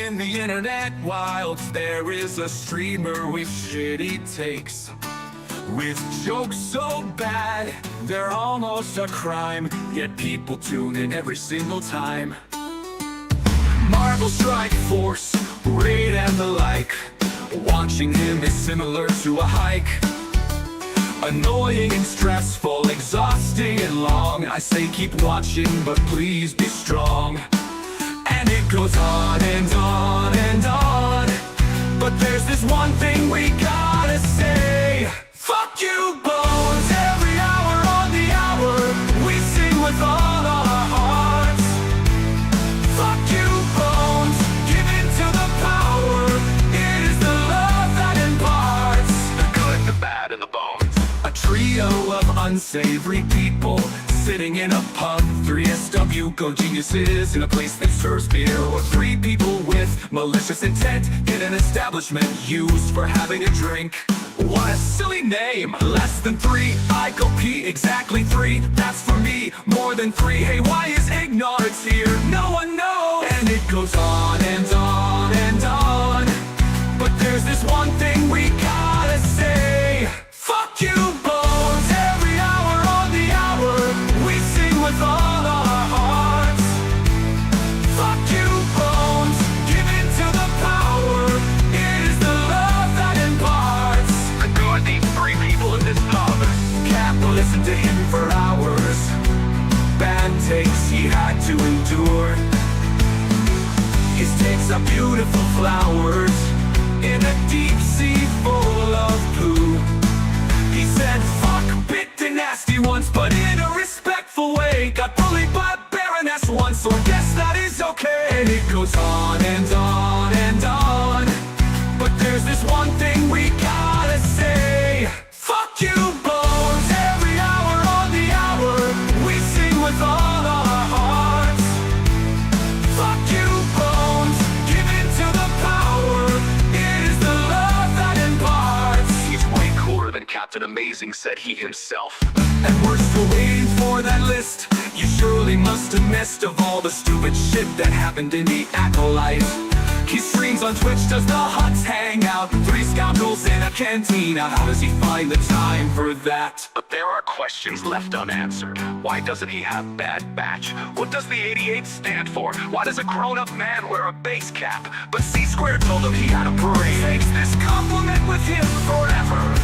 in the internet wilds, there is a streamer with shitty takes, with jokes so bad, they're almost a crime, yet people tune in every single time. Marvel Strike Force, Raid and the like, watching him is similar to a hike. Annoying and stressful, exhausting and long, I say keep watching, but please be strong. And it goes on and on and on, but there's this one thing we gotta say. Fuck you, Bones, every hour on the hour, we sing with all our hearts. Fuck you, Bones, give in to the power, it is the love that imparts the good, the bad, and the bones. A trio of unsavory people sitting in a pub, 3 SW go geniuses in a place that serves beer, or 3 people with malicious intent in an establishment used for having a drink. What a silly name! Less than 3, I go pee, exactly 3, that's for me. More than 3, hey, why is ignorance here? No one knows! And it goes on and on and on, but there's this one thing we gotta say. Fuck you, Bones, every hour on the hour, we sing with all our hearts. Fuck you, Bones, give in to the power, it is the love that imparts the good. These 3 people in this pub can't listen to him for hours. Bad takes he had to endure. His takes are beautiful flowers in a deep sea full of poo. He said fuck bit and nasty once, but in a respectful way. Got bullied by a baroness once, so I guess that is okay. And it goes on and on and on, but there's this one thing we gotta say. Fuck you, Bones, every hour on the hour, we sing with all our hearts. Fuck you, Bones, give in to the power, it is the love that imparts. He's way cooler than Captain Amazing, said he himself. And we're still waiting for that list. You surely must have missed of all the stupid shit that happened in the Acolyte. He streams on Twitch, does the huts hang out, 3 scoundrels in a cantina. How does he find the time for that? But there are questions left unanswered. Why doesn't he have bad batch? What does the 88 stand for? Why does a grown-up man wear a base cap? But C-Squared told him he had a brain. Takes this compliment with him forever.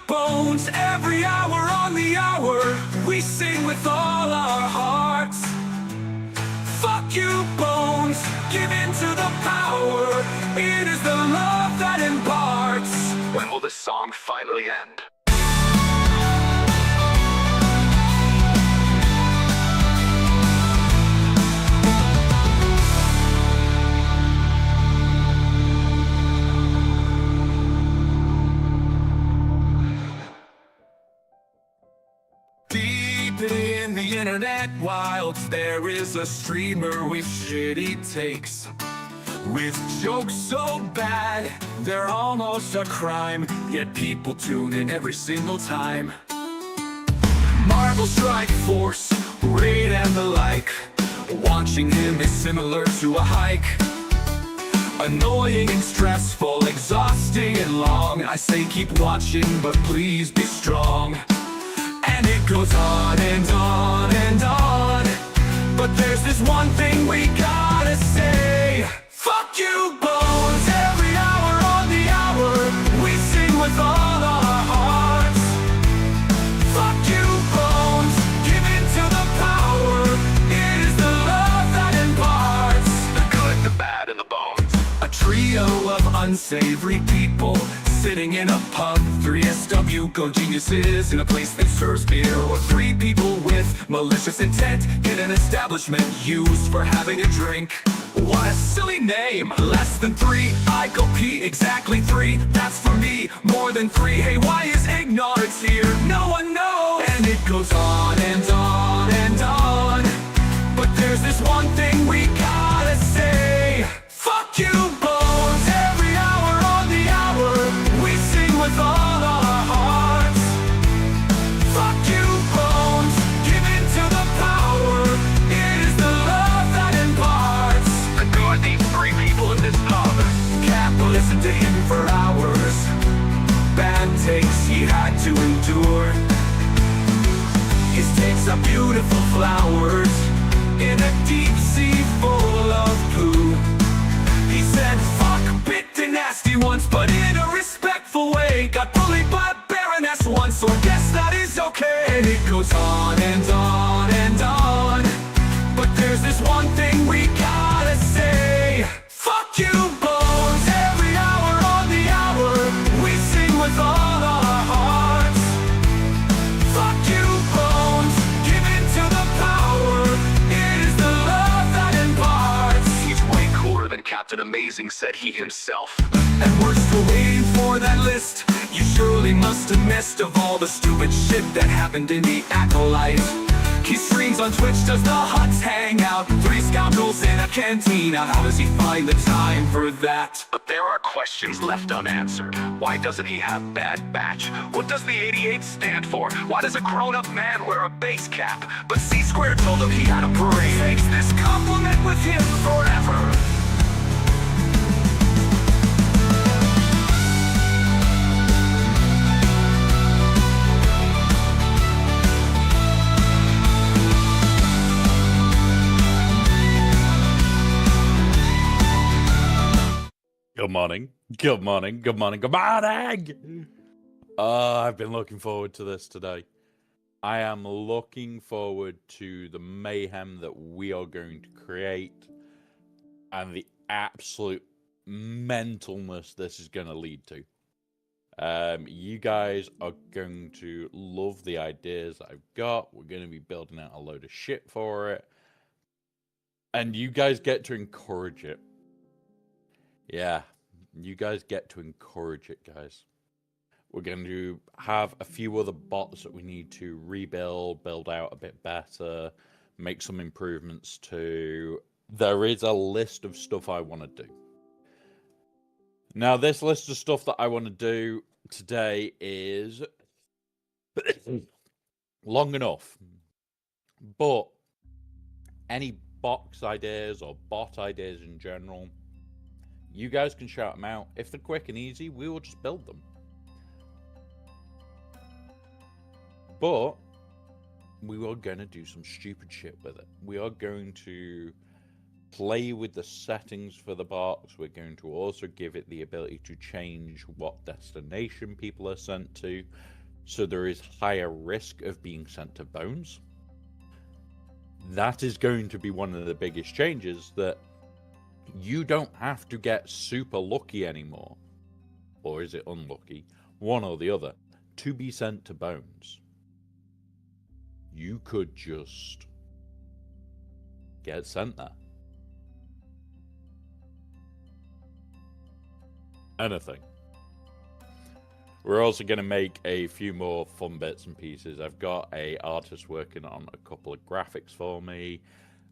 Bones, every hour on the hour, we sing with all our hearts. Fuck you, Bones, give in to the power, it is the love that imparts. When will this song finally end? In the internet wilds, there is a streamer with shitty takes, with jokes so bad, they're almost a crime, yet people tune in every single time. Marvel Strike Force, Raid and the like, watching him is similar to a hike. Annoying and stressful, exhausting and long, I say keep watching, but please be strong. And it goes on and on and on, but there's this one thing we gotta say. Fuck you, Bones, every hour on the hour, we sing with all our hearts. Fuck you, Bones, give in to the power, it is the love that imparts the good, the bad, and the bones. A trio of unsavory people sitting in a pub, 3 SW go geniuses in a place that serves beer, or 3 people with malicious intent in an establishment used for having a drink. What a silly name! Less than 3, I go pee, exactly 3, that's for me. More than 3, hey, why is ignorance here? No one knows! are beautiful flowers in a deep sea full of poo. He said, fuck, bit nasty once, but in a respectful way. Got bullied by a baroness once, so I guess that is okay. And it goes on and on and on, but there's this one thing we gotta say. Fuck you, Bones. Every hour on the hour, we sing with all our hearts. Fuck you, Bones. Give in to the power. It is the love that imparts. He's way cooler than Captain Amazing, said he himself. And we're still waiting for that list. You surely must have missed of all the stupid shit that happened in the Acolyte. He streams on Twitch, does the huts hang out? 3 scoundrels in a cantina. How does he find the time for that? But there are questions left unanswered. Why doesn't he have Bad Batch? What does the 88 stand for? Why does a grown-up man wear a base cap? But C-Squared told him he had a parade. Takes this compliment with him forever. Good morning. Good morning. Good morning. Good morning. I've been looking forward to this today. I am looking forward to the mayhem that we are going to create and the absolute mentalness this is going to lead to. You guys are going to love the ideas that I've got. We're going to be building out a load of shit for it. And you guys get to encourage it. Yeah, you guys get to encourage it, guys. We're going to have a few other bots that we need to rebuild, build out a bit better, make some improvements to. There is a list of stuff I want to do. Now, this list of stuff that I want to do today is long enough, but any box ideas or bot ideas in general, you guys can shout them out. If they're quick and easy, we will just build them. But we are going to do some stupid shit with it. We are going to play with the settings for the box. We're going to also give it the ability to change what destination people are sent to, so there is higher risk of being sent to Bones. That is going to be one of the biggest changes, that you don't have to get super lucky anymore, or is it unlucky, one or the other, to be sent to Bones. You could just get sent there. Anything. We're also going to make a few more fun bits and pieces. I've got an artist working on a couple of graphics for me.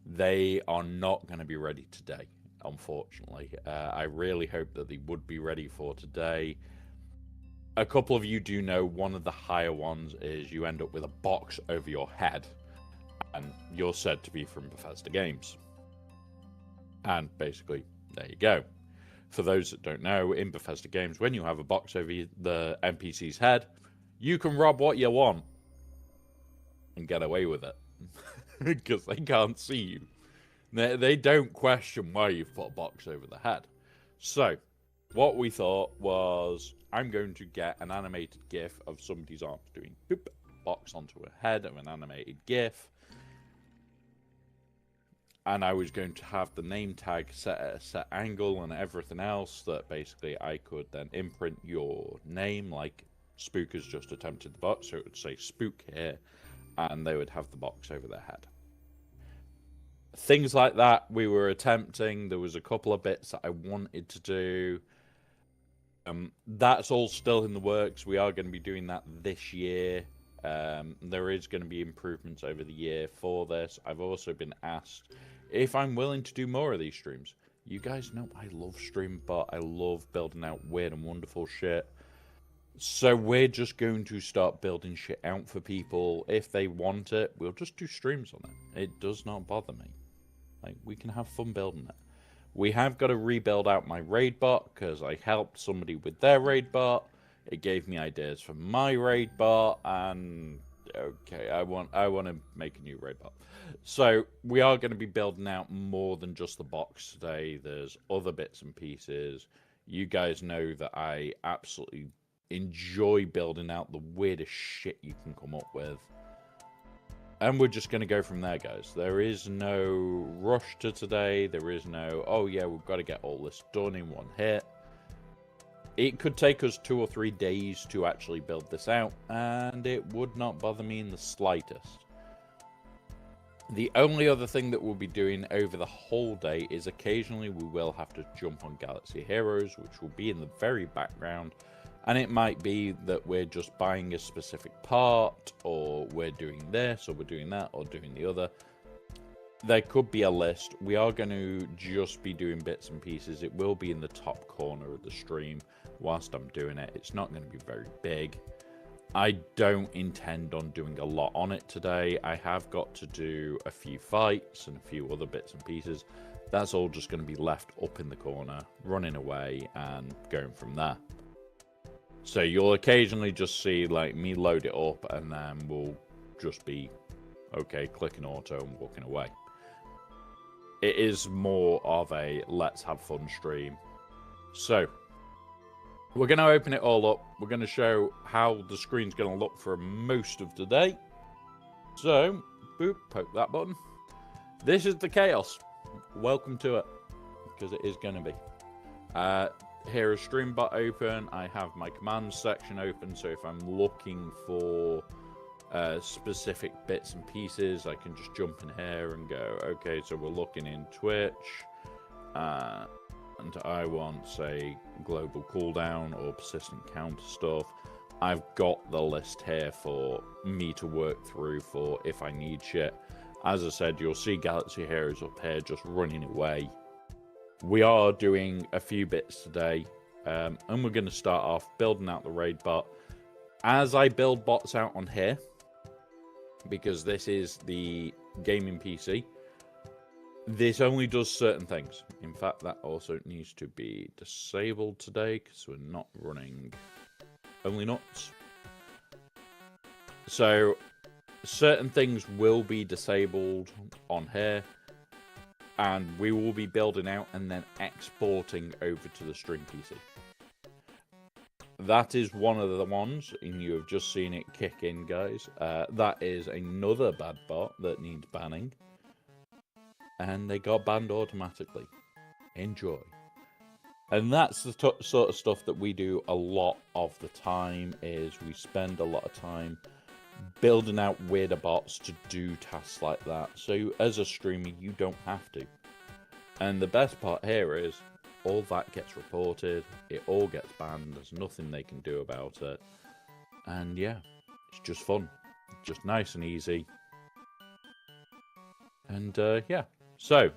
They are not going to be ready today, unfortunately. I really hope that they would be ready for today. A couple of you do know one of the higher ones is you end up with a box over your head, and you're said to be from Bethesda Games. And basically, there you go. For those that don't know, in Bethesda Games, when you have a box over the NPC's head, you can rob what you want and get away with it because they can't see you. They don't question why you've put a box over the head. So, what we thought was, I'm going to get an animated GIF of somebody's arms doing boop, box onto a head of an animated GIF. And I was going to have the name tag set at a set angle and everything else, that basically I could then imprint your name, like Spook has just attempted the box, so it would say Spook here, and they would have the box over their head. Things like that we were attempting. There was a couple of bits that I wanted to do. That's all still in the works. We are going to be doing that this year. There is going to be improvements over the year for this. I've also been asked if I'm willing to do more of these streams. You guys know I love Streamer.bot. I love building out weird and wonderful shit. So we're just going to start building shit out for people. If they want it, we'll just do streams on it. It does not bother me. Like, we can have fun building it. We have got to rebuild out my raid bot, because I helped somebody with their raid bot. It gave me ideas for my raid bot, and Okay, I want to make a new raid bot. So we are going to be building out more than just the box today. There's other bits and pieces. You guys know that I absolutely enjoy building out the weirdest shit you can come up with. And we're just going to go from there, guys. There is no rush to today. There is no, oh yeah, we've got to get all this done in one hit. It could take us 2 or 3 days to actually build this out, and it would not bother me in the slightest. The only other thing that we'll be doing over the whole day is occasionally we will have to jump on Galaxy Heroes, which will be in the very background. And it might be that we're just buying a specific part, or we're doing this, or we're doing that, or doing the other. There could be a list. We are going to just be doing bits and pieces. It will be in the top corner of the stream whilst I'm doing it. It's not going to be very big. I don't intend on doing a lot on it today. I have got to do a few fights and a few other bits and pieces. That's all just going to be left up in the corner, running away and going from there. So you'll occasionally just see like me load it up, and then we'll just be okay, clicking auto and walking away. It is more of a let's have fun stream. So we're going to open it all up. We're going to show how the screen's going to look for most of today. So, boop, poke that button. This is the chaos. Welcome to it, because it is going to be. Here is Streamer.bot open. I have my commands section open, so if I'm looking for specific bits and pieces, I can just jump in here and go, okay, so we're looking in Twitch, and I want, say, global cooldown or persistent counter stuff. I've got the list here for me to work through for if I need shit. As I said, you'll see Galaxy Heroes up here just running away. We are doing a few bits today, and we're going to start off building out the raid bot. As I build bots out on here, because this is the gaming PC, this only does certain things. In fact, that also needs to be disabled today, because we're not running only nuts. So, certain things will be disabled on here, and we will be building out and then exporting over to the stream PC. That is one of the ones, and you have just seen it kick in, guys. That is another bad bot that needs banning. And they got banned automatically. Enjoy. And that's the sort of stuff that we do a lot of the time, is we spend a lot of time building out weirder bots to do tasks like that. So as a streamer, you don't have to. And the best part here is all that gets reported, it all gets banned, there's nothing they can do about it. And yeah, it's just fun. Just nice and easy. And yeah. So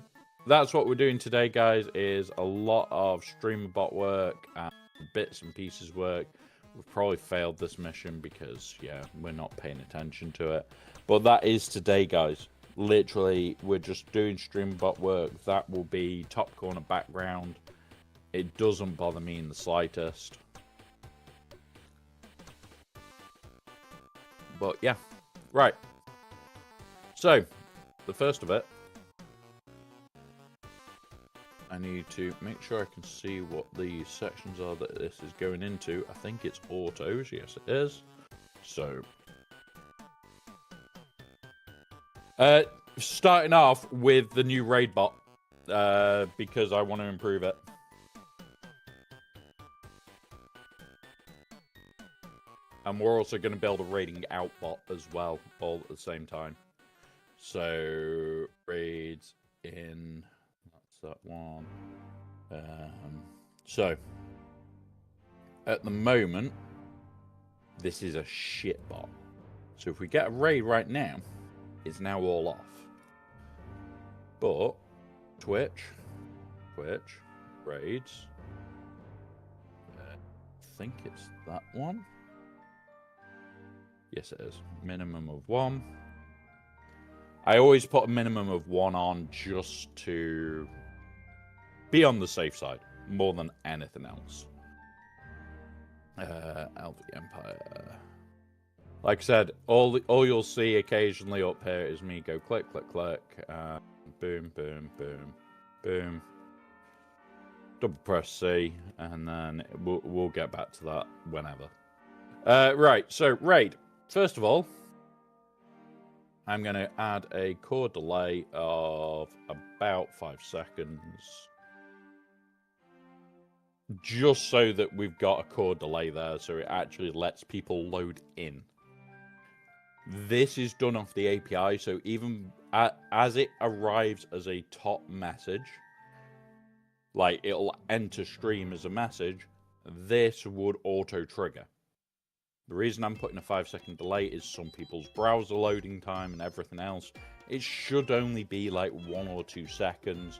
that's what we're doing today, guys, is a lot of Streamer.bot work and bits and pieces work. We've probably failed this mission because, yeah, we're not paying attention to it. But that is today, guys. Literally, we're just doing Streamer.bot work. That will be top corner background. It doesn't bother me in the slightest. But, yeah. Right. So, the first of it, I need to make sure I can see what the sections are that this is going into. I think it's autos. Yes, it is. So, starting off with the new raid bot, because I want to improve it. And we're also going to build a raiding out bot as well, all at the same time. So, raids in... that one. So at the moment, this is a shit bot. So if we get a raid right now, it's now all off. But Twitch, raids. I think it's that one. Yes, it is. Minimum of 1. I always put a minimum of 1 on just to be on the safe side more than anything else. LV Empire. Like I said, all you'll see occasionally up here is me go click, click, click, boom, boom, boom, boom. Double press C, and then we'll get back to that whenever. Right, so raid. First of all, I'm going to add a core delay of about 5 seconds. Just so that we've got a core delay there, so it actually lets people load in. This is done off the API, so even as it arrives as a top message, like it'll enter stream as a message, this would auto trigger. The reason I'm putting a 5-second delay is some people's browser loading time and everything else. It should only be like 1 or 2 seconds,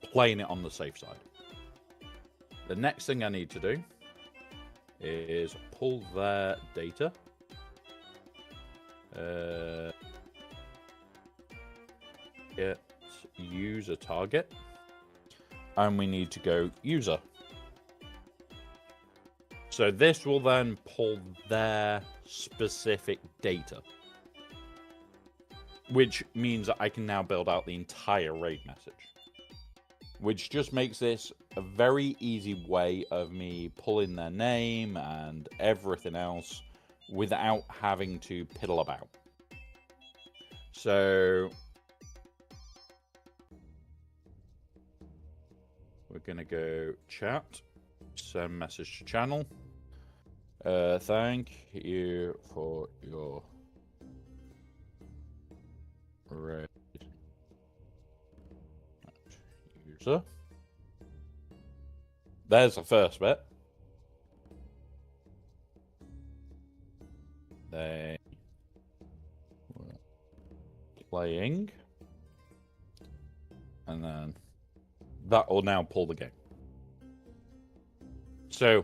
playing it on the safe side. The next thing I need to do is pull their data. Get user target, and we need to go user. So this will then pull their specific data, which means that I can now build out the entire raid message, which just makes this a very easy way of me pulling their name and everything else without having to piddle about. So we're going to go chat, send message to channel. Thank you for your raid user. There's the first bit. They were playing, and then that will now pull the game. So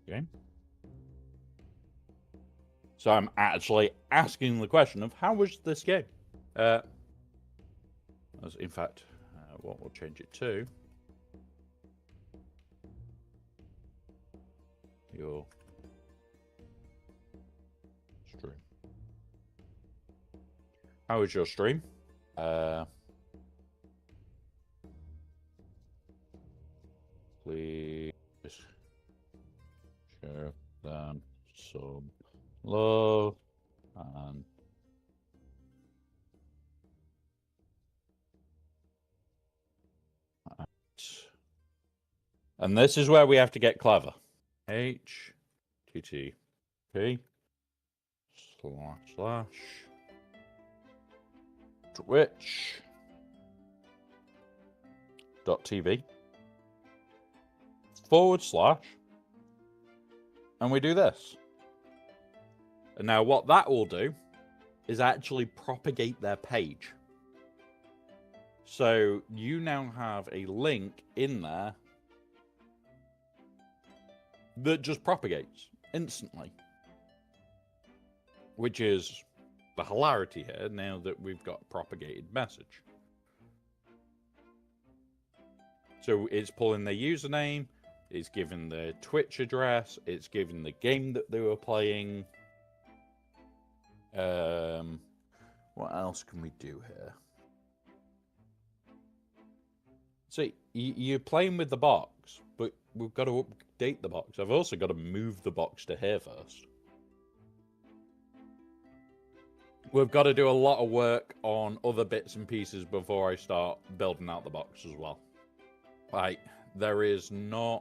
game. So I'm actually asking the question of how was this game? As in fact, what we'll change it to your stream. How was your stream? Please show them some love and this is where we have to get clever. http://twitch.tv/, and we do this. And now what that will do is actually propagate their page. So you now have a link in there that just propagates instantly, which is the hilarity here now that we've got a propagated message. So it's pulling their username, it's giving their Twitch address, it's giving the game that they were playing. What else can we do here? So you're playing with the box, but we've got to update the box. I've also got to move the box to here first. We've got to do a lot of work on other bits and pieces before I start building out the box as well. Like, there is a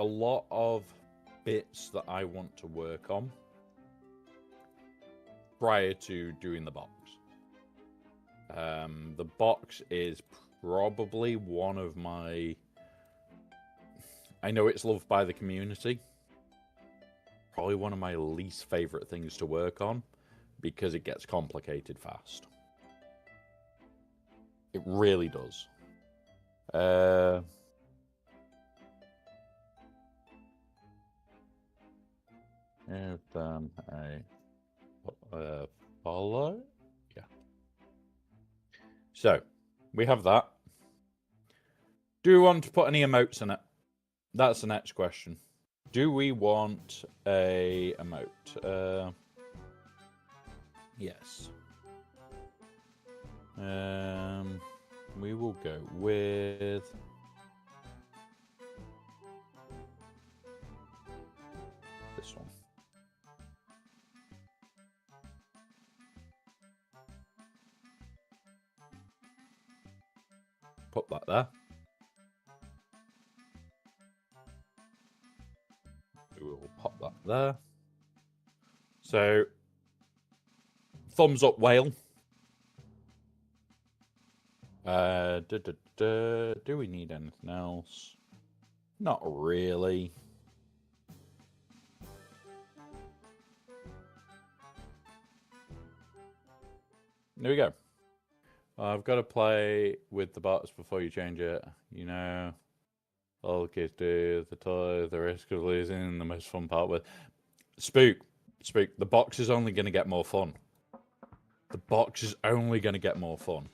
lot of bits that I want to work on prior to doing the box. The box is probably one of my... I know it's loved by the community. Probably one of my least favorite things to work on because it gets complicated fast. It really does. Give them a follow. Yeah. So we have that. Do we want to put any emotes in it? That's the next question. Do we want a emote? Yes. We will go with this one. Put that there. We will pop that there. So, thumbs up whale. Do we need anything else? Not really. There we go. I've got to play with the bots before you change it. You know, all the kids do, the toy, the risk of losing, the most fun part with... Spook. The box is only going to get more fun. The box is only going to get more fun.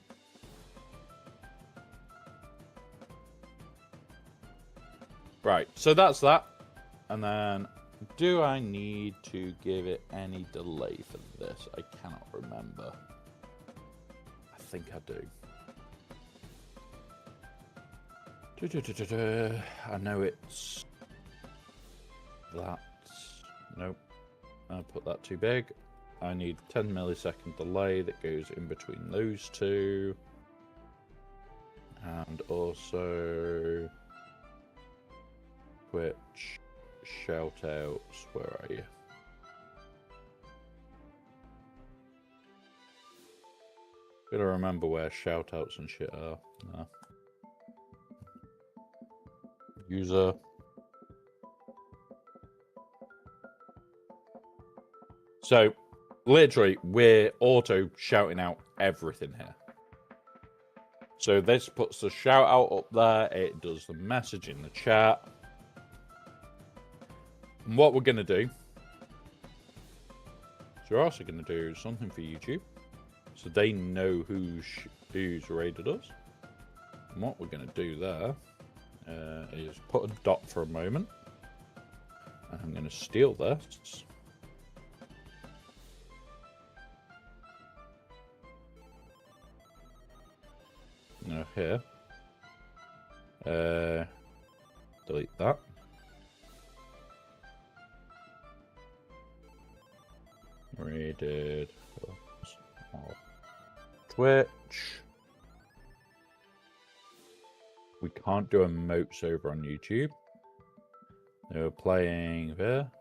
Right, so that's that. And then, do I need to give it any delay for this? I cannot remember. I think I do. I know it's... That. Nope. I put that too big. I need 10 millisecond delay that goes in between those two. And also... Twitch shoutouts, where are you? Gotta remember where shoutouts and shit are. No. User. So, literally, we're auto shouting out everything here. So this puts the shout out up there, it does the message in the chat. And what we're going to do, so we're also going to do something for YouTube, so they know who's raided us. And what we're going to do there is put a dot for a moment. And I'm going to steal this. Now here, delete that. Rated Twitch. We can't do emotes over on YouTube. They were playing there.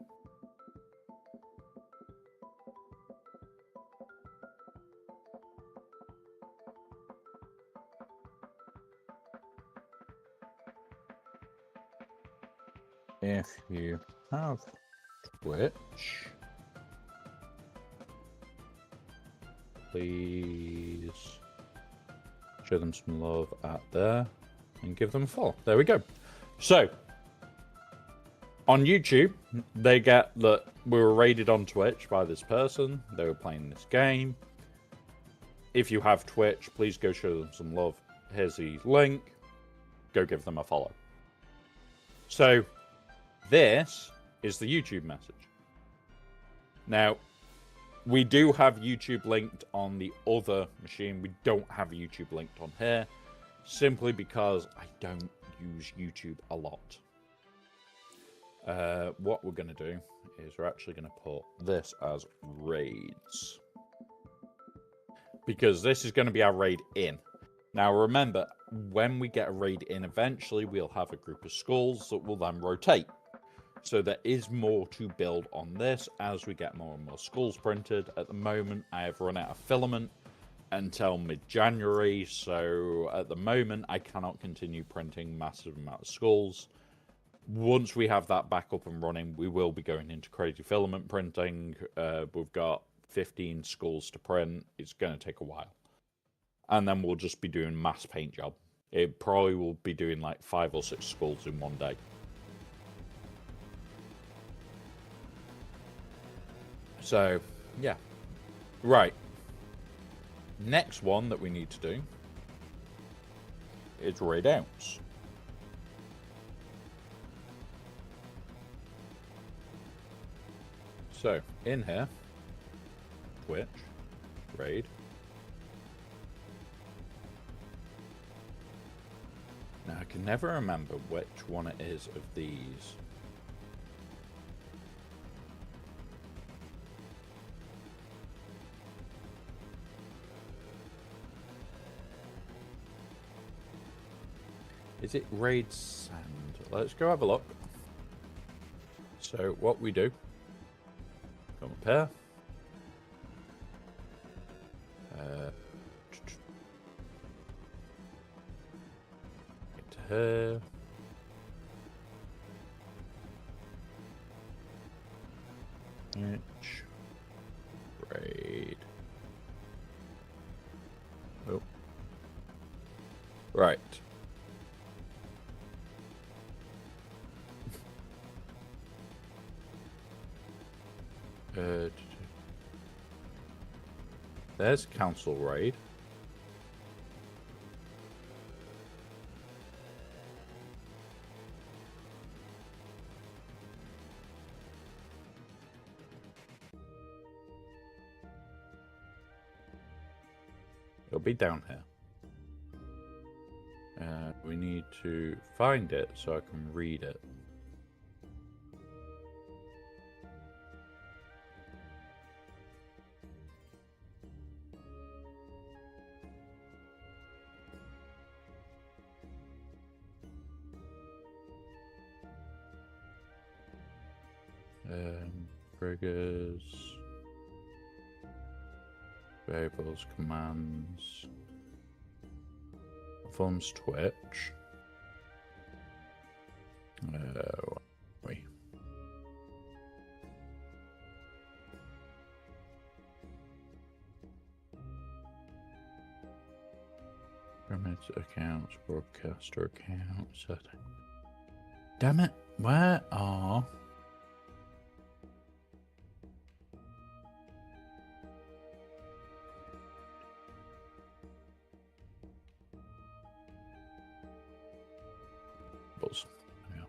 If you have Twitch, please show them some love out there and give them a follow. There we go. So, on YouTube, they get that we were raided on Twitch by this person. They were playing this game. If you have Twitch, please go show them some love. Here's the link. Go give them a follow. So, this is the YouTube message. Now, we do have YouTube linked on the other machine. We don't have YouTube linked on here, simply because I don't use YouTube a lot. What we're going to do is we're actually going to put this as raids, because this is going to be our raid in. Now, remember, when we get a raid in, eventually we'll have a group of schools that will then rotate. So there is more to build on this as we get more and more schools printed. At the moment, I have run out of filament until mid-January. So at the moment, I cannot continue printing massive amount of schools. Once we have that back up and running, we will be going into crazy filament printing. We've got 15 schools to print. It's going to take a while. And then we'll just be doing mass paint job. It probably will be doing like 5 or 6 schools in one day. So, yeah. Right. Next one that we need to do is raid outs. So, in here, Twitch, raid. Now, I can never remember which one it is of these. Is it raid sand? Let's go have a look. So, what we do, come up here. Get to here. Which raid? Oh, right. There's council raid. It'll be down here. We need to find it so I can read it. Triggers, variables, commands, forms Twitch. Wait. Pyramid accounts, broadcaster accounts, setting. Damn it, where are... Yeah.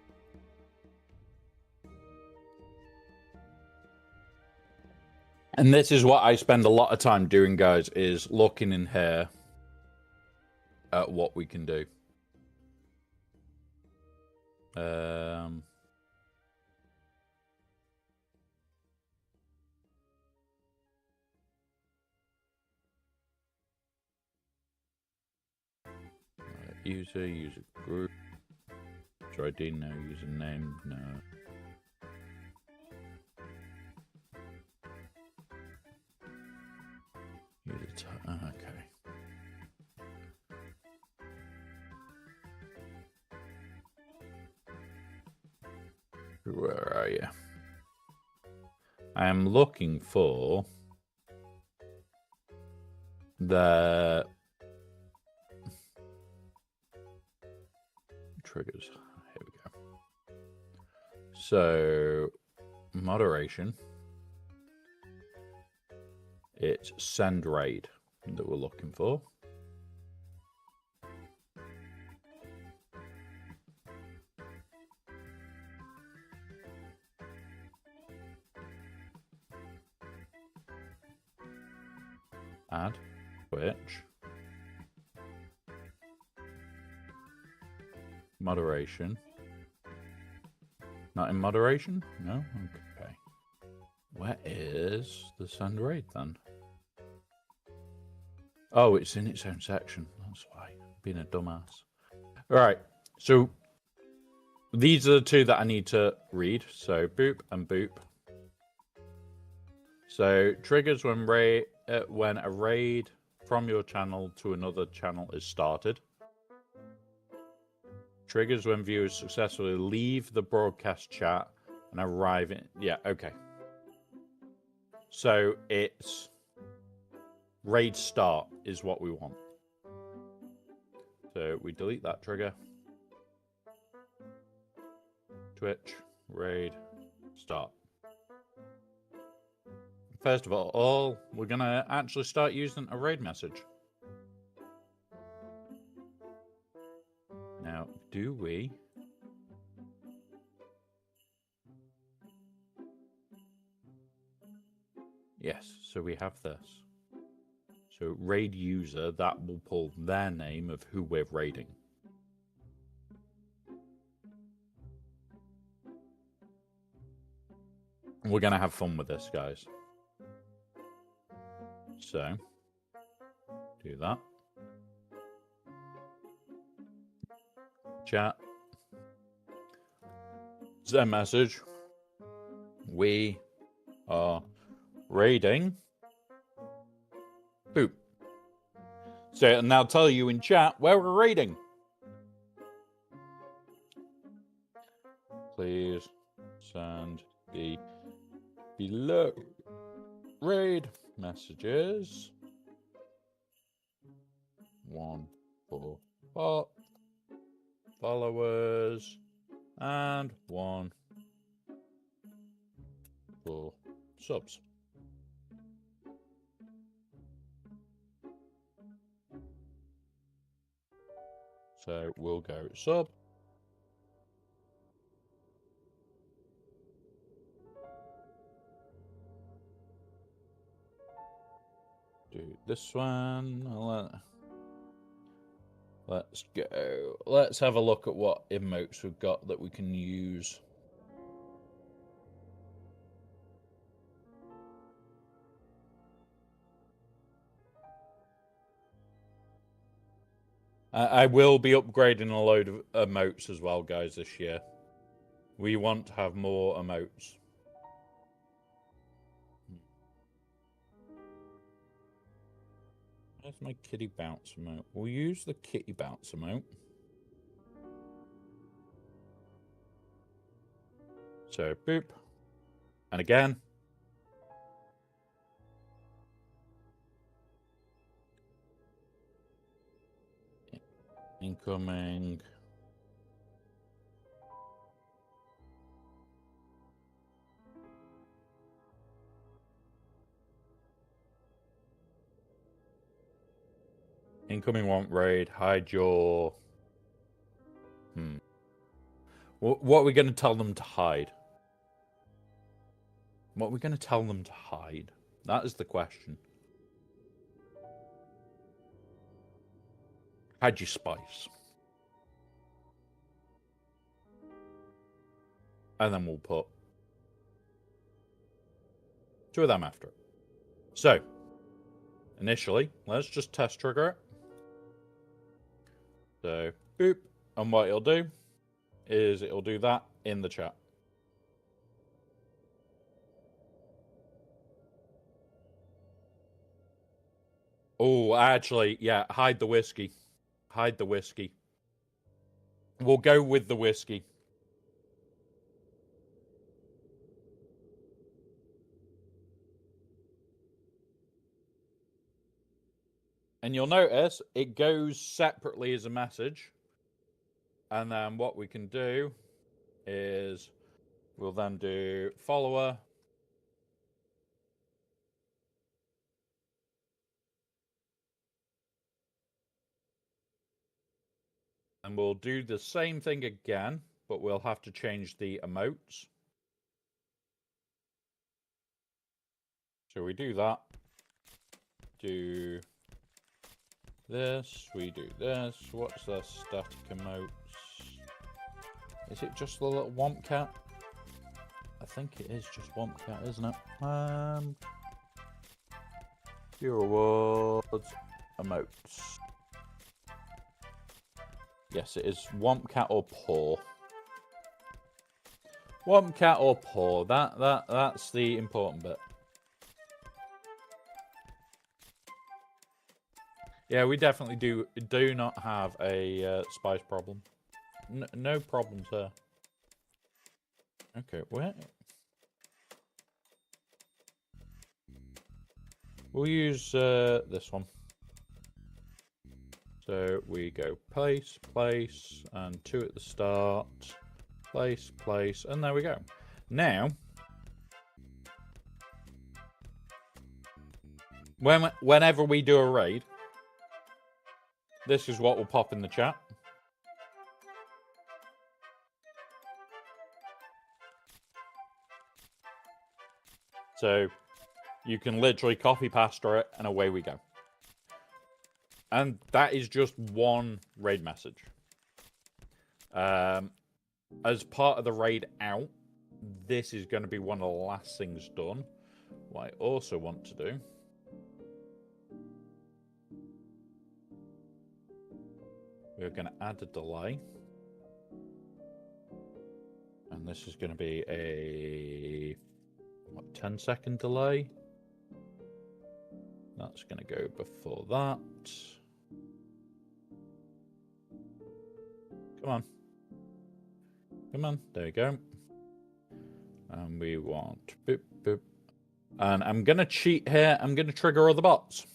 And this is what I spend a lot of time doing, guys, is looking in here at what we can do. User group. User ID, no. Username, no. User type, okay. Where are you? I am looking for the triggers. Here we go. So, moderation. It's send raid that we're looking for. Add Twitch. Moderation. Not in moderation? No? Okay. Where is the send raid then? Oh, it's in its own section. That's why. Being a dumbass. Alright. So these are the two that I need to read. So boop and boop. So triggers when a raid from your channel to another channel is started. Triggers when viewers successfully leave the broadcast chat and arrive in... Yeah, okay. So it's... raid start is what we want. So we delete that trigger. Twitch, raid, start. first of all, we're going to actually start using a raid message. Now, do we... Yes, so we have this. So raid user, that will pull their name of who we're raiding. We're going to have fun with this, guys. So, do that. Chat. Send message. We are raiding. Boop. So it'll now tell you in chat where we're raiding. Please send the below raid messages. 1 for bot followers and 1 for subs. So we'll go sub. Do this one. Let's go. Let's have a look at what emotes we've got that we can use. I will be upgrading a load of emotes as well, guys, this year. We want to have more emotes. Where's my kitty bounce emote? We'll use the kitty bounce emote. So, boop. And again. Incoming. Incoming want raid. Hide your... What are we going to tell them to hide? What are we going to tell them to hide? That is the question. Hide your spice. And then we'll put 2 of them after it. So, initially, let's just test trigger it. So, boop. And what it'll do is it'll do that in the chat. Oh, actually, yeah, hide the whiskey. Hide the whiskey. We'll go with the whiskey. And you'll notice it goes separately as a message. And then what we can do is we'll then do follower. And we'll do the same thing again, but we'll have to change the emotes. So we do that. Do this. We do this. What's the static emotes? Is it just the little womp cat? I think it is just womp cat, isn't it? View rewards. Emotes. Yes, it is womp cat or paw. Womp cat or paw. That's the important bit. Yeah, we definitely do not have a spice problem. No problems there. Okay, where? We'll use this one. So we go place, place, and 2 at the start. Place, place, and there we go. Now, Whenever we do a raid, this is what will pop in the chat. So you can literally copy paste it and away we go. And that is just one raid message. As part of the raid out, this is going to be one of the last things done. What I also want to do, we're going to add a delay. And this is going to be a 10-second delay. That's going to go before that. Come on. Come on. There you go. And we want boop, boop. And I'm going to cheat here. I'm going to trigger all the bots.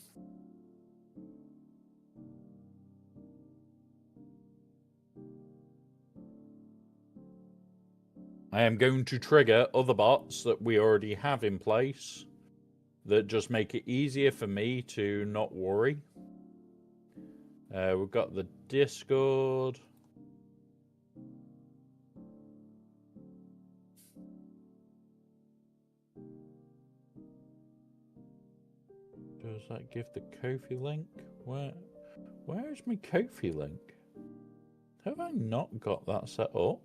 I am going to trigger other bots that we already have in place that just make it easier for me to not worry. We've got the Discord. Does that give the Ko-fi link? Where is my Ko-fi link? Have I not got that set up?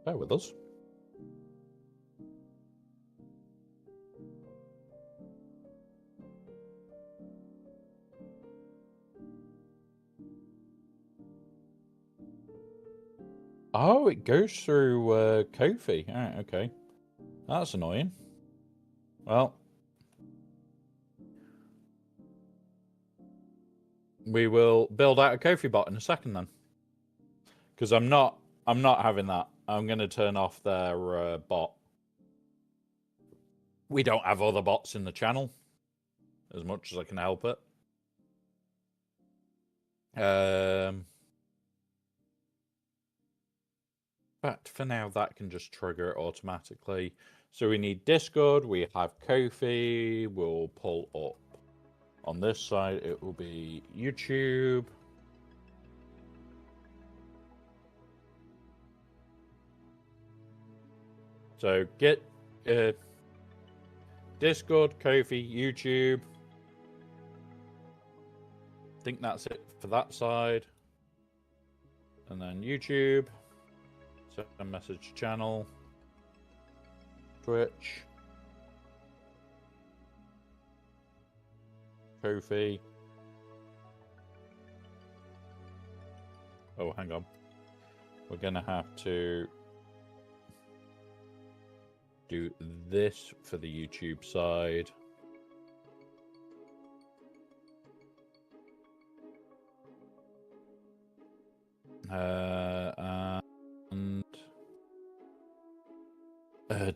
Bear with us. Oh, it goes through Ko-fi. Right, okay. That's annoying. Well, we will build out a Ko-fi bot in a second then, because I'm not having that. I'm going to turn off their bot. We don't have other bots in the channel, as much as I can help it. But for now, that can just trigger it automatically. So we need Discord, we have Ko-fi, we'll pull up. On this side, it will be YouTube. So get Discord, Ko-fi, YouTube. I think that's it for that side. And then YouTube. Send a message channel. Twitch. Ko-fi. Oh, hang on. We're going to have to do this for the YouTube side. And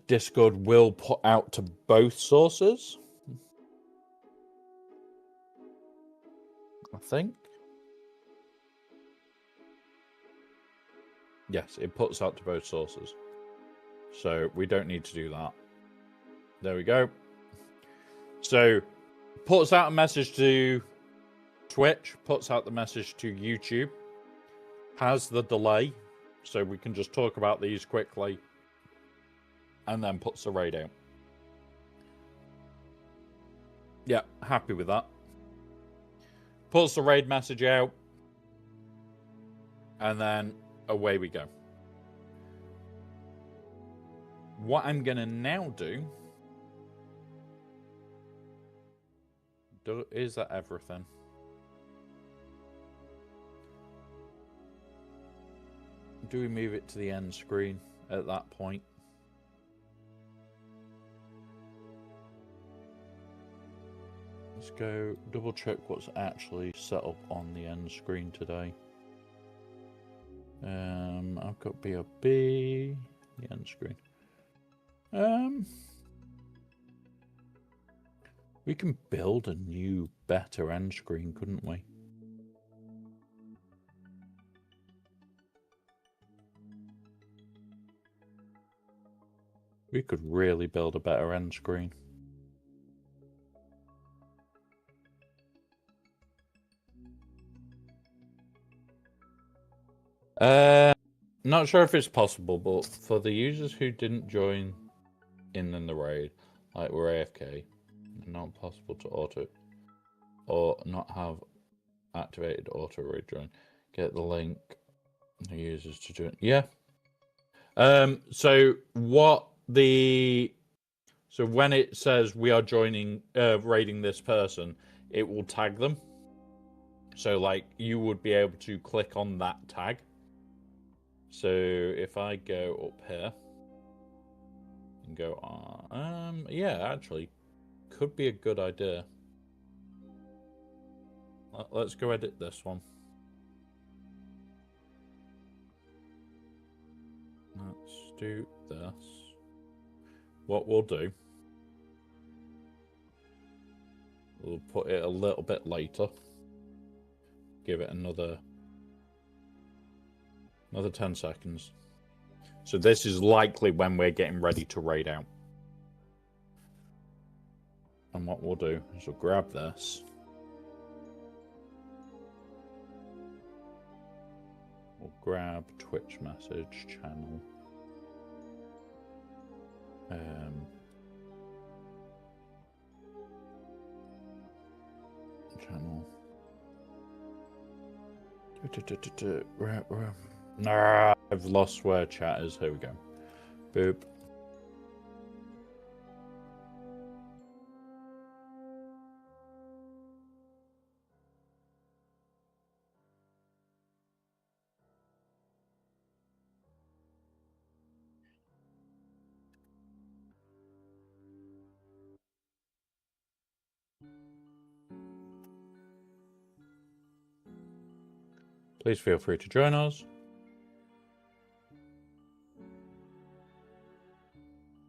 Discord will put out to both sources, I think. Yes, it puts out to both sources. So we don't need to do that. There we go. So puts out a message to Twitch, puts out the message to YouTube, has the delay, so we can just talk about these quickly, and then puts the raid out. Yeah, happy with that. Puts the raid message out, and then away we go. What I'm going to now do... Is that everything? Do we move it to the end screen at that point? Let's go double check what's actually set up on the end screen today. I've got BRB, the end screen. We can build a new, better end screen, couldn't we? We could really build a better end screen. Not sure if it's possible, but for the users who didn't join in the raid, like were AFK, not possible to auto or not have activated auto raid join. Get the link the users to join. Yeah. So when it says we are joining raiding this person, it will tag them. So like you would be able to click on that tag. So if I go up here and go on, yeah, actually could be a good idea. Let's go edit this one. Let's do this. What we'll do, we'll put it a little bit later. Give it another 10 seconds. So this is likely when we're getting ready to raid out. And what we'll do is we'll grab this. We'll grab Twitch message channel. Channel. Nah, I've lost where chat is. Here we go. Boop. Please feel free to join us.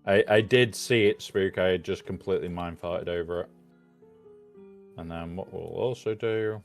I did see it, Spook. I just completely mind-farted over it. And then what we'll also do...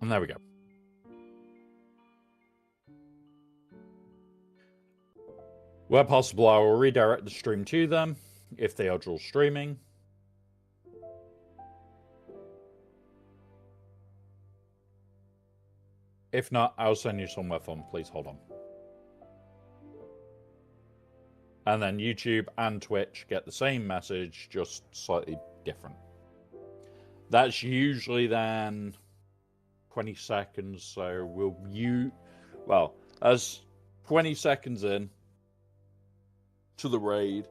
And there we go. Where possible, I will redirect the stream to them if they are dual streaming. If not, I'll send you somewhere fun. Please hold on. And then YouTube and Twitch get the same message, just slightly different. That's usually then 20 seconds, so as 20 seconds in to the raid,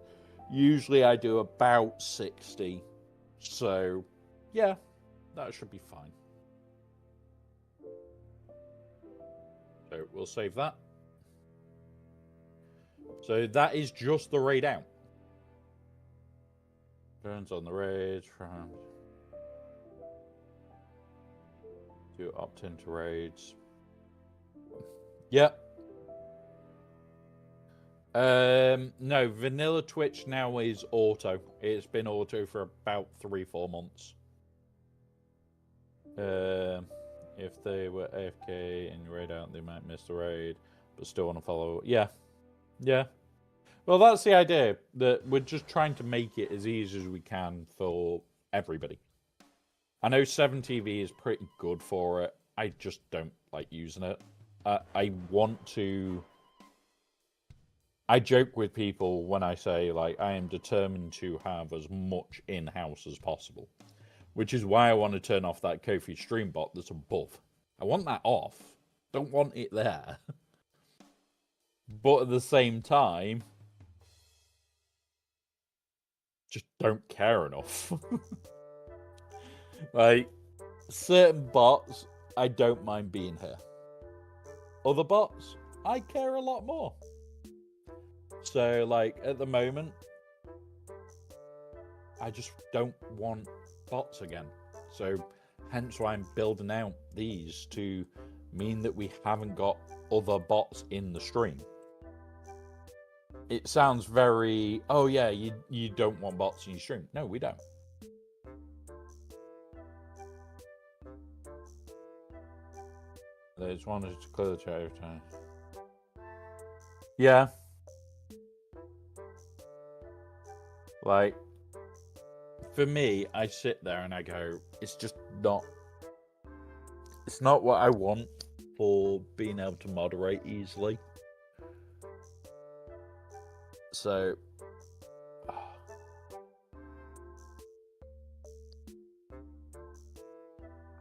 usually I do about 60. So, yeah, that should be fine. So we'll save that. So that is just the raid out. Turns on the raid. Do opt into raids. Yep. No, vanilla Twitch now is auto. It's been auto for about 3-4 months. If they were AFK and you raid out, they might miss the raid, but still want to follow. Yeah. Yeah. Well, that's the idea, that we're just trying to make it as easy as we can for everybody. I know 7TV is pretty good for it. I just don't like using it. I want to... I joke with people when I say, like, I am determined to have as much in-house as possible. Which is why I want to turn off that Ko-fi Stream.bot that's above. I want that off. Don't want it there. But at the same time, just don't care enough. Like, certain bots, I don't mind being here. Other bots, I care a lot more. So, like, at the moment, I just don't want bots again. So, hence why I'm building out these to mean that we haven't got other bots in the stream. It sounds very, oh yeah, you don't want bots in your stream. No, we don't. They just wanted to clear the chat every time. Yeah. Like, for me, I sit there and I go, it's just not, it's not what I want for being able to moderate easily. So,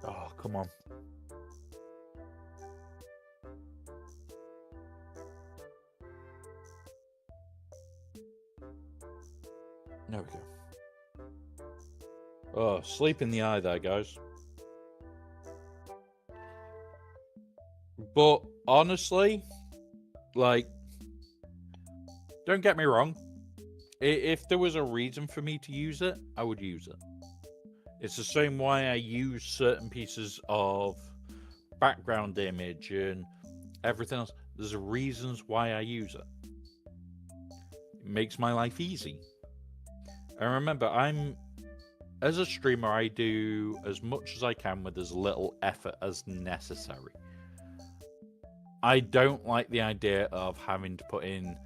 oh, come on. There we go. Oh, sleep in the eye there, guys. But honestly, like, don't get me wrong. If there was a reason for me to use it, I would use it. It's the same way I use certain pieces of background image and everything else. There's reasons why I use it. It makes my life easy. And remember, as a streamer, I do as much as I can with as little effort as necessary. I don't like the idea of having to put in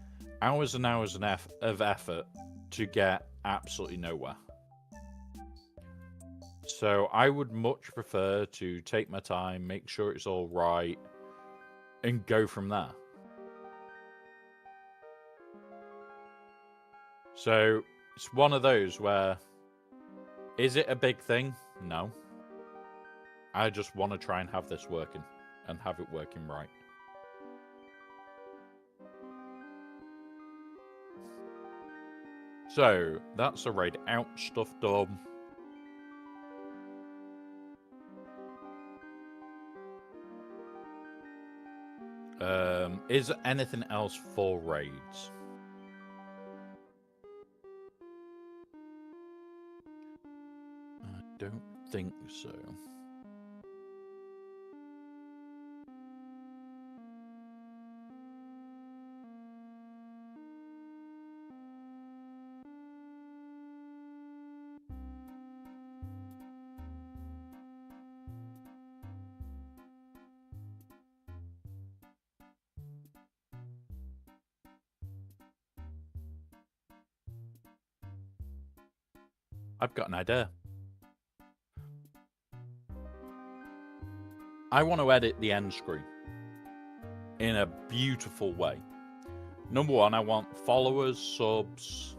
hours and hours of effort to get absolutely nowhere. So I would much prefer to take my time, make sure it's all right, and go from there. So it's one of those where, is it a big thing? No. I just want to try and have this working and have it working right. So that's the raid out stuff done. Is there anything else for raids? I don't think so. I've got an idea. I want to edit the end screen in a beautiful way. Number one, I want followers, subs,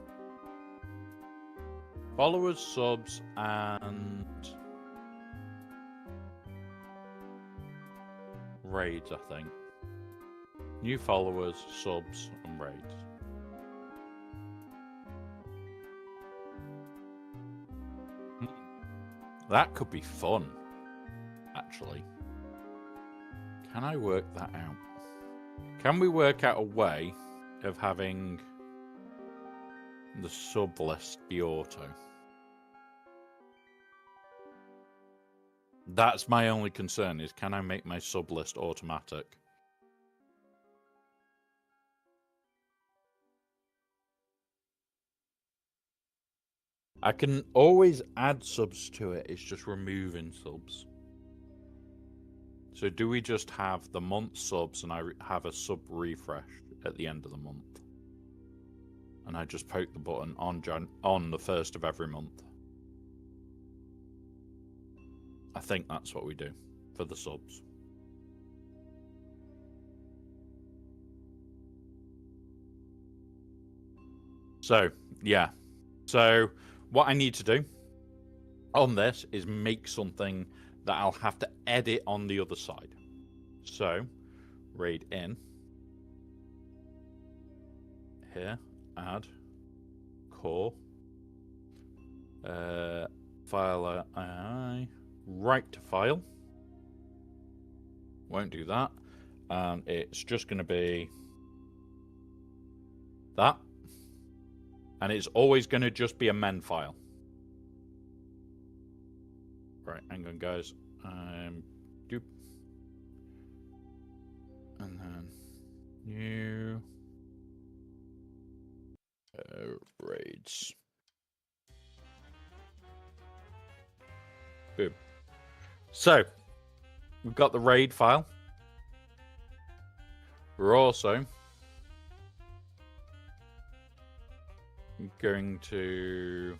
and raids, I think. New followers, subs, and raids. That could be fun, actually. Can I work that out? Can we work out a way of having the sub list be auto? That's my only concern, is can I make my sub list automatic? I can always add subs to it, it's just removing subs. So do we just have the month subs and I have a sub refresh at the end of the month? And I just poke the button on the 1st of every month. I think that's what we do for the subs. So, yeah. So, what I need to do on this is make something that I'll have to edit on the other side. So, raid in. Here, add. Core. File right to file. Won't do that. And it's just going to be that. And it's always going to just be a men file. Right, hang on, guys. Doop. And then new raids. Boom. So we've got the raid file. We're also going to...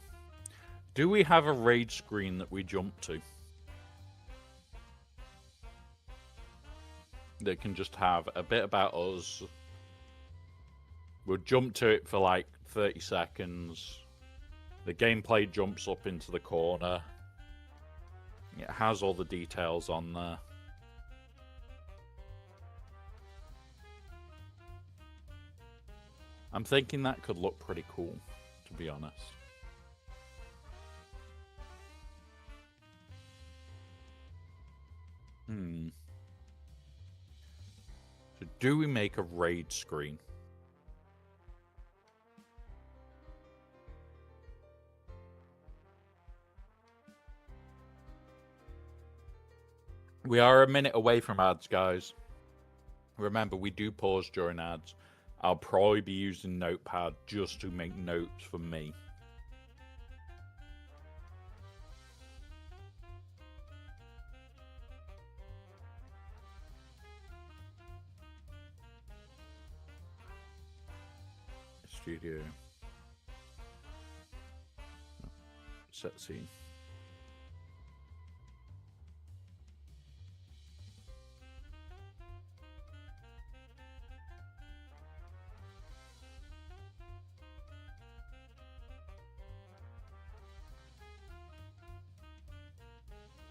Do we have a raid screen that we jump to? That can just have a bit about us. We'll jump to it for like 30 seconds. The gameplay jumps up into the corner. It has all the details on there. I'm thinking that could look pretty cool, to be honest. So do we make a raid screen? We are a minute away from ads, guys. Remember, we do pause during ads. I'll probably be using Notepad just to make notes for me. Studio. Set scene.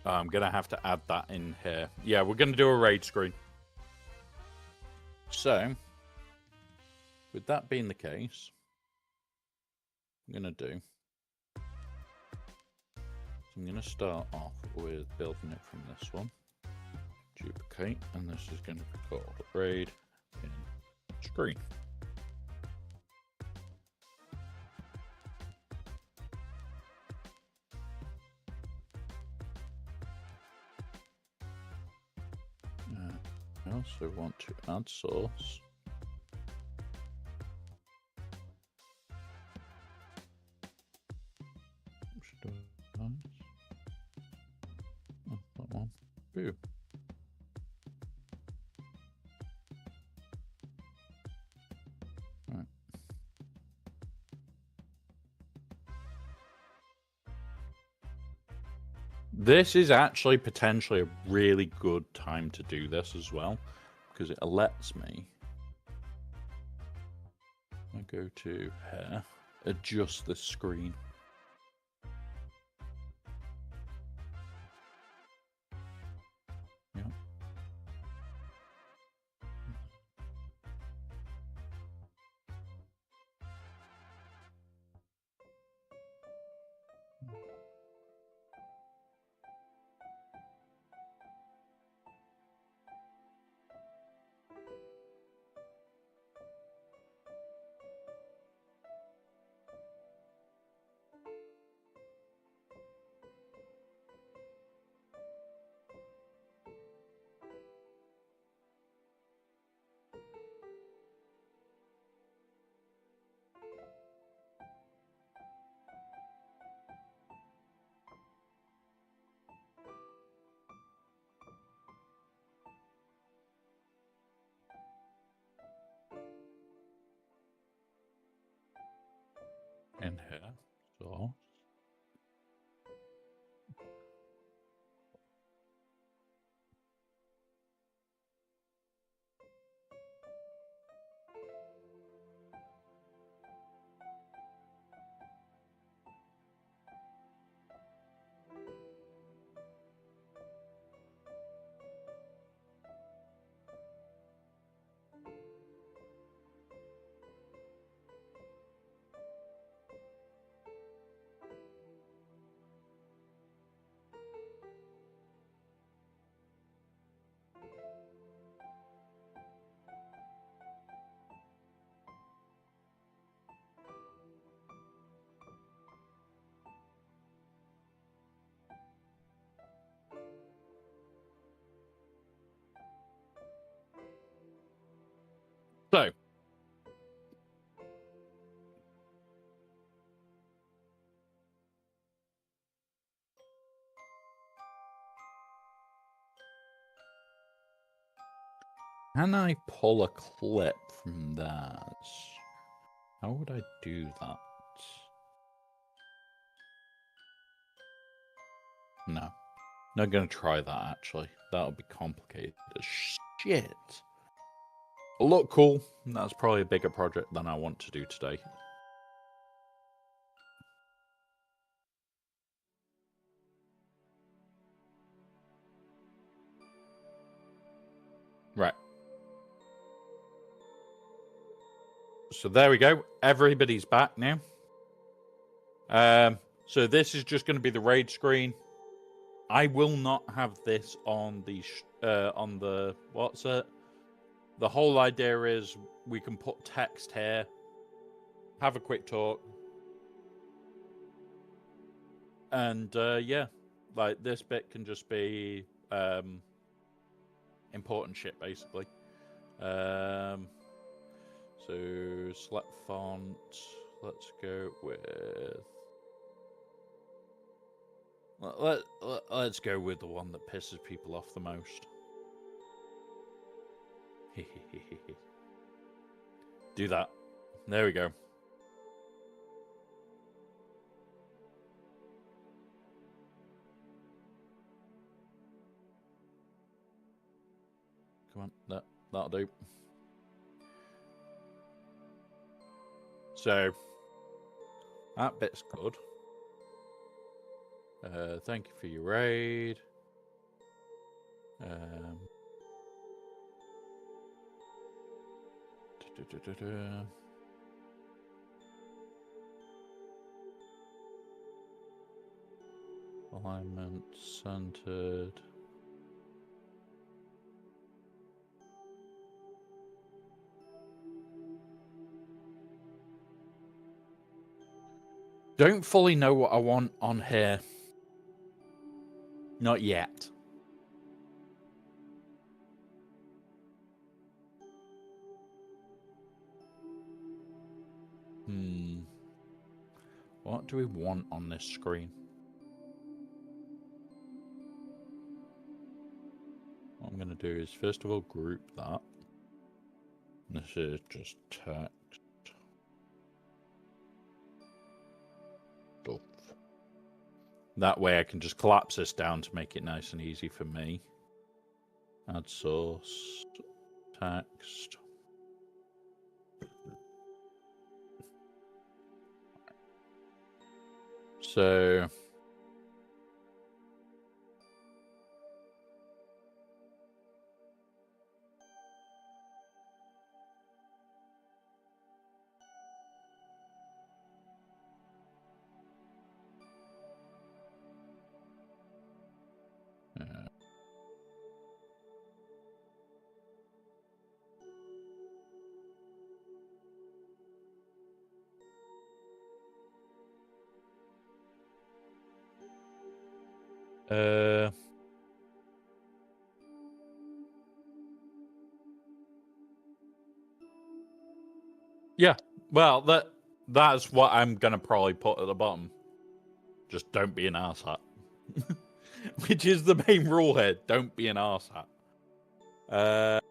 I'm going to have to add that in here. Yeah, we're going to do a raid screen. So, with that being the case, I'm going to do... I'm going to start off with building it from this one. Duplicate, and this is going to be called raid in screen. I also want to add source. That one. Boo. Right. This is actually potentially a really good time to do this as well, because it lets me go to here, adjust the screen. Yeah. In here, so So, can I pull a clip from theirs? How would I do that? No. Not gonna try that, actually. That'll be complicated as shit. It'll look cool. That's probably a bigger project than I want to do today. Right. So there we go. Everybody's back now. So this is just going to be the raid screen. I will not have this on the what's it? The whole idea is we can put text here, have a quick talk, and yeah, like this bit can just be important shit basically. So select font. Let's go with. Let's go with the one that pisses people off the most. Do that. There we go. Come on, that'll do. So that bit's good. Thank you for your raid. Alignment centered. Don't fully know what I want on here. Not yet. What do we want on this screen? What I'm going to do is, first of all, group that. This is just text. Stuff. That way I can just collapse this down to make it nice and easy for me. Add source. Text. So... yeah, well, that's what I'm gonna probably put at the bottom. Just don't be an arsehole. Which is the main rule here. Don't be an arsehole. Oh,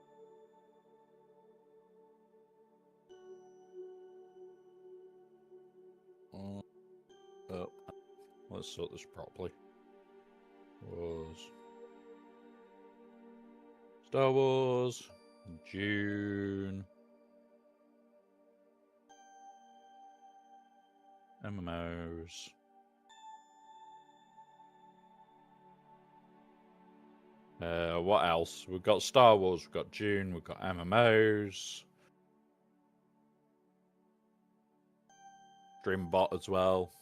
let's sort this properly. Star Wars, June, MMOs. What else? We've got Star Wars, we've got June, we've got MMOs. Streamer.bot as well.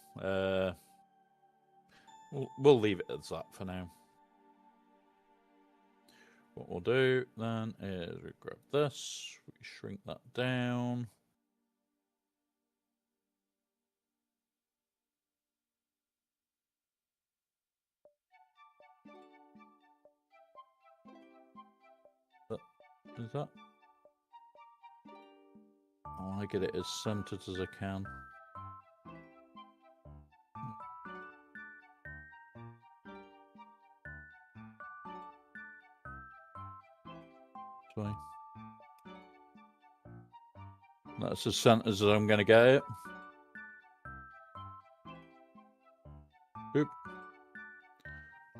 We'll leave it as that for now. What we'll do then is we grab this, we shrink that down. Is that? I want to get it as centered as I can. Sorry. That's as centered as I'm going to get it. Boop.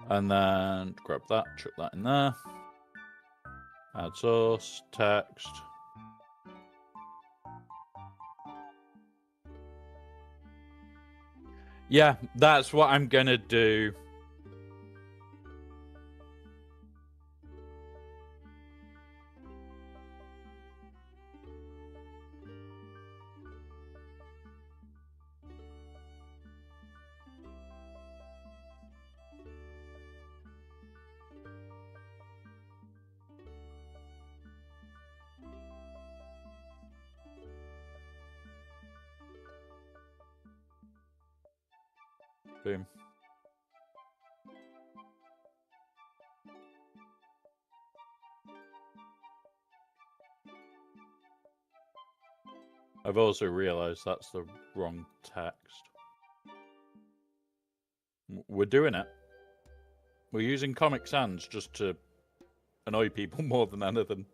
And then grab that, chuck that in there. Add source, text. Yeah, that's what I'm going to do. Boom. I've also realized that's the wrong text. We're doing it. We're using Comic Sans just to annoy people more than anything.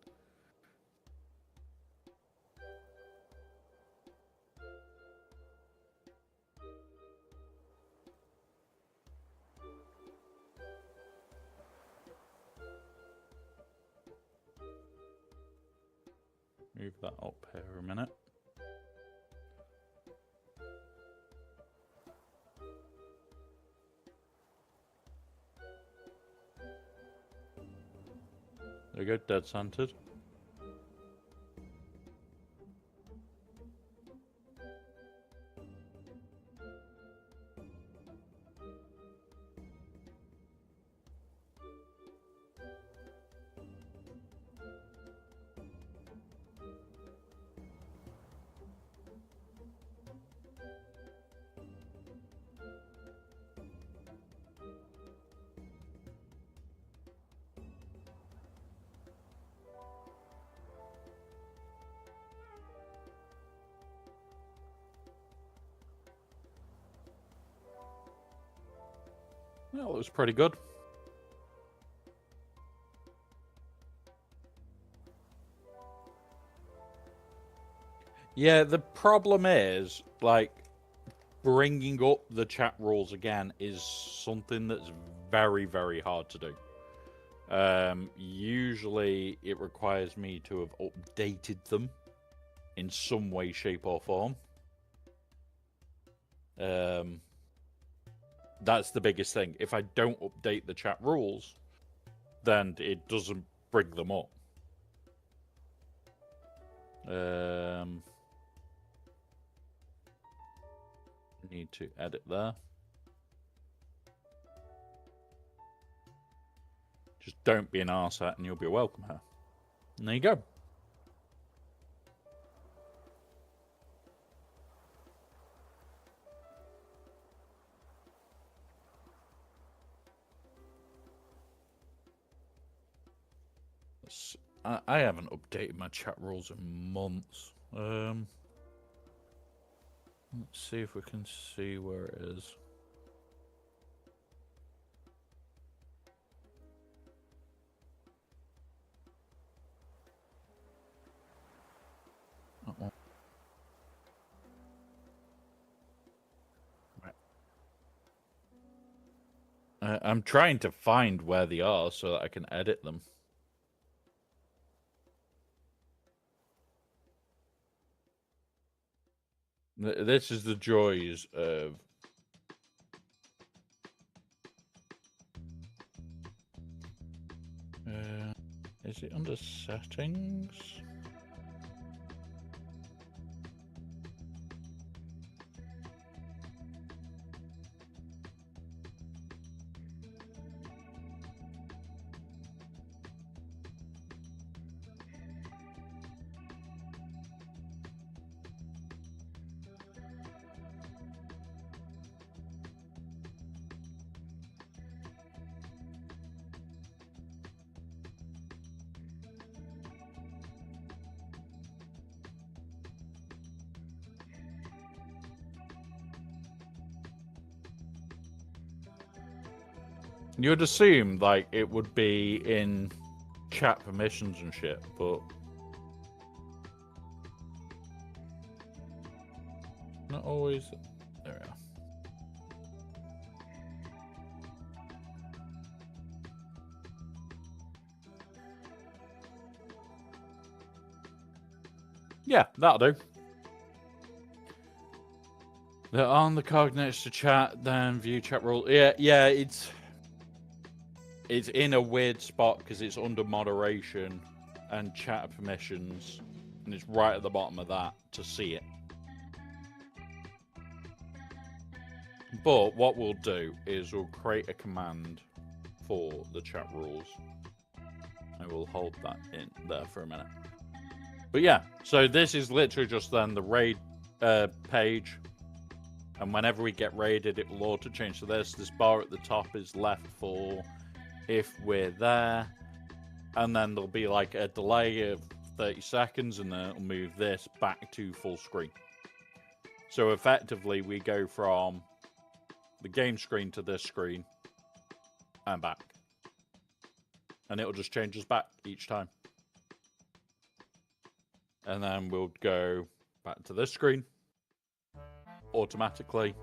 Move that up here a minute. There we go, dead centered. Well, it was pretty good. Yeah, the problem is, like, bringing up the chat rules again is something that's very, very hard to do. Usually it requires me to have updated them in some way, shape, or form. That's the biggest thing. If I don't update the chat rules, then it doesn't bring them up. Need to edit there. Just don't be an arsehole and you'll be welcome here. And there you go. I haven't updated my chat rules in months. Let's see if we can see where it is. Right. I'm trying to find where they are so that I can edit them. This is the joys of... is it under settings? You'd assume like it would be in chat permissions and shit, but not always. There we are. Yeah, that'll do. They're on the coordinates to chat, then view chat rule. Yeah, it's in a weird spot because it's under moderation and chat permissions, and it's right at the bottom of that to see it. But what we'll do is we'll create a command for the chat rules. I will hold that in there for a minute. But yeah, so this is literally just then the raid page. And whenever we get raided, it will auto change to this. This bar at the top is left for if we're there. And then there'll be like a delay of 30 seconds, and then it'll move this back to full screen. So effectively, we go from the game screen to this screen and back. And it'll just change us back each time. And then we'll go back to this screen automatically.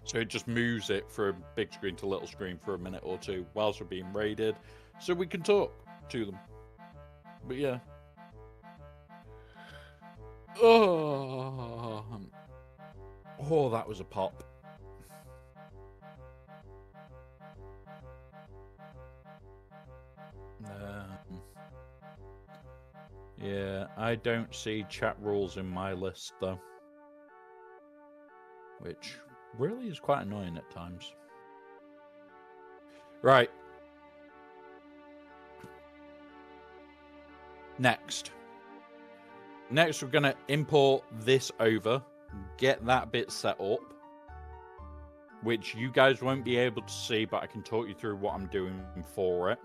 So it just moves it from big screen to little screen for a minute or two whilst we're being raided, so we can talk to them. But yeah. Oh, that was a pop. Yeah, I don't see chat rules in my list though, which really is quite annoying at times. Right. Next, we're going to import this over, get that bit set up, which you guys won't be able to see, but I can talk you through what I'm doing for it.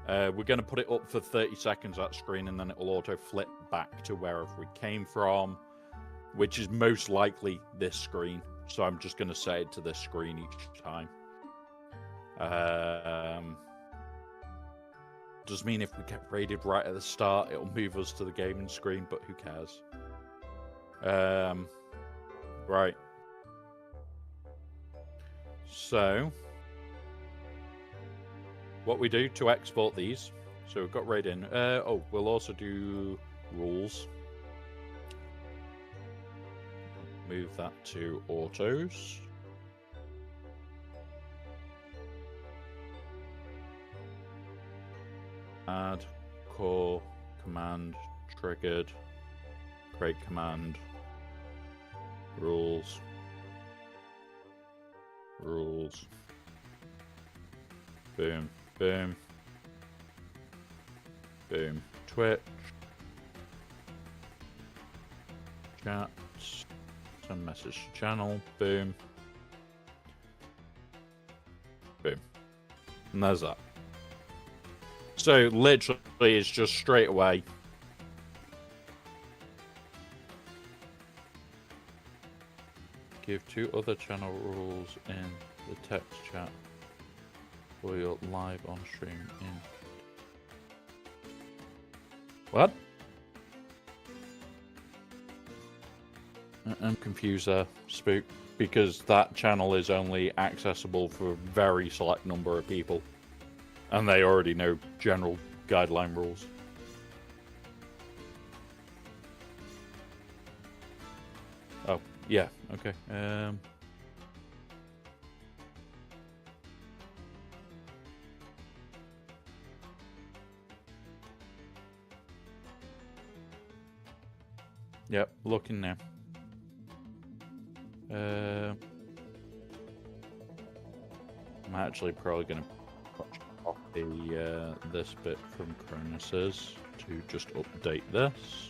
We're going to put it up for 30 seconds, that screen, and then it will auto flip back to wherever we came from, which is most likely this screen. So I'm just going to set it to this screen each time. Does mean if we get raided right at the start, it'll move us to the gaming screen, but who cares? Right. So what we do to export these, so we've got raid in. We'll also do rules. Move that to autos. Add core command triggered. Create command. Rules. Boom. Boom. Boom. Twitch. Chats. Send message to channel. Boom. Boom. And there's that. So literally it's just straight away. Give 2 other channel rules in the text chat for your live on stream in. What? I'm confused there, Spook, because that channel is only accessible for a very select number of people. And they already know general guideline rules. Oh, yeah, okay. Yep, looking now. I'm actually probably going to copy this bit from Cronus's to just update this.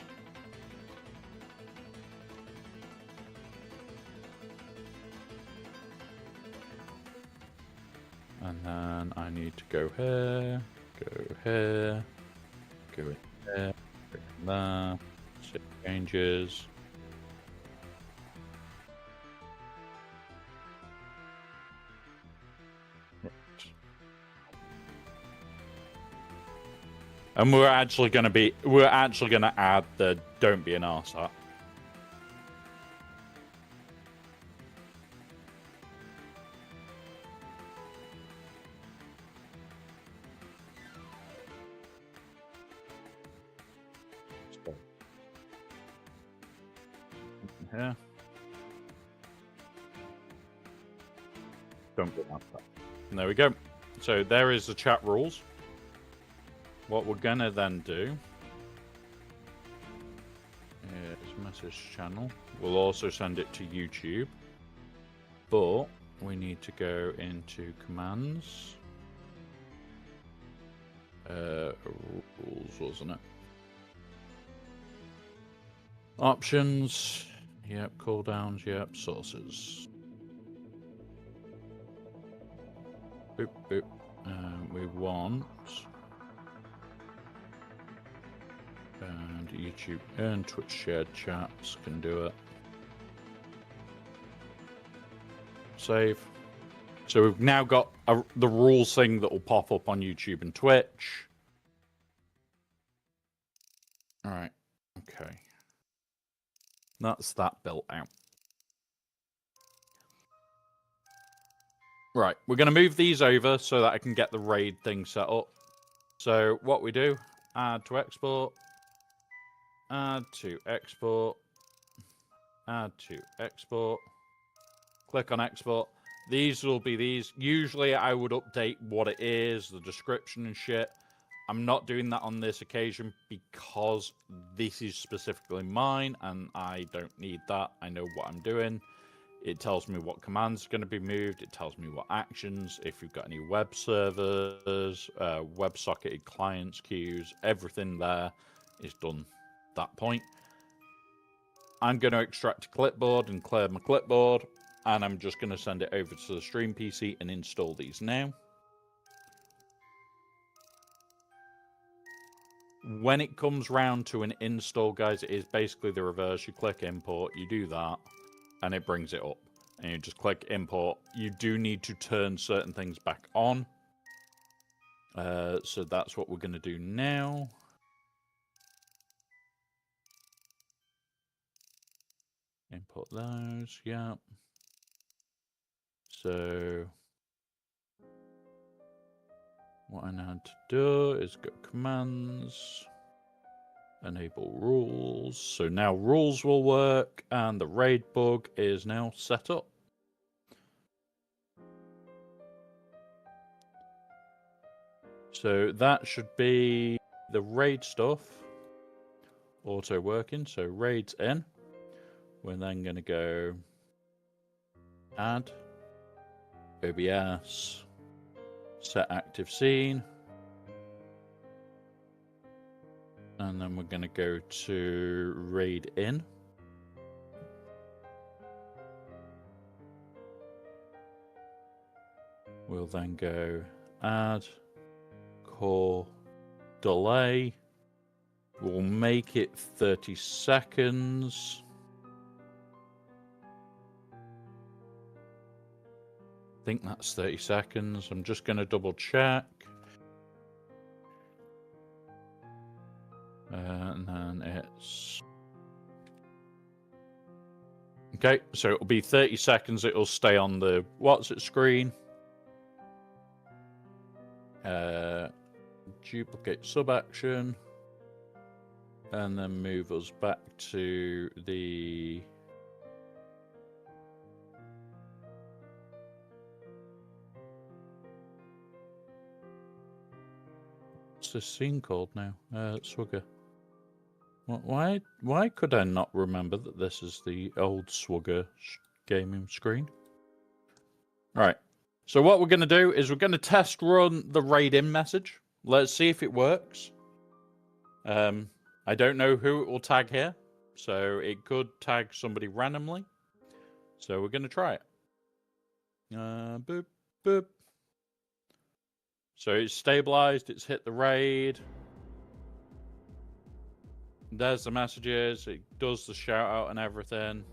And then I need to go here, go here, go in there, go in there, save changes. And we're actually gonna add the don't be an arse at. Yeah. Don't be an arse at. And there we go. So there is the chat rules. What we're gonna then do is message channel. We'll also send it to YouTube, but we need to go into commands. Rules, wasn't it? Options. Yep. Cooldowns. Yep. Sources. Boop boop. We want. And YouTube and Twitch shared chats can do it. Save. So we've now got the rules thing that will pop up on YouTube and Twitch. All right. Okay. That's that built out. Right. We're going to move these over so that I can get the raid thing set up. So what we do, add to export. Add to export. Add to export. Click on export. These will be these. Usually I would update what it is, the description and shit. I'm not doing that on this occasion because this is specifically mine and I don't need that. I know what I'm doing. It tells me what commands are going to be moved. It tells me what actions, if you've got any web servers, web-socketed clients, queues, everything there is done at that point. I'm going to extract a clipboard and clear my clipboard, and I'm just going to send it over to the Stream PC and install these now. When it comes round to an install, guys, it is basically the reverse. You click import, you do that, and it brings it up. And you just click import. You do need to turn certain things back on. So that's what we're going to do now. Import those, yeah. So what I now have to do is go commands, enable rules. So now rules will work and the raid bug is now set up. So that should be the raid stuff auto working. So raid's in. We're then going to go add OBS, set active scene, and then we're going to go to raid in. We'll then go add core delay. We'll make it 30 seconds. I think that's 30 seconds. I'm just going to double check. And then it's... Okay, so it'll be 30 seconds. It'll stay on the what's it screen. Duplicate sub action. And then move us back to the... What's this scene called now? Swugger. Why could I not remember that this is the old Swugger gaming screen? All right. So what we're going to do is we're going to test run the raid in message. Let's see if it works. I don't know who it will tag here, so it could tag somebody randomly. So we're going to try it. Boop, boop. So it's stabilized. It's hit the raid. There's the messages. It does the shout out and everything.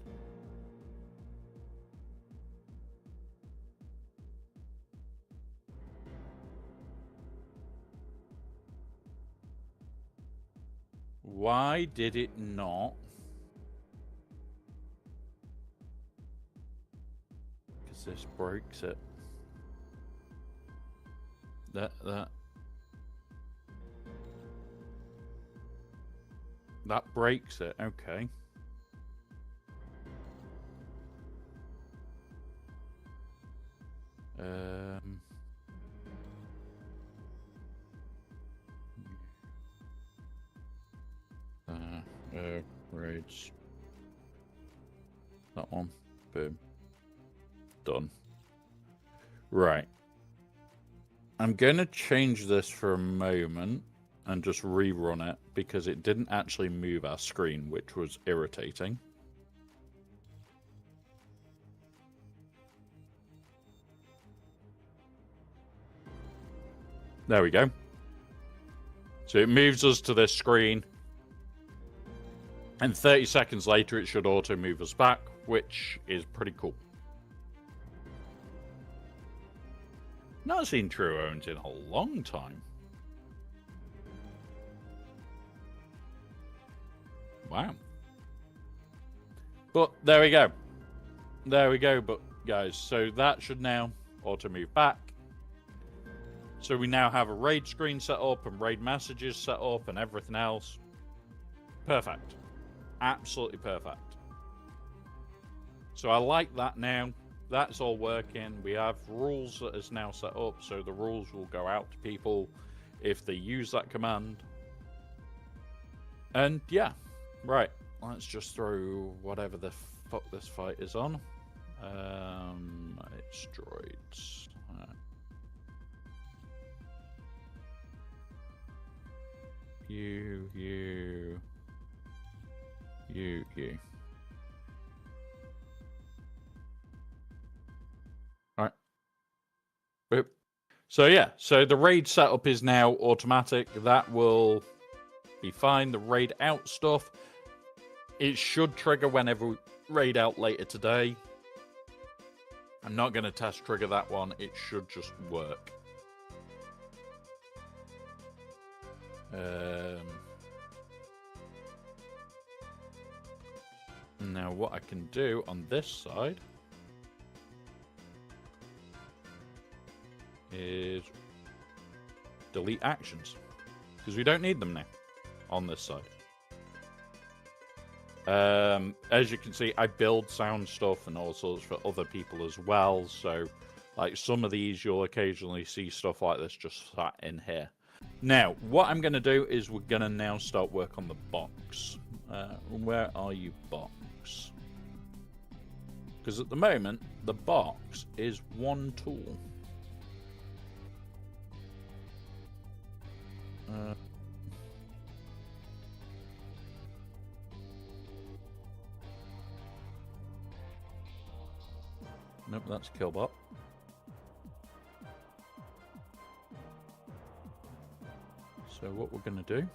Why did it not? Because this breaks it. That breaks it. Okay. Raids. That one. Boom. Done. Right. I'm going to change this for a moment and just rerun it because it didn't actually move our screen, which was irritating. There we go. So it moves us to this screen. And 30 seconds later, it should auto move us back, which is pretty cool. Not seen True Owens in a long time. Wow. But there we go. There we go, but guys. So that should now auto move back. So we now have a raid screen set up and raid messages set up and everything else. Perfect. Absolutely perfect. So I like that now. That's all working. We have rules that is now set up, so the rules will go out to people if they use that command. And yeah, right. Let's just throw whatever the fuck this fight is on. It's droids. You. Alright. Boop. So yeah, so the raid setup is now automatic. That will be fine. The raid out stuff, it should trigger whenever we raid out later today. I'm not going to test trigger that one. It should just work. Now what I can do on this side is delete actions because we don't need them now on this side. As you can see, I build sound stuff and all sorts for other people as well, so like some of these you'll occasionally see stuff like this just sat in here. Now what I'm going to do is we're going to now start work on the box. Where are you, box? Because at the moment the box is one tool. Nope, that's Killbot. So what we're going to do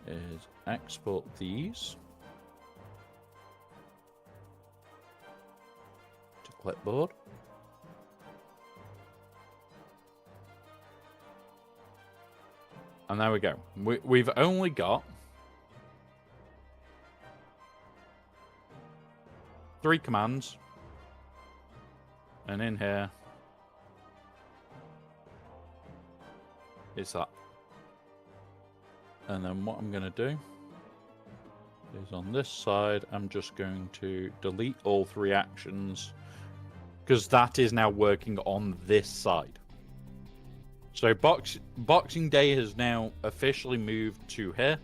is export these to clipboard. And there we go. We've only got 3 commands. And in here is that. And then what I'm going to do is on this side, I'm just going to delete all 3 actions because that is now working on this side. So Boxing Day has now officially moved to here.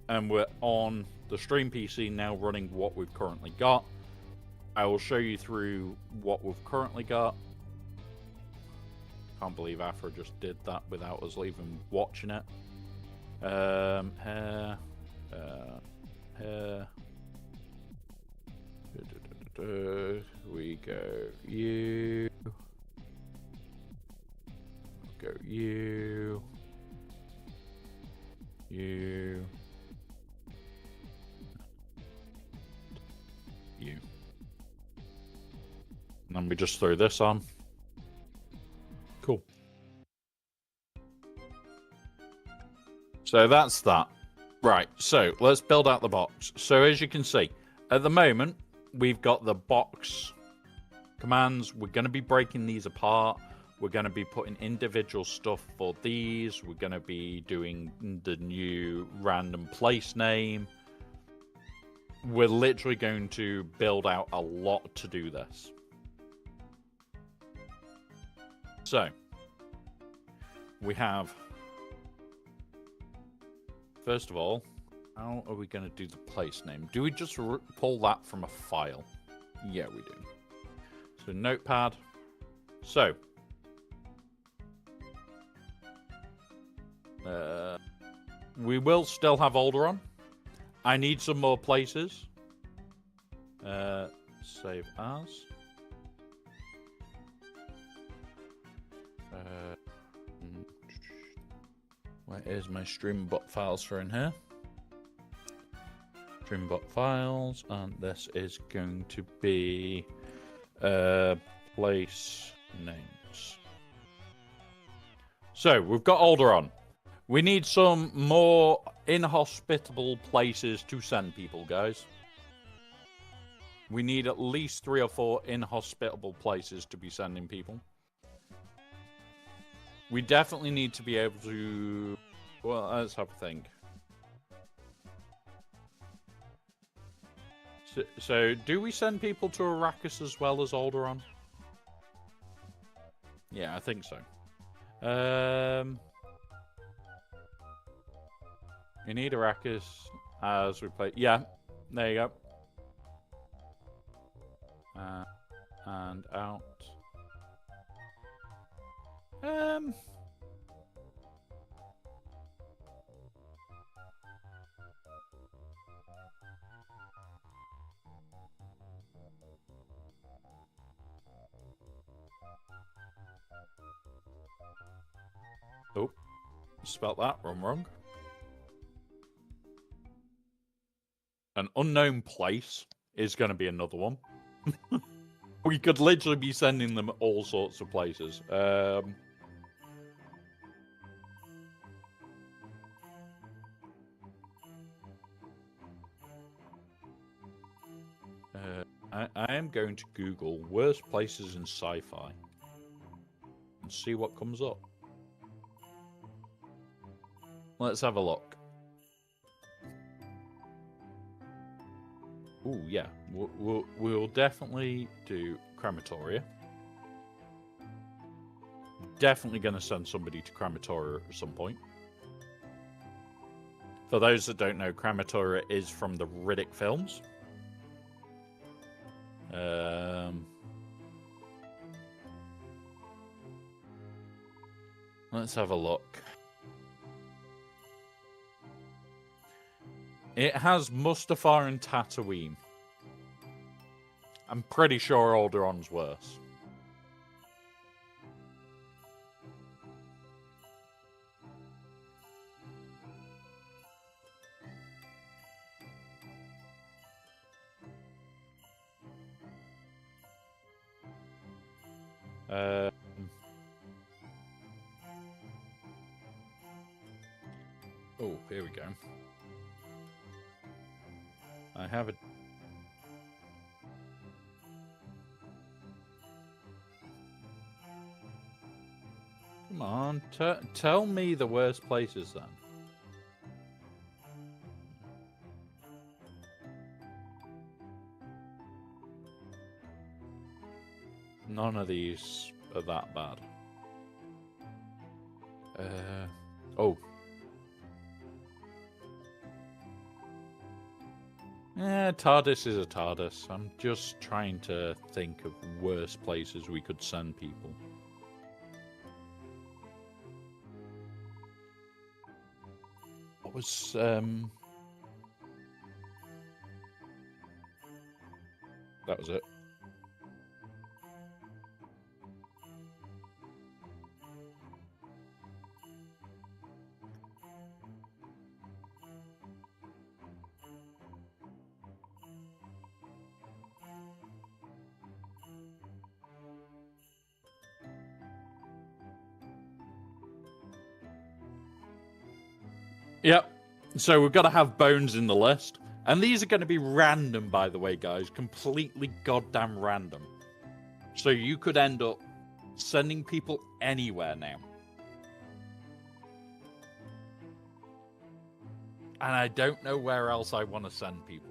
And we're on the stream PC now running what we've currently got. I will show you through what we've currently got. Can't believe Afro just did that without us even watching it. Here. We go you. Go you. You. You. And then we just throw this on. Cool. So that's that. Right, so let's build out the box. So as you can see, at the moment, we've got the box commands. We're going to be breaking these apart. We're going to be putting individual stuff for these. We're going to be doing the new random place name. We're literally going to build out a lot to do this. So, we have, first of all, how are we going to do the place name? Do we just pull that from a file? Yeah, we do. So, notepad. So, we will still have Alderaan. I need some more places. Save as. Where is my Streamer.bot files for in here? Streamer.bot files, and this is going to be place names. So we've got Alderaan. We need some more inhospitable places to send people, guys. We need at least 3 or 4 inhospitable places to be sending people. We definitely need to be able to... Well, let's have a think. So do we send people to Arrakis as well as Alderaan? Yeah, I think so. We need Arrakis as we play. Yeah, there you go. And out. Oh, spelt that wrong. An unknown place is going to be another one. We could literally be sending them all sorts of places. I am going to Google worst places in sci-fi and see what comes up. Let's have a look. Oh yeah, we'll definitely do crematoria. Definitely going to send somebody to crematoria at some point. For those that don't know, crematoria is from the Riddick films. Let's have a look. It has Mustafar and Tatooine. I'm pretty sure Alderaan's worse. Oh, here we go. I have it. Come on, tell me the worst places then. None of these are that bad. Oh. TARDIS is a TARDIS. I'm just trying to think of worse places we could send people. What was, that was it. Yep. So we've got to have bones in the list. And these are going to be random, by the way, guys. Completely goddamn random. So you could end up sending people anywhere now. And I don't know where else I want to send people.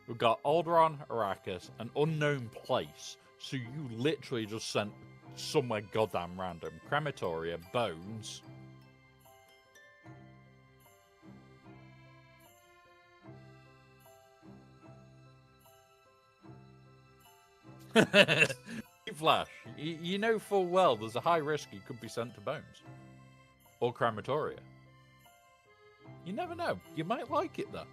We've got Alderaan, Arrakis, an unknown place. So you literally just sent somewhere goddamn random. Crematoria, bones. Flash, you know full well there's a high risk you could be sent to bones. Or crematoria. You never know. You might like it though.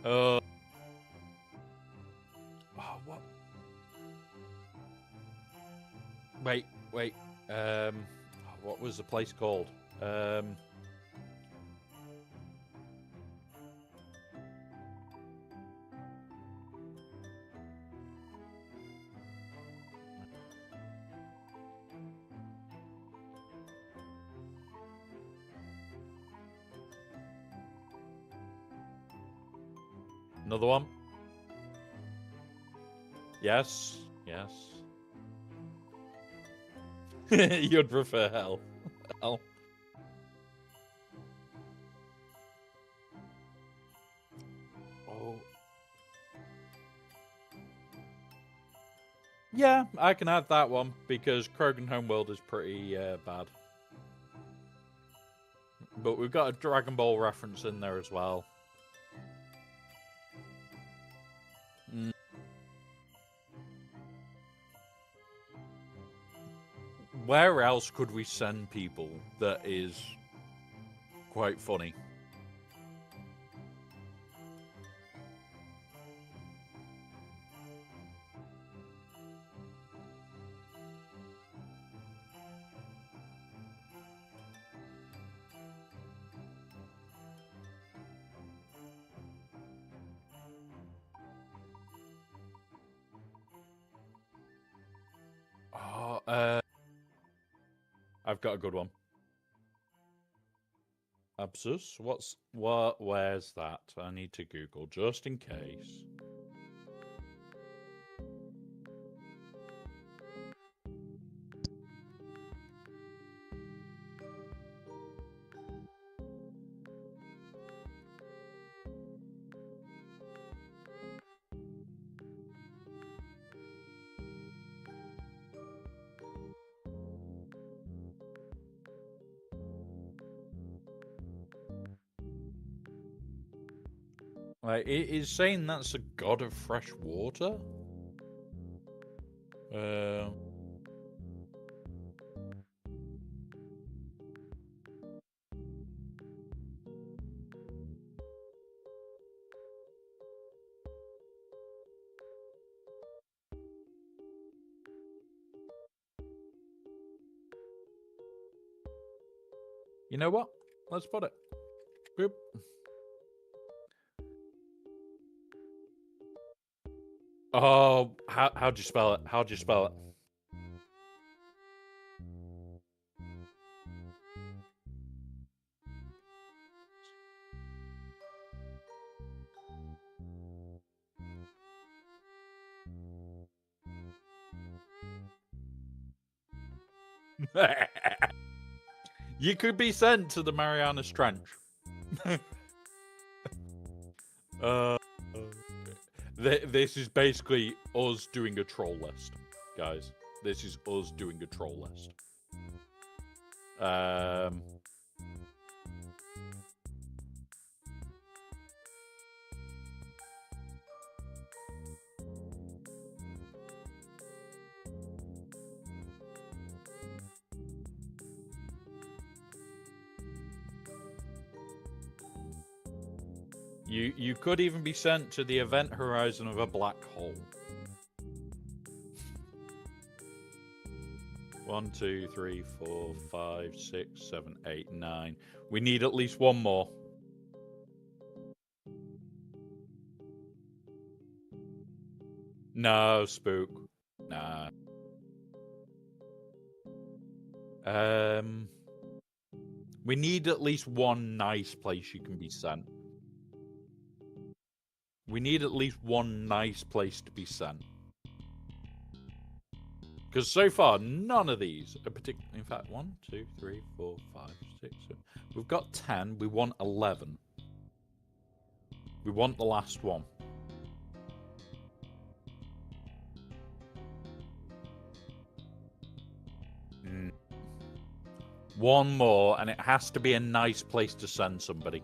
Oh, what? Wait. What was the place called? Another one? Yes. You'd prefer hell. Hell. Oh. Yeah, I can add that one because Krogan Homeworld is pretty bad. But we've got a Dragon Ball reference in there as well. Where else could we send people that is quite funny? Oh, I've got a good one. Absus? Where's that? I need to Google just in case. It is saying that's a god of fresh water? You know what? Let's put it. Boop. Oh, how'd you spell it? How'd you spell it? You could be sent to the Marianas Trench. This is basically us doing a troll list, guys. This is us doing a troll list. You could even be sent to the event horizon of a black hole. 1, 2, 3, 4, 5, 6, 7, 8, 9. We need at least one more. No, spook. Nah. We need at least one nice place you can be sent. We need at least one nice place to be sent. Because so far, none of these are particularly... In fact, 1, 2, 3, 4, 5, 6, 7... We've got 10. We want 11. We want the last one. One more, and it has to be a nice place to send somebody.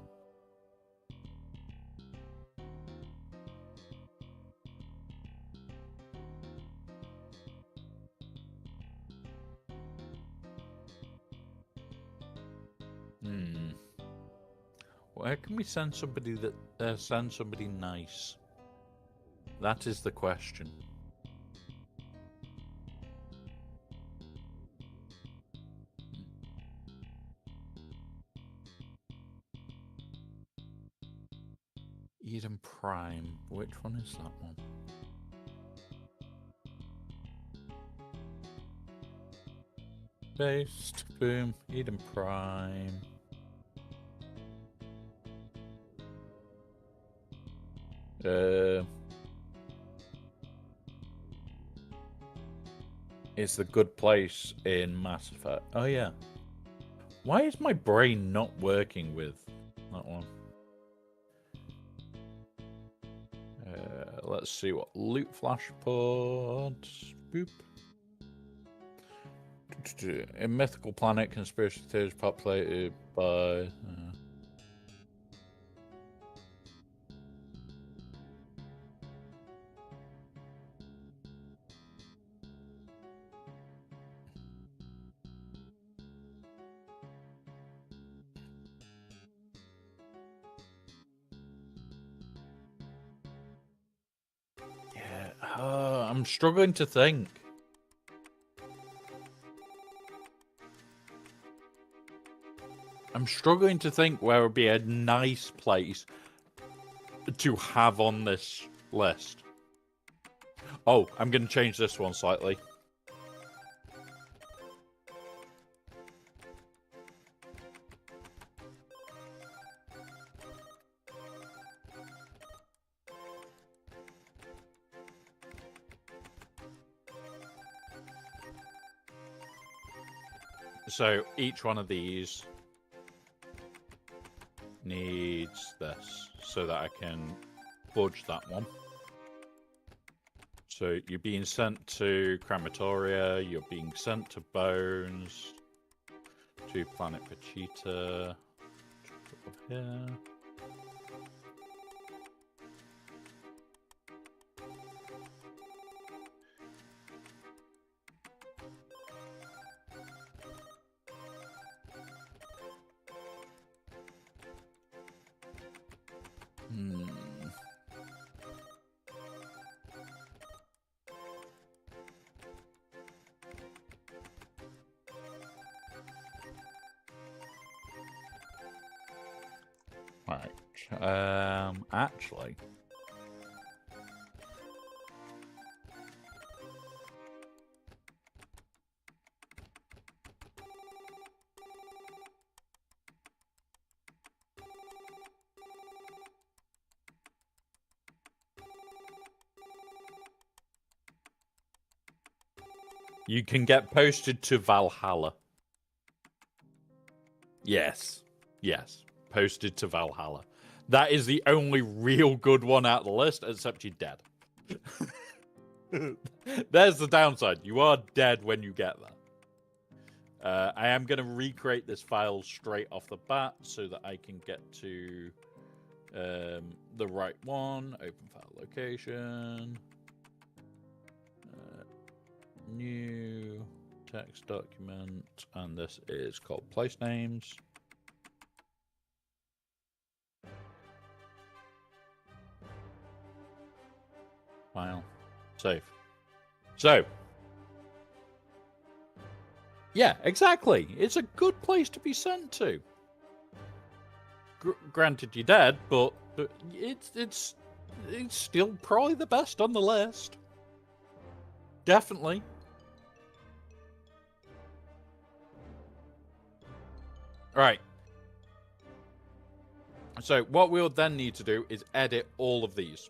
Where can we send somebody that send somebody nice? That is the question. Eden Prime. Which one is that one? Based. Boom. Eden Prime. It's the good place in Mass Effect. Oh, yeah. Why is my brain not working with that one? Let's see what loot flash pods. Boop. A mythical planet, conspiracy theories populated by. I'm struggling to think. I'm struggling to think where would be a nice place to have on this list. Oh, I'm going to change this one slightly. So each one of these needs this so that I can fudge that one. So you're being sent to Crematoria, you're being sent to Bones, to Planet Vegeta, here. Actually, you can get posted to Valhalla. Yes. Yes. Posted to Valhalla. That is the only real good one out of the list, except you're dead. There's the downside. You are dead when you get there. I am going to recreate this file straight off the bat so that I can get to the right one. Open file location. New text document. And this is called place names. File. Save. So. Yeah, exactly. It's a good place to be sent to. Granted, you're dead, but it's still probably the best on the list. Definitely. Right. So what we'll then need to do is edit all of these.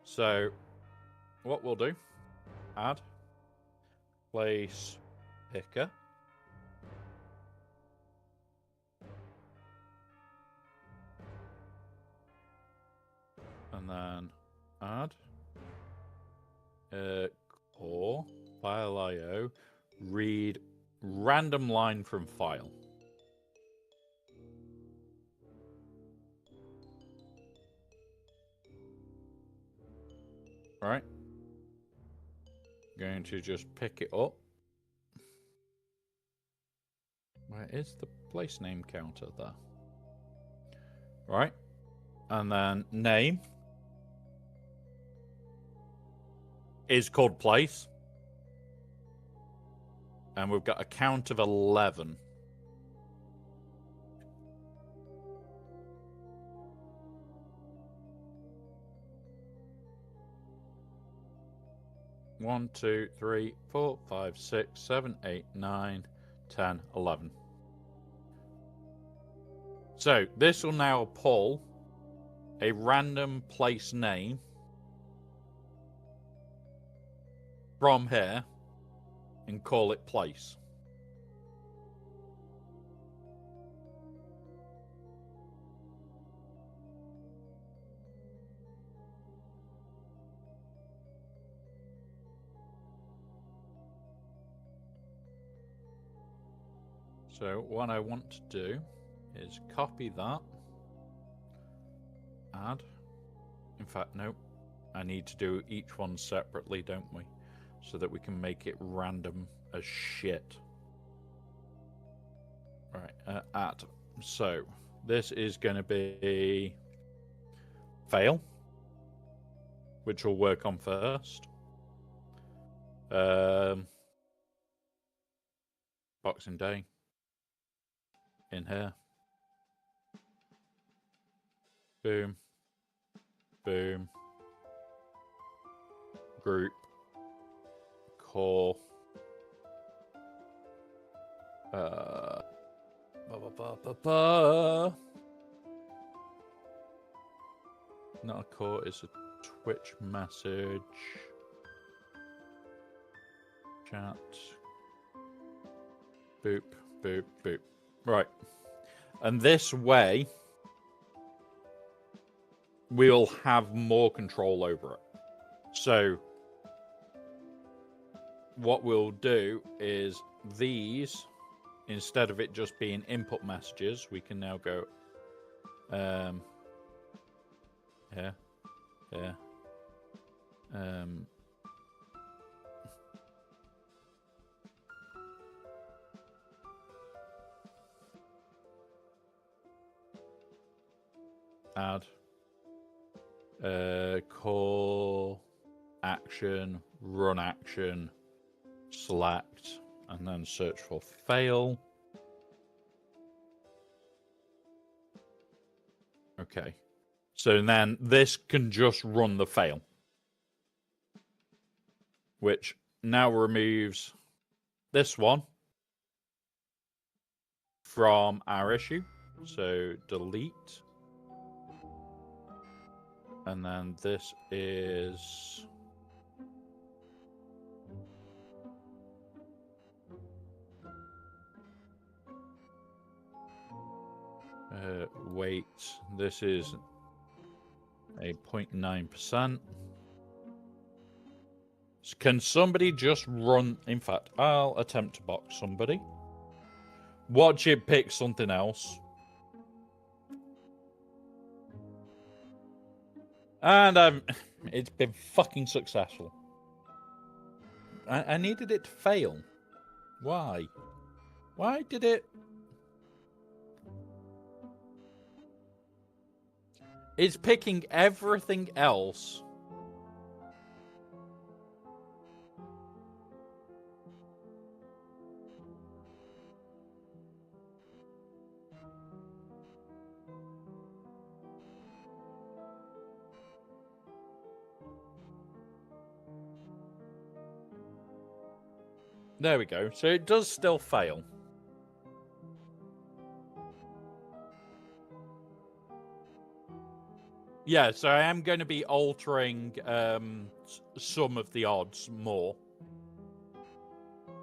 So what we'll do, add, place, picker. And then add, core, file IO, read random line from file. Right. Going to just pick it up. Where is the place name counter there? Right. And then name is called place. And we've got a count of 11. One, 2, 3, 4, 5, 6, 7, 8, 9, 10, 11. So this will now pull a random place name from here and call it place. So what I want to do is copy that, add. In fact, no, I need to do each one separately, don't we? So that we can make it random as shit. Right, add. So this is going to be fail, which will work on first. Boxing Day in here. Boom. Boom. Group. Core. Not a core, it's a Twitch message. Chat. Boop, boop, boop. Right. And this way, we'll have more control over it. So, what we'll do is these, instead of it just being input messages, we can now go here, here, add, call, action, run action, select, and then search for fail. Okay. So then this can just run the fail, which now removes this one from our issue. So delete. And then this is wait, this is a 0.9%. Can somebody just run? In fact, I'll attempt to box somebody. Watch it pick something else. And it's been fucking successful. I needed it to fail. Why? Why did it? It's picking everything else. There we go. So it does still fail. Yeah, so I am going to be altering some of the odds more.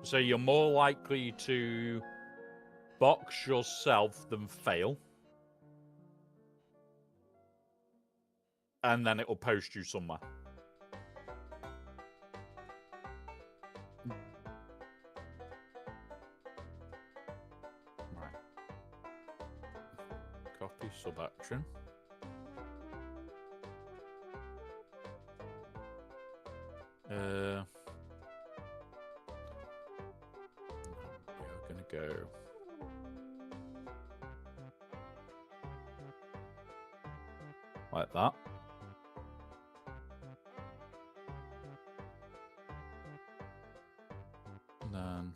So you're more likely to box yourself than fail. And then it will post you somewhere. Right. Copy sub-action. We're going to go... like that. And then...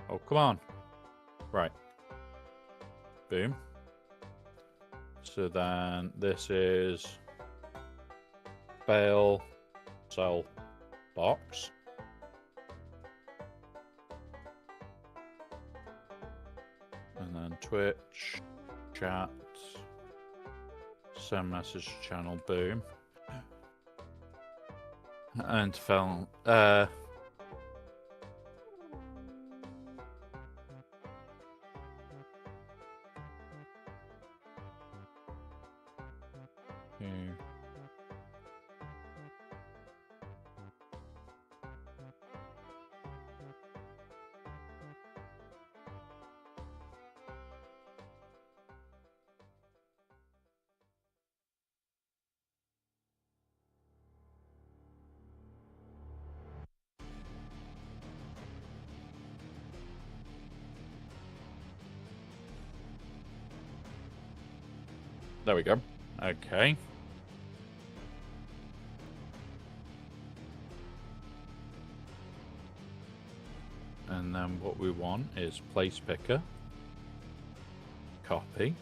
oh, come on. Right. Boom. So then this is fail, sell, box. And then Twitch, chat, send message channel, boom. And fail, there we go. Okay. And then what we want is place picker, copy.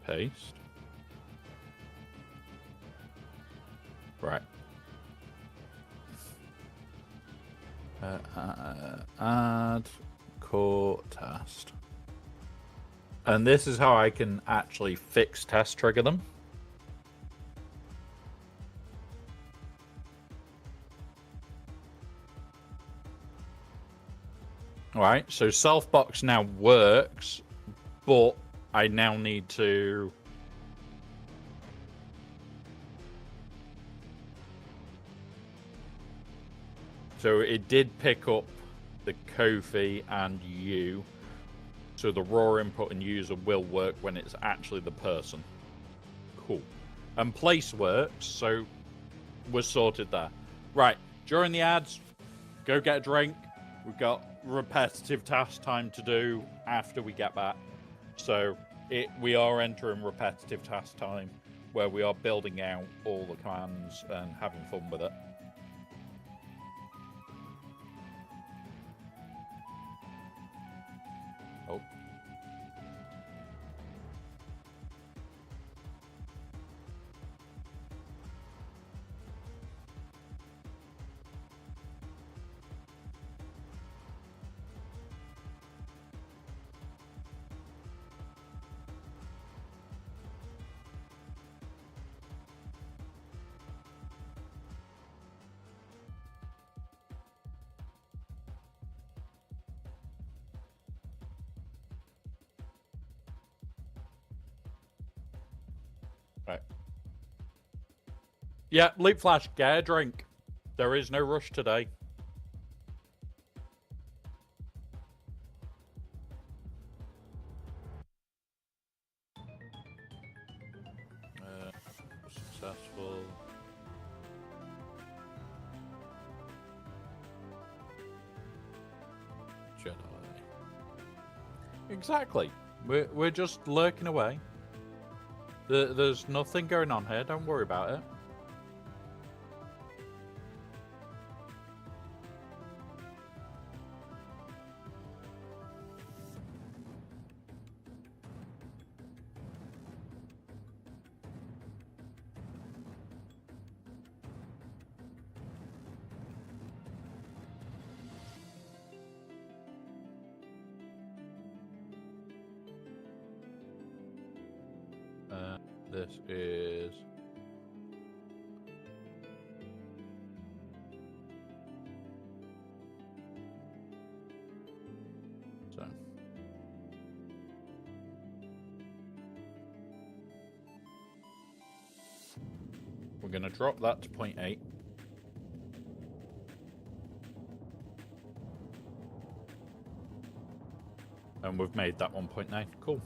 Paste. Right. Add core test. And this is how I can actually fix test trigger them. Alright, so self-box now works, but I now need to... so it did pick up the Kofi and you. So the raw input and user will work when it's actually the person. Cool. And place works, so we're sorted there. Right, during the ads, go get a drink. We've got repetitive task time to do after we get back. So we are entering repetitive task time where we are building out all the commands and having fun with it. Oh. Right. Yeah, Leap Flash, get a drink. There is no rush today. Successful. Jedi. Exactly. We're just lurking away. There's nothing going on here. Don't worry about it. This is... So... We're going to drop that to 0.8. And we've made that 1.9. Cool.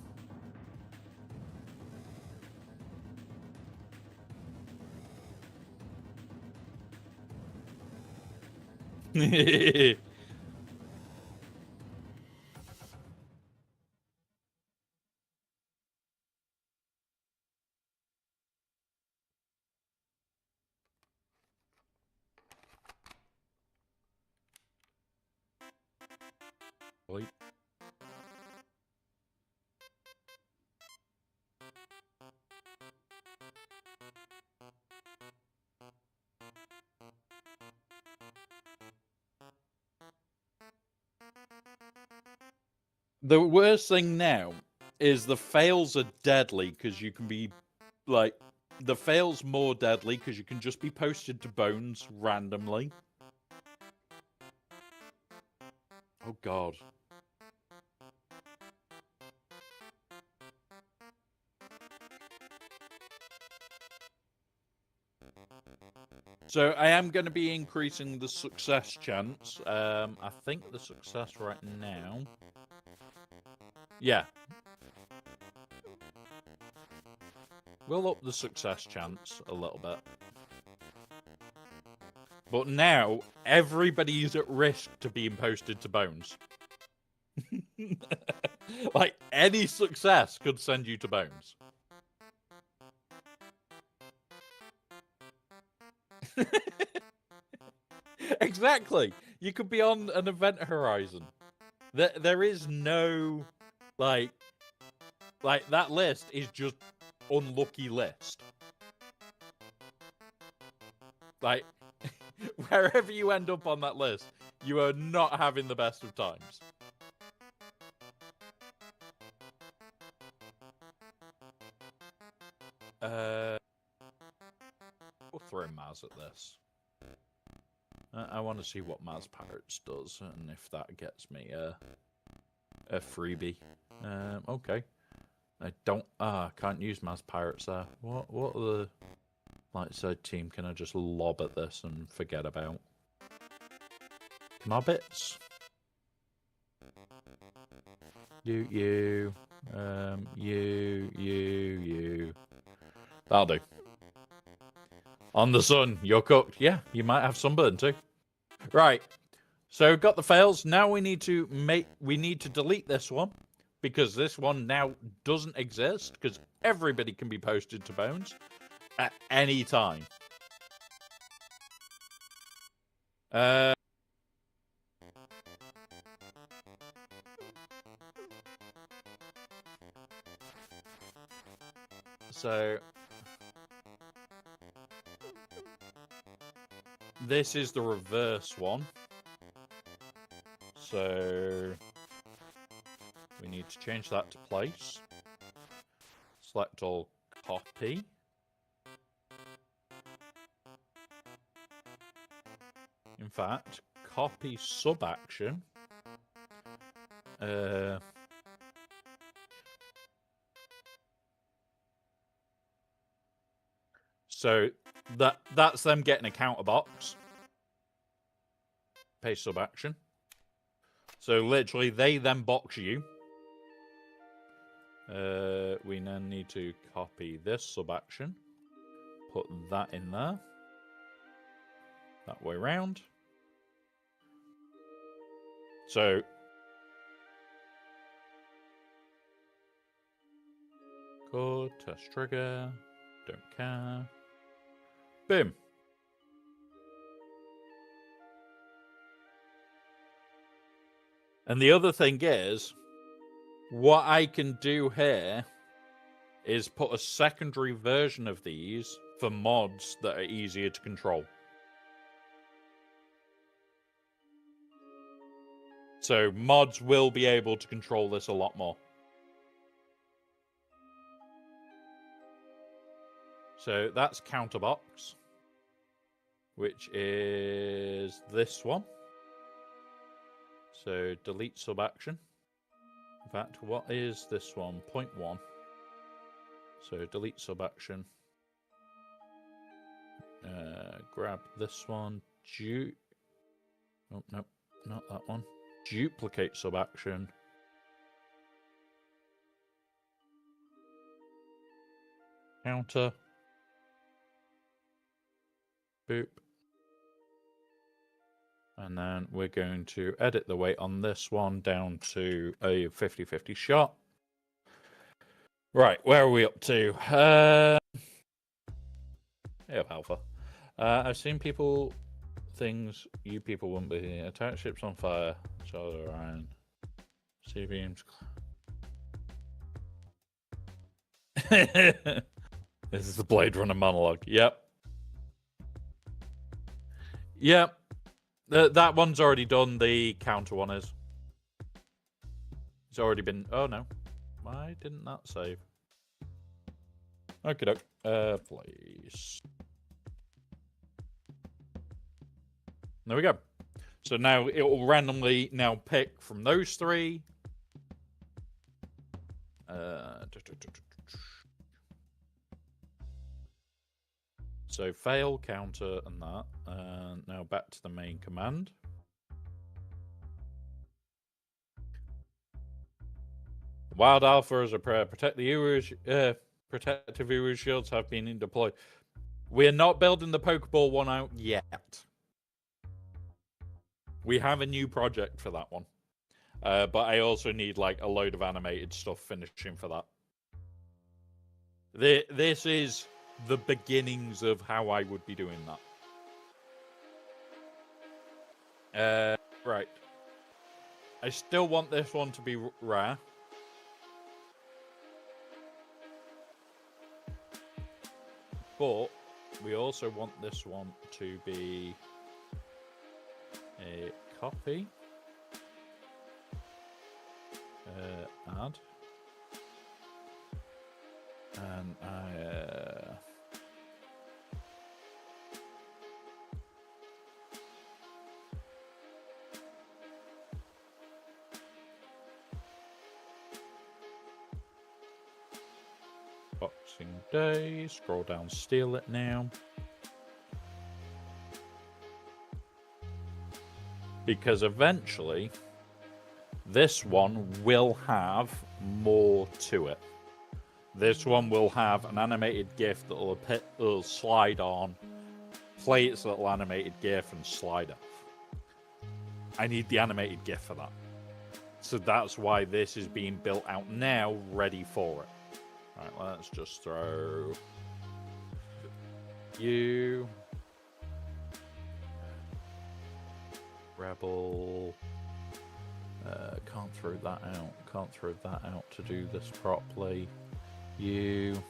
Wait. The worst thing now is the fails are deadly because you can be like, the fail's more deadly because you can just be posted to bones randomly. Oh god. So I am going to be increasing the success chance. I think the success right now... Yeah. We'll up the success chance a little bit. But now, everybody's at risk to being posted to bones. Like, any success could send you to bones. Exactly. You could be on an event horizon. There is no, like that list is just unlucky list. Like, wherever you end up on that list, you are not having the best of times. We'll throw Maz at this. I want to see what Maz Pirates does, and if that gets me a freebie. Okay. I don't... I can't use Maz Pirates there. What other light side team can I just lob at this and forget about? Mobbits? You. You. That'll do. On the sun, you're cooked. Yeah, you might have sunburn too. Right. So got the fails. Now we need to delete this one because this one now doesn't exist because everybody can be posted to bones at any time. So this is the reverse one. So we need to change that to place. Select all, copy. In fact, copy sub action. So that's them getting a counter box. Paste sub action. So literally, they then box you. We then need to copy this sub action. Put that in there. That way round. So code, test trigger, don't care. Boom. And the other thing is, what I can do here is put a secondary version of these for mods that are easier to control. So mods will be able to control this a lot more. So that's counter box, which is this one. So delete sub action. In fact, what is this one? 0.1. So delete sub action. Grab this one. Oh, no, not that one. Duplicate sub action. Counter. Boop. And then we're going to edit the weight on this one down to a 50-50 shot. Right, where are we up to? Yeah, Alpha. I've seen things you people wouldn't be. Attack ships on fire. Charlie Ryan. Sea beams. This is the Blade Runner monologue. Yep. Yep. That one's already done. The counter one is. It's already been. Oh no. Why didn't that save? Okay, doke. Place. There we go. So now it will randomly now pick from those three. So fail, counter, and that. Now back to the main command. Wild Alpha as a prayer. Protect the Uru's, protective Uru shields have been deployed. We're not building the Pokeball one out yet. We have a new project for that one. But I also need like a load of animated stuff finishing for that. This is the beginnings of how I would be doing that. Right. I still want this one to be rare. But we also want this one to be a copy. Add. And Boxing Day, scroll down, steal it now. Because eventually, this one will have more to it. This one will have an animated GIF that will slide on, play its little animated GIF, and slide off. I need the animated GIF for that. So that's why this is being built out now, ready for it. Right, let's just throw you, Rebel. Can't throw that out. Can't throw that out to do this properly. You.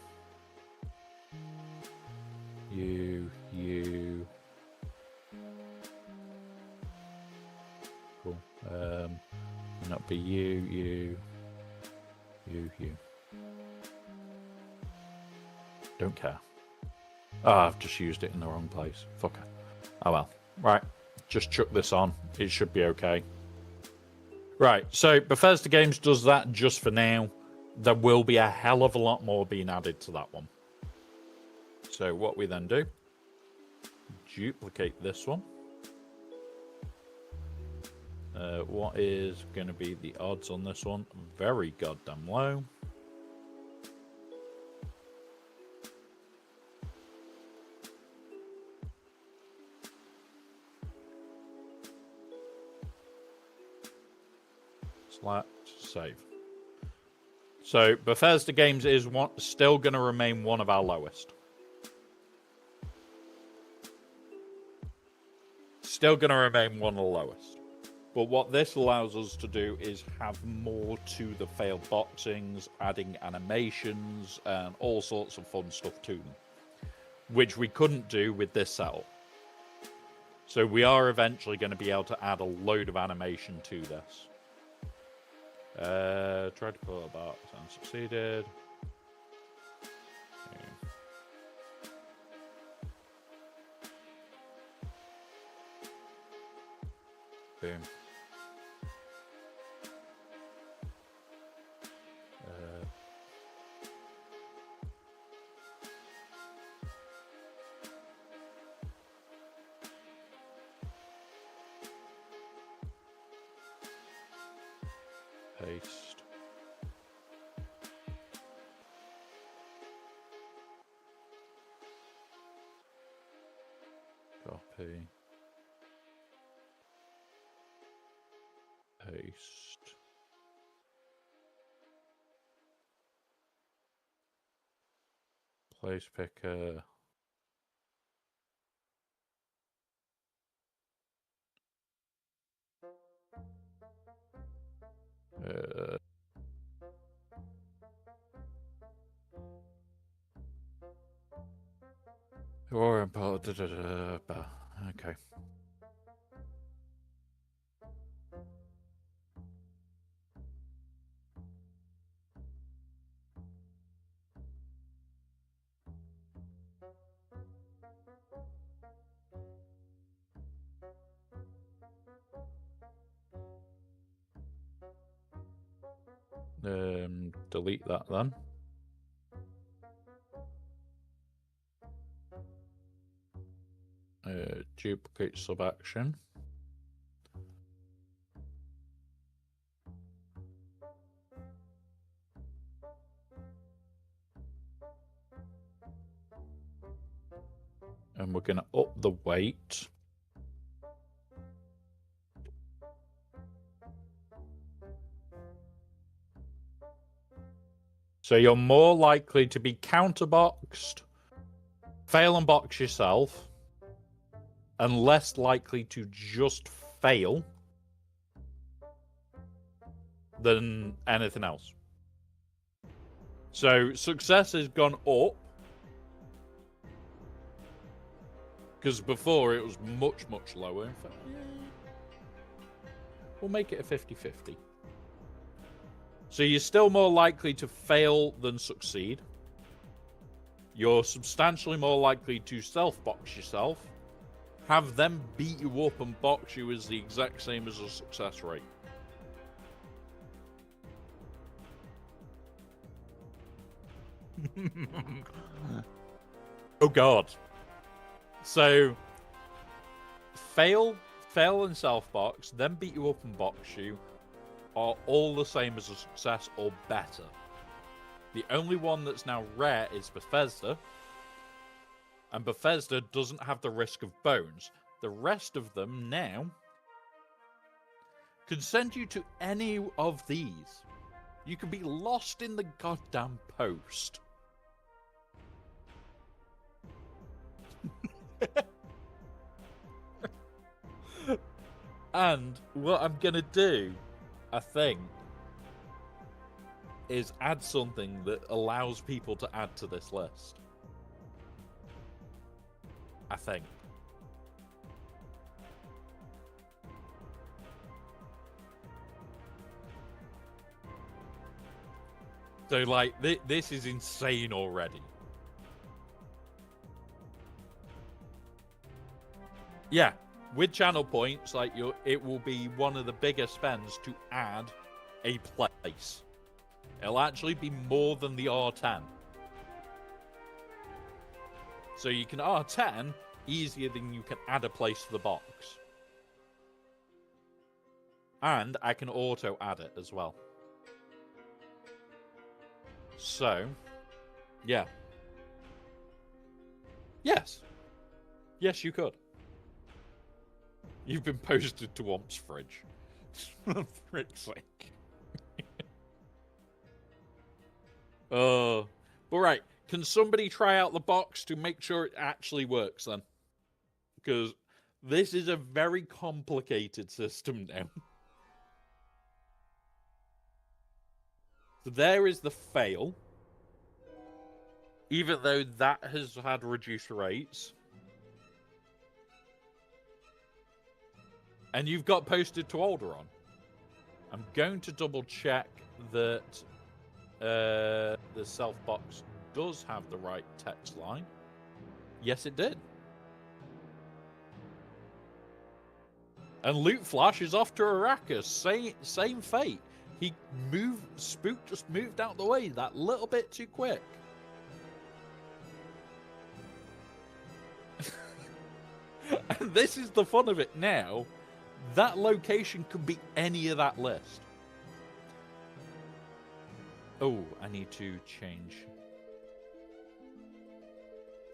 Cool. Not be you. Don't care. Ah, I've just used it in the wrong place. Fucker. Oh well. Right. Just chuck this on. It should be okay. Right. So Bethesda Games does that just for now. There will be a hell of a lot more being added to that one. So what we then do, duplicate this one. What is going to be the odds on this one? Very goddamn low. Select, save. So Bethesda Games is still going to remain one of our lowest. Still going to remain one of the lowest. But what this allows us to do is have more to the failed boxings, adding animations and all sorts of fun stuff to them, which we couldn't do with this setup. So we are eventually going to be able to add a load of animation to this. Tried to pull it back and succeeded. Copy. Paste. Copy. Paste. Place picker. Or import. Okay. Delete that then. Duplicate sub action. And we're going to up the weight. So you're more likely to be counterboxed, fail and box yourself, and less likely to just fail than anything else. So success has gone up, because before it was much, much lower. In fact, we'll make it a 50-50. So you're still more likely to fail than succeed. You're substantially more likely to self-box yourself. Have them beat you up and box you is the exact same as a success rate. Oh God. So fail and self-box, then beat you up and box you are all the same as a success or better. The only one that's now rare is Bethesda. And Bethesda doesn't have the risk of bones. The rest of them now can send you to any of these. You can be lost in the goddamn post. And what I'm going to do, I think, is add something that allows people to add to this list. I think. So, like, this is insane already. Yeah, with channel points, like, it will be one of the bigger spends to add a place. It'll actually be more than the R10. So you can R10 easier than you can add a place to the box. And I can auto add it as well. So, yeah. Yes. Yes, you could. You've been posted to Womp's fridge. For frick's sake. But right. Can somebody try out the box to make sure it actually works then? Because this is a very complicated system now. So there is the fail. Even though that has had reduced rates. And you've got posted to Alderon. I'm going to double check that the self box does have the right text line. Yes, it did. And Loot Flash is off to Arrakis. Same fate. Spook just moved out the way that little bit too quick. And this is the fun of it now. That location could be any of that list. Oh, I need to change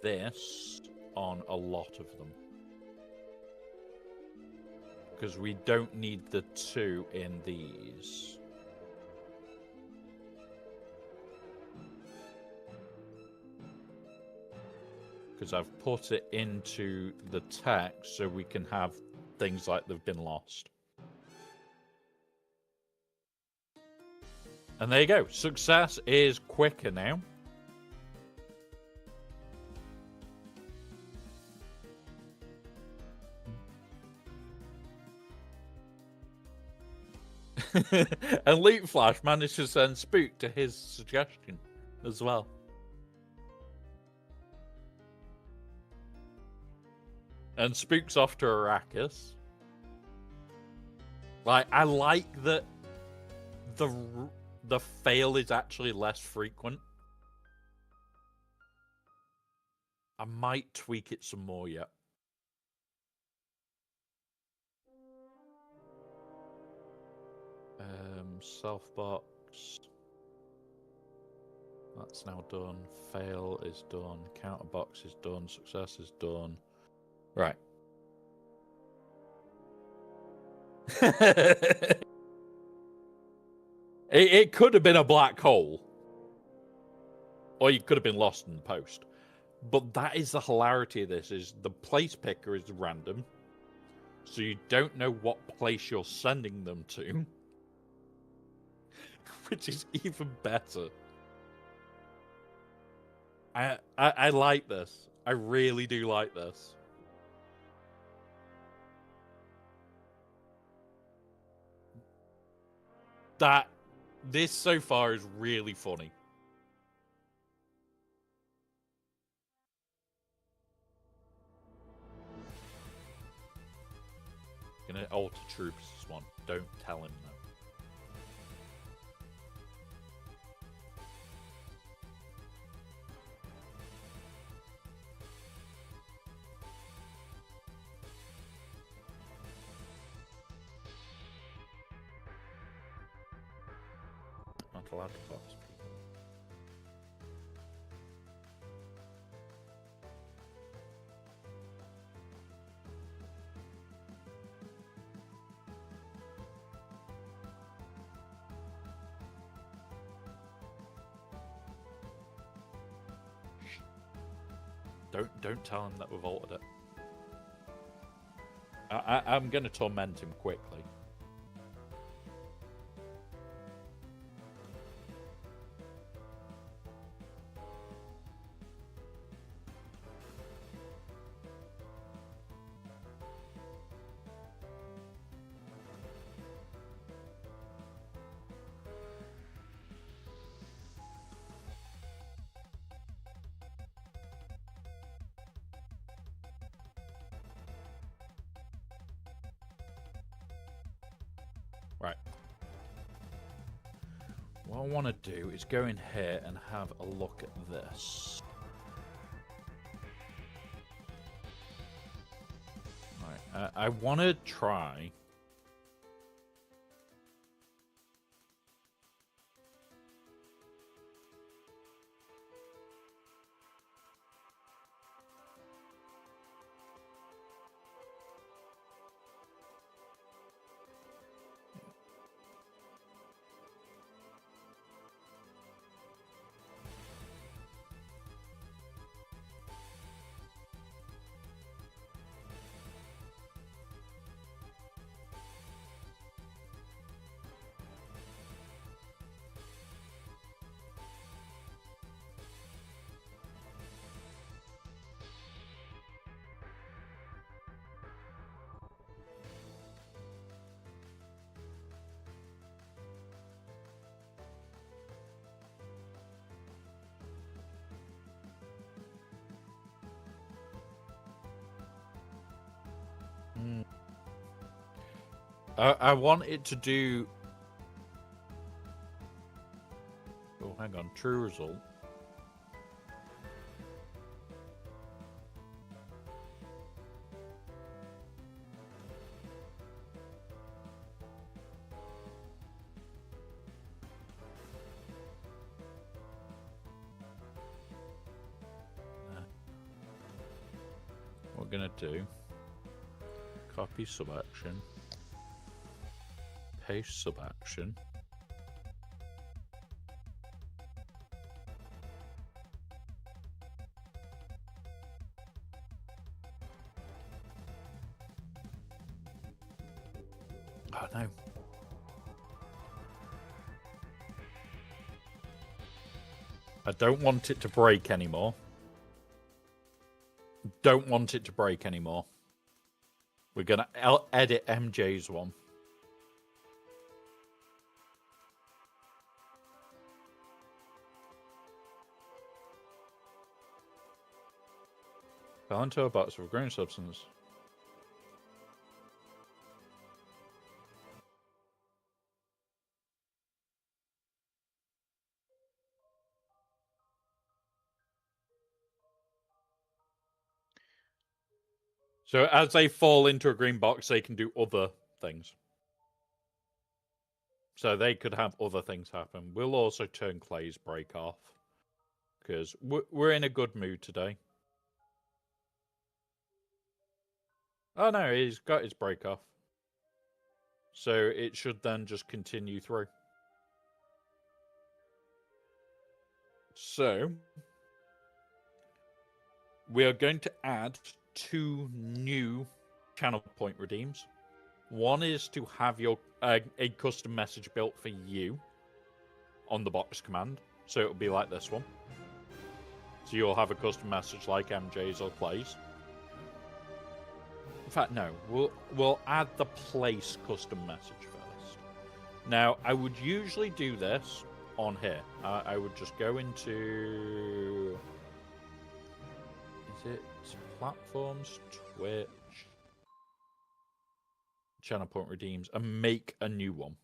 this on a lot of them. Because we don't need the 2 in these. Because I've put it into the text so we can have things like they've been lost. And there you go. Success is quicker now. And Leap Flash managed to send Spook to his suggestion as well. And Spook's off to Arrakis. Like, I like that the fail is actually less frequent. I might tweak it some more yet. Self-box. That's now done. Fail is done. Counter box is done. Success is done. Right. It could have been a black hole. Or you could have been lost in the post. But that is the hilarity of this, is the place picker is random. So you don't know what place you're sending them to. Which is even better. I like this. I really do like this. This so far is really funny. Gonna alter troops this one. Don't tell him that. Not allowed to box people. Don't tell him that we've altered it. I'm going to torment him quickly. Right. What I want to do is go in here and have a look at this. Right. I want to try. I want it to do... Oh, hang on. True result. What we're going to do... Copy subaction. Paste subaction. Oh no. I don't want it to break anymore. Don't want it to break anymore. We're going to edit MJ's one. Fell into a box of green substance. So as they fall into a green box, they can do other things. So they could have other things happen. We'll also turn Clay's break off. Because we're in a good mood today. Oh no, he's got his break off. So it should then just continue through. So we are going to add 2 new channel point redeems. One is to have your a custom message built for you on the box command. So it'll be like this one. So you'll have a custom message like MJ's or Clay's. In fact, no, we'll add the place custom message first. Now, I would usually do this on here. I would just go into... Is it platforms, Twitch, channel point redeems, and make a new one.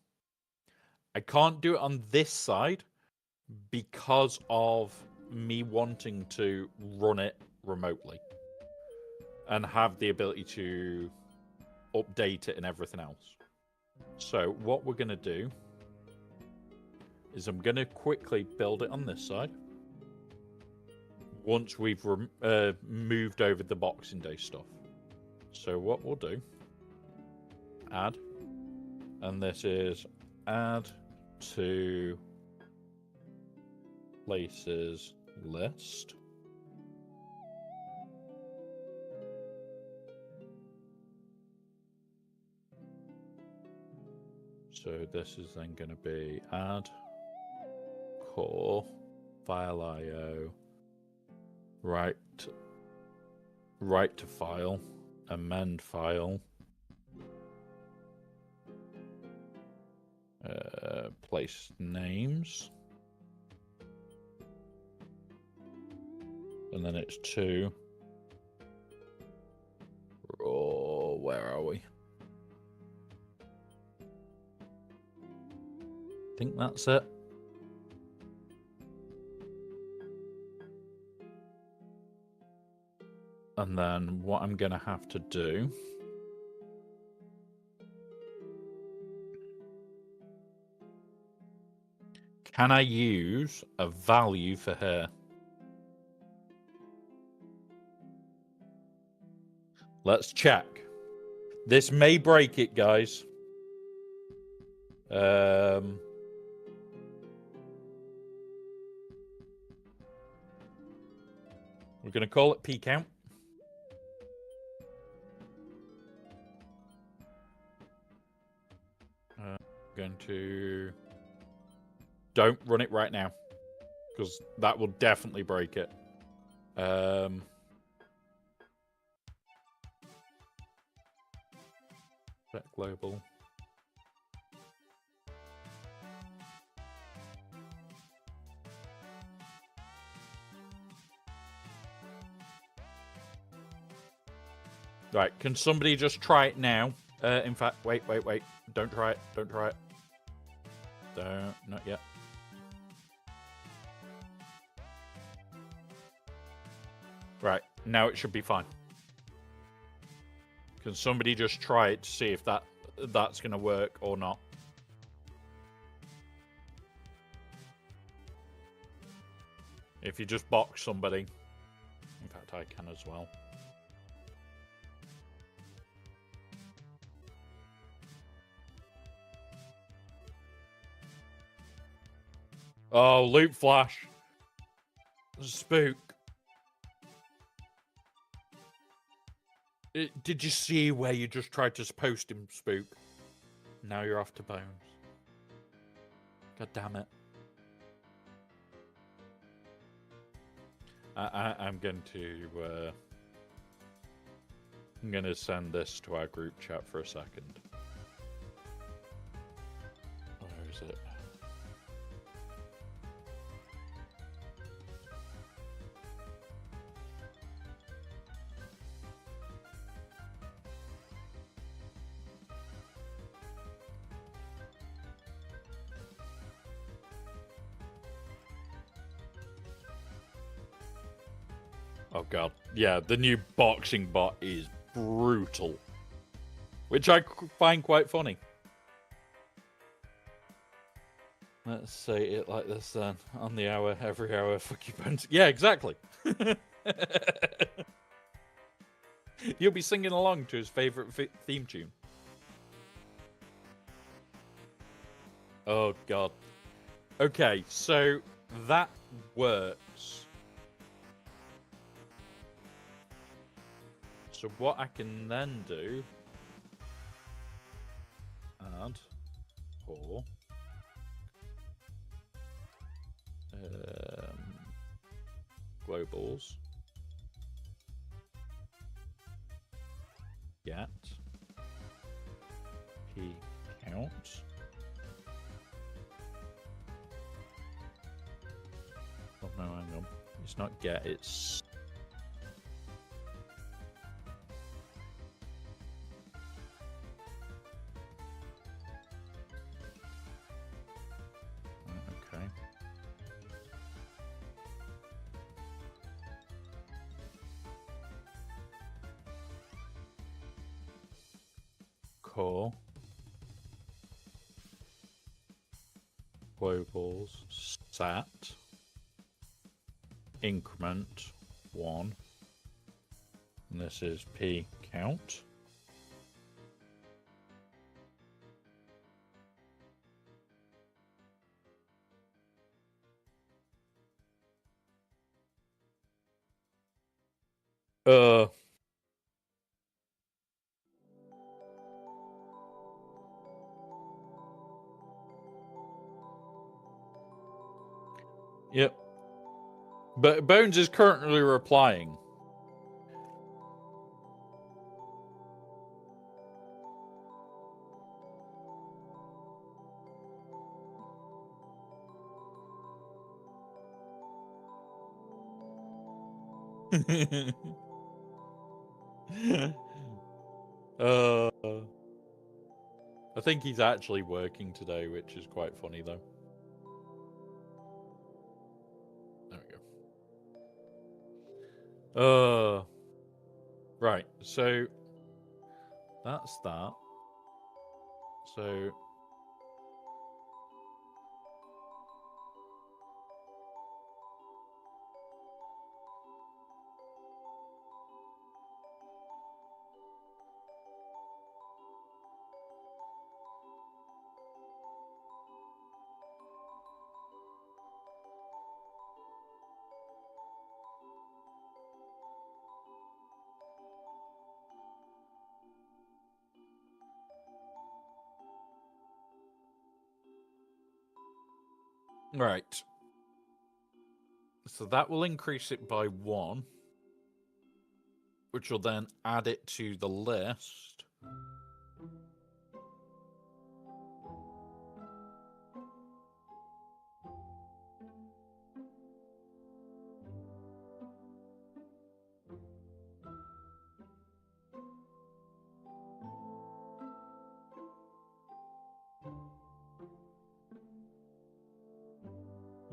I can't do it on this side because of me wanting to run it remotely and have the ability to update it and everything else. So what we're going to do is I'm going to quickly build it on this side. Once we've moved over the Boxing Day stuff. So what we'll do, add, and this is add to places list. So this is then going to be add core file IO. Write to file, amend file, place names, and then it's 2. Oh, where are we? I think that's it. And then what I'm going to have to do can I use a value for her? Let's check. This may break it, guys. We're going to call it P count. Going to... Don't run it right now, because that will definitely break it. Set global. Right, can somebody just try it now? In fact, wait. Don't try it. Don't try it. Don't. Not yet. Right. Now it should be fine. Can somebody just try it to see if that's going to work or not? If you just box somebody. In fact, I can as well. Oh, loop flash. Spook. Did you see where you just tried to post him, Spook? Now you're off to Bones. God damn it. I'm going to... I'm going to send this to our group chat for a second. Where is it? Oh god. Yeah, the new boxing bot is brutal. Which I find quite funny. Let's say it like this then. On the hour, every hour, fuck you bones. Yeah, exactly. You'll be singing along to his favourite theme tune. Oh god. Okay, so that works. So what I can then do, add or globals get p count oh no, hang on, it's not get, it's okay. Core globals sat increment 1, and this is p count. Yep. But Bones is currently replying. I think he's actually working today, which is quite funny though. There we go. Right, so that's that. So right. So that will increase it by 1, which will then add it to the list.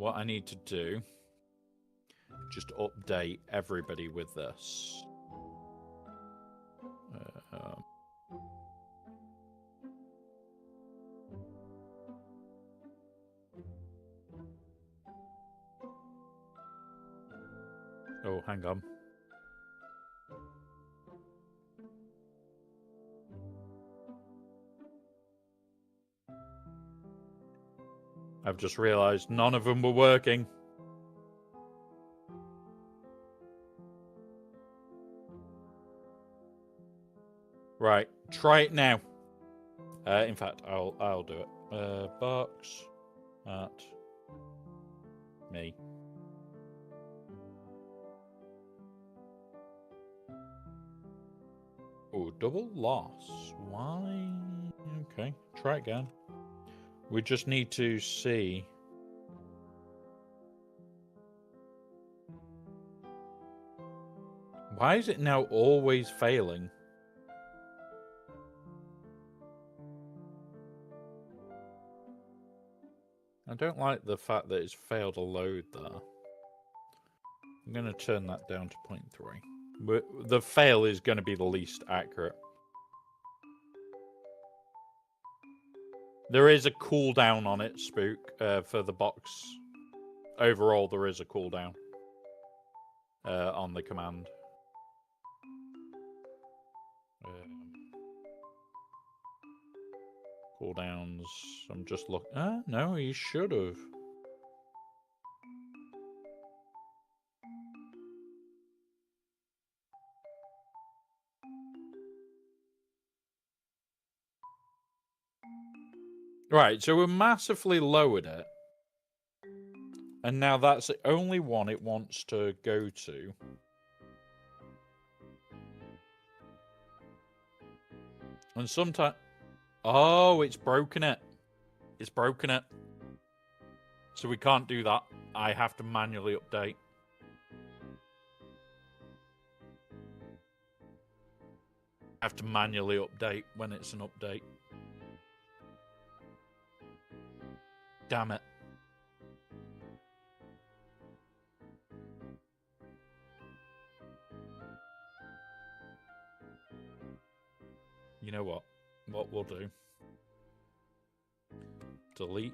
what I need to do, just update everybody with this. Oh, hang on. I've just realized none of them were working. Right, try it now. In fact, I'll do it. Box at me. Oh, double loss. Why? Okay, try again. We just need to see. Why is it now always failing? I don't like the fact that it's failed a load there. I'm going to turn that down to 0.3. The fail is going to be the least accurate. There is a cooldown on it, Spook, for the box. Overall, there is a cooldown on the command. Cooldowns. I'm just looking. No, he should have. Right, so we massively lowered it. And now that's the only one it wants to go to. And sometimes... Oh, it's broken it. It's broken it. So we can't do that. I have to manually update. I have to manually update when it's an update. Damn it. You know what? What we'll do. Delete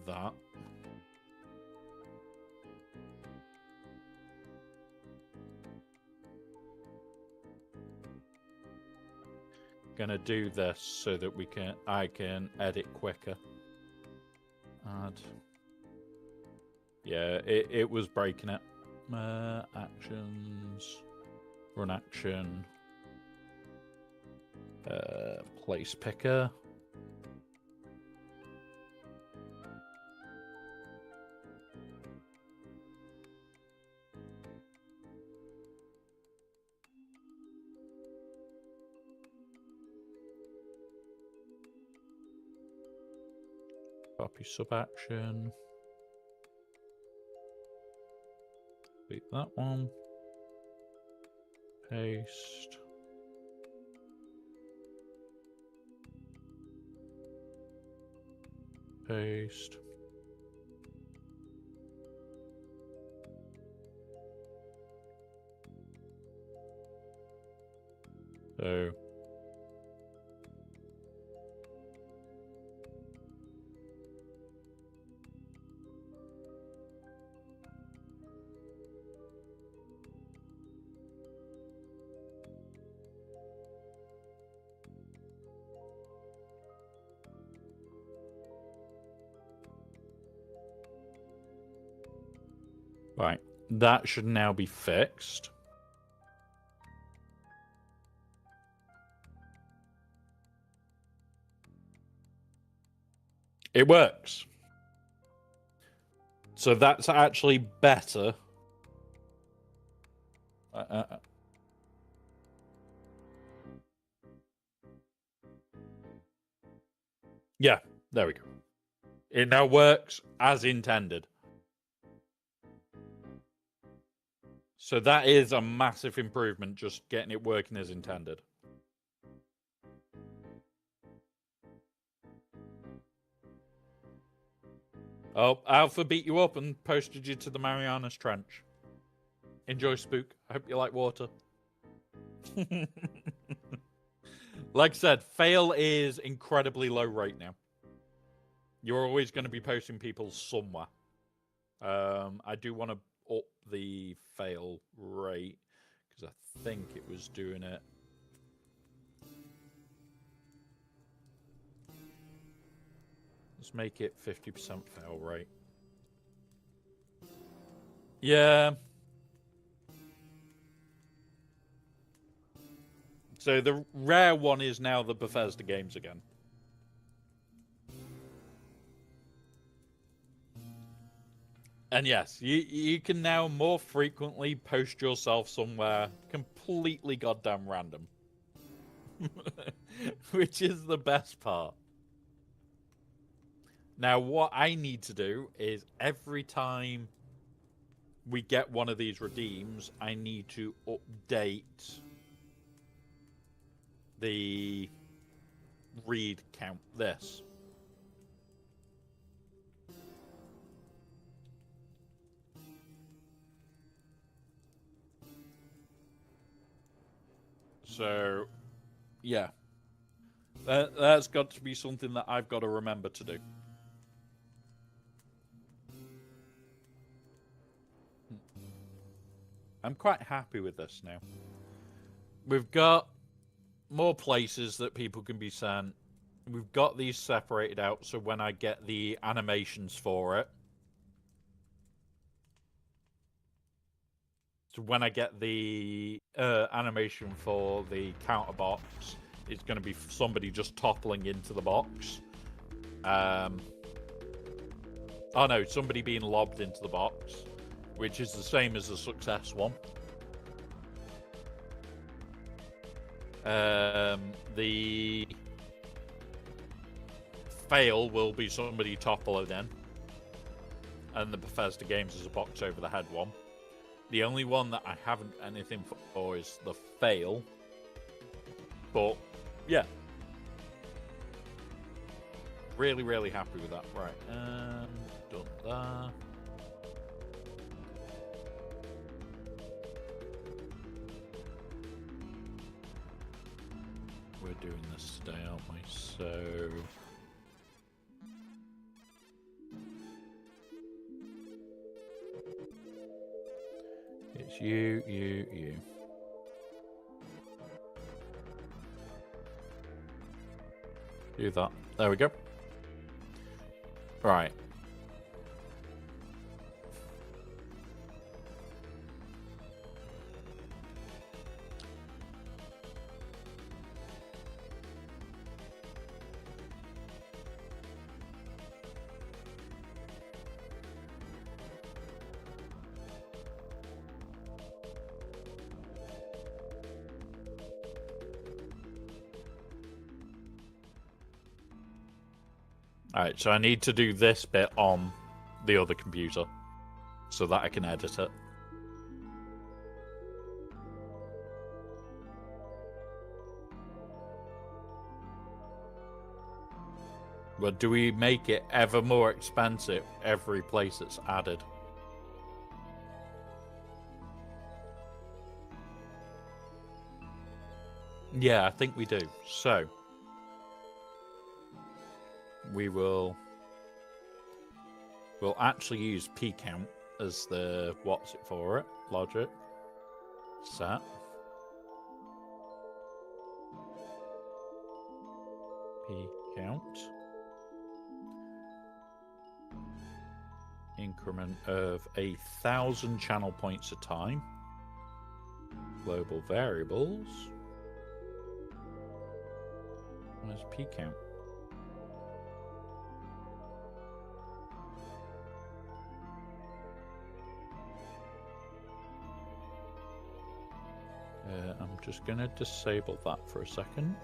that. Gonna do this so that I can edit quicker. Add. Yeah, it was breaking it. Actions. Run action. Place picker. Copy sub action. Delete that one. Paste. Paste. So right, that should now be fixed. It works. So that's actually better. Yeah, there we go. It now works as intended. So that is a massive improvement, just getting it working as intended. Oh, Alpha beat you up and posted you to the Marianas Trench. Enjoy, Spook. I hope you like water. Like I said, fail is incredibly low right now. You're always going to be posting people somewhere. I do want to up the fail rate because I think it was doing it. Let's make it 50% fail rate. Yeah. So the rare one is now the Bethesda games again. And yes, you can now more frequently post yourself somewhere completely goddamn random. Which is the best part. Now, what I need to do is every time we get one of these redeems, I need to update the read count this. So, yeah. That's got to be something that I've got to remember to do. I'm quite happy with this now. We've got more places that people can be sent. We've got these separated out, so when I get the animations for it, so when I get the animation for the counter box, it's going to be somebody just toppling into the box. Oh no, somebody being lobbed into the box, which is the same as the success one. The fail will be somebody toppling in, and the Bethesda games is a box over the head one. The only one that I haven't anything for is the fail. But yeah, really, really happy with that. Right, done that. We're doing this today, aren't we? So it's you. Do that. There we go. Right. Alright, so I need to do this bit on the other computer so that I can edit it. But do we make it ever more expensive every place it's added? Yeah, I think we do. So we'll actually use p count as the what's it for it logic set. P count increment of 1,000 channel points a time. Global variables. Where's p count? I'm just going to disable that for a second.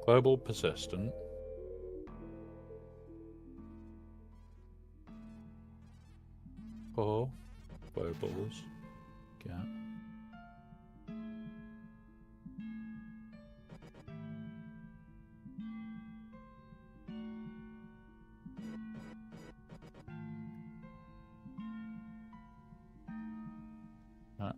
Global persistent. 4 bubbles. Get. Match.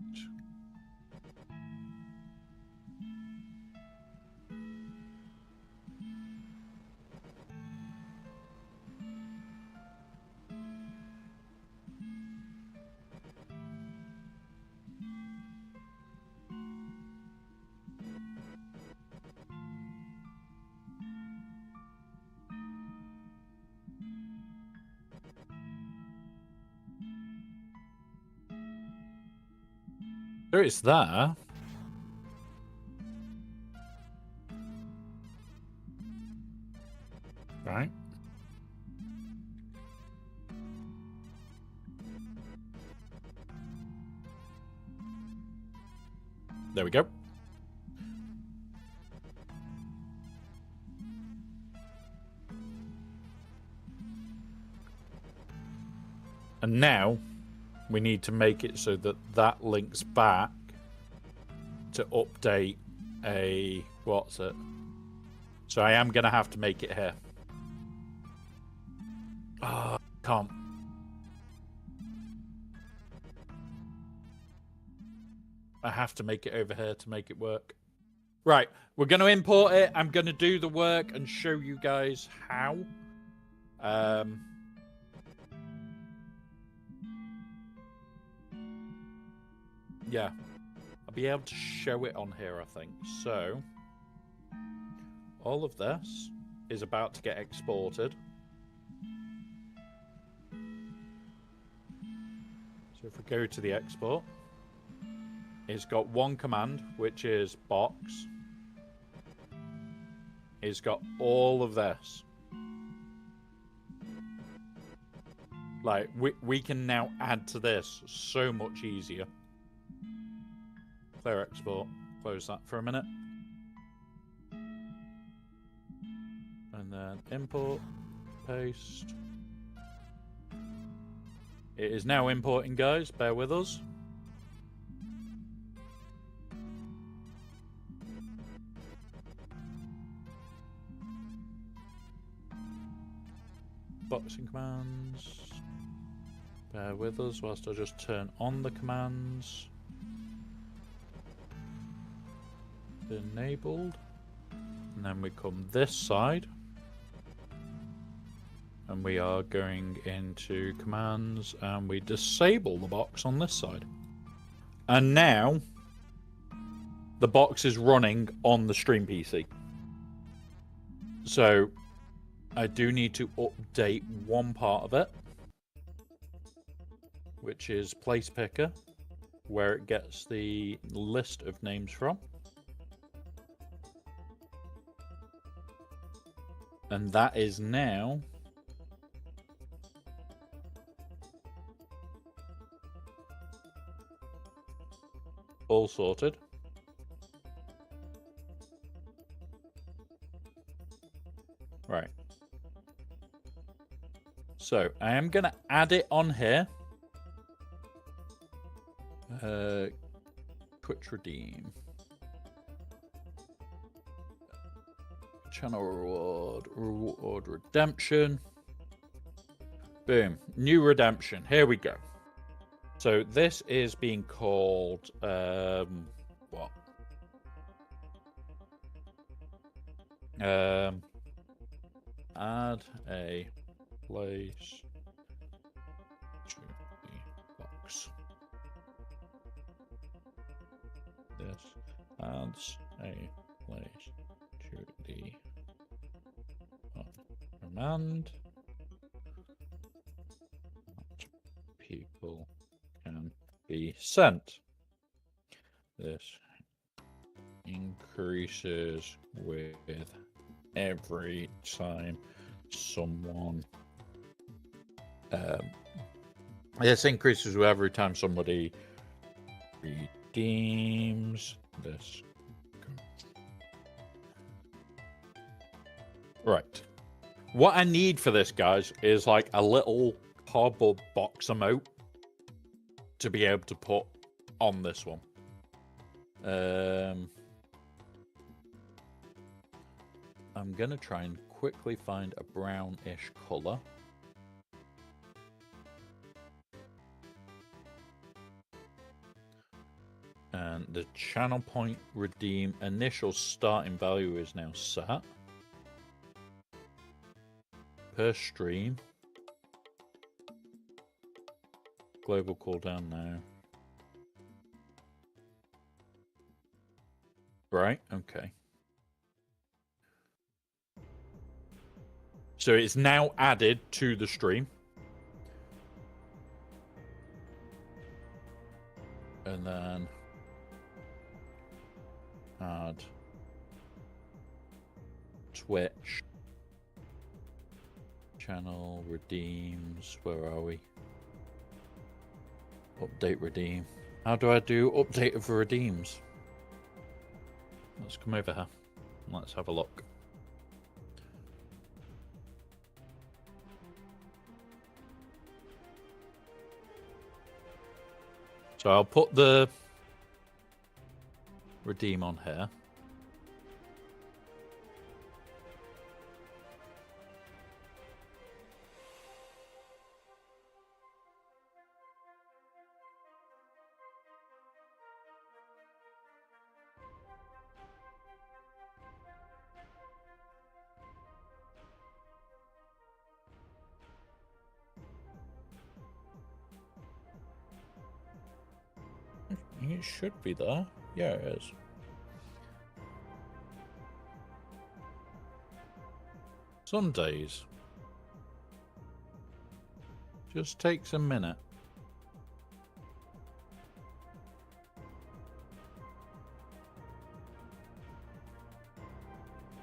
So it's there. Right. There we go. And now we need to make it so that that links back to update a... what's it? So I am going to have to make it here. Oh, can't. I have to make it over here to make it work. Right, we're going to import it. I'm going to do the work and show you guys how. Yeah, I'll be able to show it on here, I think. So, all of this is about to get exported. So if we go to the export, it's got one command, which is box. It's got all of this. Like, we can now add to this so much easier. Clear export. Close that for a minute. And then import, paste. It is now importing, guys. Bear with us. Boxing commands. Bear with us whilst I just turn on the commands. Enabled. And then we come this side. And we are going into commands and we disable the box on this side. And now the box is running on the Stream PC. So I do need to update one part of it, which is place picker, where it gets the list of names from. And that is now all sorted. Right. So I am going to add it on here. Twitch redeem. Channel reward redemption. Boom. New redemption. Here we go. So this is being called what? Add a place to the box. This adds a place to the command that people can be sent. This increases with every time someone this increases with every time somebody redeems this. Right. What I need for this, guys, is like a little cardboard box emote to be able to put on this one. I'm going to try and quickly find a brownish color. And the channel point redeem initial starting value is now set. Per stream. Global cooldown now. Right, okay. So it's now added to the stream. And then add Twitch. Channel redeems. Where are we? Update redeem. How do I do update of redeems? Let's come over here. Let's have a look. So I'll put the redeem on here. It should be there. Yeah, it is. Some days just takes a minute.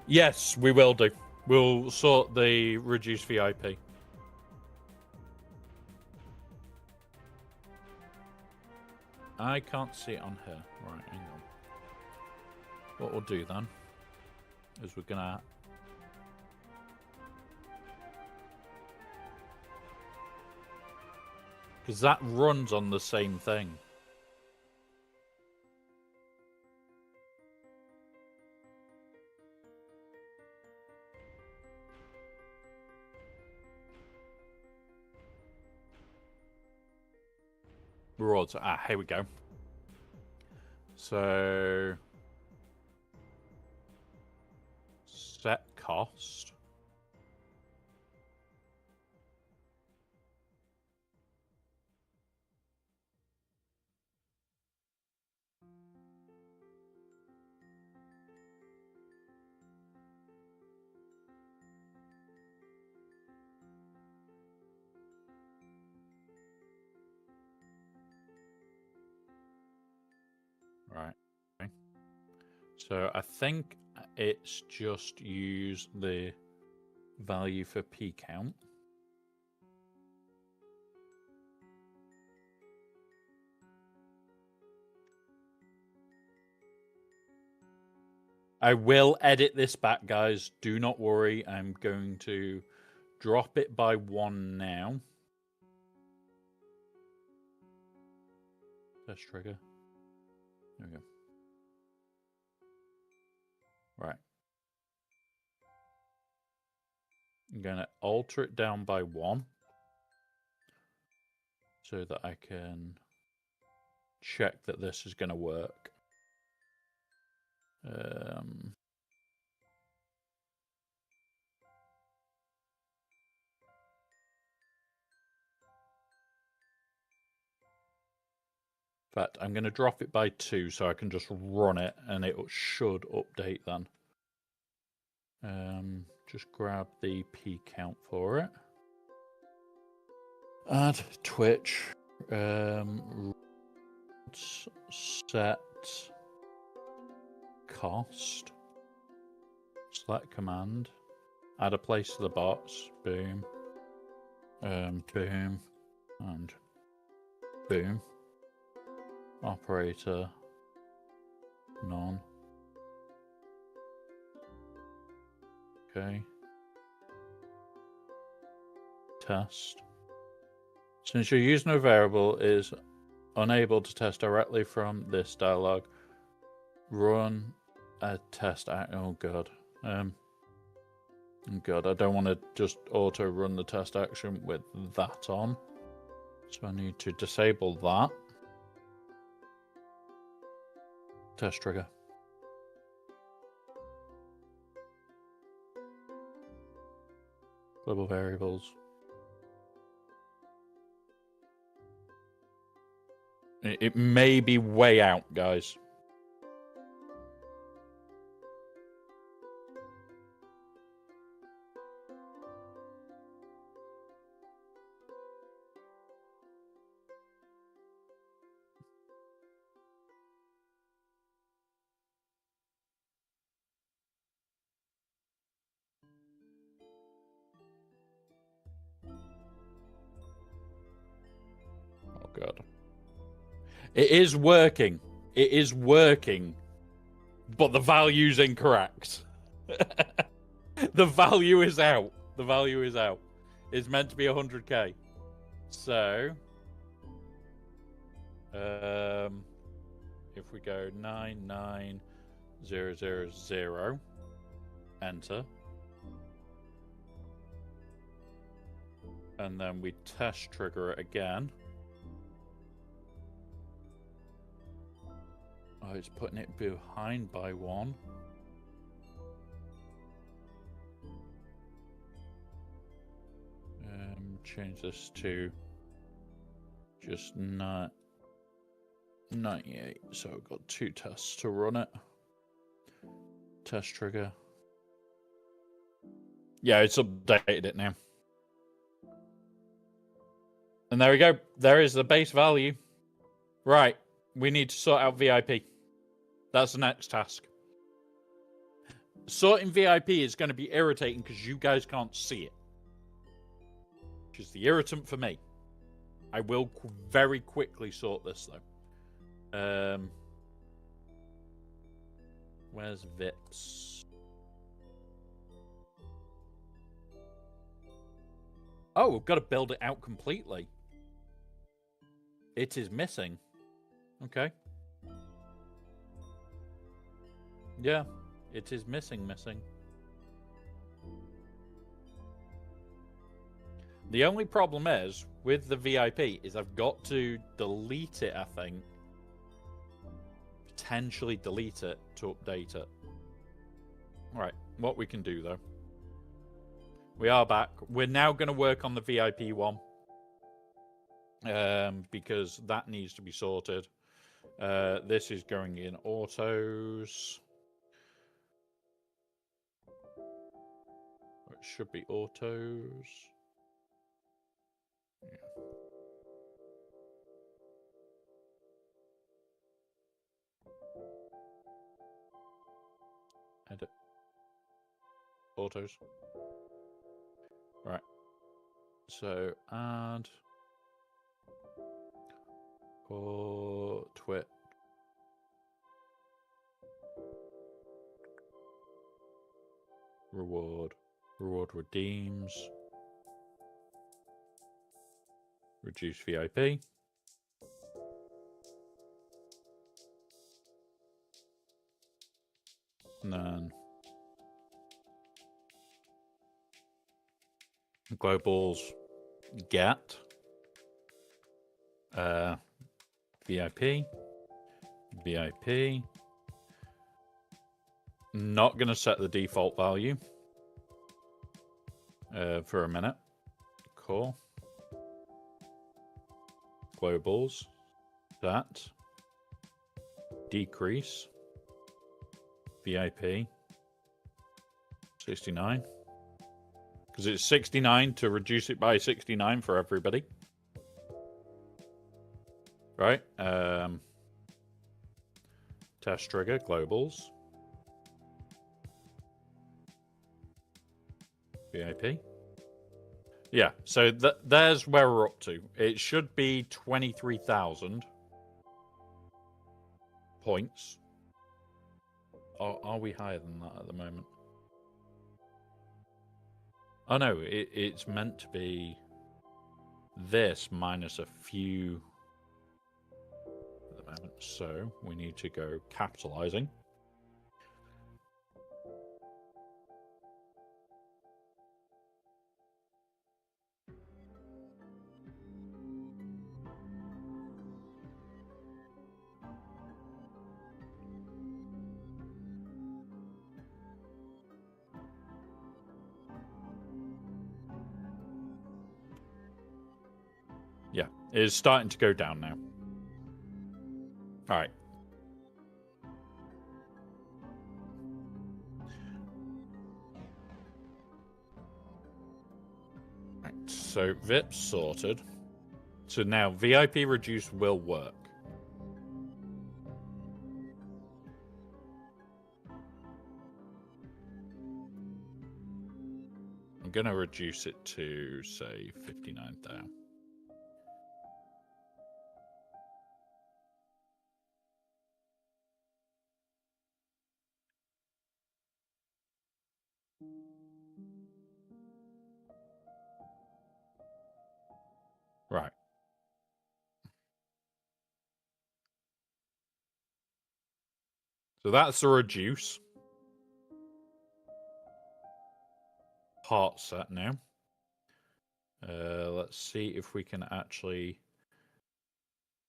Yes, we will do. We'll sort the reduced VIP. I can't see it on here. Right, hang on. What we'll do then is we're gonna because that runs on the same thing. We're all here we go. So set cost. Right. Okay. So I think it's just use the value for P count. I will edit this back, guys. Do not worry. I'm going to drop it by 1 now. Test trigger. There we go. Right. I'm going to alter it down by 1 so that I can check that this is going to work. In fact, I'm going to drop it by 2 so I can just run it and it should update then. Just grab the P count for it. Add Twitch. Set cost. Select command. Add a place to the bots. Boom. Boom. And boom. Operator. None. Okay. Test. Since you're using a variable is Unable to test directly from this dialog. Run a test. Oh god. Oh god, I don't want to just auto run the test action with that on. So I need to disable that. Test trigger. Global variables. It may be way out, guys. Oh god. It is working. It is working. But the value's incorrect. The value is out. The value is out. It's meant to be 100k. So, if we go 99000, enter, and then we test trigger it again. Oh, it's putting it behind by 1. Change this to just 98. So I've got 2 tests to run it. Test trigger. Yeah, it's updated it now. And there we go. There is the base value. Right. We need to sort out VIP. That's the next task. Sorting VIP is going to be irritating because you guys can't see it. Which is the irritant for me. I will very quickly sort this, though. Where's VIPs? Oh, we've got to build it out completely. It is missing. Okay. Yeah, it is missing. The only problem is, with the VIP, is I've got to delete it, I think. Potentially delete it to update it. Alright, what we can do, though. We are back. We're now going to work on the VIP one. Because that needs to be sorted. This is going in autos. It should be autos. Yeah. Edit. Autos. Right. So add or twit. Reward. Reward redeems. Reduce VIP. And then globals get VIP. Not going to set the default value for a minute. Cool. Globals that decrease VIP 69 because it's 69 to reduce it by 69 for everybody, right? Test trigger globals VIP. Yeah, so there's where we're up to. It should be 23,000 points. Are we higher than that at the moment? Oh no, it's meant to be this minus a few moment. So we need to go capitalizing. Yeah, it's starting to go down now. All right. Right, so VIP's sorted. So now VIP reduce will work. I'm going to reduce it to, say, 59,000. Right. So that's the reduce. Part set now. Let's see if we can actually...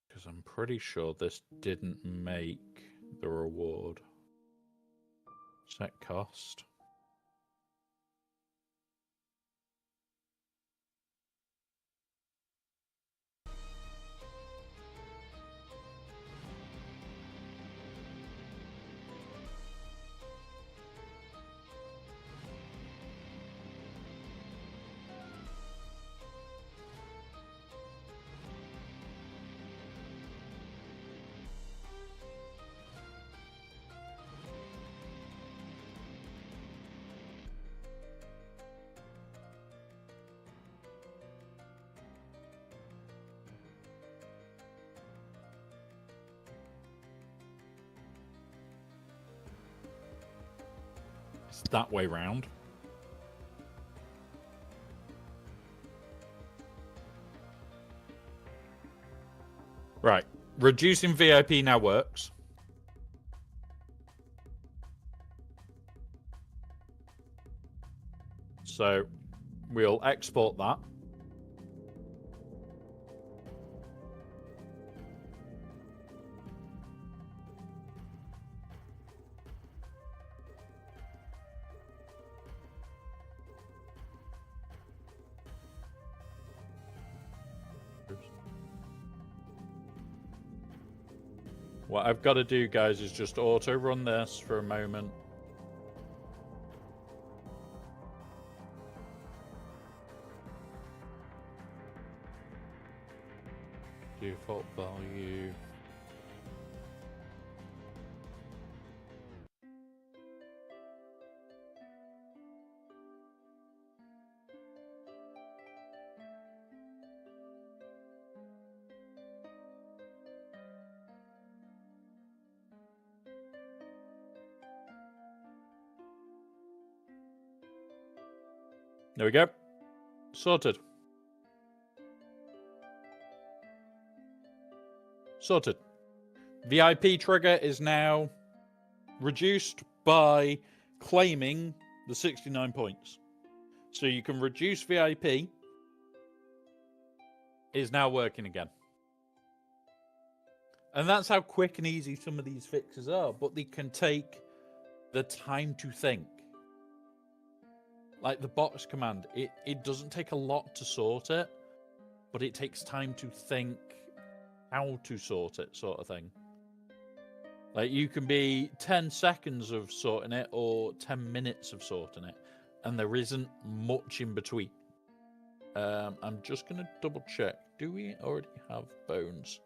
Because I'm pretty sure this didn't make the reward. Set cost. It's that way round. Right. Reducing VIP now works. So we'll export that. What I've got to do, guys, is just auto run this for a moment. Default value. There we go. Sorted. Sorted. VIP trigger is now reduced by claiming the 69 points. So you can reduce VIP. Is now working again. And that's how quick and easy some of these fixes are. But they can take the time to think. Like the box command, it doesn't take a lot to sort it, but it takes time to think how to sort it, sort of thing. Like you can be 10 seconds of sorting it or 10 minutes of sorting it, and there isn't much in between. I'm just going to double check. Do we already have Bones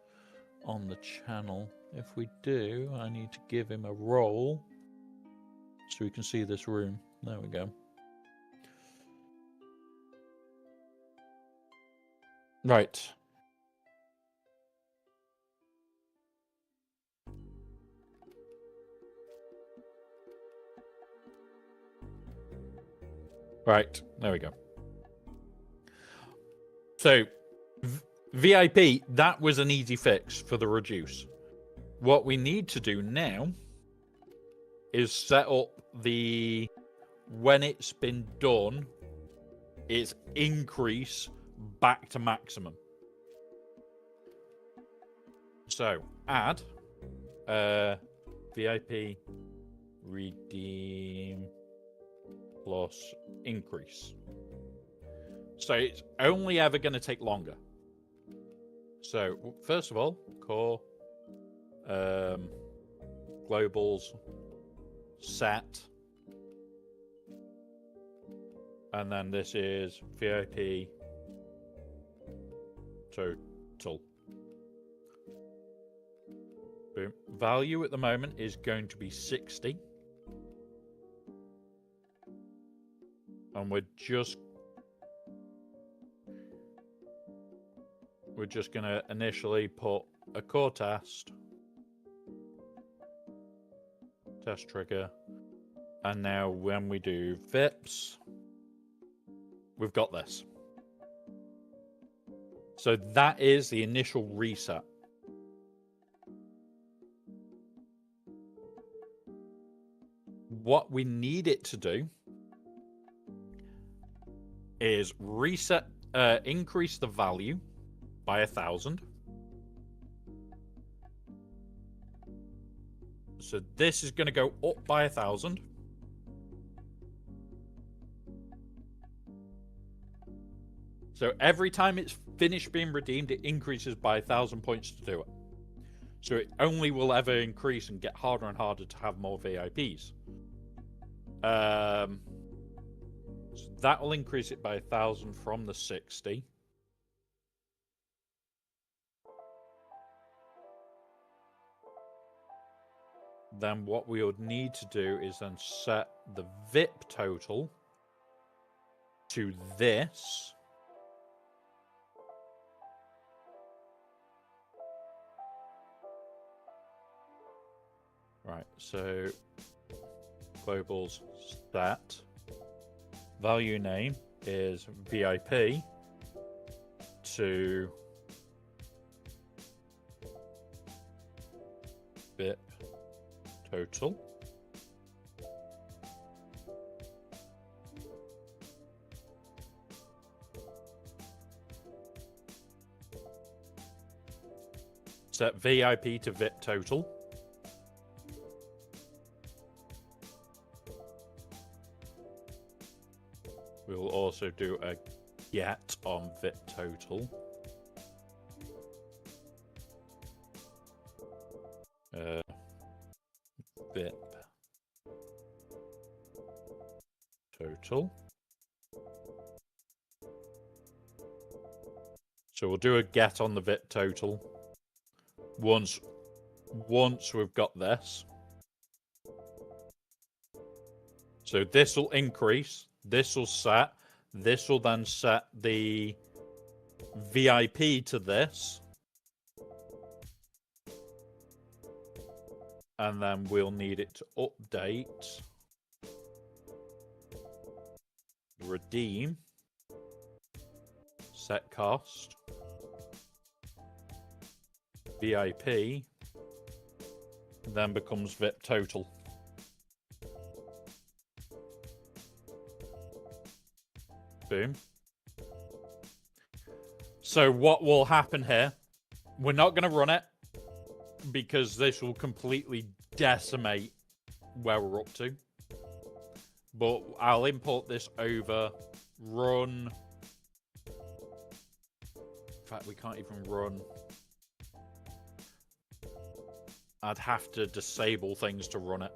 on the channel? If we do, I need to give him a role so we can see this room. There we go. Right. Right. There we go. So, VIP, that was an easy fix for the reduce. What we need to do now is set up the, when it's been done, its increase back to maximum. So add VIP redeem plus increase. So it's only ever going to take longer. So first of all, core globals set, and then this is VIP total. Boom. Value at the moment is going to be 60. And we're just going to initially put a core test trigger, and now when we do VIPs, we've got this. So that is the initial reset. What we need it to do is reset, increase the value by 1,000. So this is going to go up by 1,000. So every time it's finished being redeemed, it increases by 1,000 points to do it. So it only will ever increase and get harder and harder to have more VIPs. So that will increase it by 1,000 from the 60. Then what we would need to do is then set the VIP total to this. Right, so globals stat. Value name is VIP to VIP total. Set VIP to VIP total. We will also do a get on VIP total. VIP total. So we'll do a get on the VIP total once we've got this. So this will increase, this will set, this will then set the VIP to this. And then we'll need it to update, redeem, set cost, VIP, then becomes VIP total. Boom. So what will happen here, we're not going to run it, because this will completely decimate where we're up to. But I'll import this over, run. In fact, we can't even run. I'd have to disable things to run it.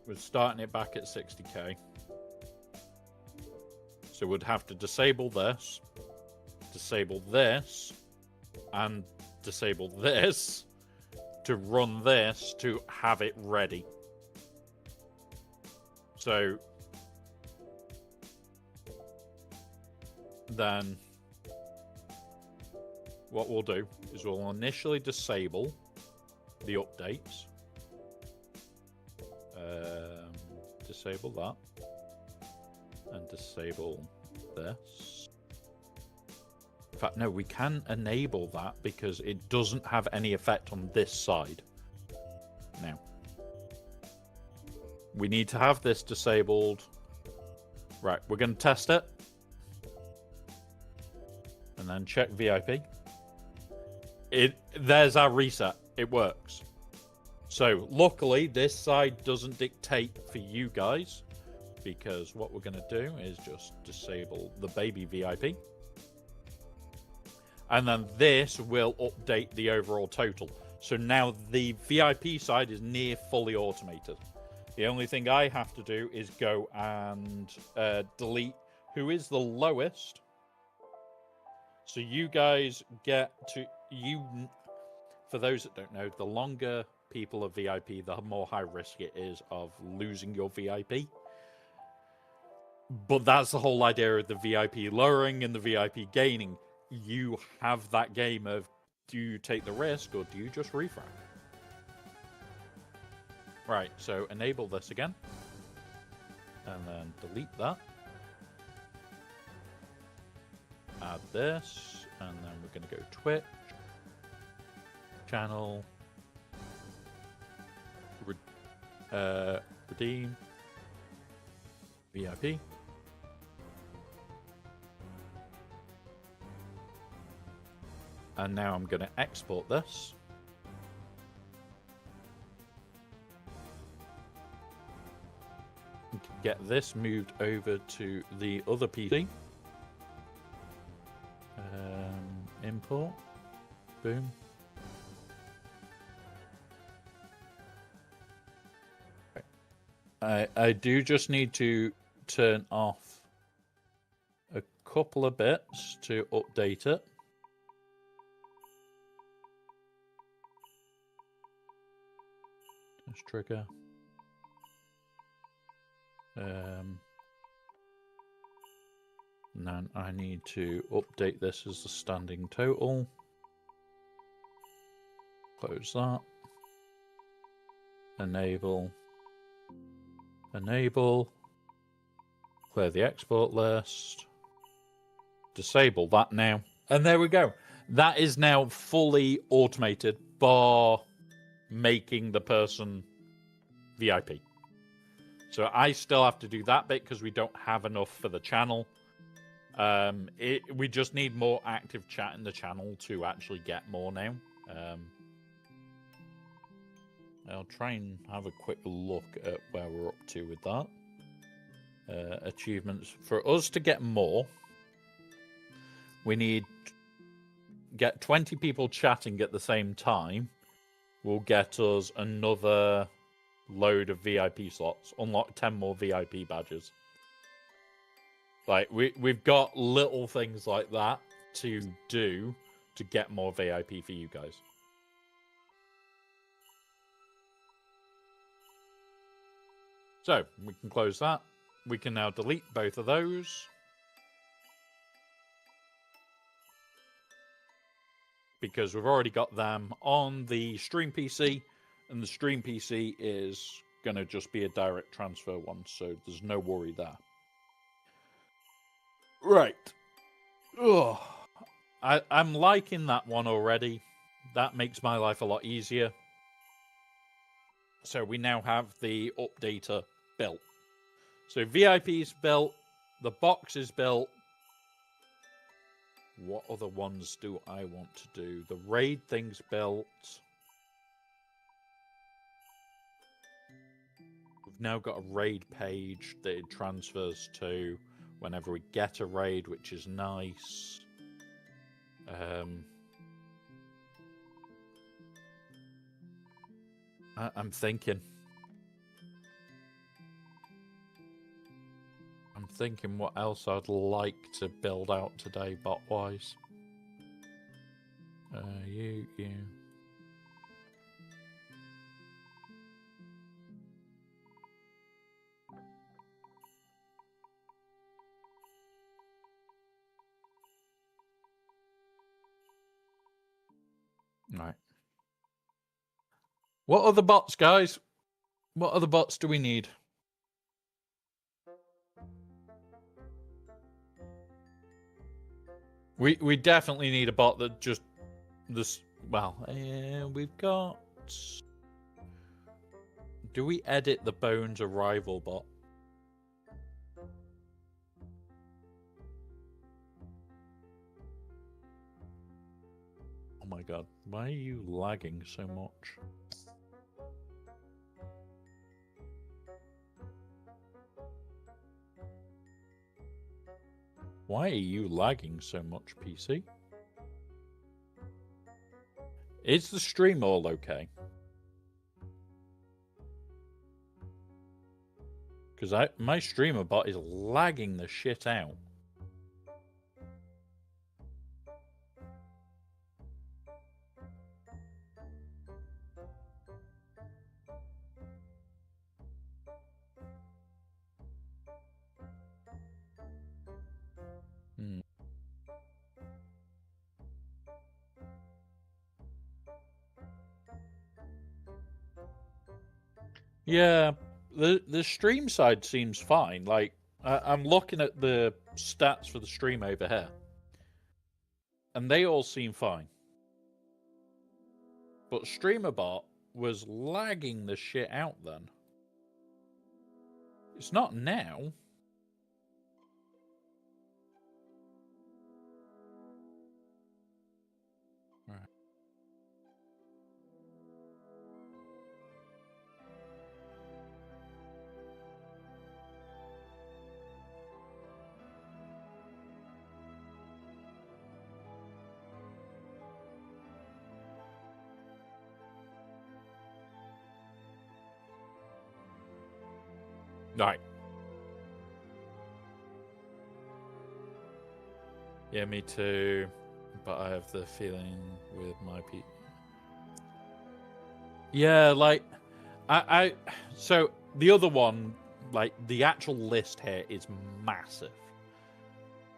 We're starting it back at 60k. So we'd have to disable this, and disable this to run this to have it ready. So then what we'll do is we'll initially disable the updates. Disable that. and disable this. In fact, no, we can enable that because it doesn't have any effect on this side. Now, we need to have this disabled. Right, we're going to test it. And then check VIP. There's our reset. It works. So, luckily, this side doesn't dictate for you guys, because what we're going to do is just disable the baby VIP. And then this will update the overall total. So now the VIP side is near fully automated. The only thing I have to do is go and delete who is the lowest. So you guys get to... For those that don't know, the longer people are VIP, the more high risk it is of losing your VIP. But that's the whole idea of the VIP lowering and the VIP gaining. You have that game of, do you take the risk or do you just refrag? Right, so enable this again. And then delete that. Add this. And then we're going to go Twitch. Channel. Redeem. VIP. And now I'm going to export this. Get this moved over to the other PC. Import. Boom. I do just need to turn off a couple of bits to update it. Let's trigger. And then I need to update this as the standing total. Close that. Enable. Enable. Clear the export list. Disable that now. And there we go. That is now fully automated, bar making the person VIP. So I still have to do that bit because we don't have enough for the channel. We just need more active chat in the channel to actually get more now. I'll try and have a quick look at where we're up to with that. Achievements. For us to get more, we need get 20 people chatting at the same time. Will get us another load of VIP slots. Unlock 10 more VIP badges. Like, we've got little things like that to do to get more VIP for you guys. So, we can close that. We can now delete both of those. Because we've already got them on the Stream PC. And the Stream PC is going to just be a direct transfer one. So, there's no worry there. Right. Ugh. I'm liking that one already. That makes my life a lot easier. So we now have the updater built. So VIP's built. The box is built. What other ones do I want to do? The raid thing's built. We've now got a raid page that it transfers to whenever we get a raid, which is nice. I'm thinking what else I'd like to build out today, bot-wise. You. Right. What other bots, guys? What other bots do we need? We definitely need a bot that just this. Well, we've got. Do we edit the Bones Arrival bot? Oh my god, why are you lagging so much? Why are you lagging so much, PC? Is the stream all okay? Because my streamer bot is lagging the shit out. Yeah, the stream side seems fine. Like, I'm looking at the stats for the stream over here, and they all seem fine. But StreamerBot was lagging the shit out then. It's not now. Right. Right. Yeah, me too. But I have the feeling with my people. Yeah, like so the other one, like the actual list here is massive.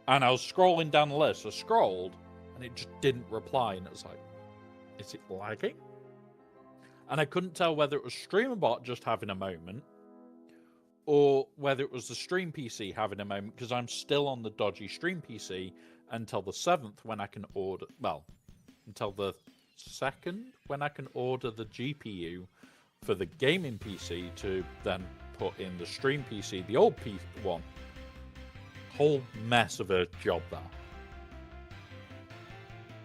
And I was scrolling down the list. I scrolled and it just didn't reply, and it was like, is it lagging? And I couldn't tell whether it was StreamerBot just having a moment or whether it was the stream PC having a moment, because I'm still on the dodgy stream PC until the 7th when I can order, well, until the 2nd when I can order the GPU for the gaming PC to then put in the stream PC, the old one. Whole mess of a job there.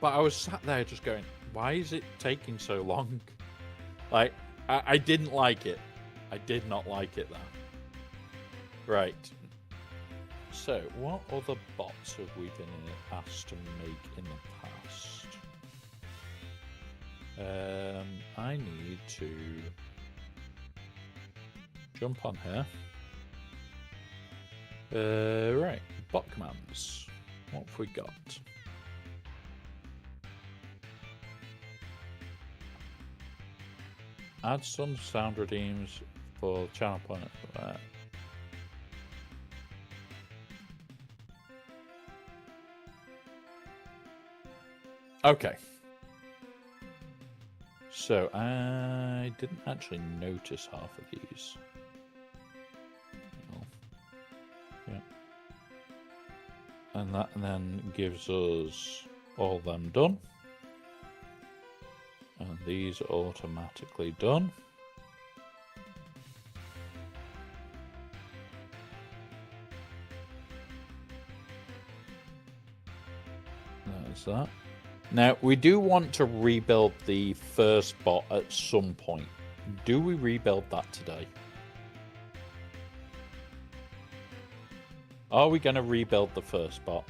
But I was sat there just going, why is it taking so long? Like, I didn't like it. I did not like it there. Right. So, what other bots have we been asked to make in the past? I need to jump on here. Right, bot commands. What have we got? Add some sound redeems for channel point. Okay. So I didn't actually notice half of these. Yeah. And that then gives us all them done. And these are automatically done. There's that. Now, we do want to rebuild the first bot at some point. Do we rebuild that today? Are we going to rebuild the first bot?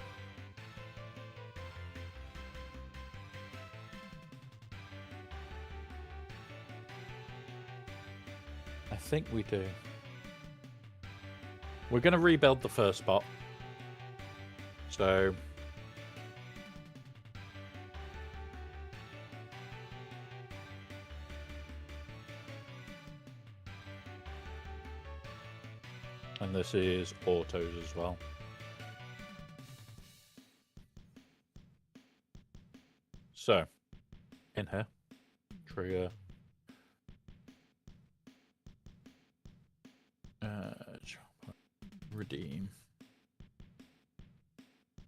I think we do. We're going to rebuild the first bot. So... and this is autos as well. So, in here, trigger, redeem,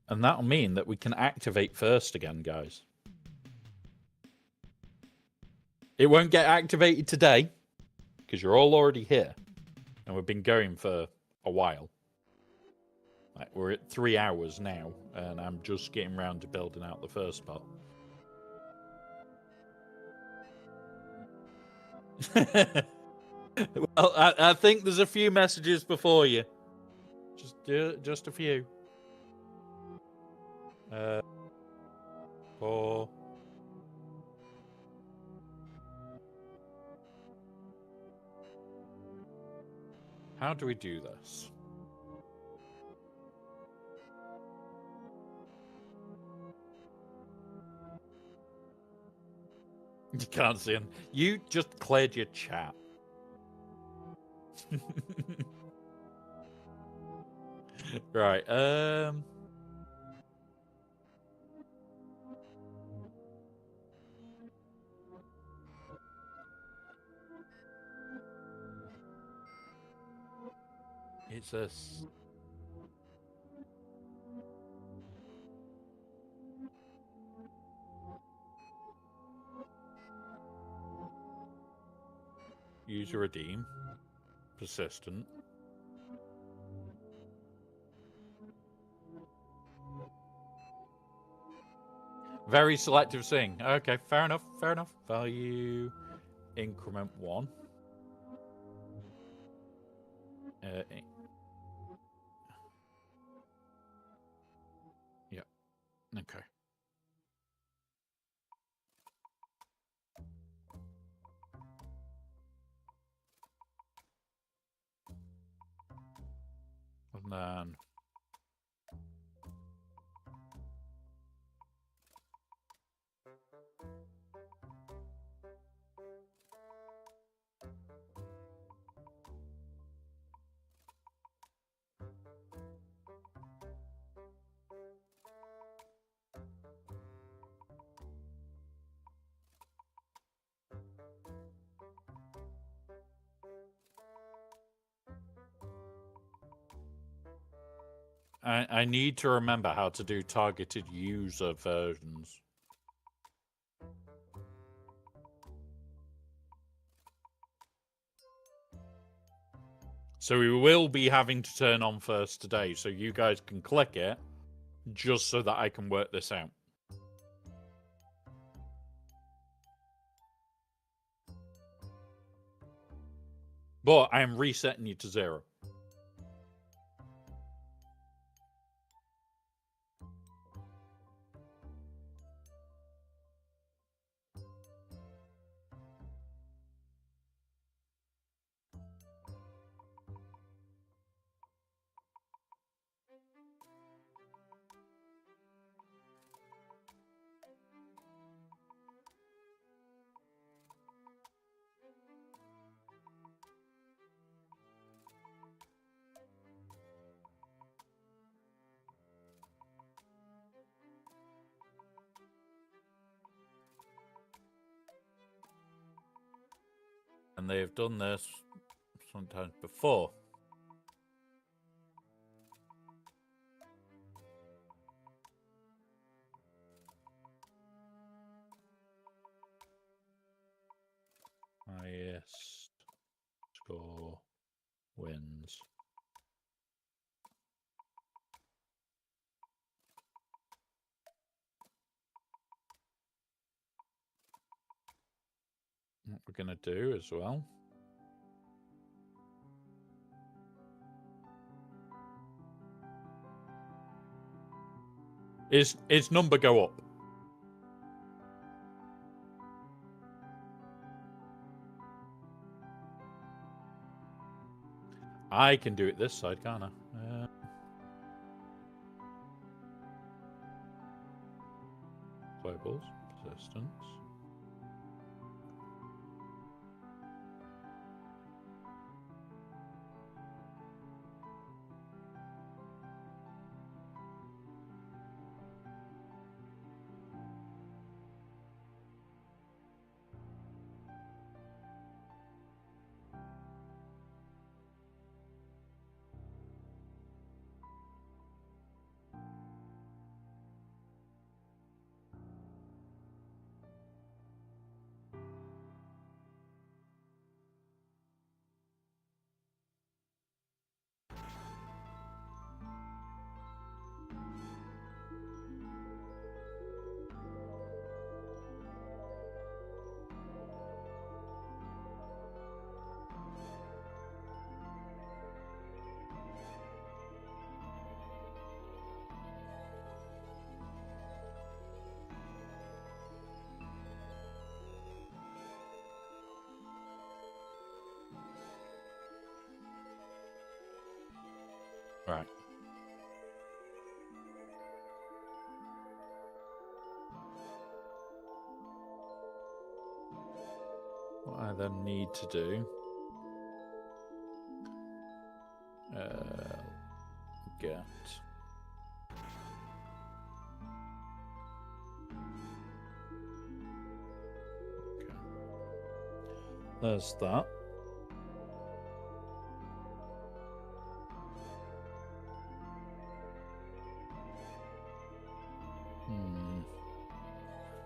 And that'll mean that we can activate first again, guys. It won't get activated today, because you're all already here. And we've been going for a while. Like, we're at 3 hours now, and I'm just getting around to building out the first part. Well, I think there's a few messages before you. Just a few. 4. How do we do this? You can't see him. You just cleared your chat. Right. It's a. User redeem. Persistent. Very selective thing. Okay, fair enough. Fair enough. Value increment 1. Yeah. Okay. And then. I need to remember how to do targeted user versions. So we will be having to turn on first today, so you guys can click it, just so that I can work this out. But I am resetting you to 0. And they have done this sometimes before. Highest score wins. What we're going to do as well. Is number go up? I can do it this side, can't I? Globals, persistence. What I then need to do... get... Okay. There's that.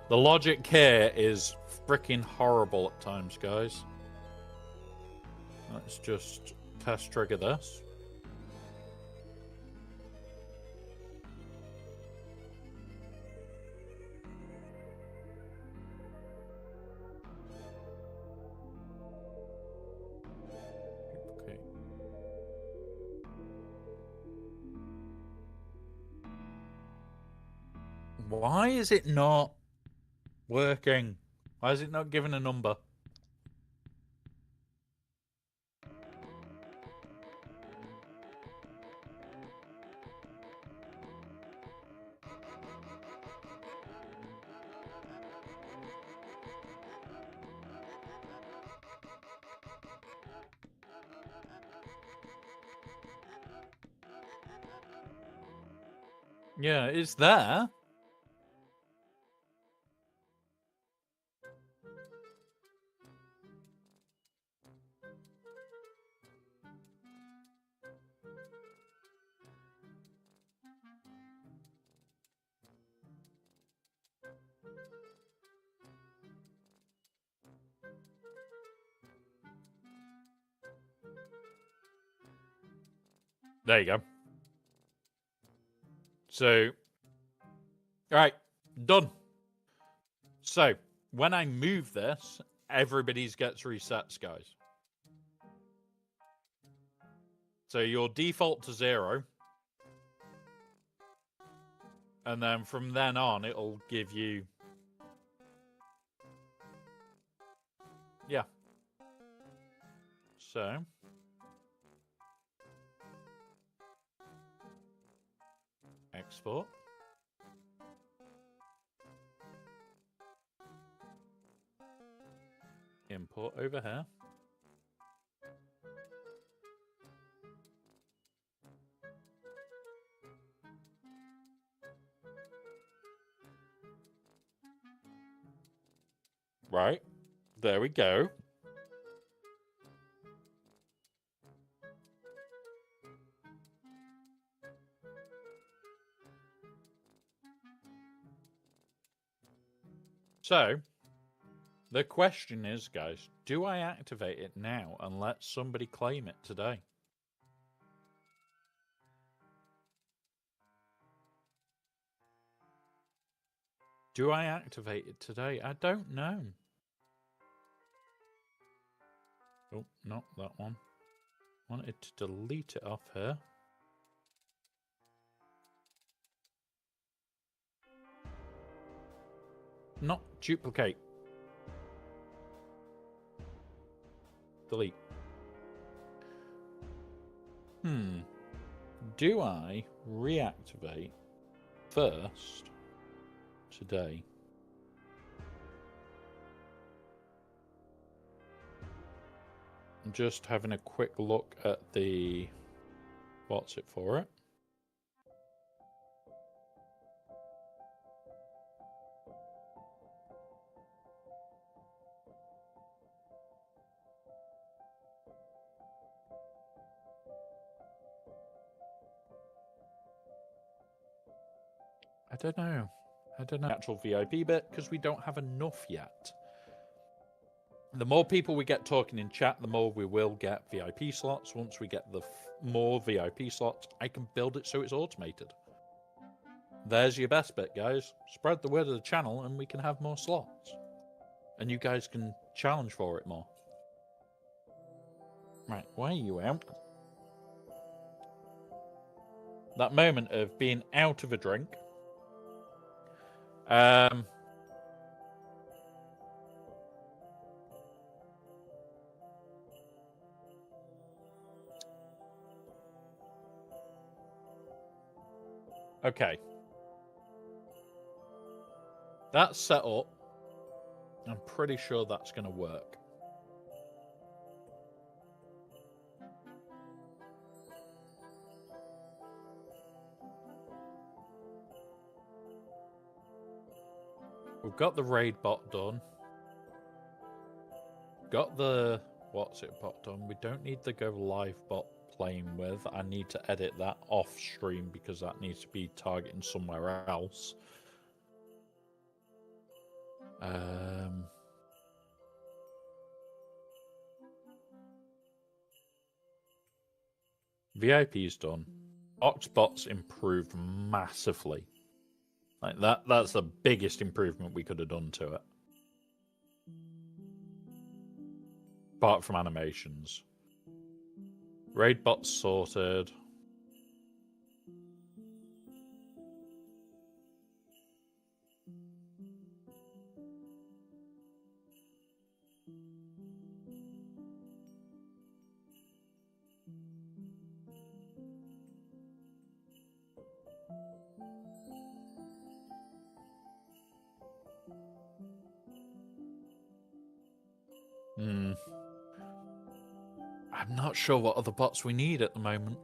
The logic here is freaking horrible at times, guys. Let's just test trigger this. Okay. Why is it not working? Why is it not giving a number? Yeah, it's there. There you go. So, all right, done. So, when I move this, everybody's gets resets, guys. So you'll default to 0. And then from then on, it'll give you... Yeah. So... export. Import over here. Right. There we go. So, the question is, guys, do I activate it now and let somebody claim it today? Do I activate it today? I don't know. Oh, not that one. Wanted to delete it off here. Not duplicate. Delete. Do I reactivate first today? I'm just having a quick look at the... what's it for it? I don't know. I don't know. Actual VIP bit, because we don't have enough yet. The more people we get talking in chat, the more we will get VIP slots. Once we get the more VIP slots, I can build it so it's automated. There's your best bit, guys. Spread the word of the channel and we can have more slots. And you guys can challenge for it more. Right, why are you out? That moment of being out of a drink. Okay. That's set up. I'm pretty sure that's going to work. We've got the raid bot done. Got the what's it bot done. We don't need the go live bot playing with. I need to edit that off stream because that needs to be targeting somewhere else. VIP's done. Oxbot's improved massively. Like that's the biggest improvement we could have done to it. Apart from animations. Raid bot's sorted. I'm not sure what other bots we need at the moment.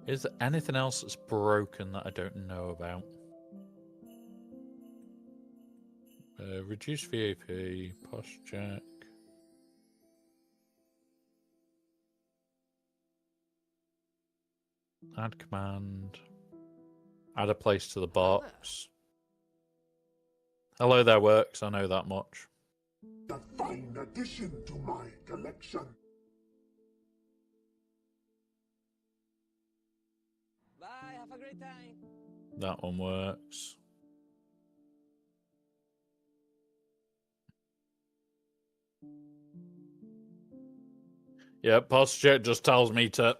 Is there anything else that's broken that I don't know about? Reduce VAP, post check. Add command. Add a place to the box. Hello there, works. I know that much. A fine addition to my collection. Bye, have a great time. That one works. Yeah, post check just tells me to.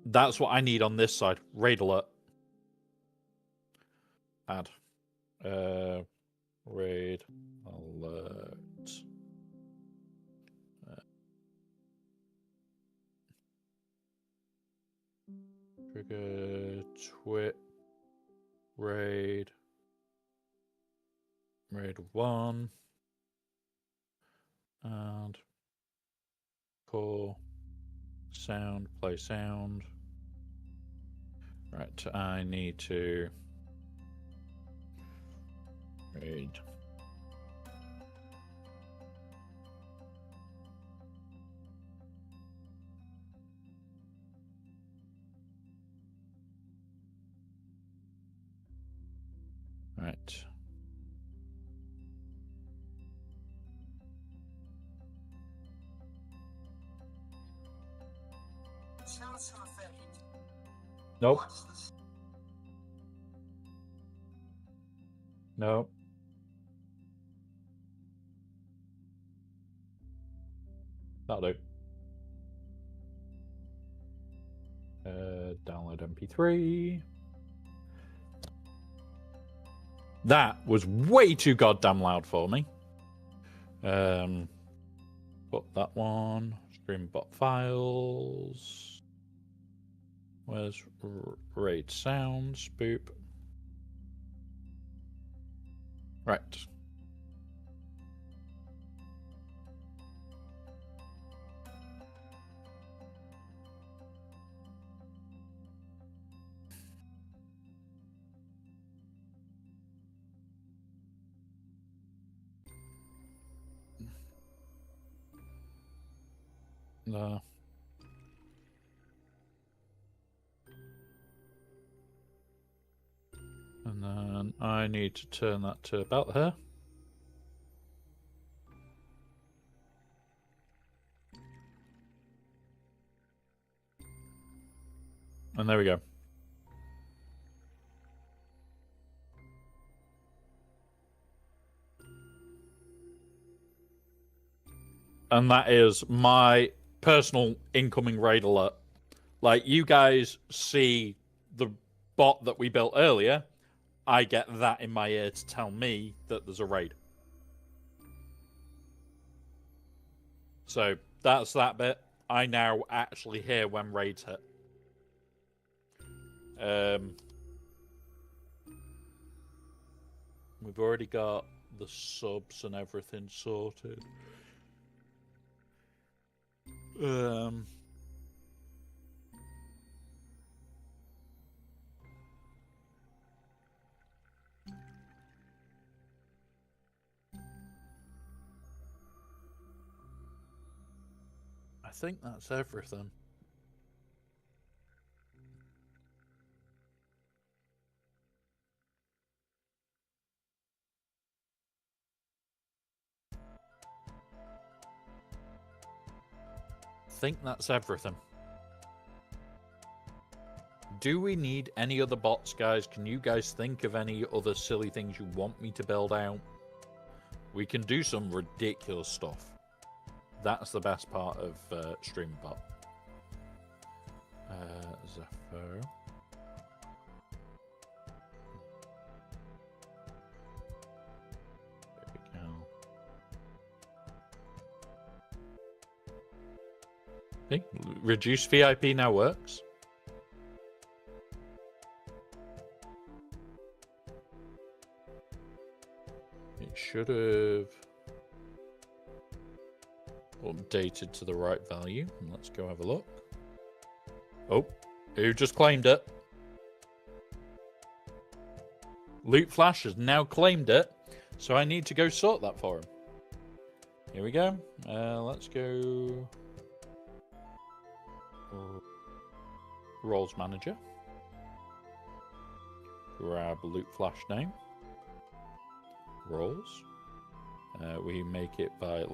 That's what I need on this side. Raid alert. Add. Raid alert. Trigger. Twit. Raid. Raid 1. And. Core. Sound. Play sound. Right, I need to raid. Right. Nope. No. That'll do. Download MP3. That was way too goddamn loud for me. Put that one. Streamer.bot files. Where's raid sounds? Boop. Right. No. And then I need to turn that to about here. And there we go. And that is my personal incoming raid alert. Like, you guys see the bot that we built earlier, I get that in my ear to tell me that there's a raid. So that's that bit. I now actually hear when raids hit. We've already got the subs and everything sorted. I think that's everything. I think that's everything. Do we need any other bots, guys? Can you guys think of any other silly things you want me to build out? We can do some ridiculous stuff. That's the best part of Streamer.bot. Zephyr. There we go. Okay. Reduce VIP now works. It should have updated to the right value. Let's go have a look. Oh, who just claimed it? Loot Flash has now claimed it, so I need to go sort that for him. Here we go. Let's go. Roles Manager. Grab Loot Flash name. Roles. We make it by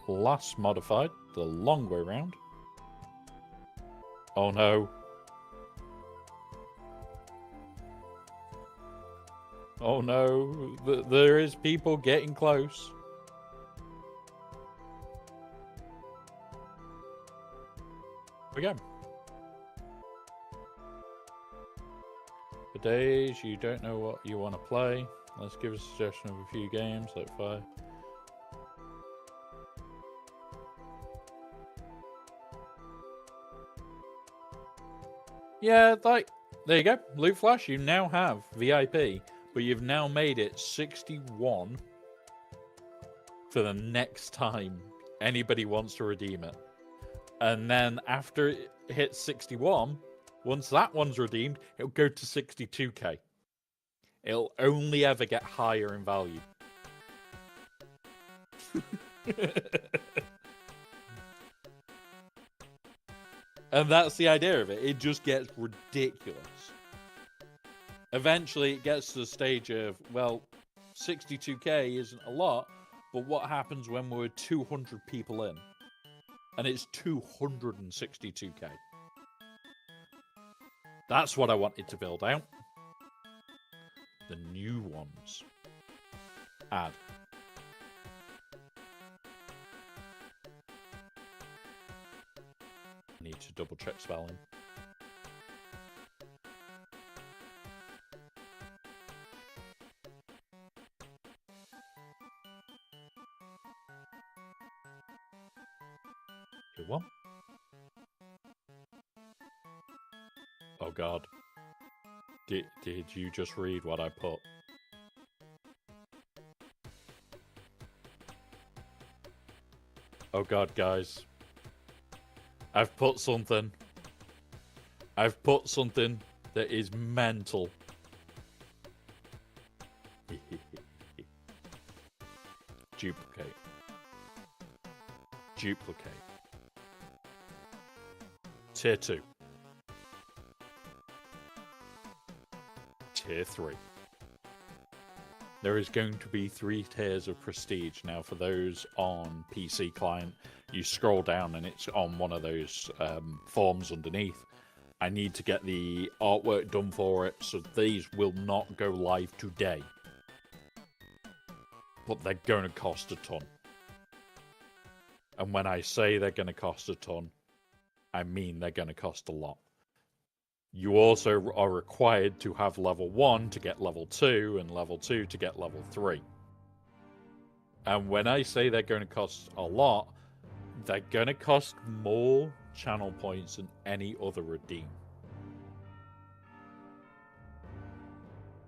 last modified, the long way round. Oh no. Oh no, there is people getting close. Here we go. For days you don't know what you want to play, let's give a suggestion of a few games, like 5. Yeah, like, there you go. Loot Flash, you now have VIP, but you've now made it 61 for the next time anybody wants to redeem it. And then after it hits 61, once that one's redeemed, it'll go to 62k. It'll only ever get higher in value. And that's the idea of it. It just gets ridiculous. Eventually, it gets to the stage of, well, 62k isn't a lot, but what happens when we're 200 people in? And it's 262k. That's what I wanted to build out. The new ones. Add. Need to double check spelling. Good one. Oh god. Did you just read what I put? Oh god, guys. I've put something that is mental. Duplicate. Duplicate. Tier 2. Tier 3. There is going to be 3 tiers of prestige. Now, for those on PC client, you scroll down and it's on one of those forms underneath. I need to get the artwork done for it, so these will not go live today. But they're going to cost a ton. And when I say they're going to cost a ton, I mean they're going to cost a lot. You also are required to have level 1 to get level 2, and level 2 to get level 3. And when I say they're going to cost a lot, they're going to cost more channel points than any other redeem.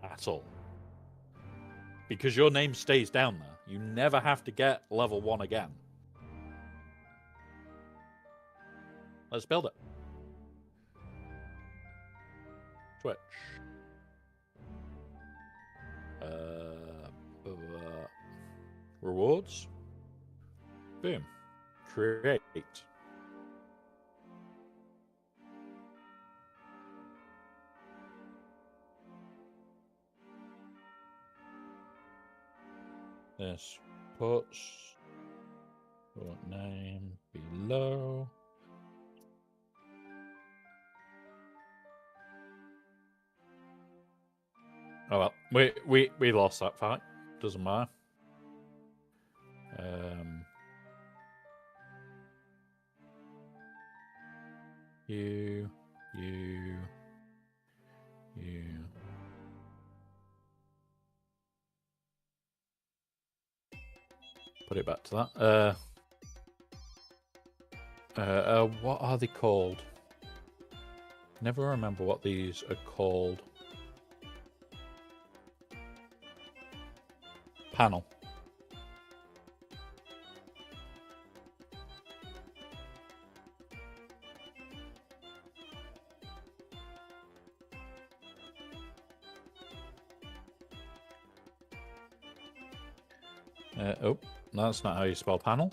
At all. because your name stays down there. You never have to get level 1 again. Let's build it. Twitch. Rewards. Boom. Create. This puts your name below. Oh well, we lost that fight. Doesn't matter. You. Put it back to that. What are they called? Never remember what these are called. Panel. Oh, that's not how you spell panel.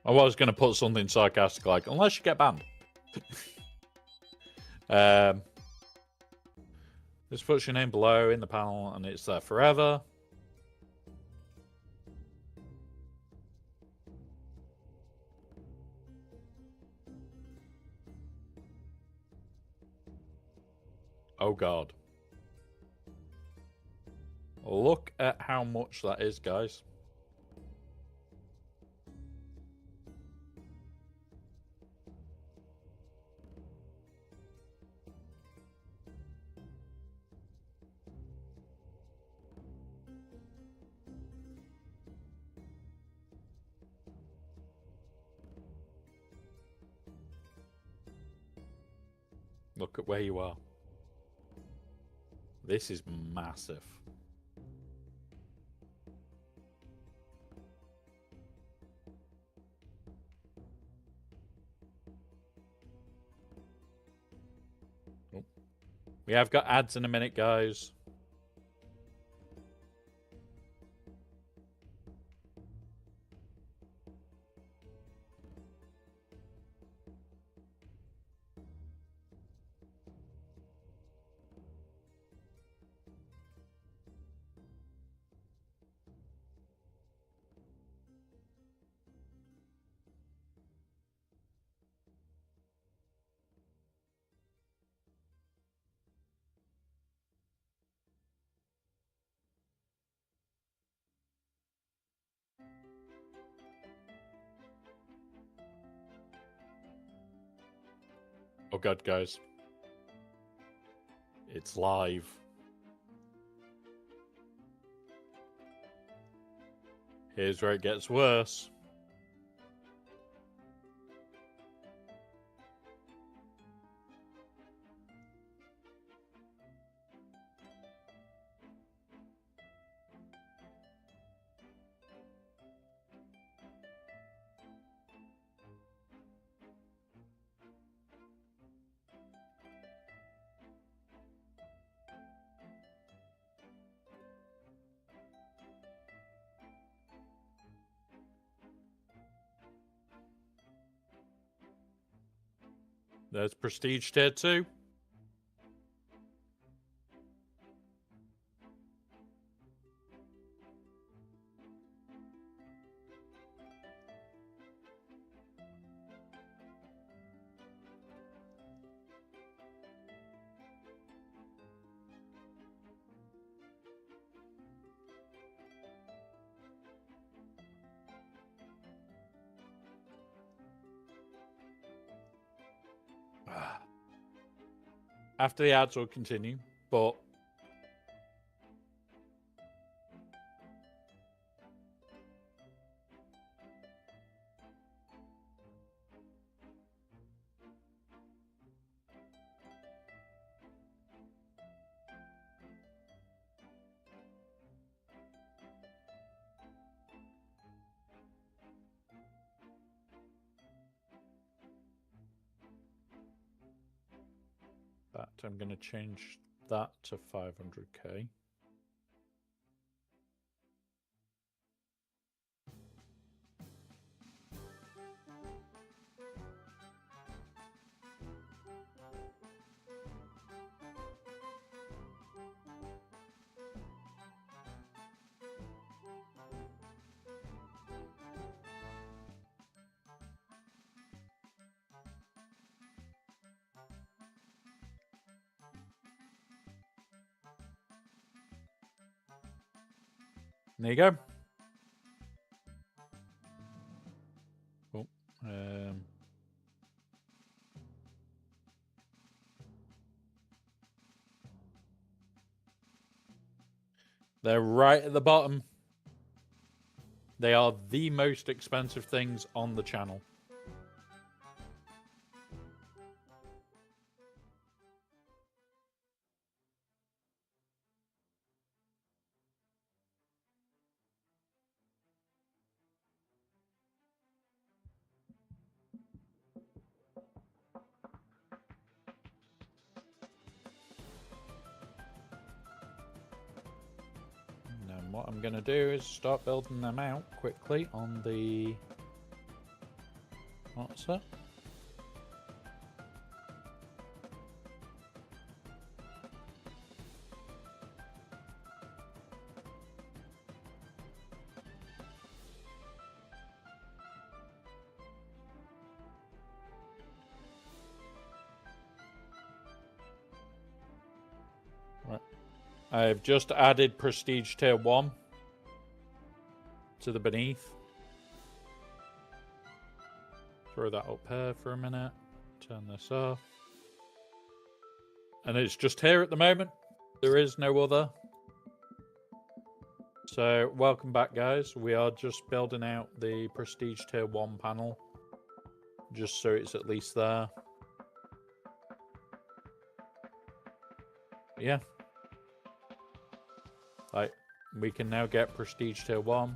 I was going to put something sarcastic like, unless you get banned. This puts your name below in the panel and it's there forever. Oh God. Look at how much that is, guys. Look at where you are. This is massive. Oh. We have got ads in a minute, guys. Oh God, guys. It's live. Here's where it gets worse. There's Prestige Tier 2. After the ads will continue, but fact, I'm going to change that to 500k. There you go. Oh, they're right at the bottom. They are the most expensive things on the channel. And what I'm going to do is start building them out quickly on the... What's that? Right. I've just added Prestige Tier 1 to the beneath. Throw that up here for a minute. Turn this off. And it's just here at the moment. There is no other. So, welcome back, guys. We are just building out the Prestige Tier 1 panel. Just so it's at least there. Yeah. Like, we can now get Prestige Tier 1.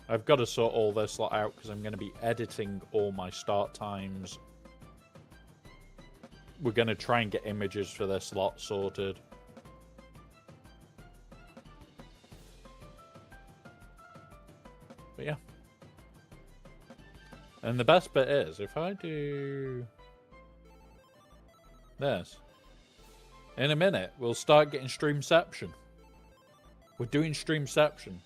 I've got to sort all this lot out because I'm going to be editing all my start times. We're going to try and get images for this lot sorted. But yeah. And the best bit is, if I do this, in a minute, we'll start getting Streamception. We're doing Streamception.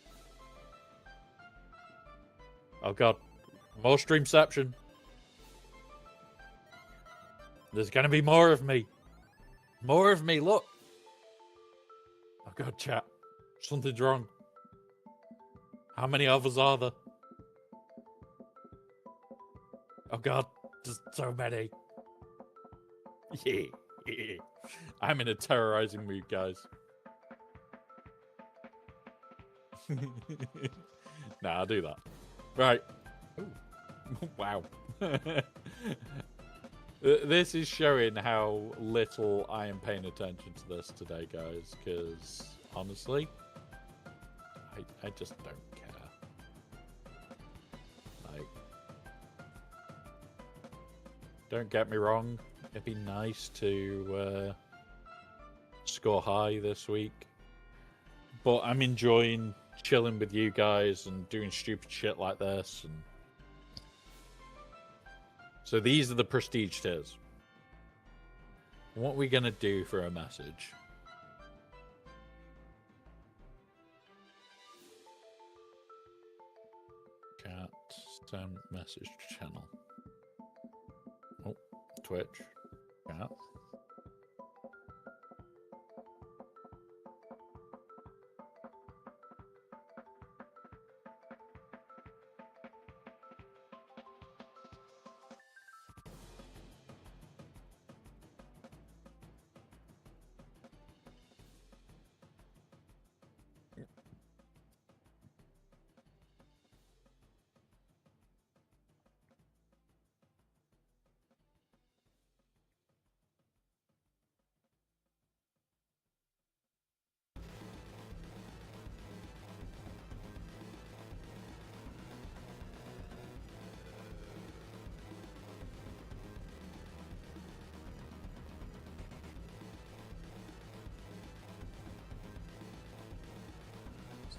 Oh god, more Streamception. There's gonna be more of me. More of me, look. Oh god, chat. Something's wrong. How many others are there? Oh god, there's so many. Yeah. I'm in a terrorizing mood, guys. Nah, I'll do that. Right. Ooh. Wow. This is showing how little I am paying attention to this today, guys, because honestly, I just don't care. Like, don't get me wrong, it'd be nice to score high this week, but I'm enjoying chilling with you guys and doing stupid shit like this. And so these are the prestige tiers. What are we gonna do for a message? Cat send message channel. Oh, Twitch. Cat.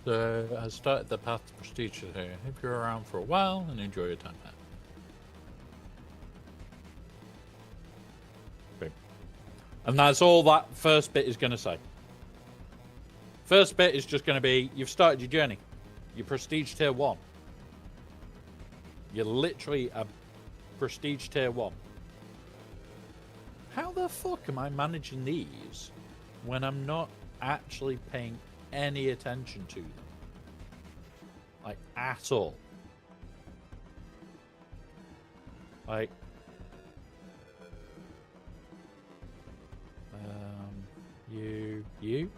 has started the path to prestige here. If you're around for a while and enjoy your time there. Okay. And that's all that first bit is going to say. First bit is just going to be, you've started your journey. You're prestige tier 1. You're literally a prestige tier 1. How the fuck am I managing these when I'm not actually paying any attention to them? Like, at all. Like, you.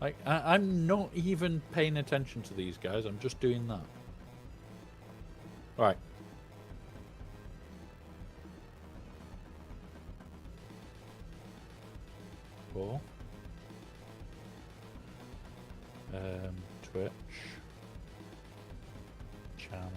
Like, I'm not even paying attention to these guys. I'm just doing that. All right. Cool. Twitch. Channel.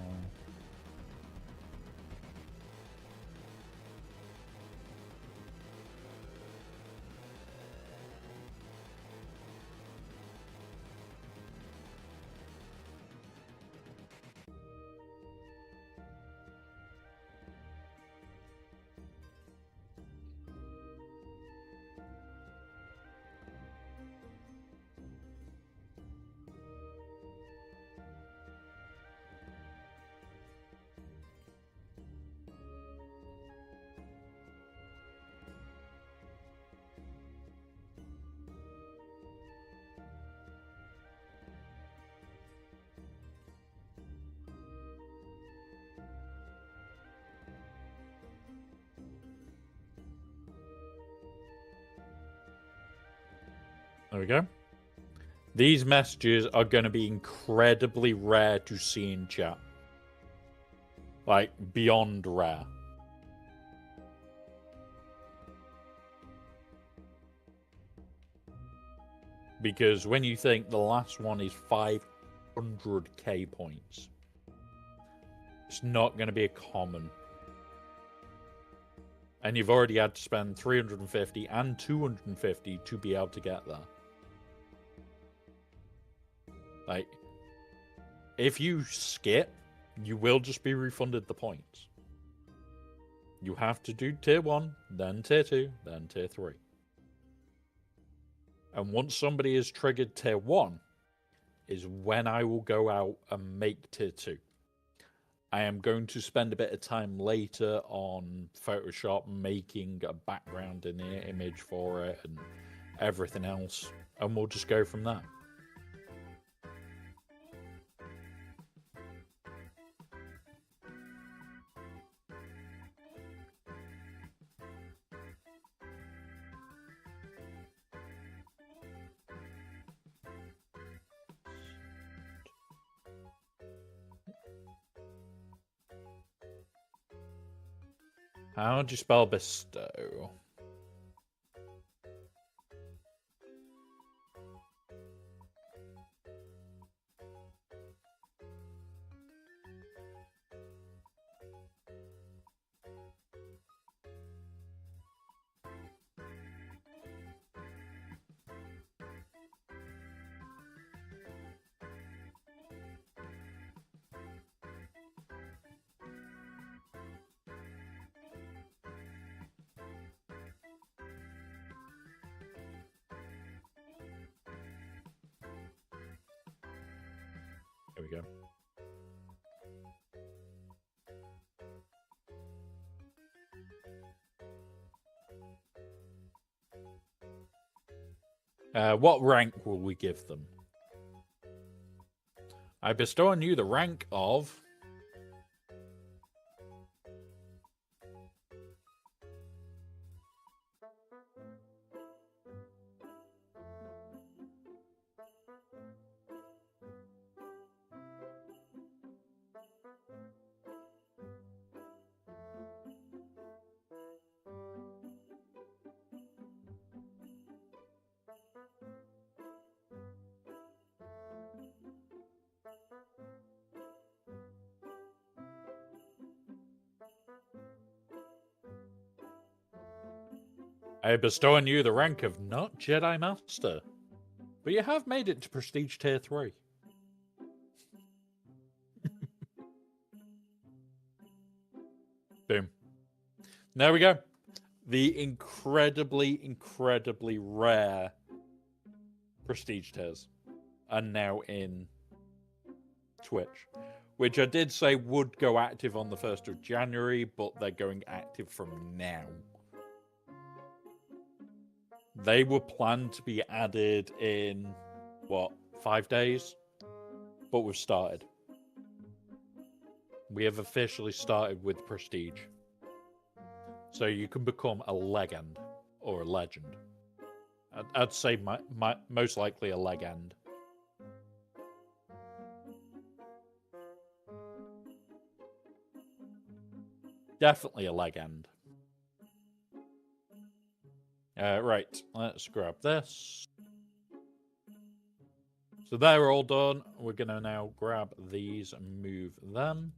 There we go. These messages are going to be incredibly rare to see in chat. Like, beyond rare. Because when you think the last one is 500k points, it's not going to be a common. And you've already had to spend 350 and 250 to be able to get there. Like, if you skip, you will just be refunded the points. You have to do tier 1, then tier 2, then tier 3. And once somebody has triggered tier 1, is when I will go out and make tier 2. I am going to spend a bit of time later on Photoshop making a background in the image for it and everything else. And we'll just go from there. How do you spell bestow? There we go. What rank will we give them? I bestow on you the rank of... I bestow on you the rank of not Jedi Master. But you have made it to Prestige Tier 3. Boom. There we go. The incredibly, incredibly rare Prestige Tiers are now in Twitch. Which I did say would go active on the 1st of January, but they're going active from now. They were planned to be added in, what, 5 days? But we've started. We have officially started with Prestige. So you can become a legend or a legend. I'd say most likely a legend. Definitely a legend. Right, let's grab this. So they're all done. We're going to now grab these and move them.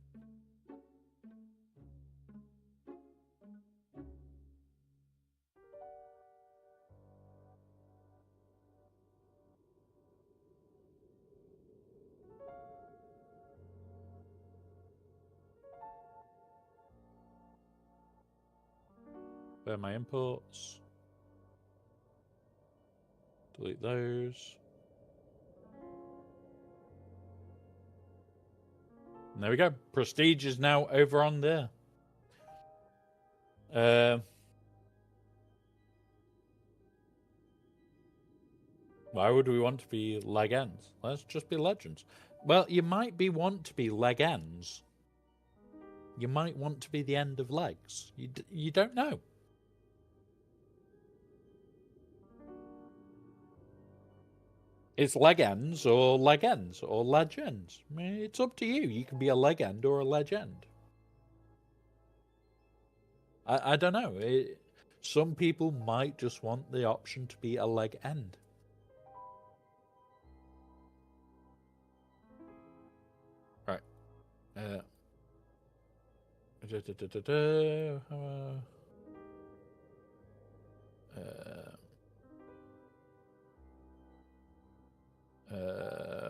Where are my imports? Delete those. And there we go. Prestige is now over on there. Why would we want to be legends? Let's just be legends. Well, you might want to be legends. You might want to be the end of legs. You don't know. It's legends or legends or legends. I mean, it's up to you. You can be a legend or a legend. I don't know. Some people might just want the option to be a leg end. Right.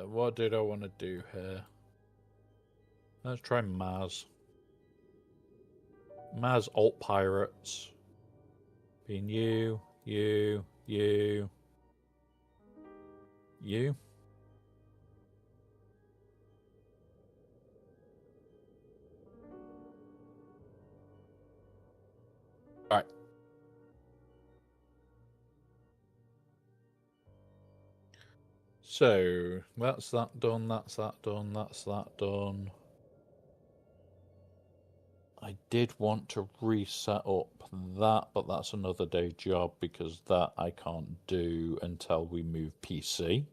What did I want to do here? Let's try Maz. Maz alt pirates. Being you. Alright. So, that's that done, that's that done, that's that done. I did want to reset up that, but that's another day job because that I can't do until we move PC.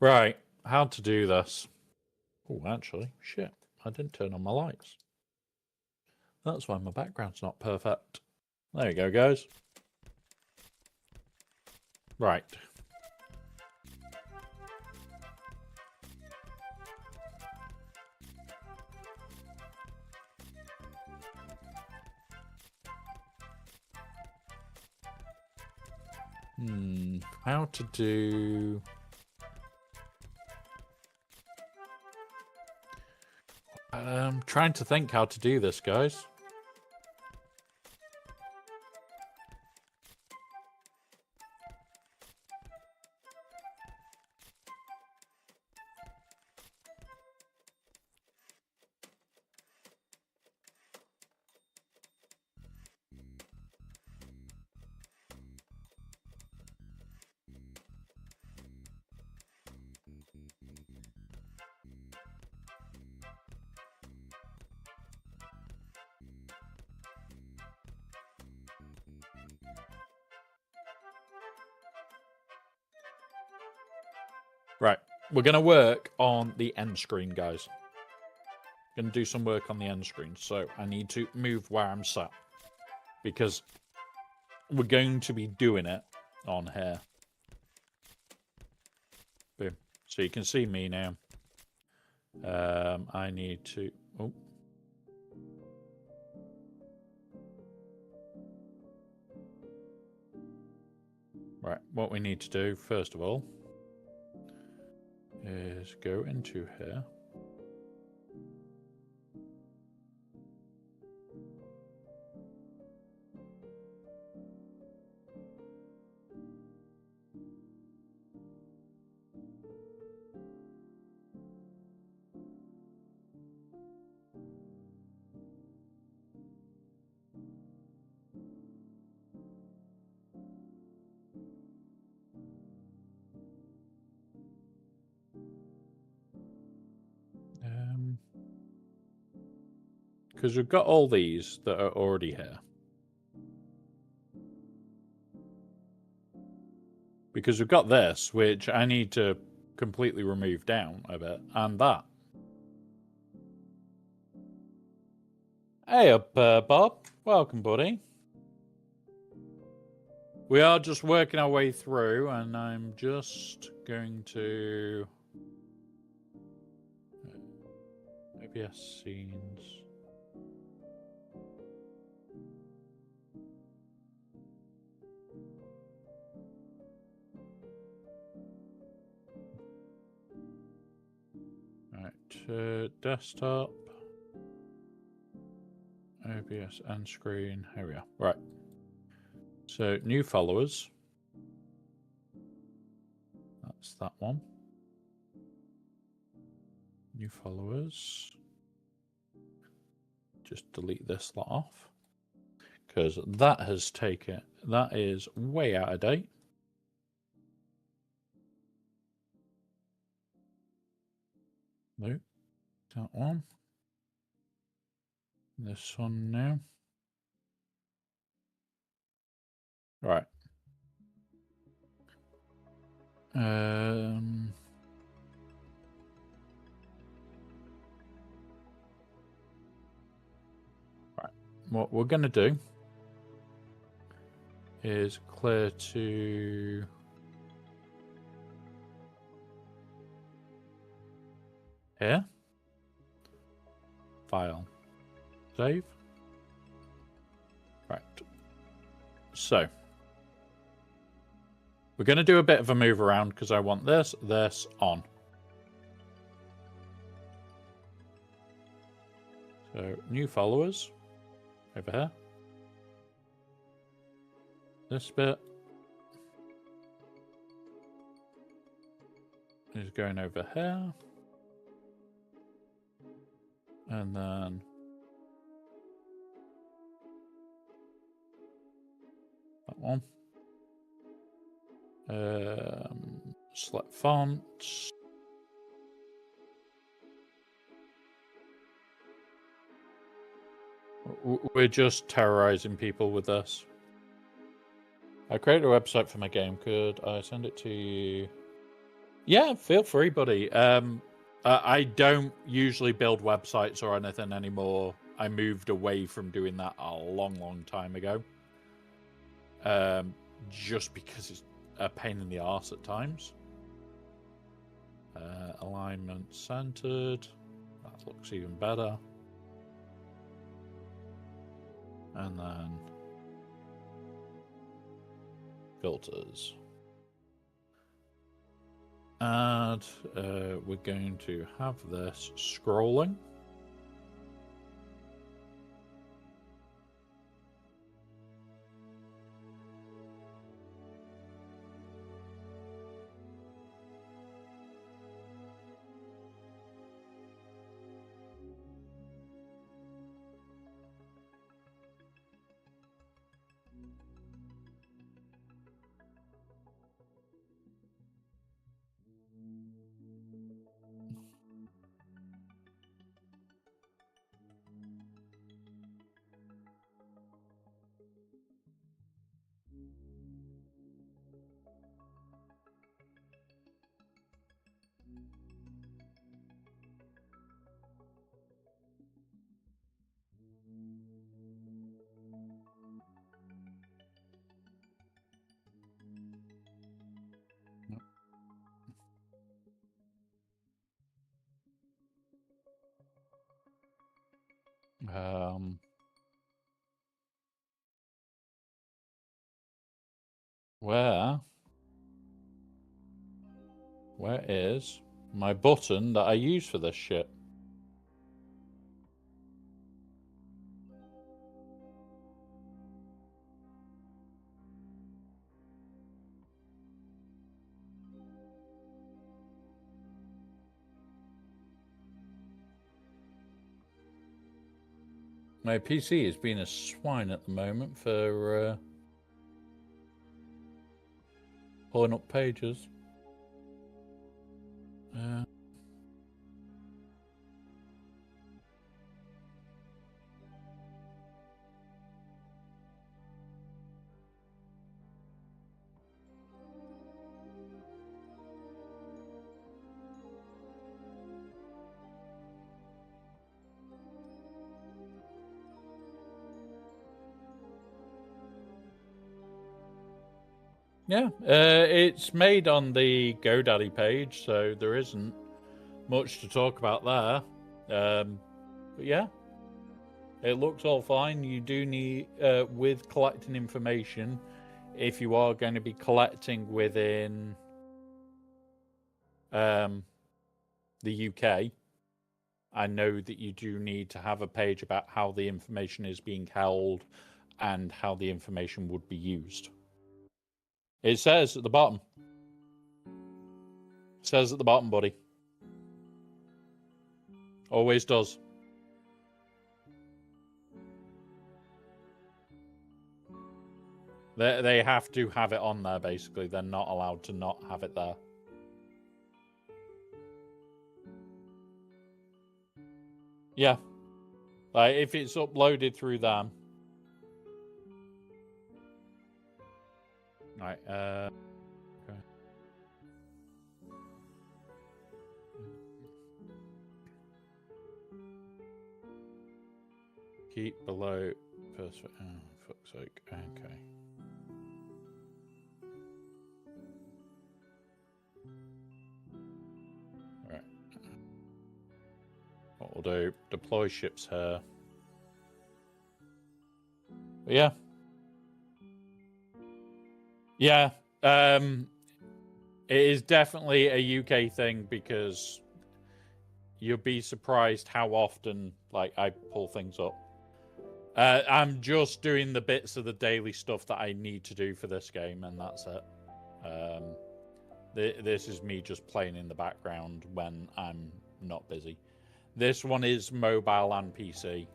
Right, how to do this? Oh, actually, shit, I didn't turn on my lights. That's why my background's not perfect. There you go, guys. Right. How to do... I'm trying to think how to do this, guys. Right, we're going to work on the end screen, guys. Going to do some work on the end screen, so I need to move where I'm sat because we're going to be doing it on here. Boom. So you can see me now. I need to... Oh. Right, what we need to do, first of all, is go into here. Because we've got all these that are already here. Because we've got this, which I need to completely remove down a bit, and that. Hey up, Bob. Welcome, buddy. We are just working our way through, and I'm just going to... OBS scenes... Right, desktop, OBS end screen. Here we are. Right. So new followers. That's that one. New followers. Just delete this lot off because that has taken. That is way out of date. No, that one. This one now. Right. Right. What we're going to do is clear to here. File. Save. Right. So we're going to do a bit of a move around because I want this on. So new followers over here. This bit is going over here. And then that one. Select fonts. We're just terrorizing people with this. I created a website for my game. Could I send it to you? Yeah, feel free, buddy. I don't usually build websites or anything anymore. I moved away from doing that a long, long time ago. Just because it's a pain in the arse at times. Alignment centered. That looks even better. And then filters. And we're going to have this scrolling. Where is my button that I use for this shit? My PC is being a swine at the moment for pulling up pages. Yeah, it's made on the GoDaddy page, so there isn't much to talk about there. But yeah, it looks all fine. You do need, with collecting information, if you are going to be collecting within the UK, I know that you do need to have a page about how the information is being held and how the information would be used. It says at the bottom. It says at the bottom, buddy. Always does. They have to have it on there, basically. They're not allowed to not have it there. Yeah. Like, if it's uploaded through them. Right, okay. Keep below first. Oh, fuck's sake. Okay. Right. What we'll do, deploy ships here. But yeah. Yeah. It is definitely a UK thing because you'll be surprised how often, like, I pull things up. I'm just doing the bits of the daily stuff that I need to do for this game, and that's it. This is me just playing in the background when I'm not busy. This one is mobile and PC.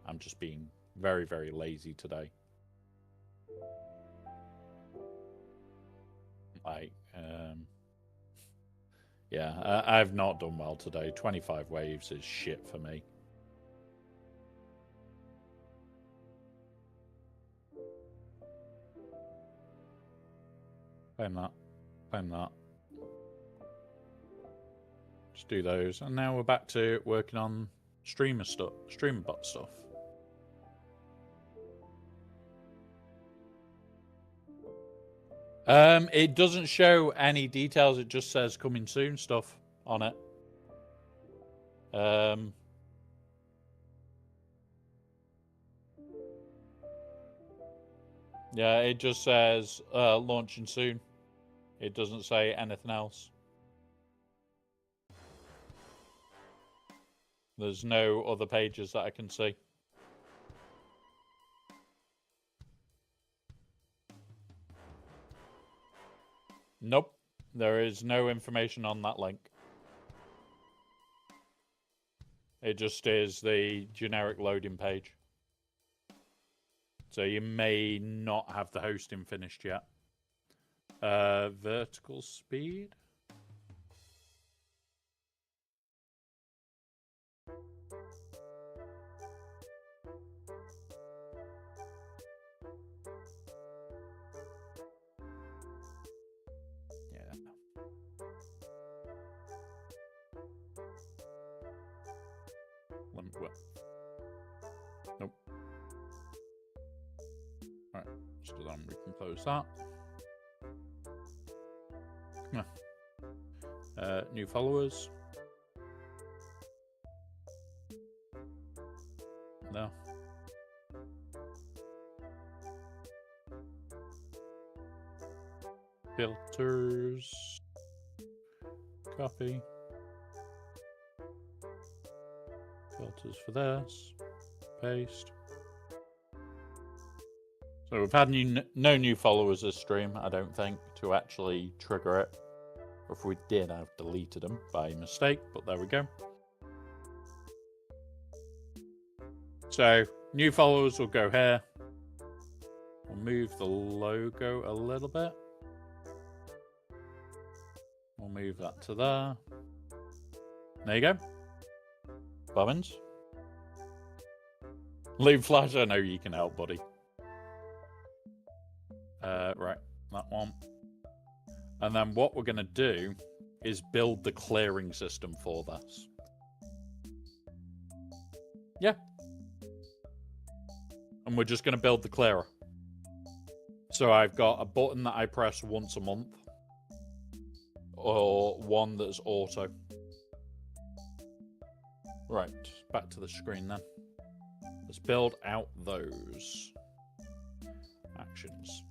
I'm just being very, very lazy today. Like, yeah, I've not done well today. 25 waves is shit for me. Claim that. Claim that. Just do those. And now we're back to working on Streamer.bot stuff. It doesn't show any details. It just says coming soon stuff on it. Yeah, it just says launching soon. It doesn't say anything else. There's no other pages that I can see. Nope. There is no information on that link. It just is the generic loading page. So you may not have the hosting finished yet. Vertical speed. Yeah. Limit width. Nope. Alright, still on. We can close that. Come on. New followers. No. Filters. Copy. Filters for this. Paste. So we've had no new followers this stream, I don't think, to actually trigger it. If we did, I've deleted them by mistake, but there we go. So, new followers will go here. We'll move the logo a little bit. We'll move that to there. There you go. Bobbins. Leave flash, I know you can help, buddy. Right, that one. And then what we're going to do is build the clearing system for this. Yeah. And we're just going to build the clearer. So I've got a button that I press once a month. Or one that's auto. Right, back to the screen then. Let's build out those actions.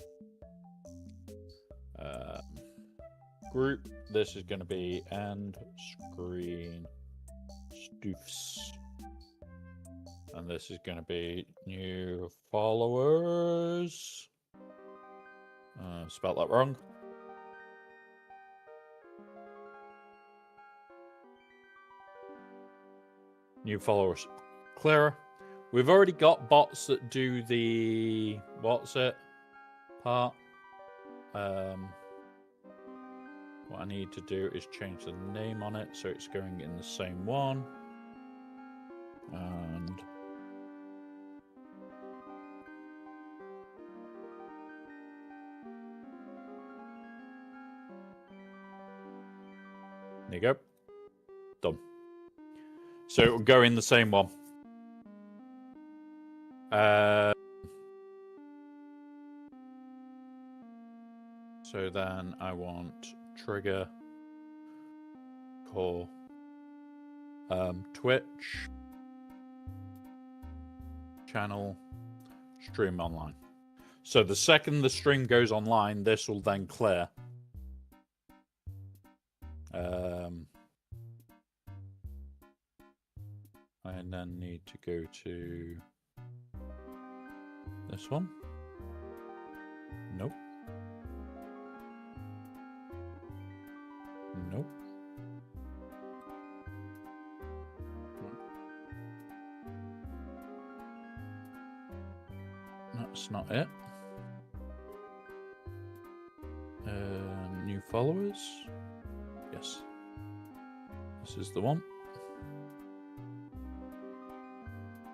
Group, this is going to be end screen stoofs. And this is going to be new followers. Spelled that wrong. New followers. Clearer. We've already got bots that do the... what's it? Part. What I need to do is change the name on it so it's going in the same one. And... there you go. Done. So it will go in the same one. So then I want trigger, core, Twitch, channel, stream online. So the second the stream goes online, this will then clear. I then need to go to this one. Nope. Nope. That's not it. New followers. Yes. This is the one.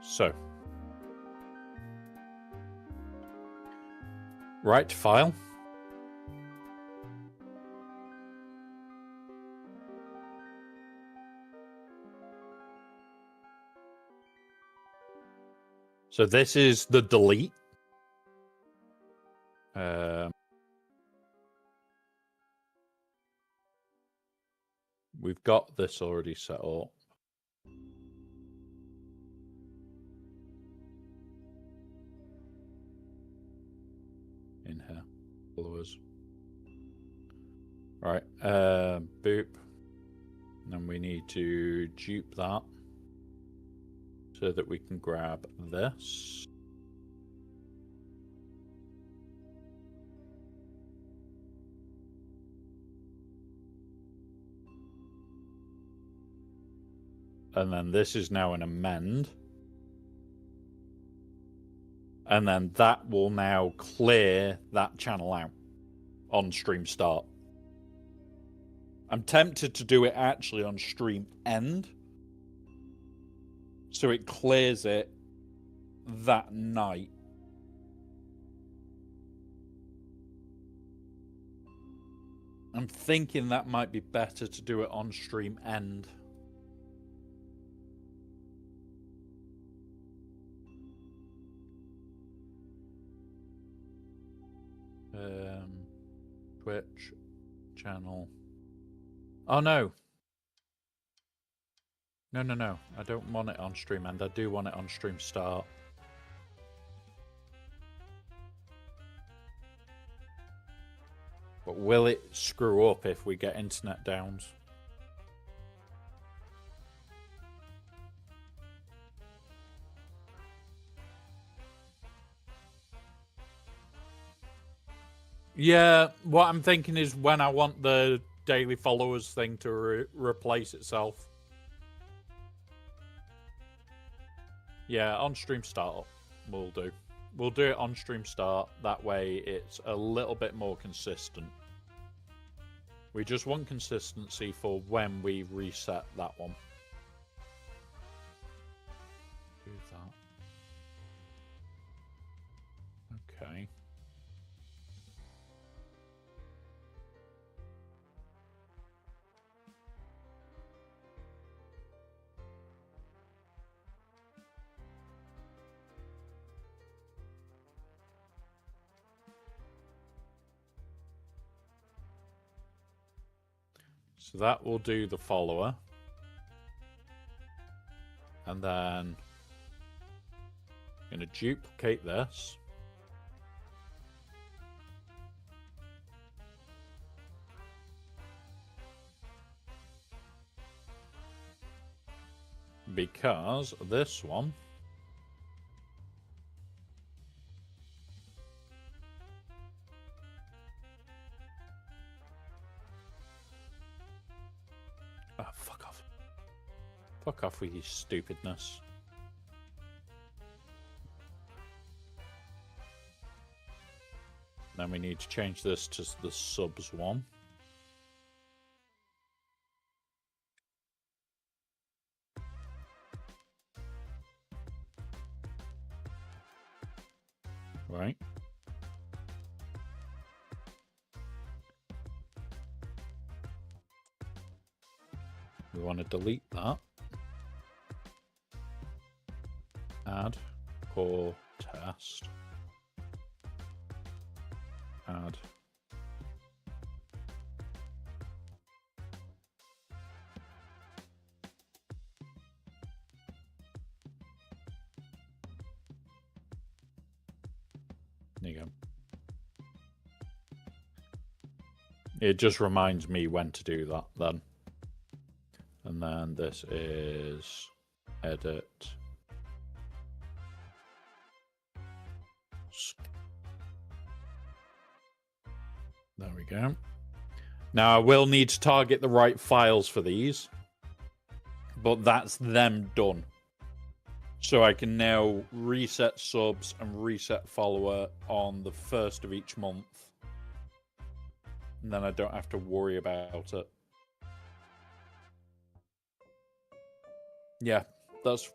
So. Right file. So this is the delete. We've got this already set up. In here, followers. Right, boop. And then we need to dupe that so that we can grab this. And then this is now an amend. And then that will now clear that channel out on stream start. I'm tempted to do it actually on stream end. So it clears it that night. I'm thinking that might be better to do it on stream end. Twitch channel. Oh no. No, no, no. I don't want it on stream end. I do want it on stream start. But will it screw up if we get internet downs? Yeah, what I'm thinking is when I want the daily followers thing to replace itself. Yeah, on stream start we'll do. We'll do it on stream start. That way it's a little bit more consistent. We just want consistency for when we reset that one. Do that. Okay. So that will do the follower. And then I'm going to duplicate this. Because this one fuck off. Fuck off with your stupidness. Then we need to change this to the subs one. Right. We want to delete that. Add core test. Add. There you go. It just reminds me when to do that then. And then this is edit. There we go. Now I will need to target the right files for these, but that's them done. So I can now reset subs and reset follower on the 1st of each month. And then I don't have to worry about it. Yeah, that's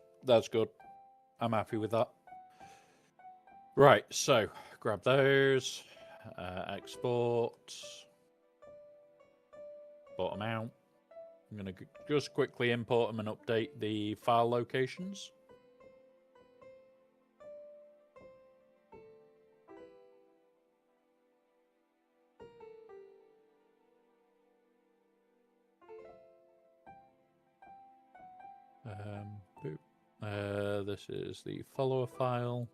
good. I'm happy with that. Right, so grab those, export, bottom out. I'm going to just quickly import them and update the file locations. This is the follower file.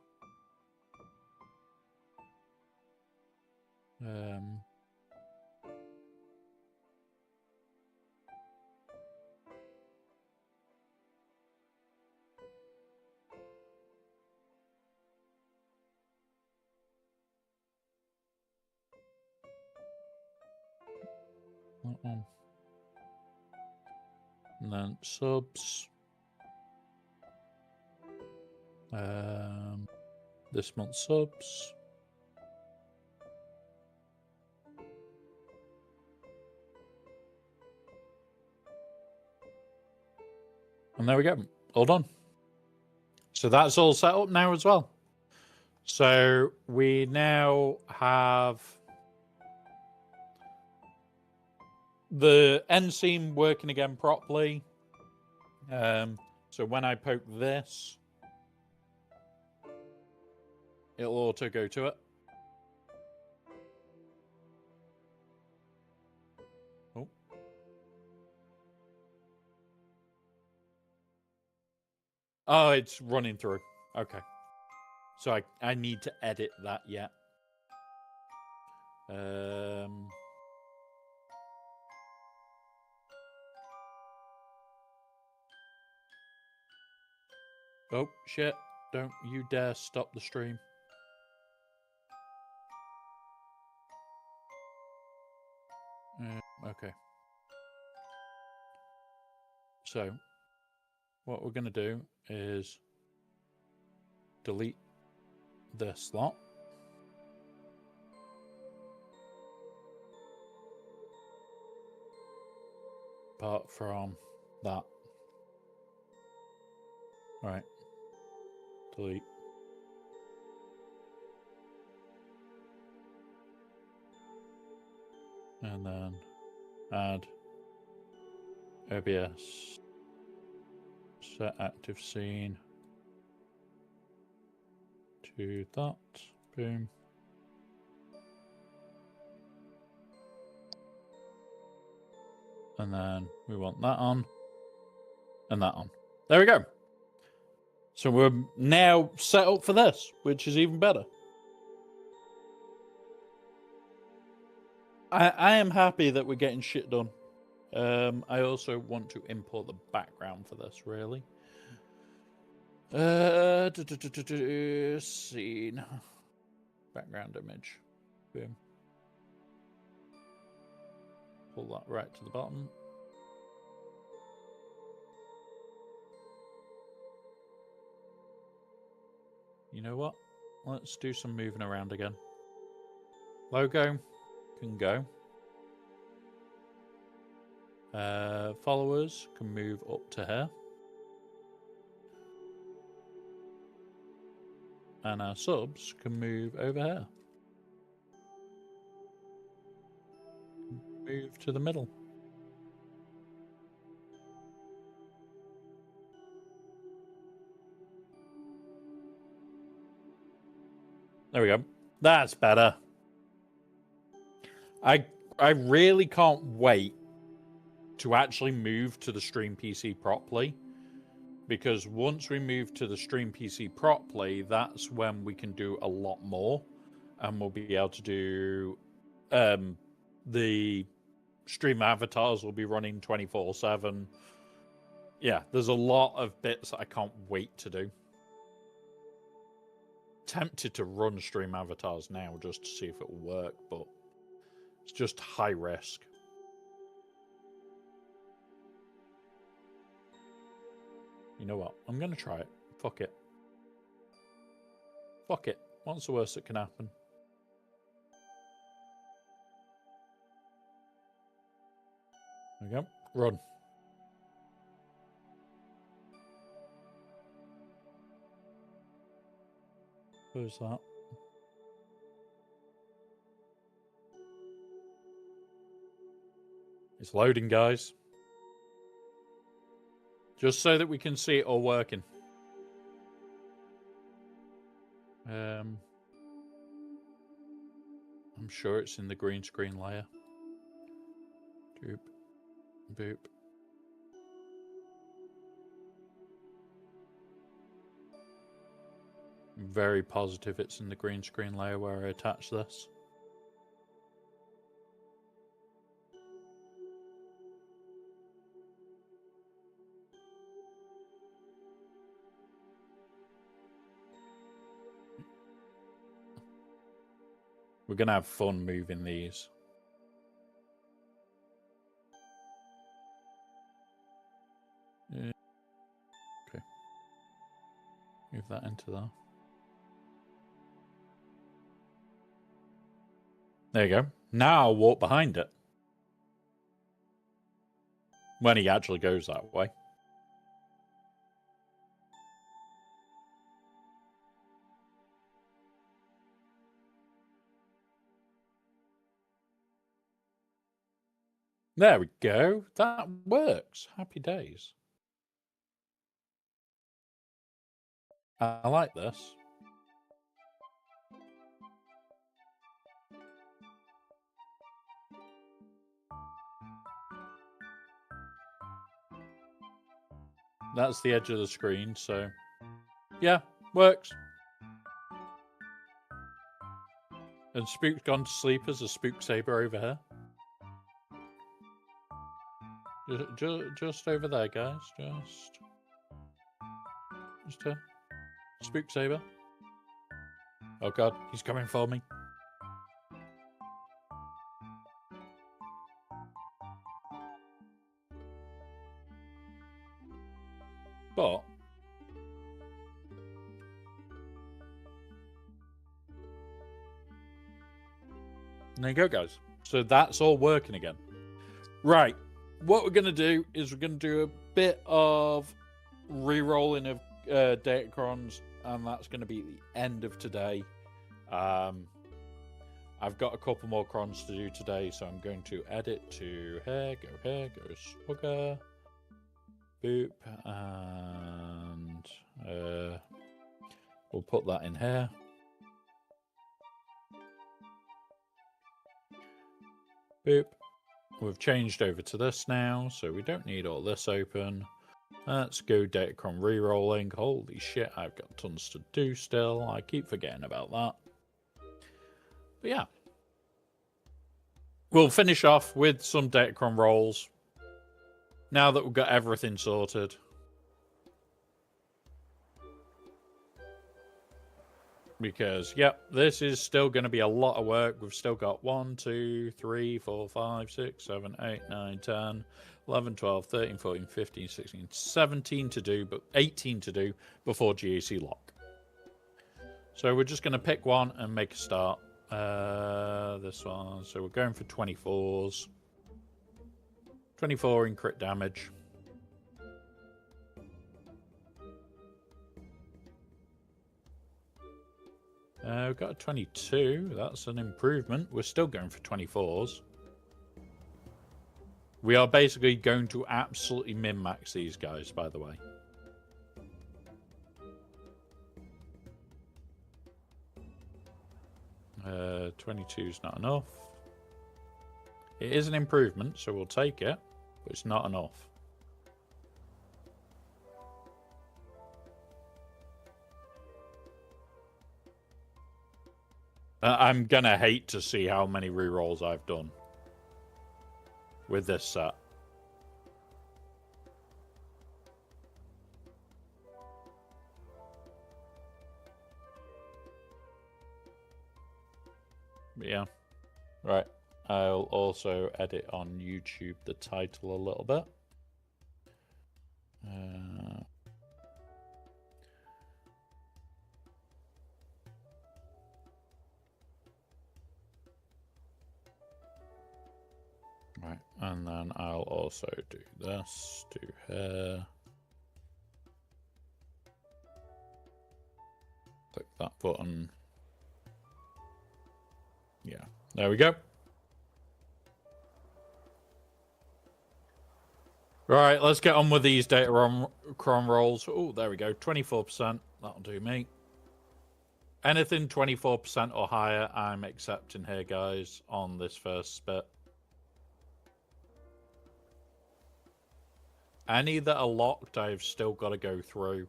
That one. And then subs. This month subs. And there we go. All done. So that's all set up now as well. So we now have the end seam working again properly. So when I poke this, it'll auto go to it. Oh. Oh, it's running through. Okay. So I need to edit that yet. Oh, shit. Don't you dare stop the stream. Okay. So, what we're going to do is delete this slot. Apart from that. Right. Delete. And then add OBS. Set active scene to that. Boom. And then we want that on and that on. There we go. So we're now set up for this, which is even better. I am happy that we're getting shit done. I also want to import the background for this, really. Scene. Background image. Boom. Pull that right to the bottom. You know what? Let's do some moving around again. Logo can go. Followers can move up to here. And our subs can move over here. Move to the middle. There we go. That's better. I really can't wait to actually move to the Stream PC properly, because once we move to the Stream PC properly, that's when we can do a lot more, and we'll be able to do the stream avatars will be running 24/7. Yeah, there's a lot of bits that I can't wait to do. Tempted to run stream avatars now just to see if it will work, but it's just high risk. You know what? I'm going to try it. Fuck it. Fuck it. What's the worst that can happen? There we go. Run. Who's that? It's loading, guys. Just so that we can see it all working. I'm sure it's in the green screen layer. Doop. Boop. I'm very positive it's in the green screen layer where I attach this. We're going to have fun moving these. Yeah. Okay. Move that into there. There you go. Now I'll walk behind it. When he actually goes that way. There we go. That works. Happy days. I like this. That's the edge of the screen, so Yeah, works. And Spook's gone to sleep as a Spook Saber over here. Just over there, guys. Just here. Spook Saber. Oh god, he's coming for me. But there you go, guys. So that's all working again. Right. What we're going to do is we're going to do a bit of re-rolling of Datacrons, and that's going to be the end of today. I've got a couple more crons to do today, so I'm going to edit to here, go Swugger, boop, and we'll put that in here. Boop. We've changed over to this now, so we don't need all this open. Let's go Datacron re-rolling. Holy shit, I've got tons to do still. I keep forgetting about that. But yeah. We'll finish off with some Datacron rolls. Now that we've got everything sorted. Because, yep, this is still going to be a lot of work. We've still got 1, 2, 3, 4, 5, 6, 7, 8, 9, 10, 11, 12, 13, 14, 15, 16, 17 to do, but 18 to do before GAC lock. So we're just going to pick one and make a start. This one. So we're going for 24s. 24 in crit damage. We've got a 22. That's an improvement. We're still going for 24s. We are basically going to absolutely min-max these guys, by the way. Uh, 22 is not enough. It is an improvement, so we'll take it, but it's not enough. I'm gonna hate to see how many rerolls I've done with this set. But yeah, right. I'll also edit on YouTube the title a little bit. Right, and then I'll also do this, do here. Click that button. Yeah, there we go. Right, let's get on with these Datacron rolls. Oh, there we go, 24%. That'll do me. Anything 24% or higher, I'm accepting here, guys, on this first bit. Any that are locked, I've still got to go through.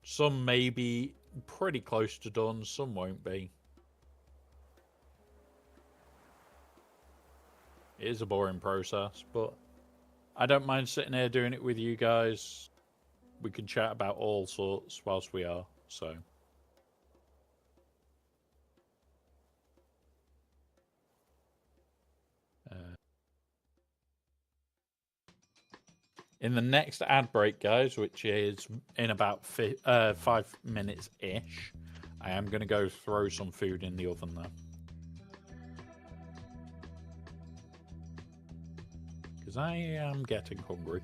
Some may be pretty close to done, some won't be. It is a boring process, but I don't mind sitting here doing it with you guys. We can chat about all sorts whilst we are, so. In the next ad break, guys, which is in about 5 minutes-ish, I am going to go throw some food in the oven there. Because I am getting hungry.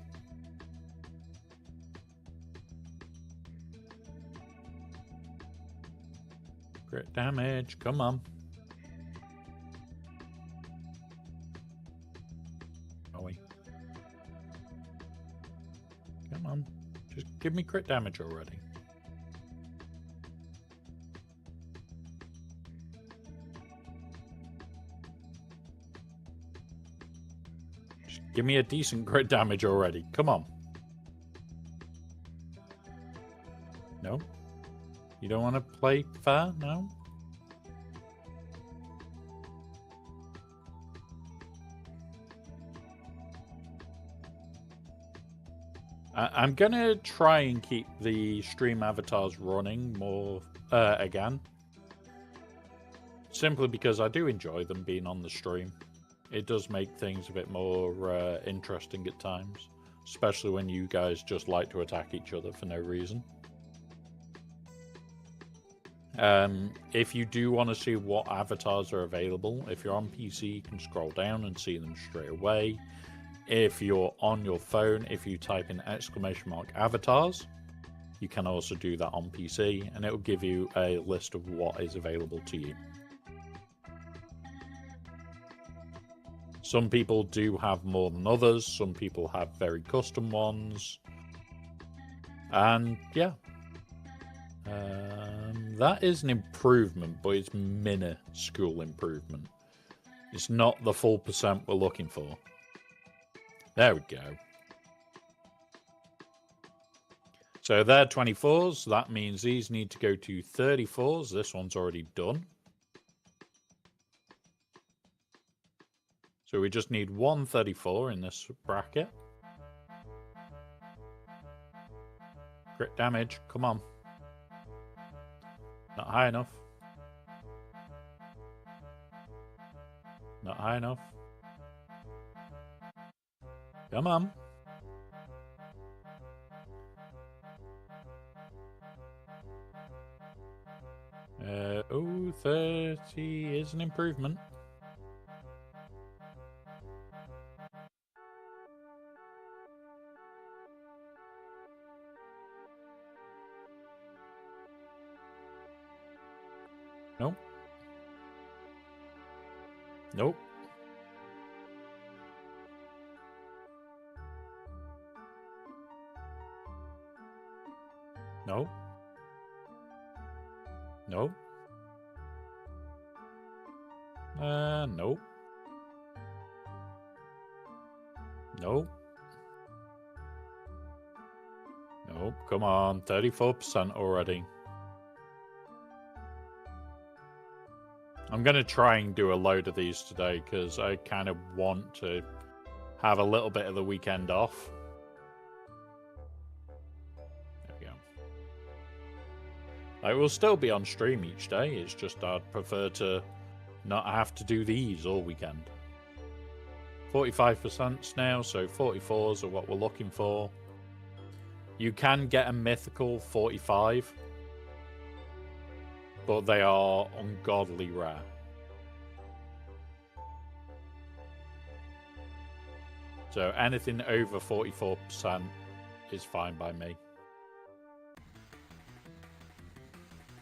Crit damage, come on. Are we? Come on. Just give me crit damage already. Just give me a decent crit damage already. Come on. No? You don't want to play fair? No? I'm going to try and keep the stream avatars running more again. Simply because I do enjoy them being on the stream. It does make things a bit more interesting at times. Especially when you guys just like to attack each other for no reason. If you do want to see what avatars are available, if you're on PC, you can scroll down and see them straight away. If you're on your phone, if you type in !avatars, you can also do that on PC, and it will give you a list of what is available to you. Some people do have more than others, some people have very custom ones, and yeah. That is an improvement, but it's minuscule improvement. It's not the full percent we're looking for. There we go. So they're 24s. That means these need to go to 34s. This one's already done. So we just need 134 in this bracket. Crit damage. Come on. Not high enough. Not high enough. Come on. Oh, 30 is an improvement. Nope. Nope. No. Nope. Nope. Nope. Nope. Come on, 34% already. I'm going to try and do a load of these today because I kind of want to have a little bit of the weekend off. There we go. I will still be on stream each day. It's just I'd prefer to not have to do these all weekend. 45% now, so 44s are what we're looking for. You can get a mythical 45. But they are ungodly rare. So anything over 44% is fine by me.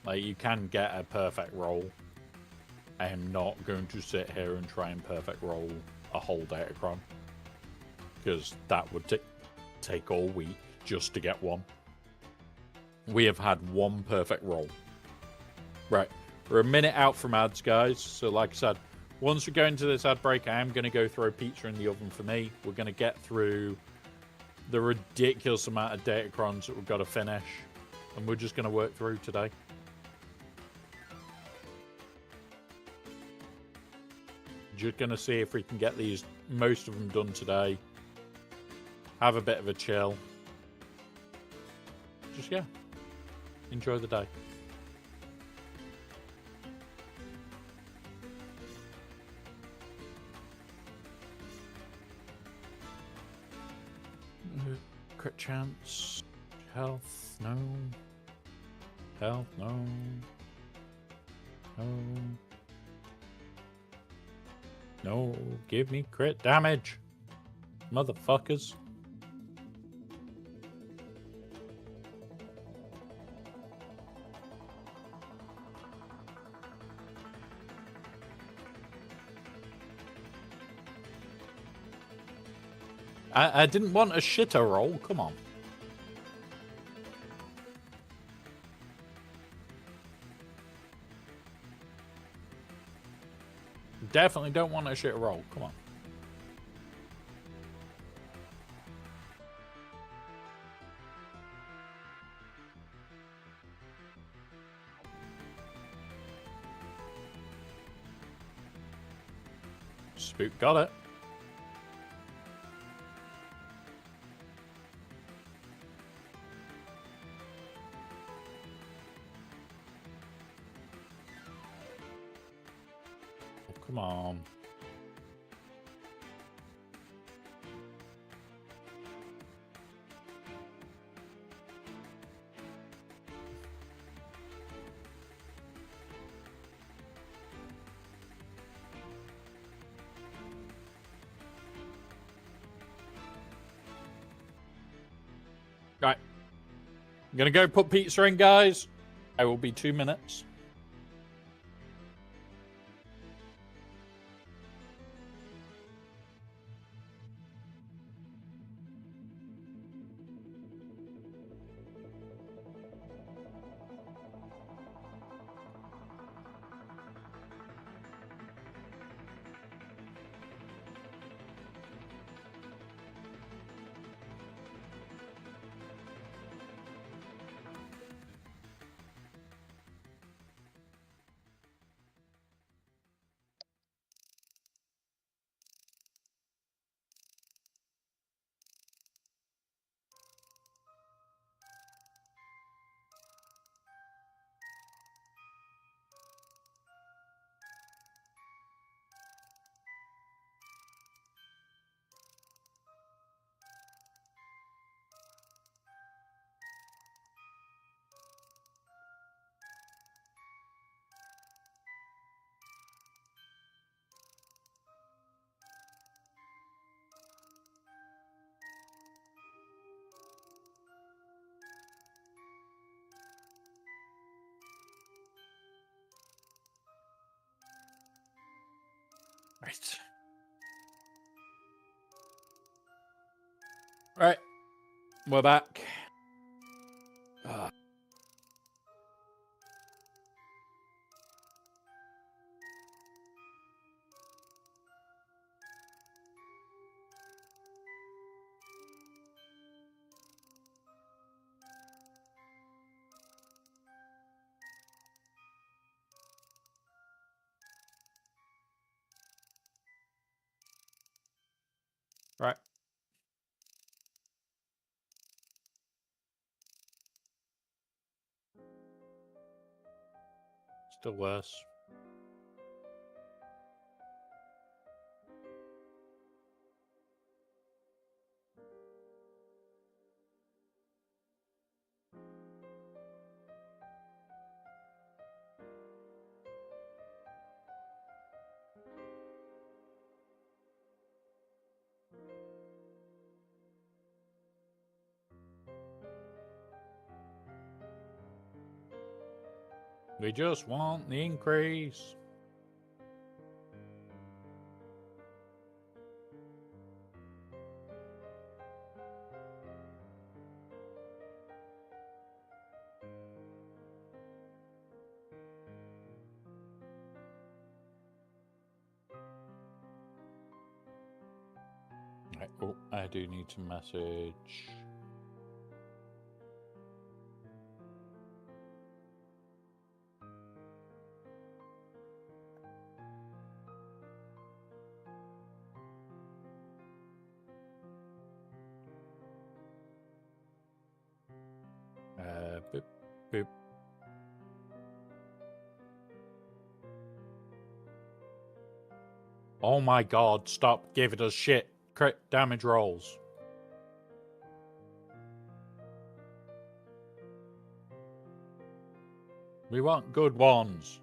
Like, you can get a perfect roll. I am not going to sit here and try and perfect roll a whole Datacron. Because that would take all week just to get one. We have had one perfect roll. Right, we're a minute out from ads, guys. So like I said, once we go into this ad break, I am going to go throw pizza in the oven for me. We're going to get through the ridiculous amount of Datacrons that we've got to finish. And we're just going to work through today. Just going to see if we can get these, most of them done today. Have a bit of a chill. Just, yeah, enjoy the day. Crit chance. Health, no. Health, no. No. No, give me crit damage. Motherfuckers. I didn't want a shitter roll, come on. Definitely don't want a shitter roll, come on. Spook got it. Oh, come on. Right. I'm gonna go put pizza in, guys. I will be 2 minutes. Right. Right. We're back. Right. Still worse. We just want the increase. Right. Oh, I do need to message. Boop, boop. Oh my god, stop giving us shit. Crit damage rolls. We want good ones.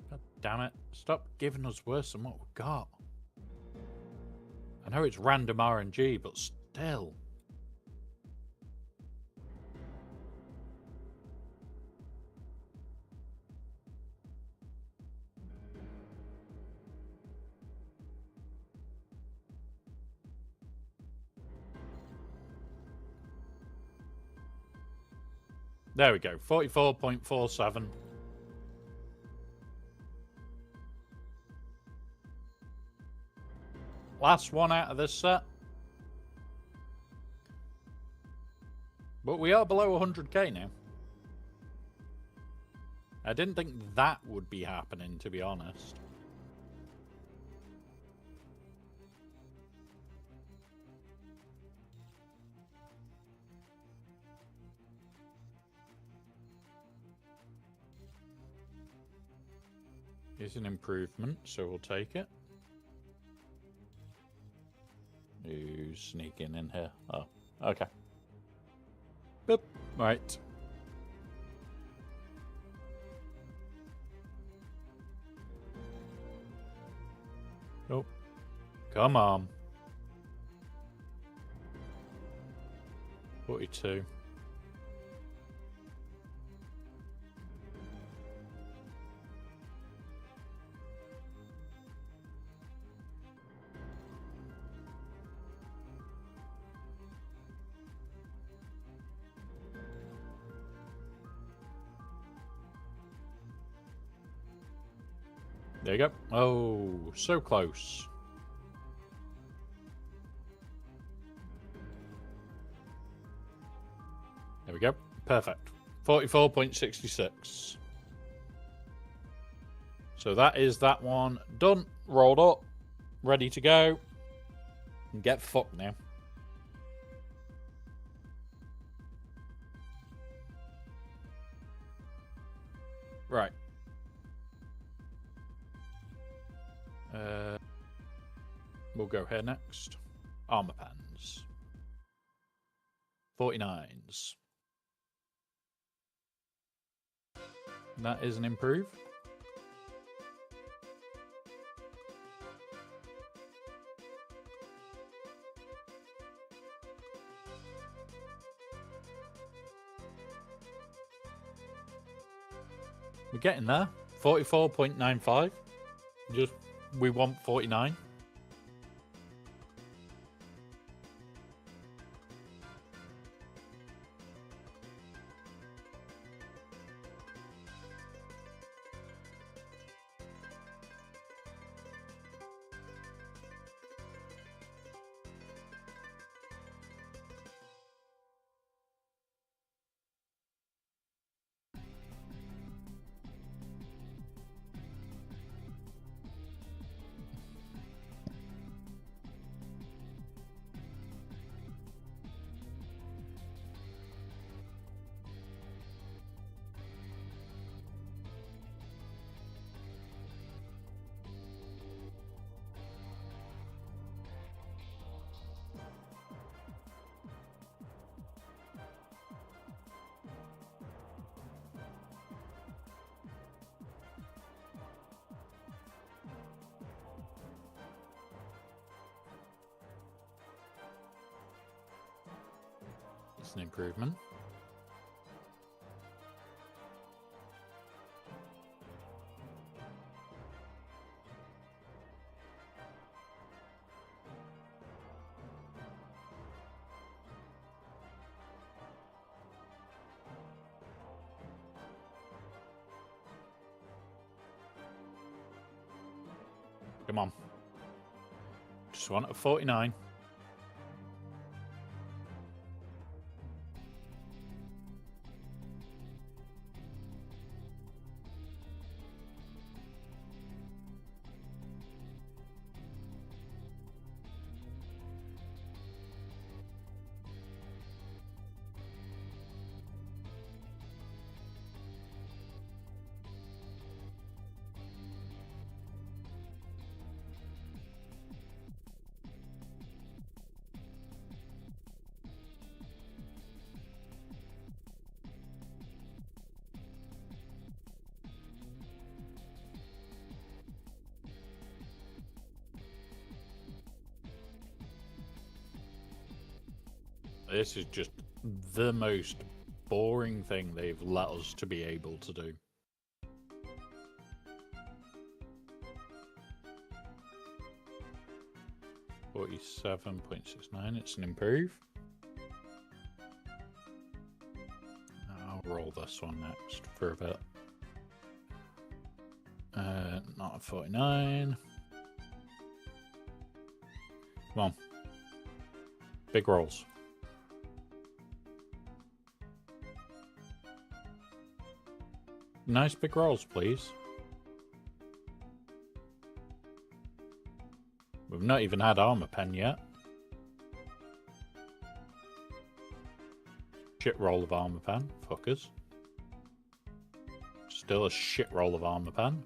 God damn it. Stop giving us worse than what we've got. I know it's random RNG, but still. There we go. 44.47. Last one out of this set. But we are below 100k now. I didn't think that would be happening, to be honest. It's an improvement, so we'll take it. Who's sneaking in here? Oh, okay. Boop. Right. Oh, come on. 42. There you go. Oh, so close. There we go. Perfect. 44.66. So that is that one done, rolled up, ready to go. And get fucked now. Right. We'll go here next. Armor pens. 49s. That is an improve. We're getting there. 44.95. Just, we want 49. It's an improvement. Come on. Just want a 49. This is just the most boring thing they've let us to be able to do. $47.69. It's an improve. Oh. roll this one next for a bit. Not a 49. Come on. Big rolls. Nice big rolls, please. We've not even had armor pen yet. Shit roll of armor pen, fuckers. Still a shit roll of armor pen.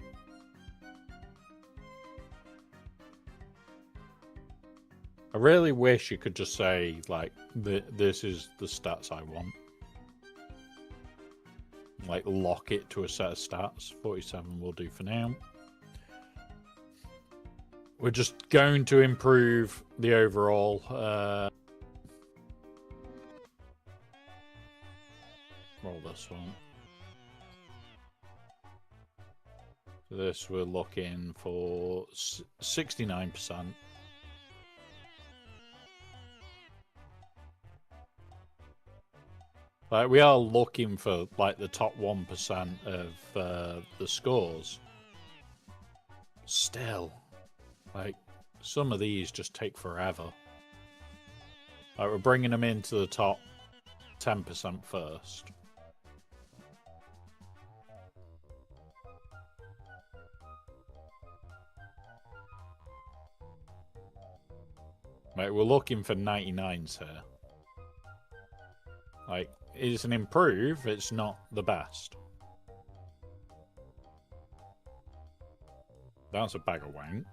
I really wish you could just say, like, this is the stats I want. Like, lock it to a set of stats. 47 will do for now. We're just going to improve the overall. Roll this one. So this we're looking for 69%. Like, we are looking for, like, the top 1% of the scores. Still, like, some of these just take forever. Like, we're bringing them into the top 10% first. Like, we're looking for 99s here. Like, it's an improve, it's not the best. That's a bag of wank.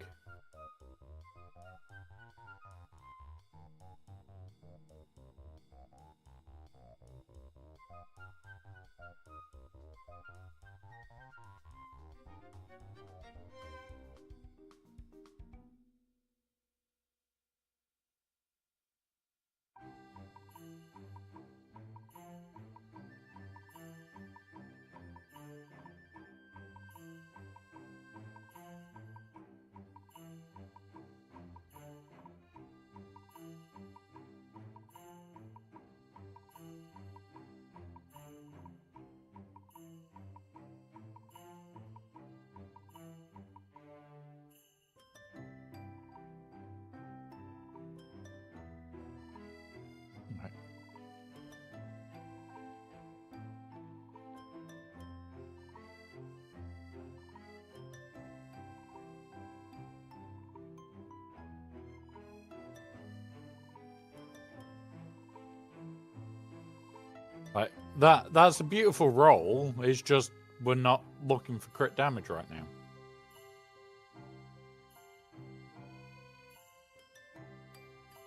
Like, that's a beautiful roll. It's just we're not looking for crit damage right now.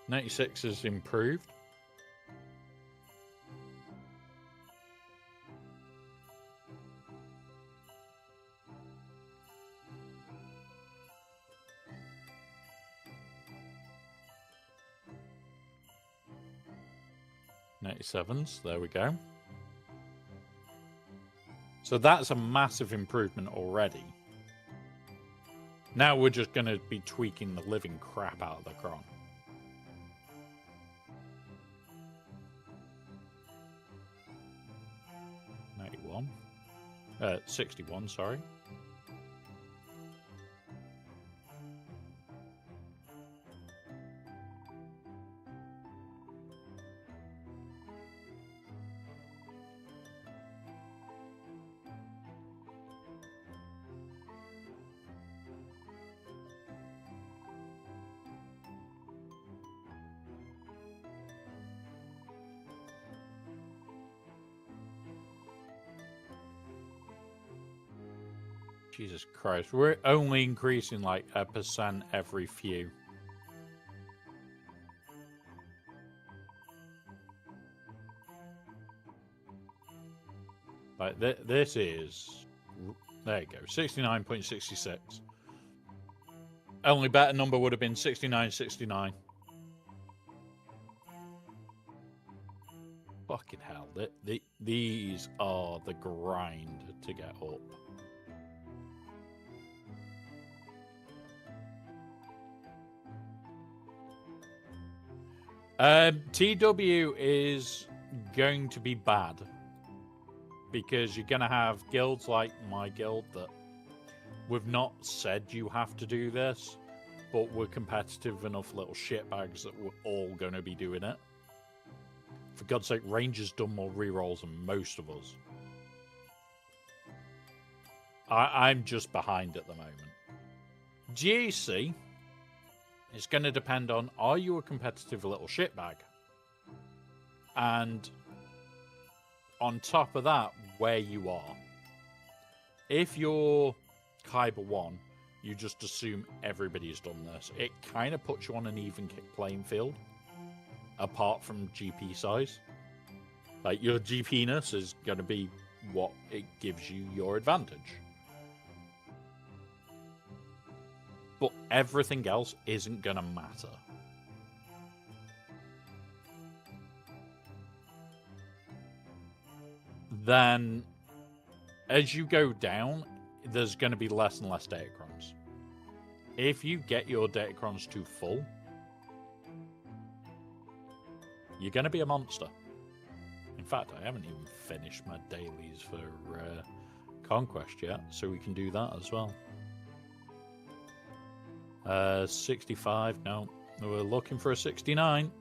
.96 is improved. .97s, there we go. So that's a massive improvement already. Now we're just going to be tweaking the living crap out of the cron. .91. 61, sorry. Jesus Christ, we're only increasing like 1% every few. Like, this is, there you go, 69.66. Only better number would have been 69.69. Fucking hell, these are the grind to get up. TW is going to be bad. because you're going to have guilds like my guild that we've not said you have to do this, but we're competitive enough little shitbags that we're all going to be doing it. For God's sake, Ranger's done more rerolls than most of us. I'm just behind at the moment. GAC is going to depend on, are you a competitive little shitbag? And on top of that, where you are. If you're Kyber 1, you just assume everybody's done this. It kind of puts you on an even playing field, apart from GP size. Like, your GP-ness is going to be what it gives you your advantage. But everything else isn't going to matter. Then, as you go down, there's going to be less and less datacrons. If you get your datacrons too full, you're going to be a monster. In fact, I haven't even finished my dailies for Conquest yet, so we can do that as well. 65, no. We're looking for a 69.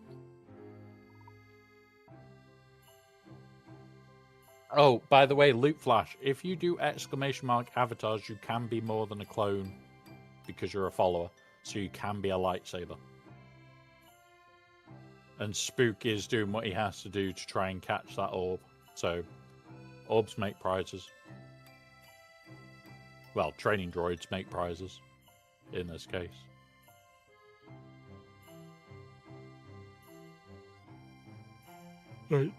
Oh, by the way, Loot Flash, if you do exclamation mark avatars, you can be more than a clone because you're a follower. So you can be a lightsaber. And Spook is doing what he has to do to try and catch that orb. So, orbs make prizes. Well, training droids make prizes in this case. Right.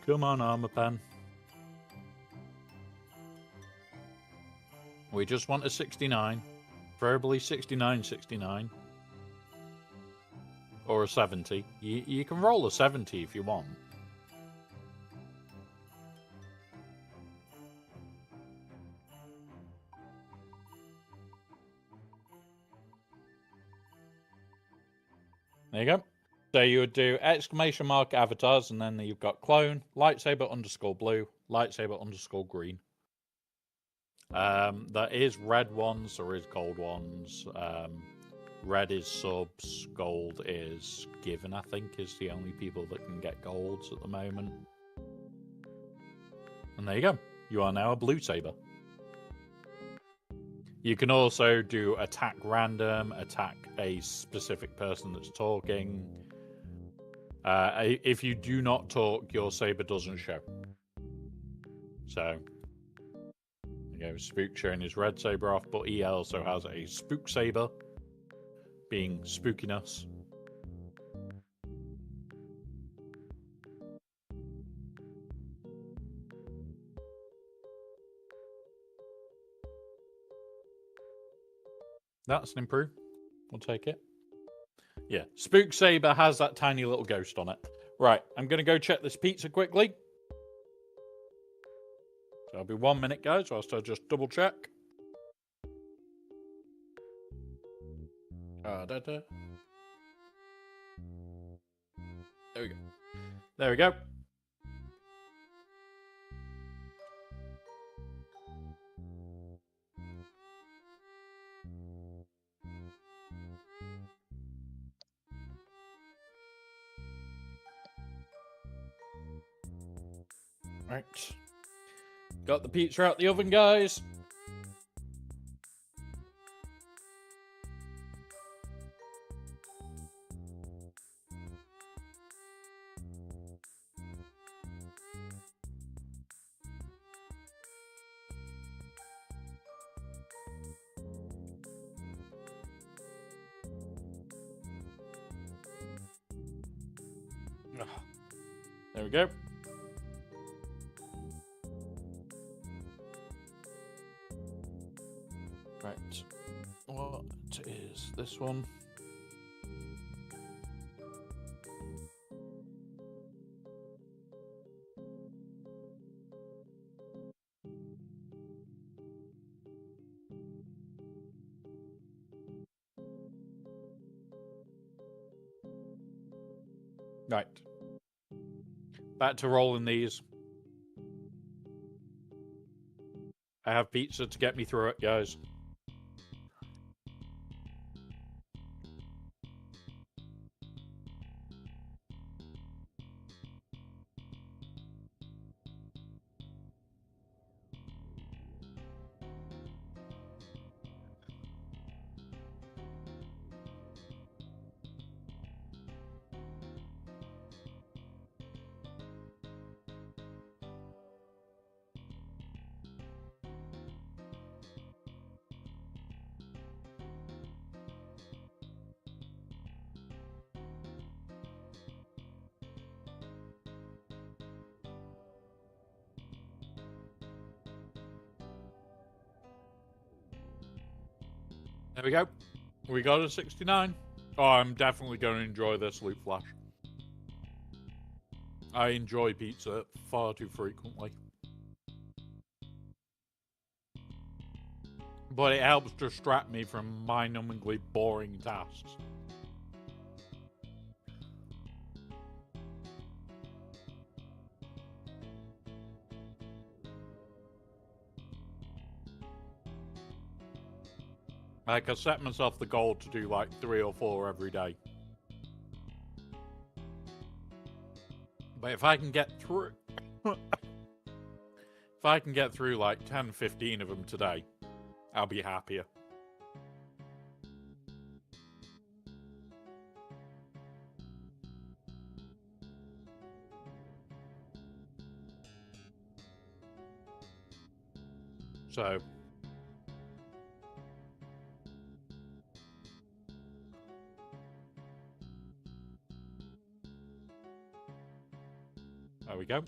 Come on, Armor Pen. We just want a 69. Preferably 69, 69. Or a 70. You can roll a 70 if you want. There you go. So you would do exclamation mark avatars, and then you've got clone, lightsaber underscore blue, lightsaber underscore green. There is red ones, there is gold ones. Red is subs, gold is given, I think, is the only people that can get golds at the moment. And there you go. You are now a blue saber. You can also do attack random, attack a specific person that's talking. If you do not talk, your saber doesn't show. So, you know, Spook showing his red saber off, but he also has a spook saber, being spookiness. That's an improve. We'll take it. Yeah, Spook Saber has that tiny little ghost on it. Right, I'm going to go check this pizza quickly. So it'll be 1 minute, guys, whilst I just double check. There we go. There we go. Right. Got the pizza out the oven, guys. There we go. Right. What is this one? Right. Back to rolling these. I have pizza to get me through it, guys. There we go. We got a 69. Oh, I'm definitely going to enjoy this loot flash. I enjoy pizza far too frequently. But it helps distract me from mind-numbingly boring tasks. Like, I set myself the goal to do like 3 or 4 every day. But if I can get through... if I can get through like 10, 15 of them today, I'll be happier. So... there we go.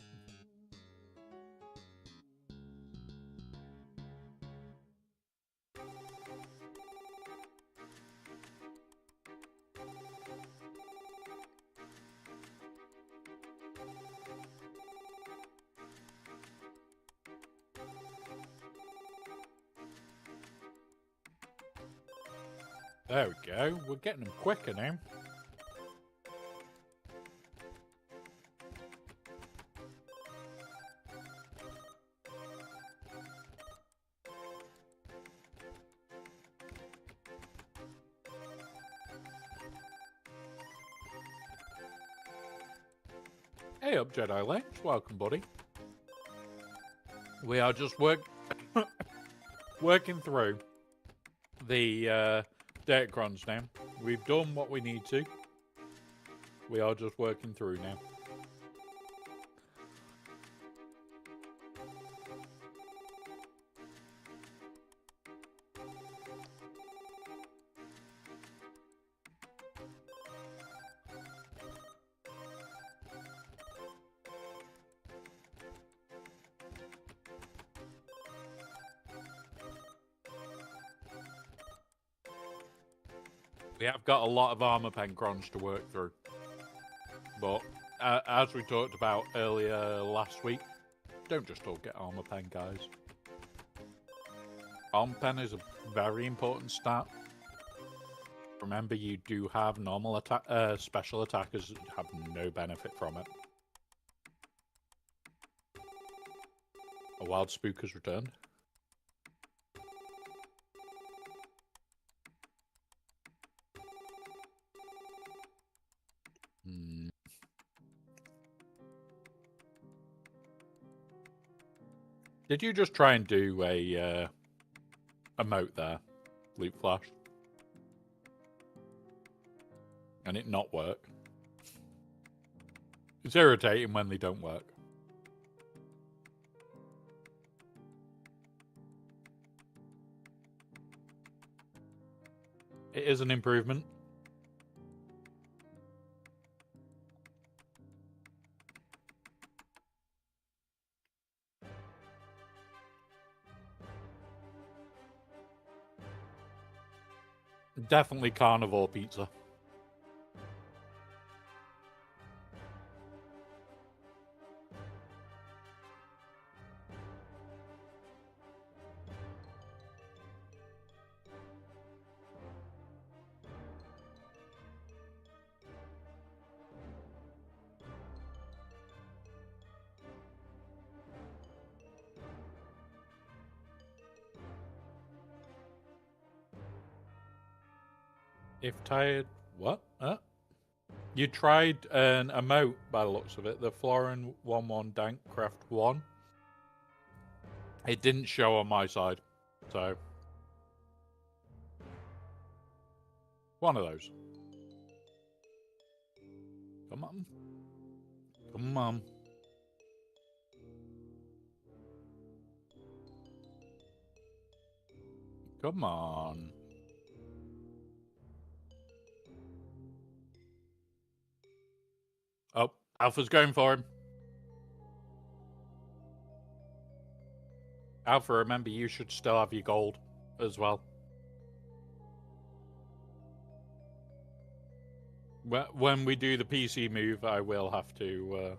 There we go. We're getting them quicker now. Hey up, Jedi Lynch. Welcome, buddy. We are just working through the data crons now. We've done what we need to. We are just working through now. We have got a lot of armor pen crons to work through. But as we talked about earlier last week, don't just all get armor pen, guys. Armor pen is a very important stat. Remember, you do have normal attack, special attackers that have no benefit from it. A wild spook has returned. Did you just try and do a emote there, Loop Flash? And it not work? It's irritating when they don't work. It is an improvement. Definitely carnivore pizza. If tired, what? You tried an emote by the looks of it, the Florin 11 Dankcraft 1. It didn't show on my side, so one of those. Come on. Come on. Come on. Oh, Alpha's going for him. Alpha, remember, you should still have your gold as well. When we do the PC move, I will have to...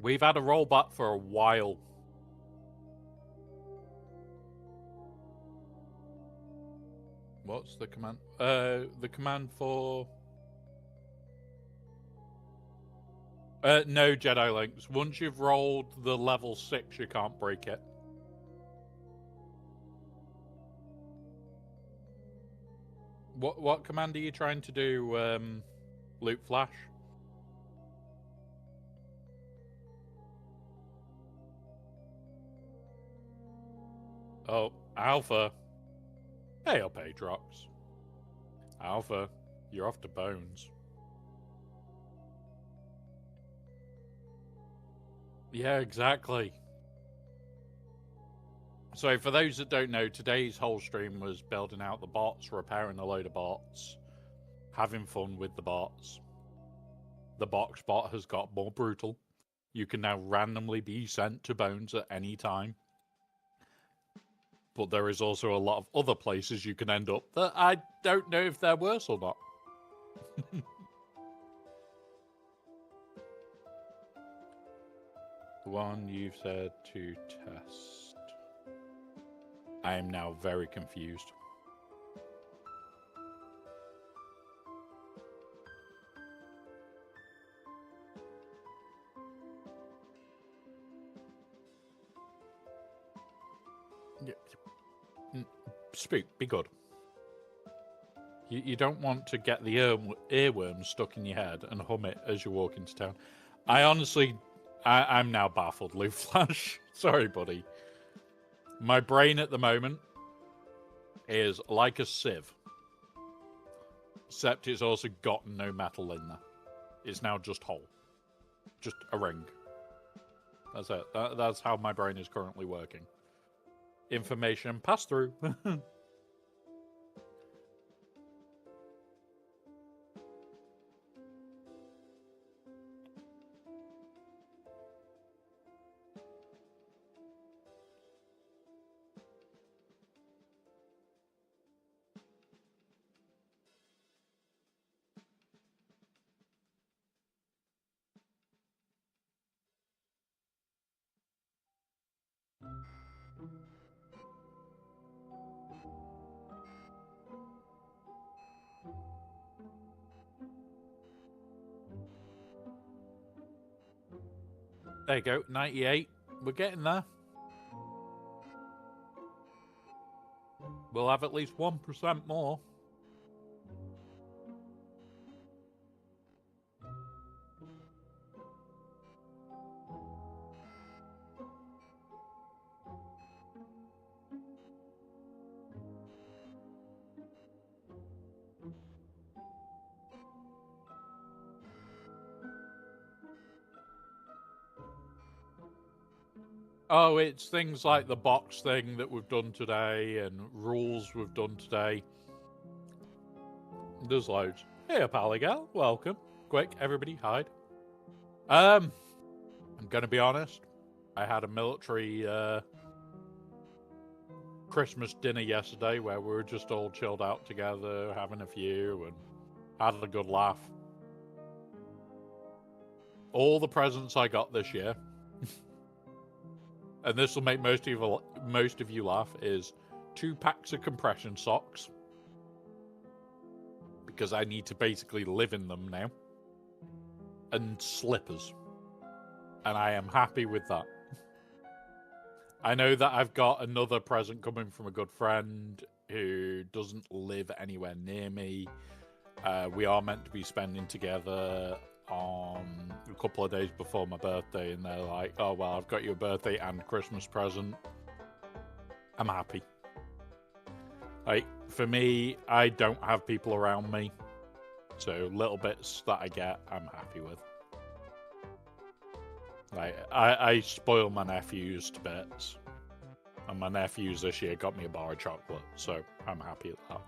We've had a rollback for a while. What's the command? The command for... no, Jedi Links. Once you've rolled the level 6, you can't break it. What command are you trying to do, Loot Flash? Oh, Alpha. Hey up, Aatrox. Alpha, you're off to Bones. Yeah, exactly. So for those that don't know, today's whole stream was building out the bots, repairing a load of bots, having fun with the bots. The box bot has got more brutal. You can now randomly be sent to Bones at any time. But there is also a lot of other places you can end up that I don't know if they're worse or not. The one you've said to test. I am now very confused. Spook, be good. You don't want to get the earworm stuck in your head and hum it as you walk into town. I honestly... I'm now baffled, Lou Flash. Sorry, buddy. My brain at the moment is like a sieve. Except it's also got no metal in there. It's now just whole. Just a ring. That's it. That's how my brain is currently working. Information pass through. There you go, 98. We're getting there. We'll have at least 1% more. Oh, it's things like the box thing that we've done today and rules we've done today. There's loads. Hey, Paligal, welcome. Quick, everybody, hide. I'm gonna be honest. I had a military Christmas dinner yesterday where we were just all chilled out together, having a few, and had a good laugh. All the presents I got this year, and this will make most of you laugh, is 2 packs of compression socks. Because I need to basically live in them now. and slippers. And I am happy with that. I know that I've got another present coming from a good friend who doesn't live anywhere near me. We are meant to be spending together on a couple of days before my birthday, and they're like, oh, well, I've got you a birthday and Christmas present. I'm happy. Like, for me, I don't have people around me, so little bits that I get, I'm happy with. Like, I spoil my nephews to bits, and my nephews this year got me a bar of chocolate, so I'm happy at that.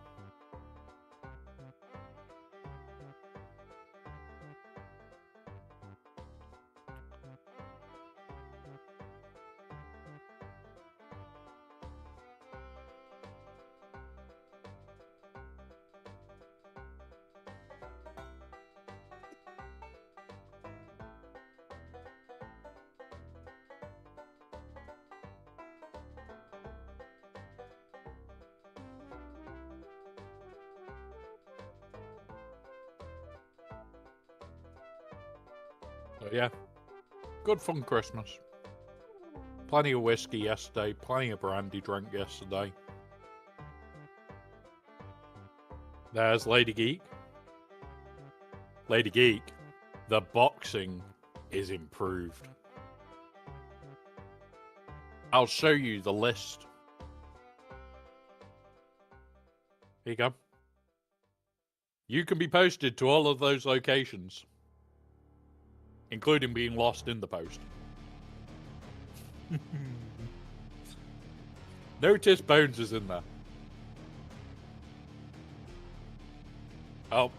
So yeah, good fun Christmas. Plenty of whiskey yesterday, plenty of brandy drunk yesterday. There's Lady Geek. Lady Geek, the boxing is improved. I'll show you the list. Here you go. You can be posted to all of those locations, including being lost in the post. Notice Bones is in there. Oh,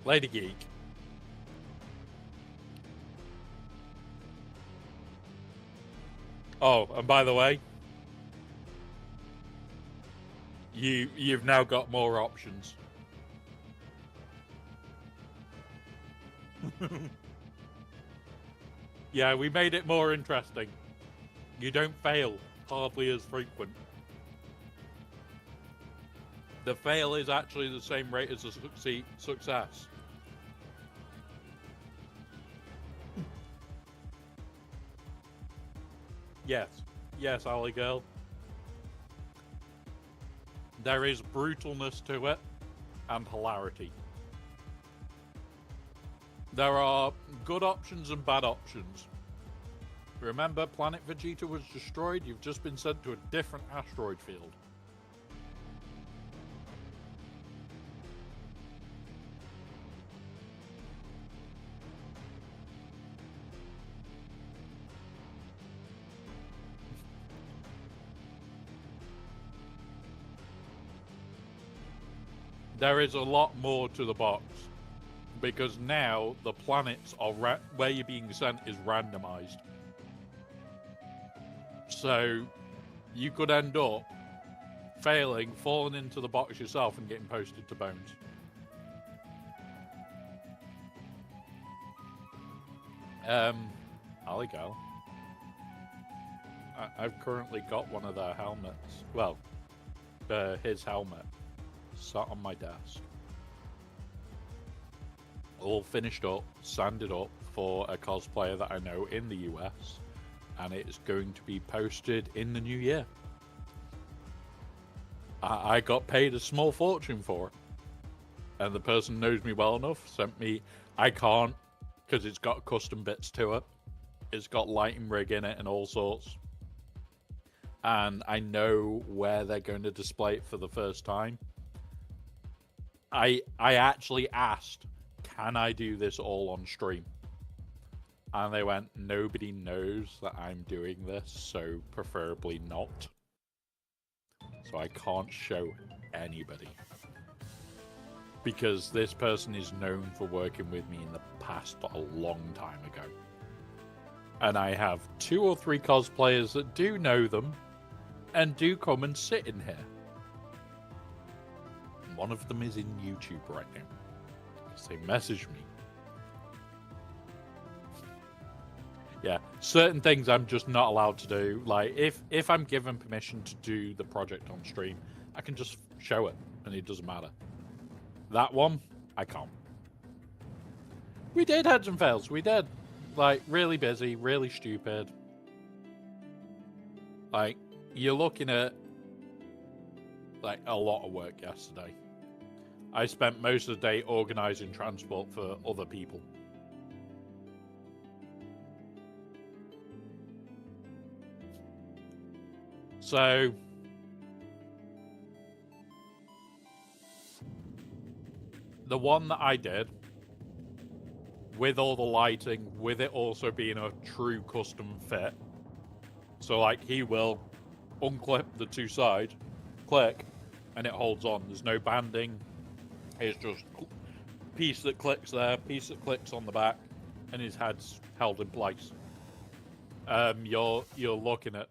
Lady Geek. Oh, and by the way, you've now got more options. Yeah, we made it more interesting. You don't fail hardly as frequent. The fail is actually the same rate as the success. Yes, Ollie girl. There is brutalness to it and hilarity. There are good options and bad options. Remember, Planet Vegeta was destroyed. You've just been sent to a different asteroid field. There is a lot more to the box, because now the planets are where you're being sent is randomized. So you could end up failing, falling into the box yourself, and getting posted to Bones. Aligal. I've currently got one of their helmets. Well, his helmet sat on my desk, all finished up, sanded up for a cosplayer that I know in the US, and it's going to be posted in the new year. I got paid a small fortune for it, and the person knows me well enough, sent me, I can't, because it's got custom bits to it. It's got lighting rig in it and all sorts. And I know where they're going to display it for the first time. I actually asked, can I do this all on stream? And they went, nobody knows that I'm doing this, so preferably not. So I can't show anybody. Because this person is known for working with me in the past a long time ago. And I have 2 or 3 cosplayers that do know them and do come and sit in here. One of them is in YouTube right now, because they messaged me. Yeah, certain things I'm just not allowed to do. Like, if I'm given permission to do the project on stream, I can just show it, and it doesn't matter. That one, I can't. We did heads and fails. We did. Like, really busy, really stupid. Like, you're looking at, like, a lot of work yesterday. I spent most of the day organising transport for other people. So, the one that I did, with all the lighting, with it also being a true custom fit. So, like, he will unclip the two sides, click, and it holds on. There's no banding. It's just piece that clicks there, piece that clicks on the back, and his head's held in place. You're looking at,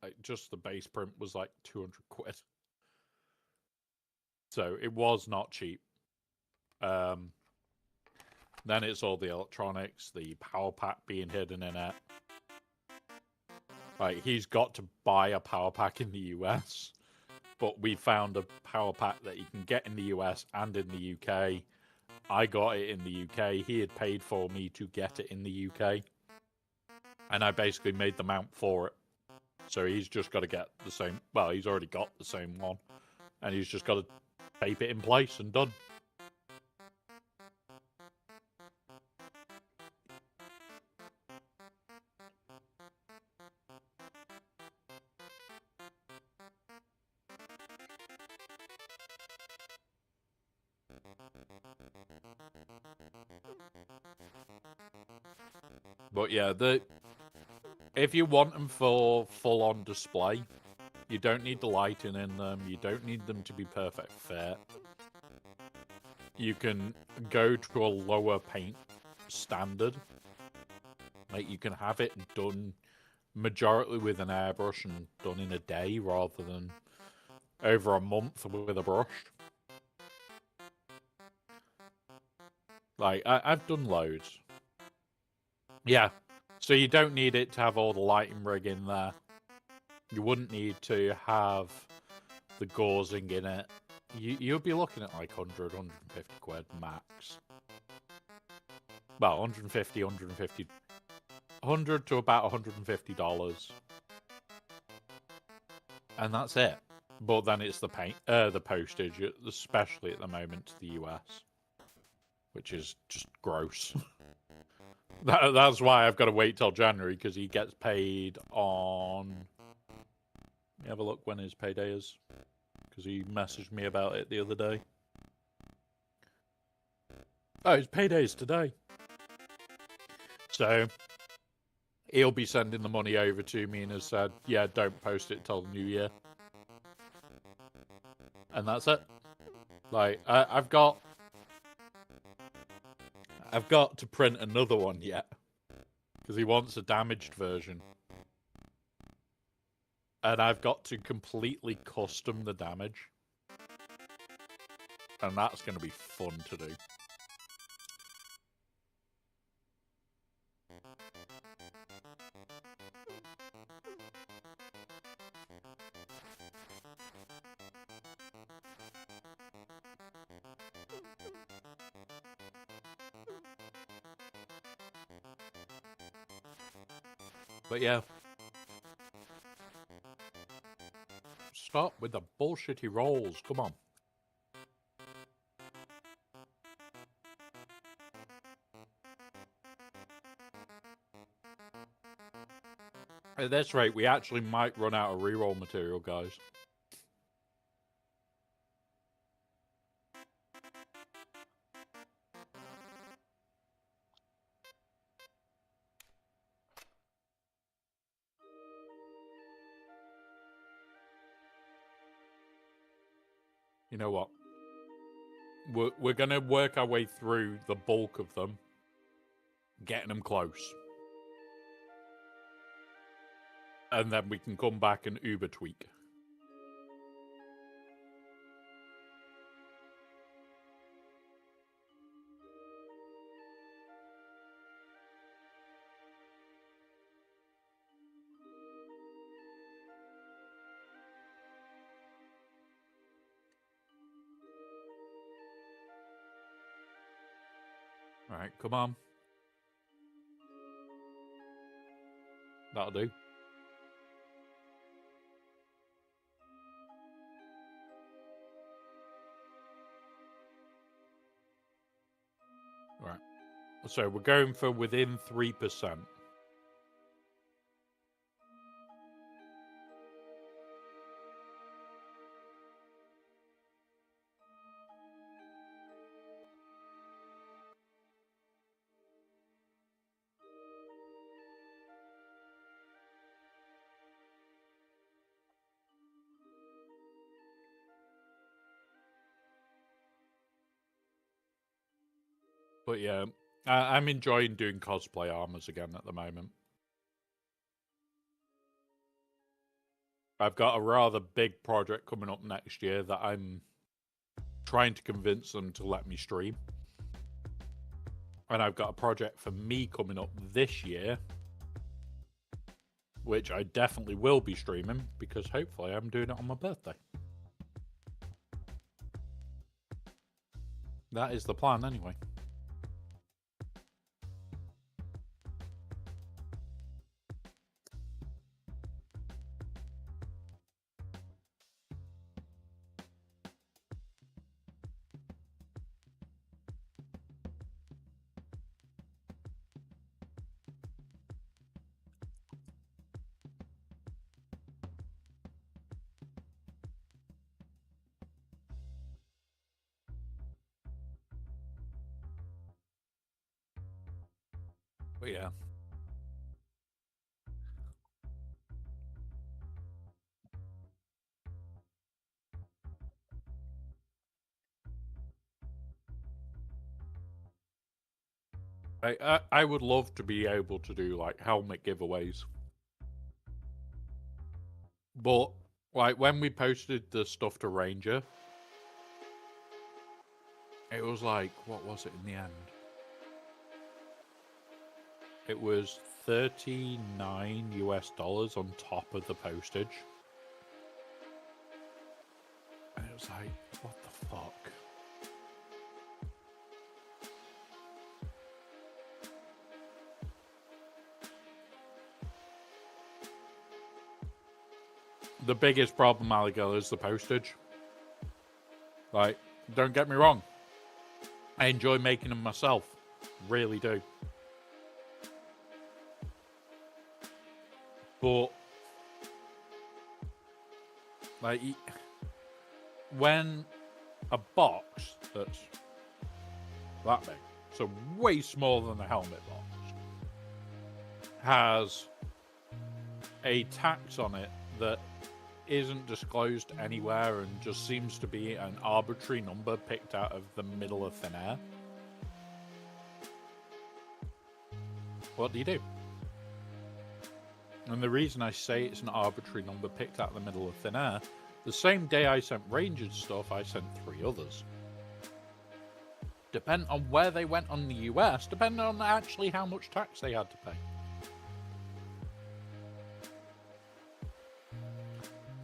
like, just the base print was like 200 quid. So it was not cheap. Then it's all the electronics, the power pack being hidden in it. Like, he's got to buy a power pack in the US, but we found a power pack that you can get in the US and in the UK. I got it in the UK. He had paid for me to get it in the UK. And I basically made the mount for it. So he's just got to get the same... Well, he's already got the same one. And he's just got to tape it in place and done. But yeah, if you want them for full-on display, you don't need the lighting in them. You don't need them to be perfect fit. You can go to a lower paint standard. Like, you can have it done majority with an airbrush and done in a day rather than over a month with a brush. Like, I've done loads. Yeah, so you don't need it to have all the lighting rig in there. You wouldn't need to have the gauzing in it. You'd be looking at like 100, 150 quid max. Well, 150, 150, 100 to about $150. And that's it. But then it's the paint, the postage, especially at the moment to the US, which is just gross. That's why I've got to wait till January, because he gets paid on... Let me have a look when his payday is, because he messaged me about it the other day. Oh, his payday is today. So he'll be sending the money over to me and has said, yeah, don't post it till the new year. And that's it. Like, I've got to print another one yet, because he wants a damaged version. And I've got to completely custom the damage. And that's going to be fun to do. But yeah. Stop with the bullshitty rolls. Come on. At this rate, we actually might run out of reroll material, guys. You know what? We're going to work our way through the bulk of them, getting them close. And then we can come back and Uber tweak. Alright, come on. That'll do. Right. So we're going for within 3%. But yeah, I'm enjoying doing cosplay armors again at the moment. I've got a rather big project coming up next year that I'm trying to convince them to let me stream. And I've got a project for me coming up this year, which I definitely will be streaming because hopefully I'm doing it on my birthday. That is the plan anyway. But yeah. I would love to be able to do like helmet giveaways. But like when we posted the stuff to Ranger, it was like, what was it in the end? It was $39 US on top of the postage. And it was like, what the fuck? The biggest problem, Aligal, is the postage. Like, don't get me wrong. I enjoy making them myself. Really do. But, like, when a box that's that big, so way smaller than a helmet box, has a tax on it that isn't disclosed anywhere and just seems to be an arbitrary number picked out of the middle of thin air, what do you do? And the reason I say it's an arbitrary number picked out of the middle of thin air, the same day I sent Rangers stuff, I sent 3 others. Depending on where they went on the US, depending on actually how much tax they had to pay.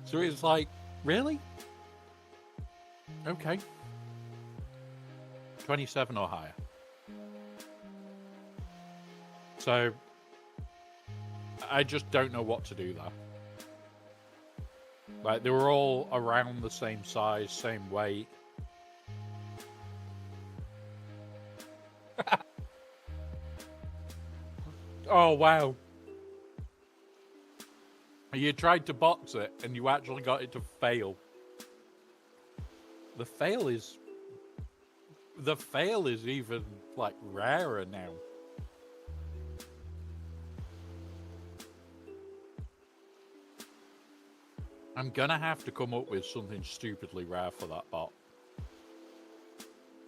So it's like, really? Okay. 27 or higher. So I just don't know what to do there. Like, they were all around the same size, same weight. Oh, wow. You tried to box it, and you actually got it to fail. The fail is even, like, rarer now. I'm gonna have to come up with something stupidly rare for that bot.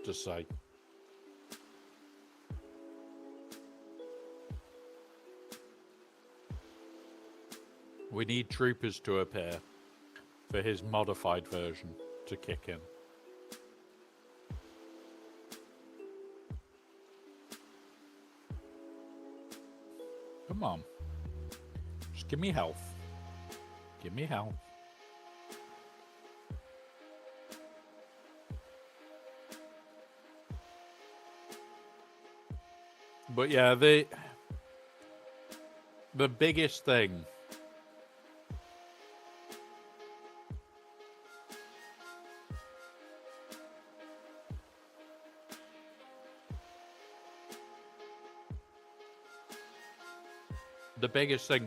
Just say. We need troopers to appear for his modified version to kick in. Come on. Just give me health. Give me health. But yeah, the biggest thing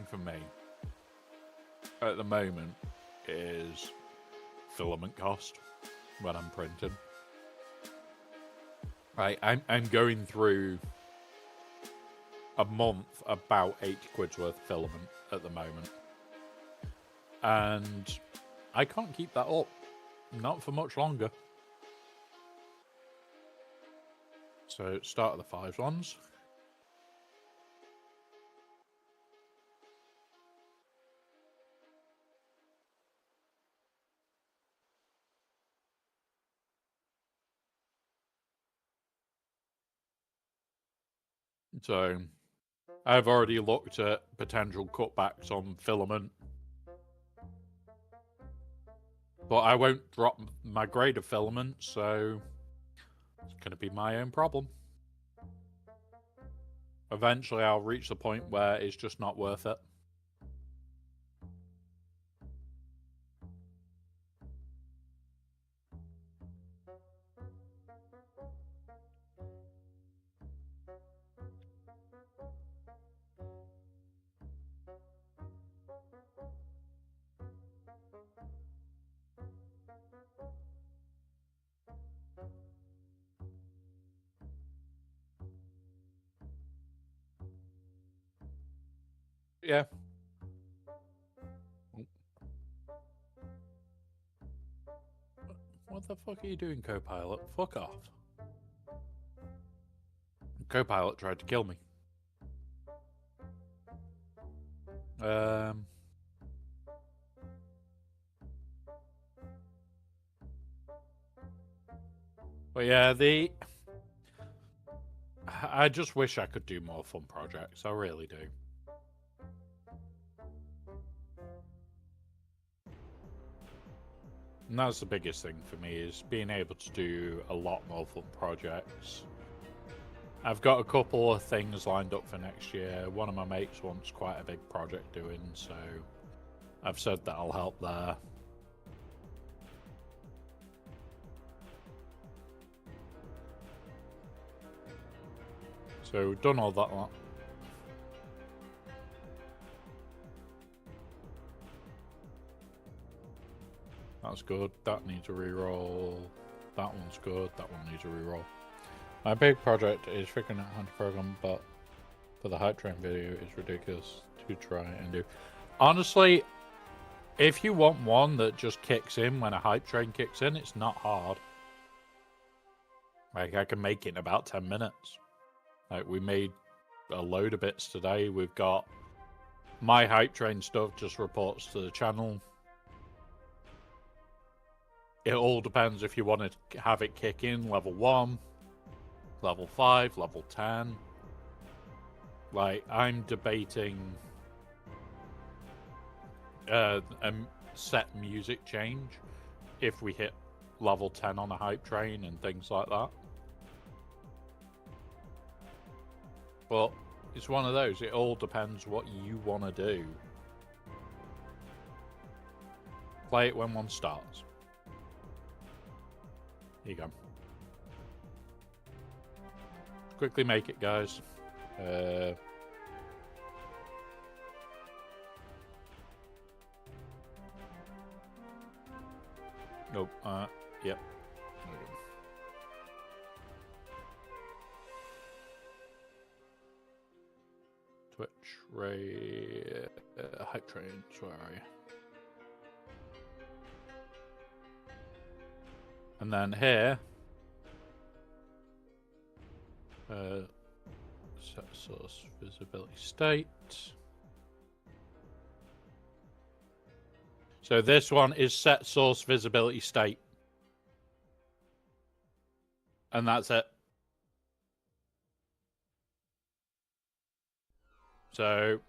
for me at the moment is filament cost when I'm printing. Right, I'm going through a month about 80 quid's worth of filament at the moment. And I can't keep that up. Not for much longer. So start of the 5s ones. So I've already looked at potential cutbacks on filament. But I won't drop my grade of filament, so it's going to be my own problem. Eventually I'll reach the point where it's just not worth it. Yeah. What the fuck are you doing, Copilot? Fuck off. Copilot tried to kill me. But yeah, I just wish I could do more fun projects. I really do. And that's the biggest thing for me, is being able to do a lot more fun projects. I've got a couple of things lined up for next year. One of my mates wants quite a big project doing, so I've said that I'll help there. So done all that. That's good. That needs a reroll. That one's good. That one needs a reroll. My big project is figuring out how to program, but for the hype train video, it's ridiculous to try and do. Honestly, if you want one that just kicks in when a hype train kicks in, it's not hard. Like, I can make it in about 10 minutes. Like, we made a load of bits today. We've got my hype train stuff just reports to the channel. It all depends if you want to have it kick in level 1, level 5, level 10. Like, I'm debating a set music change if we hit level 10 on a hype train and things like that. But it's one of those. It all depends what you want to do. Play it when one starts. Here you go. Quickly make it, guys. Nope. Yep. Twitch, Ray, hype trains. Where are you? And then here, set source visibility state. So this one is set source visibility state. And that's it. So,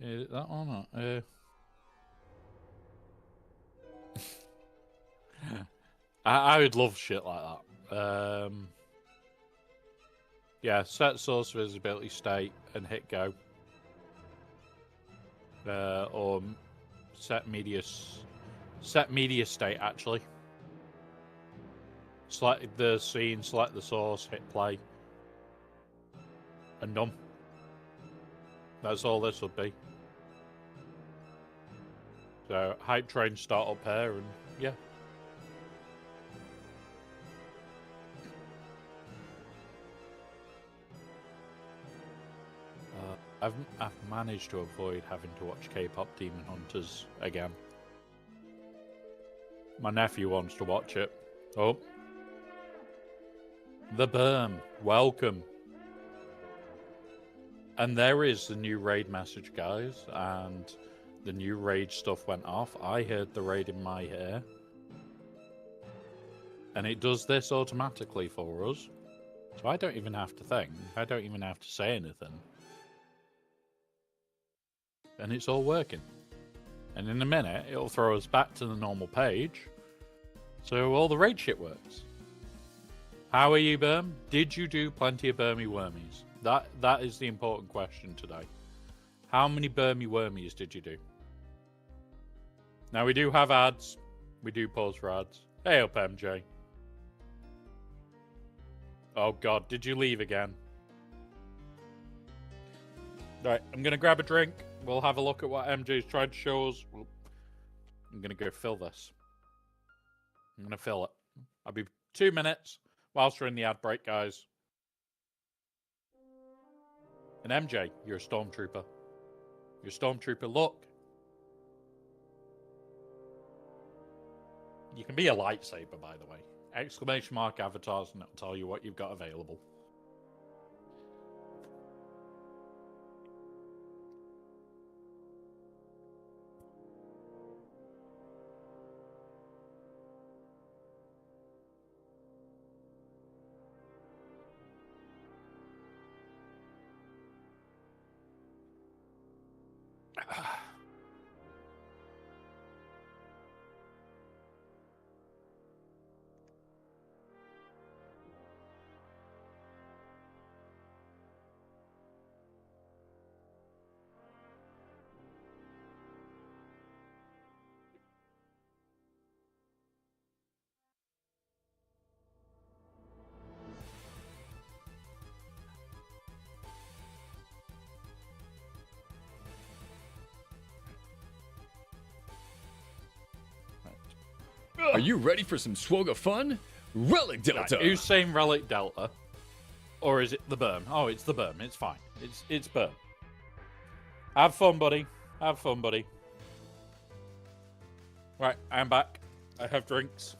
is it that one? I would love shit like that. Yeah, set source visibility state and hit go. Or set media state actually. Select the scene, select the source, hit play, and done. That's all this would be. So hype train start up here, and yeah. I've managed to avoid having to watch K-pop Demon Hunters again. My nephew wants to watch it. Oh. The Berm. Welcome. And there is the new raid message, guys. And the new raid stuff went off. I heard the raid in my ear. And it does this automatically for us. So I don't even have to think. I don't even have to say anything. And it's all working. And in a minute, it'll throw us back to the normal page. So all the raid shit works. How are you, Berm? Did you do plenty of Burmy Wormies? That is the important question today. How many Burmy Wormies did you do? Now we do have ads. We do pause for ads. Hey up, MJ. Oh god, did you leave again? Right, I'm gonna grab a drink. We'll have a look at what MJ's tried to show us. I'm gonna go fill this. I'm gonna fill it. I'll be 2 minutes whilst we're in the ad break, guys. And MJ, you're a stormtrooper. You're a stormtrooper. Look. You can be a lightsaber, by the way. Exclamation mark avatars, and it'll tell you what you've got available. Are you ready for some swogga fun? Relic Delta! Right, who's saying Relic Delta? Or is it the Berm? Oh, it's the Berm. It's fine. It's Berm. Have fun, buddy. Have fun, buddy. Right, I'm back. I have drinks.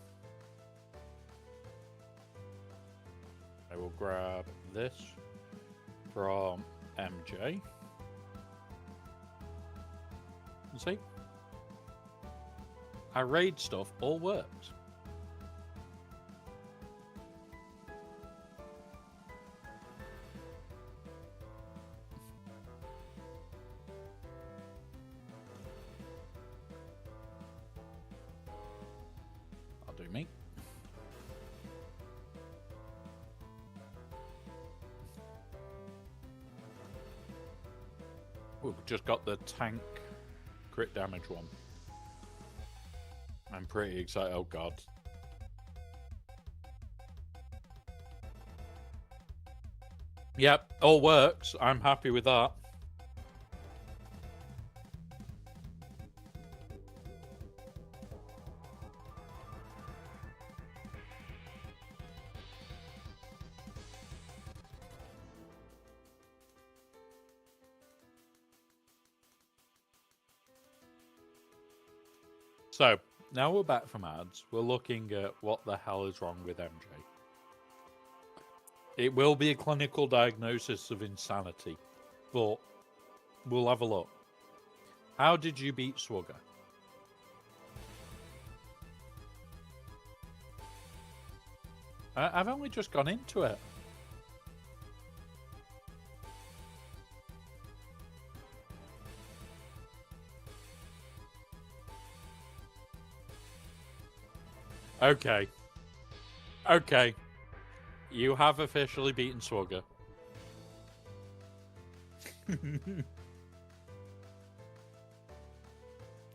I will grab this from MJ. You see? Our raid stuff all works. I'll do me. We've just got the tank crit damage one. I'm pretty excited. Oh god. Yep, all works. I'm happy with that. So, now we're back from ads. We're looking at what the hell is wrong with MJ. It will be a clinical diagnosis of insanity, but we'll have a look. How did you beat Swugger? I've only just gone into it. Okay. Okay. You have officially beaten Swugger.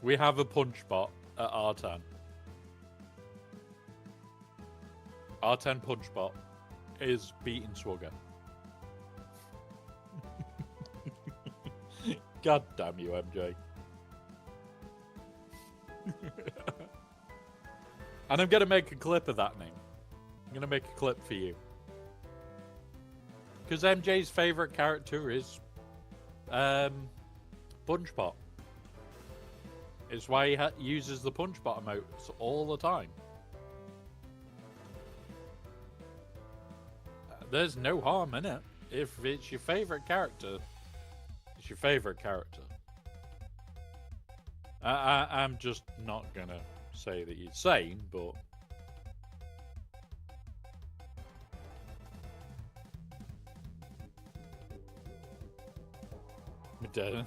We have a punch bot at R10. R10 punch bot is beating Swugger. God damn you, MJ. And I'm gonna make a clip of that name. I'm gonna make a clip for you. Because MJ's favourite character is Punchbot. It's why he uses the Punchbot emotes all the time. There's no harm in it. If it's your favourite character, it's your favourite character. I'm just not gonna say that you're sane, but... Dead.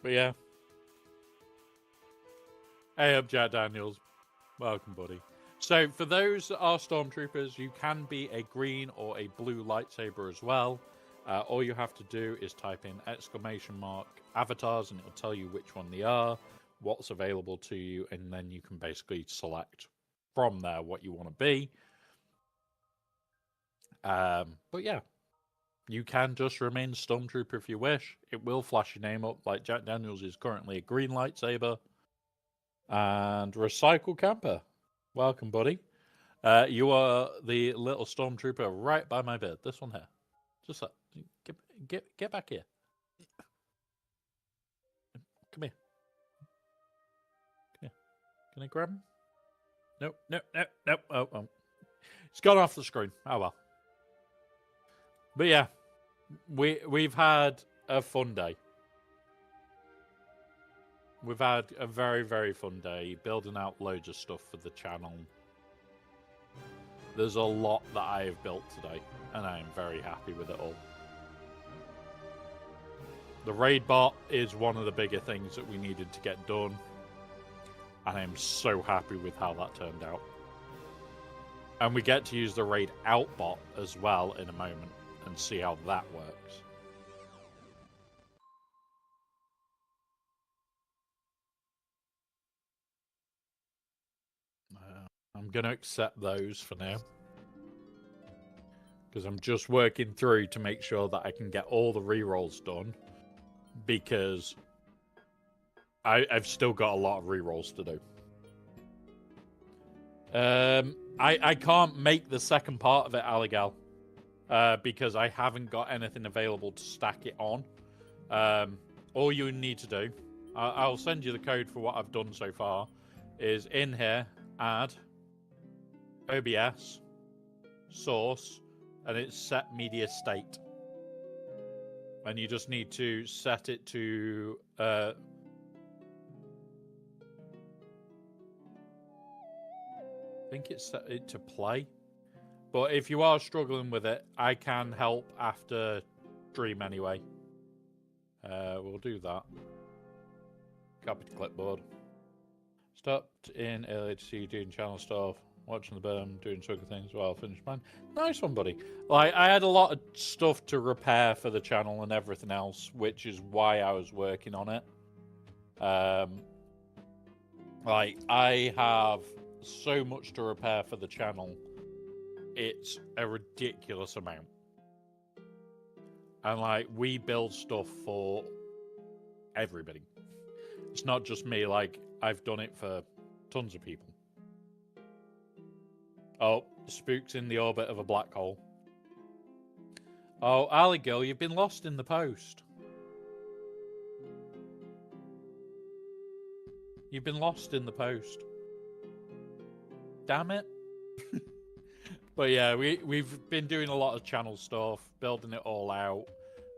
But yeah. Hey up, Jack Daniels. Welcome, buddy. So for those that are stormtroopers, you can be a green or a blue lightsaber as well. All you have to do is type in !" avatars and it'll tell you which one they are, what's available to you, and then you can basically select from there what you want to be. But yeah, you can just remain Stormtrooper if you wish. It will flash your name up, like Jack Daniels is currently a green lightsaber. And Recycle Camper, welcome, buddy. You are the little Stormtrooper right by my bed. This one here. Just like, get back here. Come here. Can I grab him? Nope. Oh. It's gone off the screen. Oh well. But yeah, we've had a fun day. We've had a very, very fun day building out loads of stuff for the channel. There's a lot that I have built today, and I am very happy with it all. The raid bot is one of the bigger things that we needed to get done. And I'm so happy with how that turned out. And we get to use the raid out bot as well in a moment and see how that works. I'm going to accept those for now. Because I'm just working through to make sure that I can get all the rerolls done. Because I've still got a lot of rerolls to do. I can't make the second part of it, Aligal, because I haven't got anything available to stack it on. All you need to do, I'll send you the code for what I've done so far, is in here, add, OBS, source, and it's set media state. And you just need to set it to... I think it's set it to play. But if you are struggling with it, I can help after stream anyway. We'll do that. Copy to clipboard. Stopped in earlier to see you doing channel stuff, watching the burn, doing sugar things while I finished mine. Nice one, buddy. Like, I had a lot of stuff to repair for the channel and everything else, which is why I was working on it. Like, I have so much to repair for the channel. It's a ridiculous amount. And like, we build stuff for everybody. It's not just me. Like, I've done it for tons of people. Oh, spooks in the orbit of a black hole. Oh, Ali girl, you've been lost in the post. You've been lost in the post. Damn it. But yeah, we've been doing a lot of channel stuff, building it all out,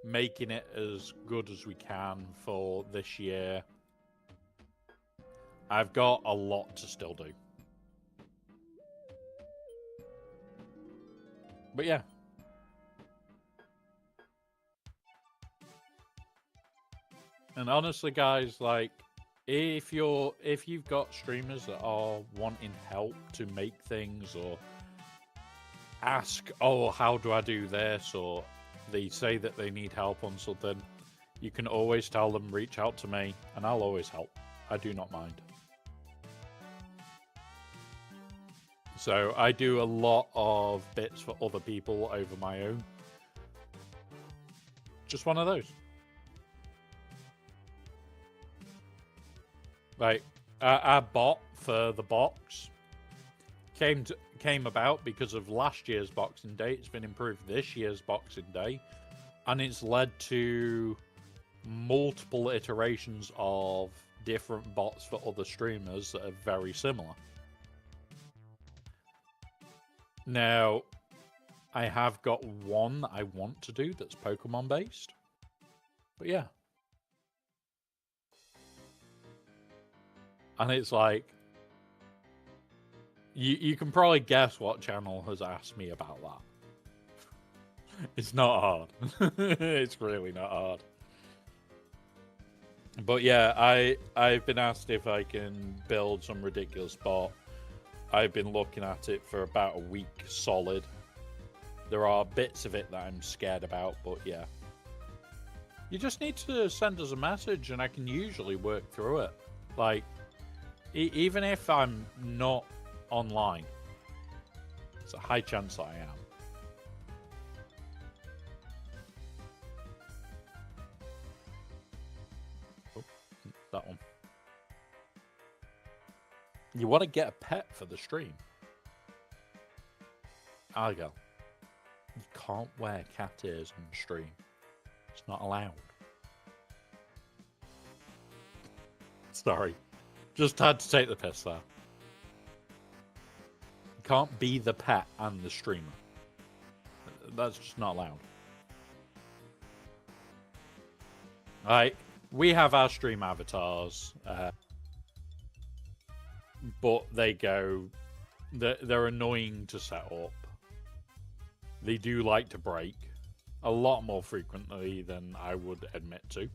making it as good as we can for this year. I've got a lot to still do. But yeah. And honestly, guys, like, if you've got streamers that are wanting help to make things, or ask, oh, how do I do this, or they say that they need help on something, you can always tell them, reach out to me, and I'll always help. I do not mind. So I do a lot of bits for other people over my own. Just one of those. Like, our bot for the box came about because of last year's Boxing Day. It's been improved this year's Boxing Day, and it's led to multiple iterations of different bots for other streamers that are very similar. Now, I have got one that I want to do that's Pokemon based. But yeah. And it's like, you can probably guess what channel has asked me about that. It's not hard. It's really not hard. But yeah, I've been asked if I can build some ridiculous bot. I've been looking at it for about a week solid. There are bits of it that I'm scared about, but yeah. You just need to send us a message and I can usually work through it. Like, even if I'm not online, it's a high chance that I am. Oh, that one. You want to get a pet for the stream? Argyle, you can't wear cat ears on the stream. It's not allowed. Sorry. Just had to take the piss there. You can't be the pet and the streamer. That's just not allowed. Alright, we have our stream avatars. But they're annoying to set up. They do like to break a lot more frequently than I would admit to.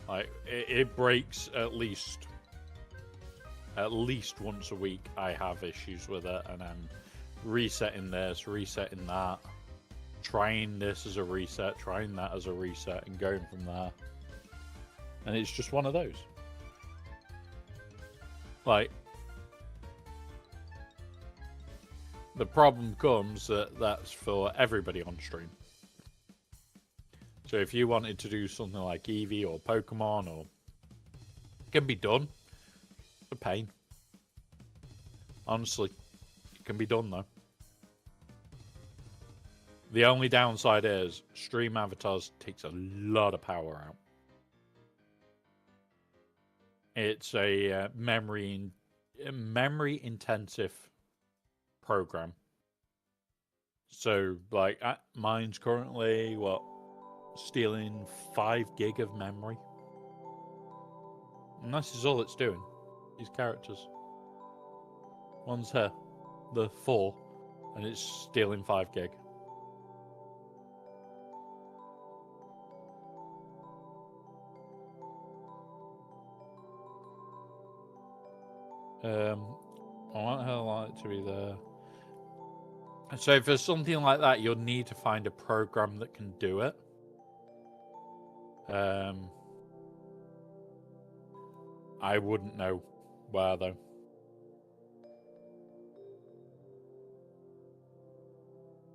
Like, it breaks at least once a week. I have issues with it, and I'm resetting this, resetting that, trying this as a reset, trying that as a reset, and going from there. And it's just one of those. Like, the problem comes that that's for everybody on stream. So if you wanted to do something like Eevee or Pokemon, or it can be done. It's a pain. Honestly, it can be done though. The only downside is stream avatars takes a lot of power out. It's a memory intensive program. So like mine's currently stealing 5 gig of memory. And this is all it's doing. These characters. One's here, the 4, and it's stealing 5 gig. I want her light to be there. So for something like that, you'll need to find a program that can do it. I wouldn't know where though.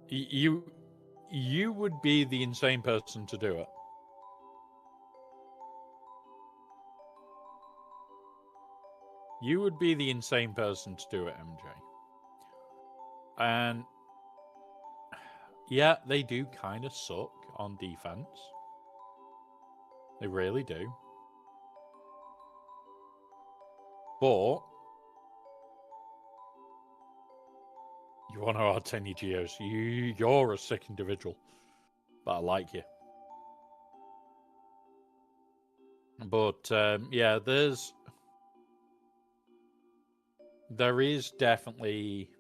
You would be the insane person to do it. You would be the insane person to do it, MJ. And yeah, they do kind of suck on defense. They really do. But you want to R10 your Geos. You're a sick individual. But I like you. But yeah, there is definitely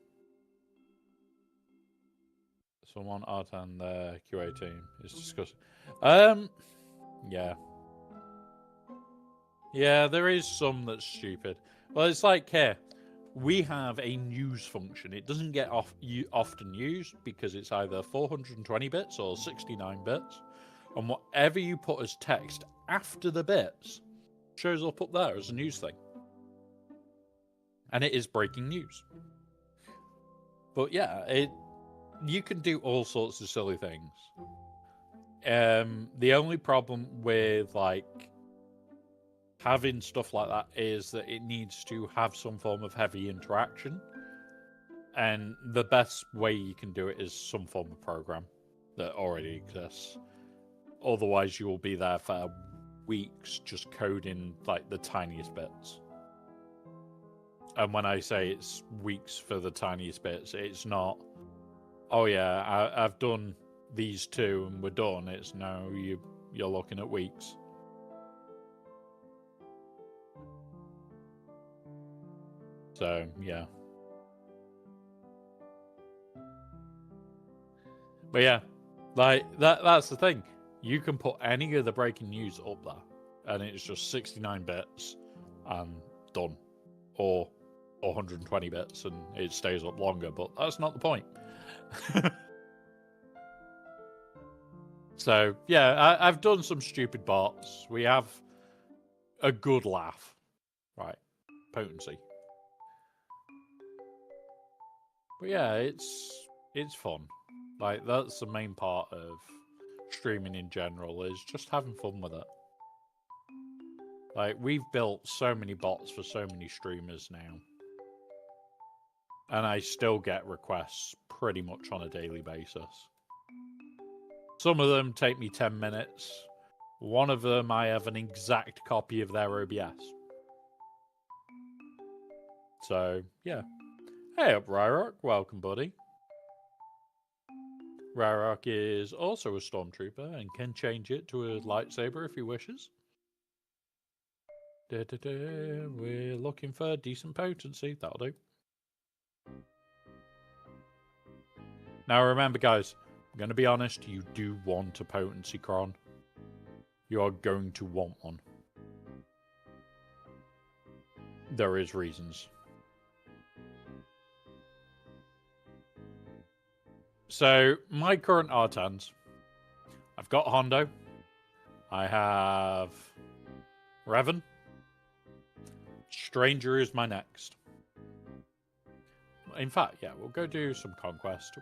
someone out on the QA team is discussing. Yeah. Yeah, there is some that's stupid. Well, it's like here. We have a news function. It doesn't get often used because it's either 420 bits or 69 bits. And whatever you put as text after the bits shows up there as a news thing. And it is breaking news. But yeah, you can do all sorts of silly things. The only problem with like having stuff like that is that it needs to have some form of heavy interaction. And the best way you can do it is some form of program that already exists. Otherwise, you will be there for weeks just coding like the tiniest bits. And when I say it's weeks for the tiniest bits, it's not, oh yeah, I've done these two and we're done. It's no, you're looking at weeks. So, yeah. But yeah, like that's the thing. You can put any of the breaking news up there, and it's just 69 bits and done. Or 120 bits and it stays up longer, but that's not the point. So, yeah, I've done some stupid bots. We have a good laugh. Right. Potency. But yeah, it's fun. Like, that's the main part of streaming in general, is just having fun with it. Like, we've built so many bots for so many streamers now. And I still get requests pretty much on a daily basis. Some of them take me 10 minutes. One of them, I have an exact copy of their OBS. So, yeah. Hey up, Ryrok. Welcome, buddy. Ryrok is also a stormtrooper and can change it to a lightsaber if he wishes. We're looking for decent potency. That'll do. Now remember, guys, I'm going to be honest, you do want a potency cron. You are going to want one. There is reasons. So, my current R10s. I've got Hondo. I have Revan. Stranger is my next. In fact, yeah, we'll go do some conquest.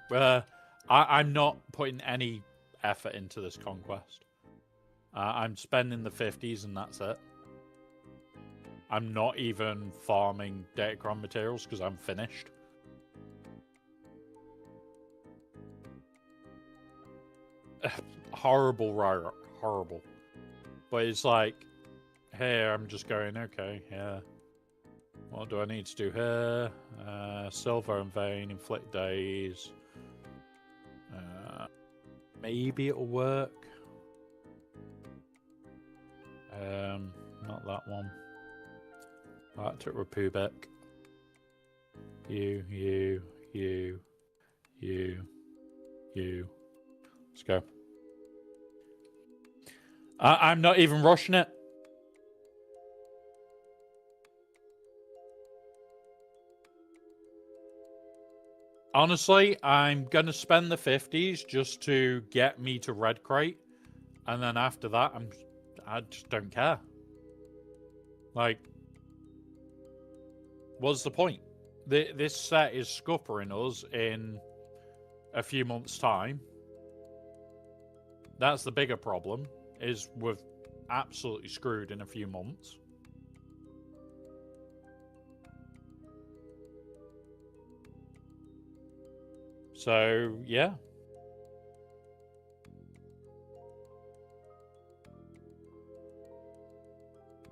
I'm not putting any effort into this conquest. I'm spending the 50s and that's it. I'm not even farming Datacron materials because I'm finished. Horrible, Ryrok. Horrible. But it's like, here, I'm just going, okay, yeah. What do I need to do here? Silver and Vein, Inflict Days. Maybe it'll work. Not that one. That took Republic. You. Let's go. I'm not even rushing it. Honestly, I'm going to spend the 50s just to get me to Red Crate. And then after that, I just don't care. Like, what's the point? This set is scuppering us in a few months' time. That's the bigger problem, is we're absolutely screwed in a few months. So, yeah.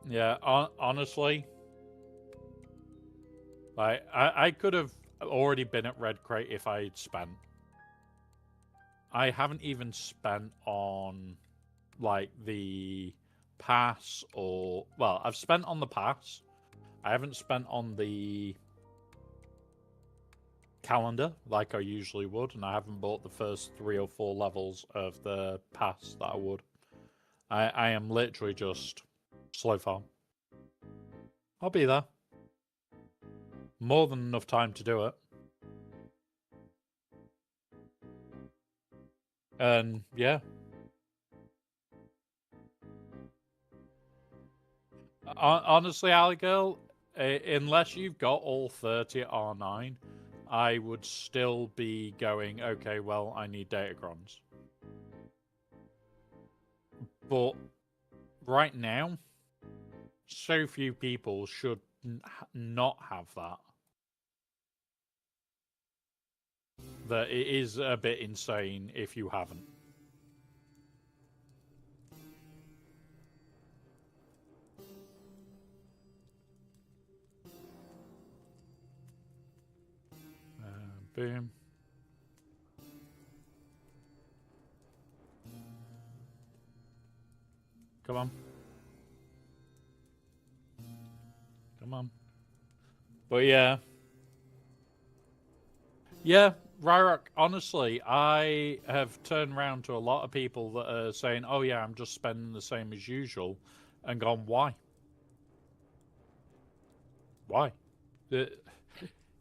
Yeah, honestly, like, I could have already been at Red Crate if I'd spent. I haven't even spent on, like, the pass or... Well, I've spent on the pass. I haven't spent on the calendar like I usually would, and I haven't bought the first 3 or 4 levels of the pass that I would. I am literally just slow farm. I'll be there. More than enough time to do it. And yeah. Honestly, Alley Girl, unless you've got all 30 at R9, I would still be going, okay, well, I need datacrons. But right now, so few people should not have that. That it is a bit insane if you haven't. Boom. Come on. Come on. But yeah. Yeah, Ryrock, honestly, I have turned around to a lot of people that are saying, oh yeah, I'm just spending the same as usual, and gone, why? Why?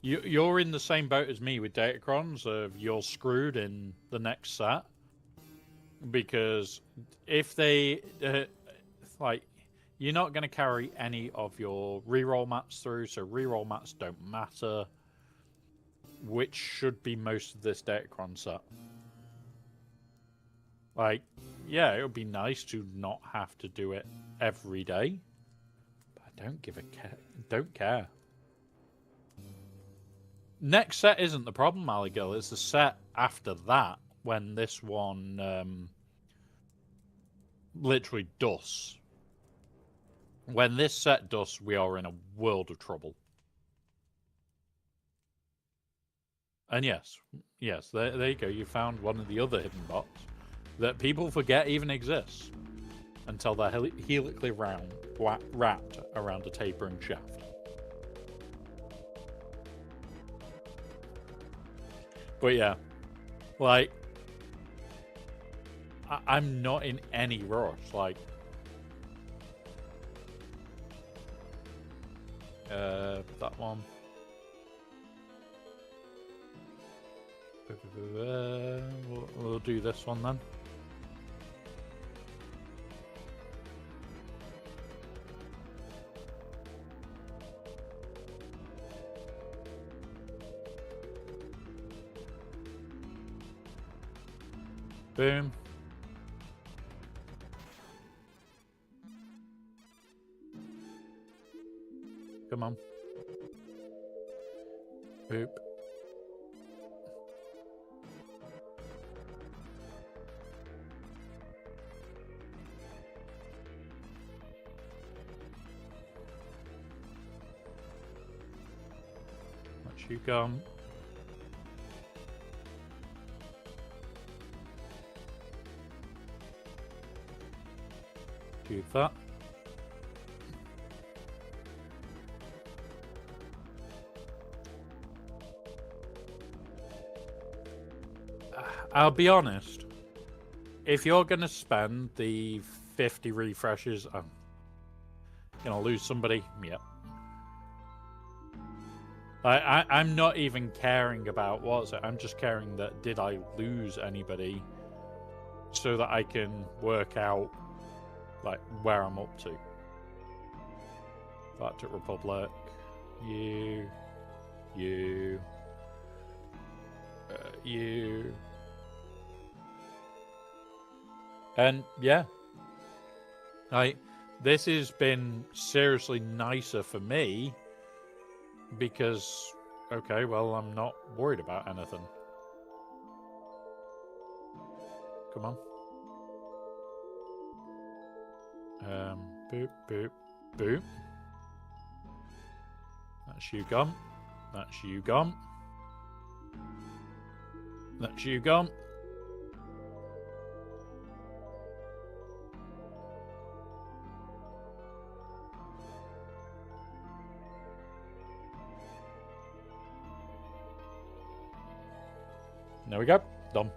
You're in the same boat as me with datacrons of you're screwed in the next set. Because if they, like, you're not going to carry any of your reroll mats through, so reroll mats don't matter. Which should be most of this datacron set. Like, yeah, it would be nice to not have to do it every day. But I don't give a care. Don't care. Next set isn't the problem, Maligal. It's the set after that when this one literally dusts. When this set dusts, we are in a world of trouble. And yes, there you go. You found one of the other hidden bots that people forget even exists until they're helically wrapped around a tapering shaft. But yeah, like, I'm not in any rush. Like, that one. We'll do this one then. Boom. Come on. Boop. Let you come. Do that. I'll be honest. If you're going to spend the 50 refreshes, I'm going to lose somebody. Yep. I'm not even caring about what's it. I'm just caring that did I lose anybody so that I can work out like where I'm up to. Galactic Republic. You. And yeah, this has been seriously nicer for me because, okay, well, I'm not worried about anything. Come on. Boop, boop, boop. That's you gone. That's you gone. That's you gone. There we go. Done.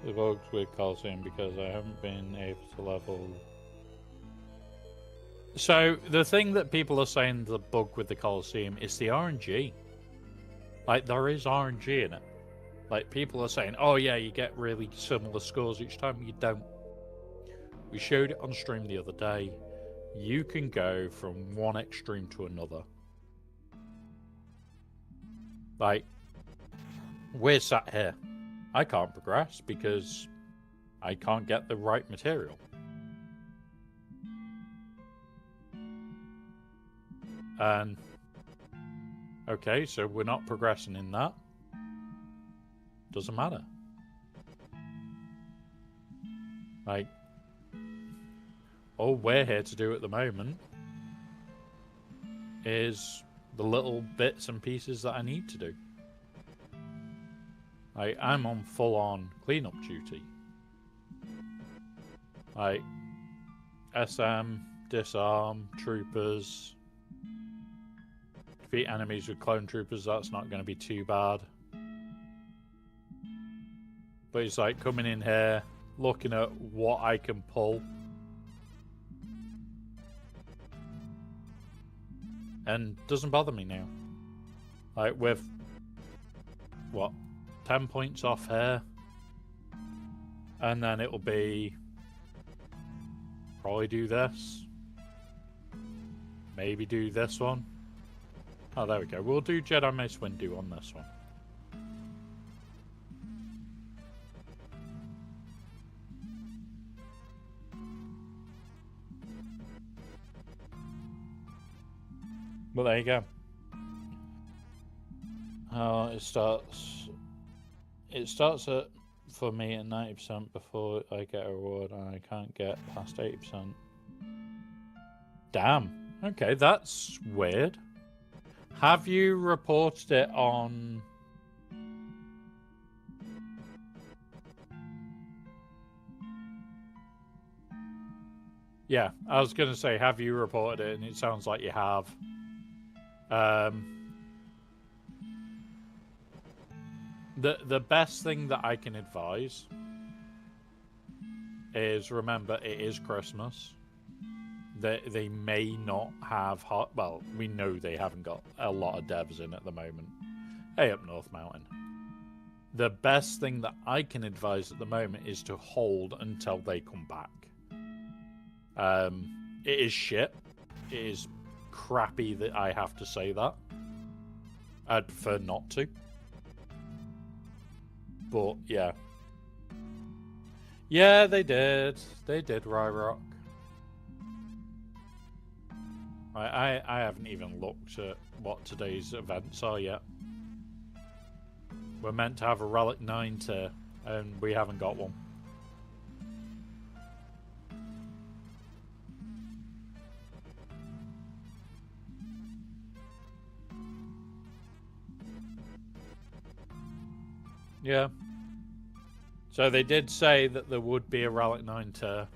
the bugs with Coliseum because I haven't been able to level. So the thing that people are saying the bug with the Coliseum is the RNG. Like, there is RNG in it. Like, people are saying, oh yeah, you get really similar scores each time. You don't. We showed it on stream the other day. You can go from one extreme to another. Like, we're sat here. I can't progress because I can't get the right material. And okay, so we're not progressing in that. Doesn't matter. Like, all we're here to do at the moment is the little bits and pieces that I need to do. Like, I'm on full-on cleanup duty. Like, SM, disarm, troopers, defeat enemies with clone troopers, that's not going to be too bad. But it's like coming in here, looking at what I can pull. And doesn't bother me now. Like, with, what, 10 points off here. And then it'll be, probably do this. Maybe do this one. Oh, there we go. We'll do Jedi Mace Windu on this one. Well, there you go. It starts at, for me, at 90% before I get a reward, and I can't get past 80%. Damn. Okay, that's weird. Have you reported it on... Yeah, I was going to say, have you reported it? And it sounds like you have. The best thing that I can advise is, remember, it is Christmas. They may not have hot. Well, we know they haven't got a lot of devs in at the moment. Hey, up North Mountain. The best thing that I can advise at the moment is to hold until they come back. It is shit. It is crappy that I have to say that. I'd prefer not to. But, yeah. Yeah, they did. They did, Ryrock. I haven't even looked at what today's events are yet. We're meant to have a Relic 9 tier, and we haven't got one. Yeah. So they did say that there would be a Relic 9 tier.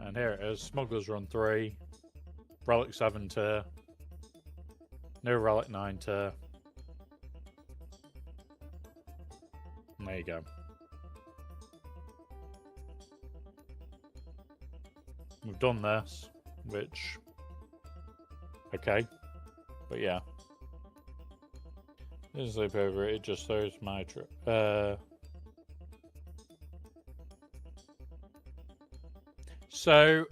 And here it is. Smuggler's Run 3. Relic 7 tier. No Relic 9 tier. And there you go. We've done this, which... Okay. But yeah. Didn't sleep over it, it just throws my trip. So,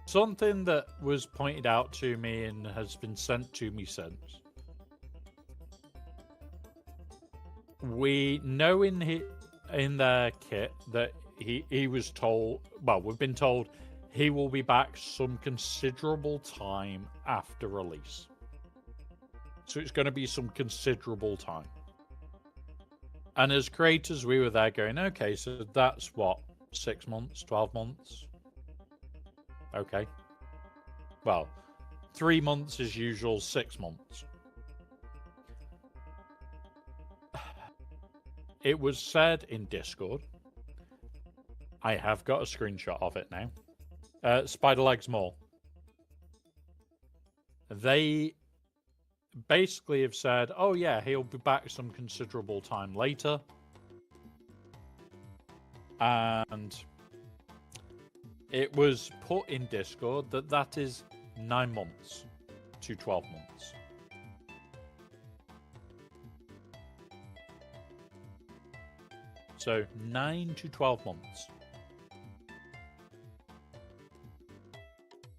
something that was pointed out to me and has been sent to me since. We know in their kit that he was told, well, we've been told he will be back some considerable time after release. So it's going to be some considerable time. And as creators, we were there going, okay, so that's what, 6 months, 12 months? Okay. Well, 3 months is usual, 6 months. It was said in Discord. I have got a screenshot of it now. Spider Legs Mall. They basically have said, oh yeah, he'll be back some considerable time later. And it was put in Discord that that is 9 months to 12 months. So 9 to 12 months.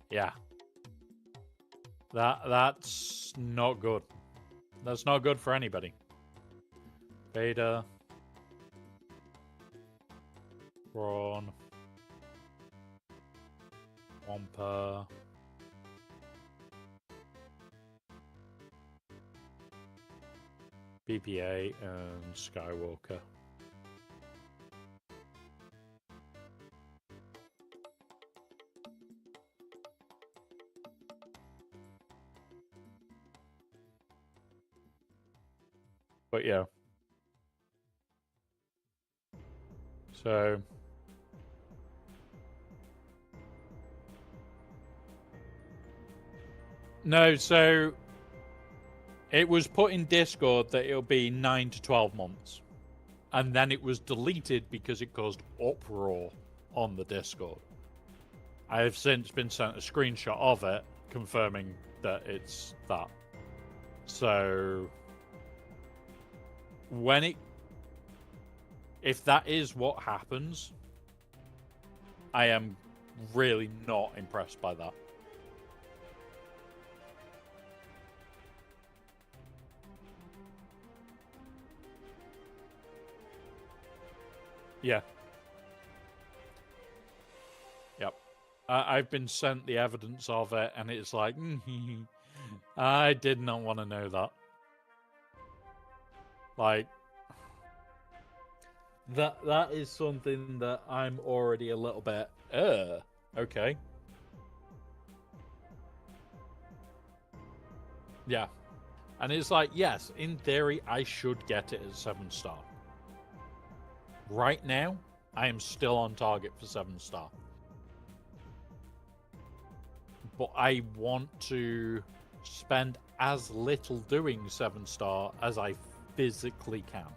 Yeah. That's not good. That's not good for anybody. Beta. Cron. Wampa. BPA and Skywalker. But yeah. So no, so it was put in Discord that it'll be 9 to 12 months. And then it was deleted because it caused uproar on the Discord. I have since been sent a screenshot of it confirming that it's that. So if that is what happens, I am really not impressed by that. Yeah. Yep. I've been sent the evidence of it, and it's like, I did not want to know that. Like, that is something that I'm already a little bit, okay. Yeah. And it's like, yes, in theory, I should get it as 7-star. Right now, I am still on target for 7-star. But I want to spend as little doing 7-star as I physically can.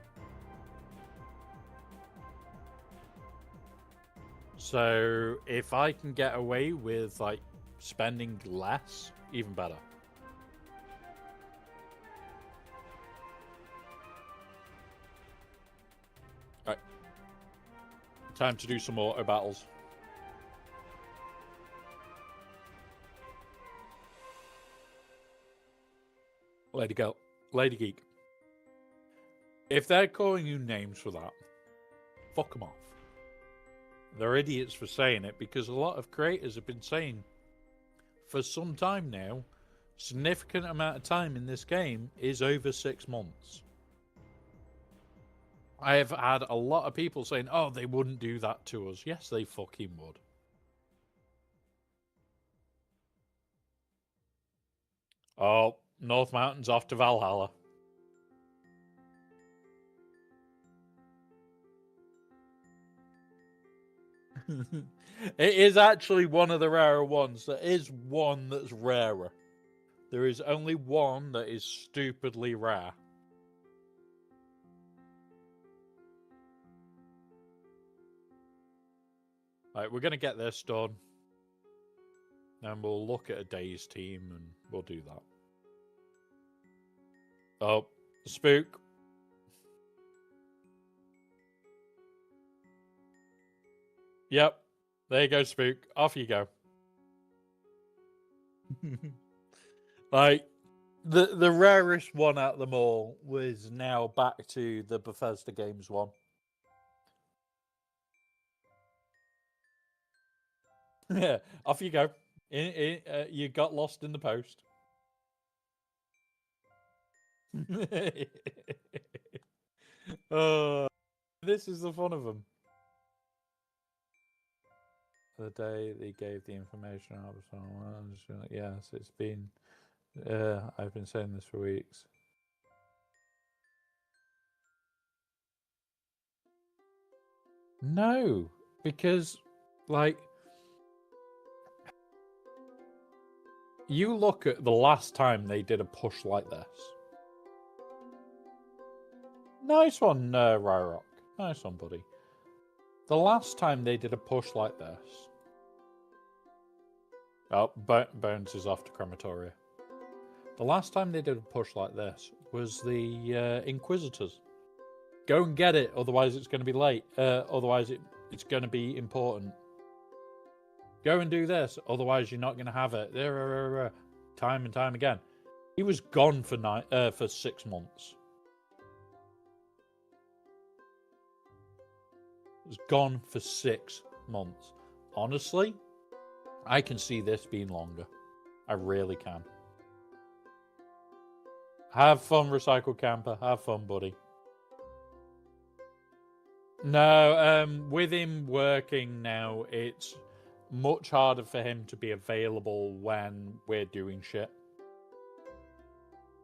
So if I can get away with like spending less, even better. Right. Time to do some auto battles. Lady Geek. If they're calling you names for that, fuck them off. They're idiots for saying it, because a lot of creators have been saying for some time now, significant amount of time in this game is over 6 months. I have had a lot of people saying, oh, they wouldn't do that to us. Yes, they fucking would. Oh, North Mountain's off to Valhalla. It is actually one of the rarer ones. There is one that's rarer. There is only one that is stupidly rare. Right, we're going to get this done. And we'll look at a day's team and we'll do that. Oh, spook. Yep. There you go, spook. Off you go. Like, the rarest one out of them all was now back to the Bethesda Games one. Yeah, off you go. You got lost in the post. This is the fun of them. The day they gave the information out, yes, it's been. I've been saying this for weeks. No, because like You look at the last time they did a push like this. Nice one, Ryrock. Nice one, buddy. The last time they did a push like this... Oh, Bones is off to crematoria. The last time they did a push like this was the Inquisitors. Go and get it, otherwise it's going to be late. Otherwise it's going to be important. Go and do this, otherwise you're not going to have it. Time and time again. He was gone for 6 months. He was gone for 6 months. Honestly, I can see this being longer. I really can. Have fun, Recycle Camper. Have fun, buddy. No, with him working now, it's much harder for him to be available when we're doing shit.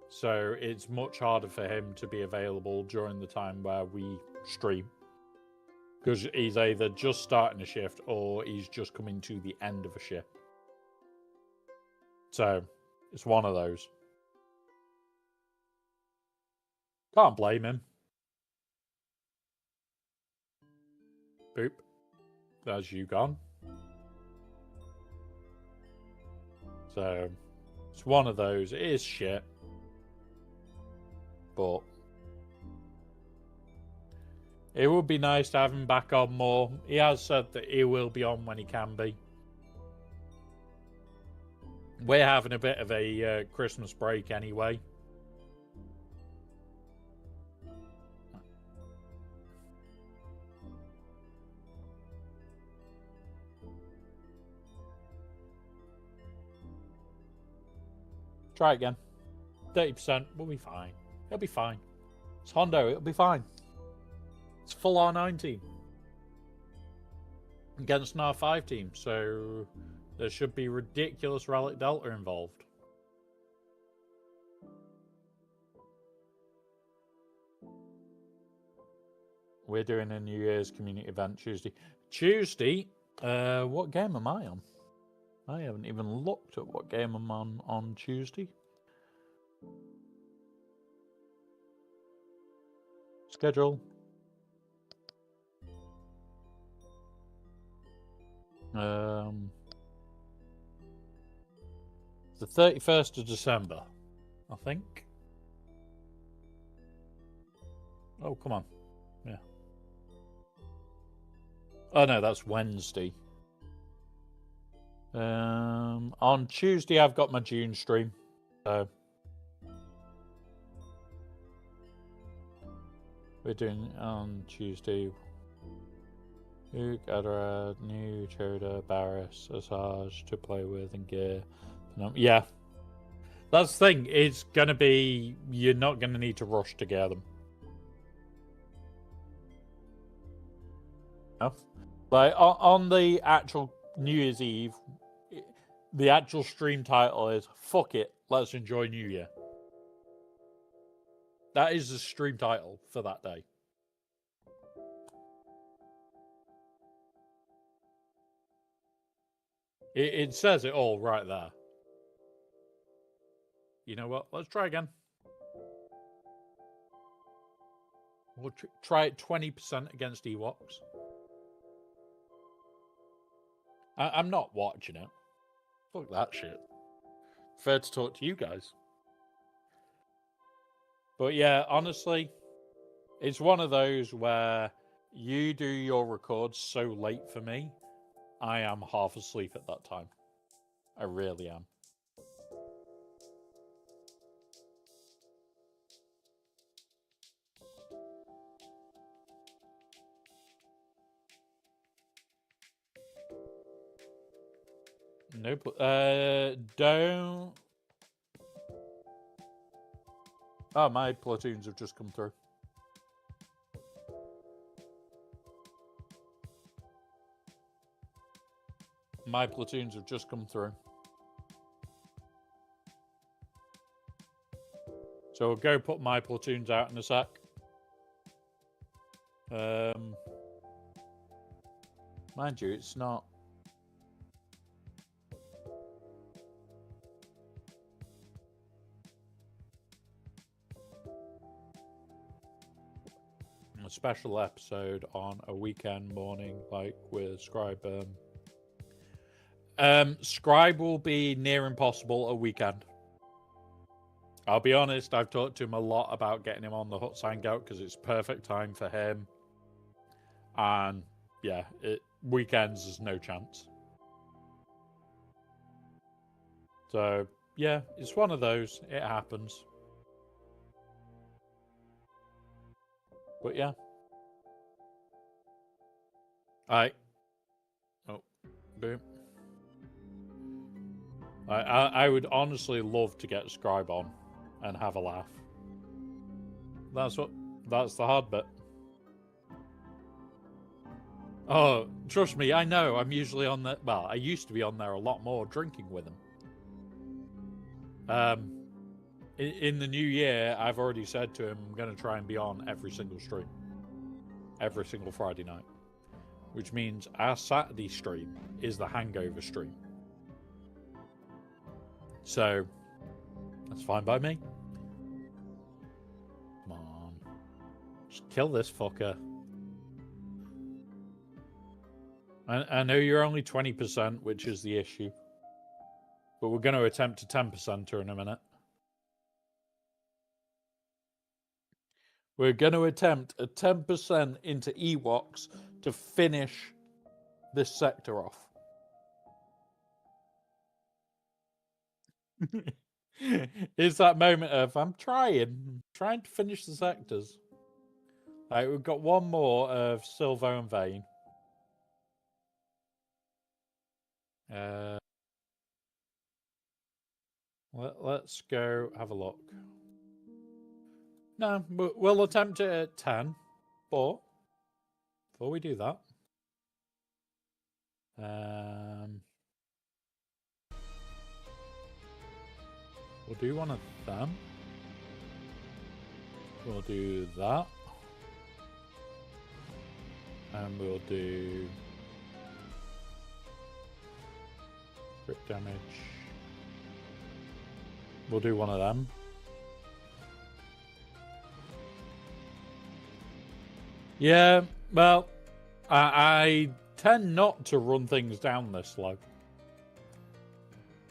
So it's much harder for him to be available during the time where we stream. Because he's either just starting a shift or he's just coming to the end of a shift. So it's one of those. Can't blame him. Boop. There's you gone. So it's one of those. It is shit. But it would be nice to have him back on more. He has said that he will be on when he can be. We're having a bit of a Christmas break anyway. Try it again. 30%. We'll be fine. It'll be fine. It's Hondo. It'll be fine. It's full R19 against an R5 team, so there should be ridiculous Relic Delta involved. We're doing a New Year's community event Tuesday. Tuesday? What game am I on? I haven't even looked at what game I'm on Tuesday. Schedule. The 31st of December, I think. Oh, come on. Yeah. Oh, no, that's Wednesday. On Tuesday, I've got my June stream. So we're doing on Tuesday. Luke, Adarad, New, Choda, Barris, Asajj to play with and gear. Yeah. That's the thing. It's going to be... You're not going to need to rush to get them. No? Like, on the actual New Year's Eve, the actual stream title is Fuck It, Let's Enjoy New Year. That is the stream title for that day. It says it all right there. You know what? Let's try again. We'll try it 20% against Ewoks. I'm not watching it. Fuck that shit. Fair to talk to you guys. But yeah, honestly, it's one of those where you do your records so late for me, I am half asleep at that time. I really am. Nope. Don't. Oh, my platoons have just come through. My platoons have just come through. So we'll go put my platoons out in a sec. Mind you, it's not... special episode on a weekend morning, like with Scribe. Scribe will be near impossible a weekend. I'll be honest, I've talked to him a lot about getting him on the Hut Hangout because it's perfect time for him. And yeah, weekends is no chance. So yeah, it's one of those. It happens. But yeah. Alright. Oh, boom. I would honestly love to get Scribe on and have a laugh. That's the hard bit. Oh, trust me, I know. I'm usually on there. Well, I used to be on there a lot more drinking with him. In the new year, I've already said to him I'm going to try and be on every single stream. Every single Friday night. Which means our Saturday stream is the hangover stream. So, that's fine by me. Come on. Just kill this fucker. I know you're only 20%, which is the issue. But we're going to attempt a 10%er in a minute. We're going to attempt a 10% into Ewoks to finish this sector off. It's that moment of, I'm trying to finish the sectors. Alright, we've got one more of Silvo and Vane. Let's go have a look. No, we'll attempt it at 10. But before we do that, we'll do one of them. We'll do that. And we'll do crit damage. We'll do one of them. Yeah, well, I tend not to run things down this slow.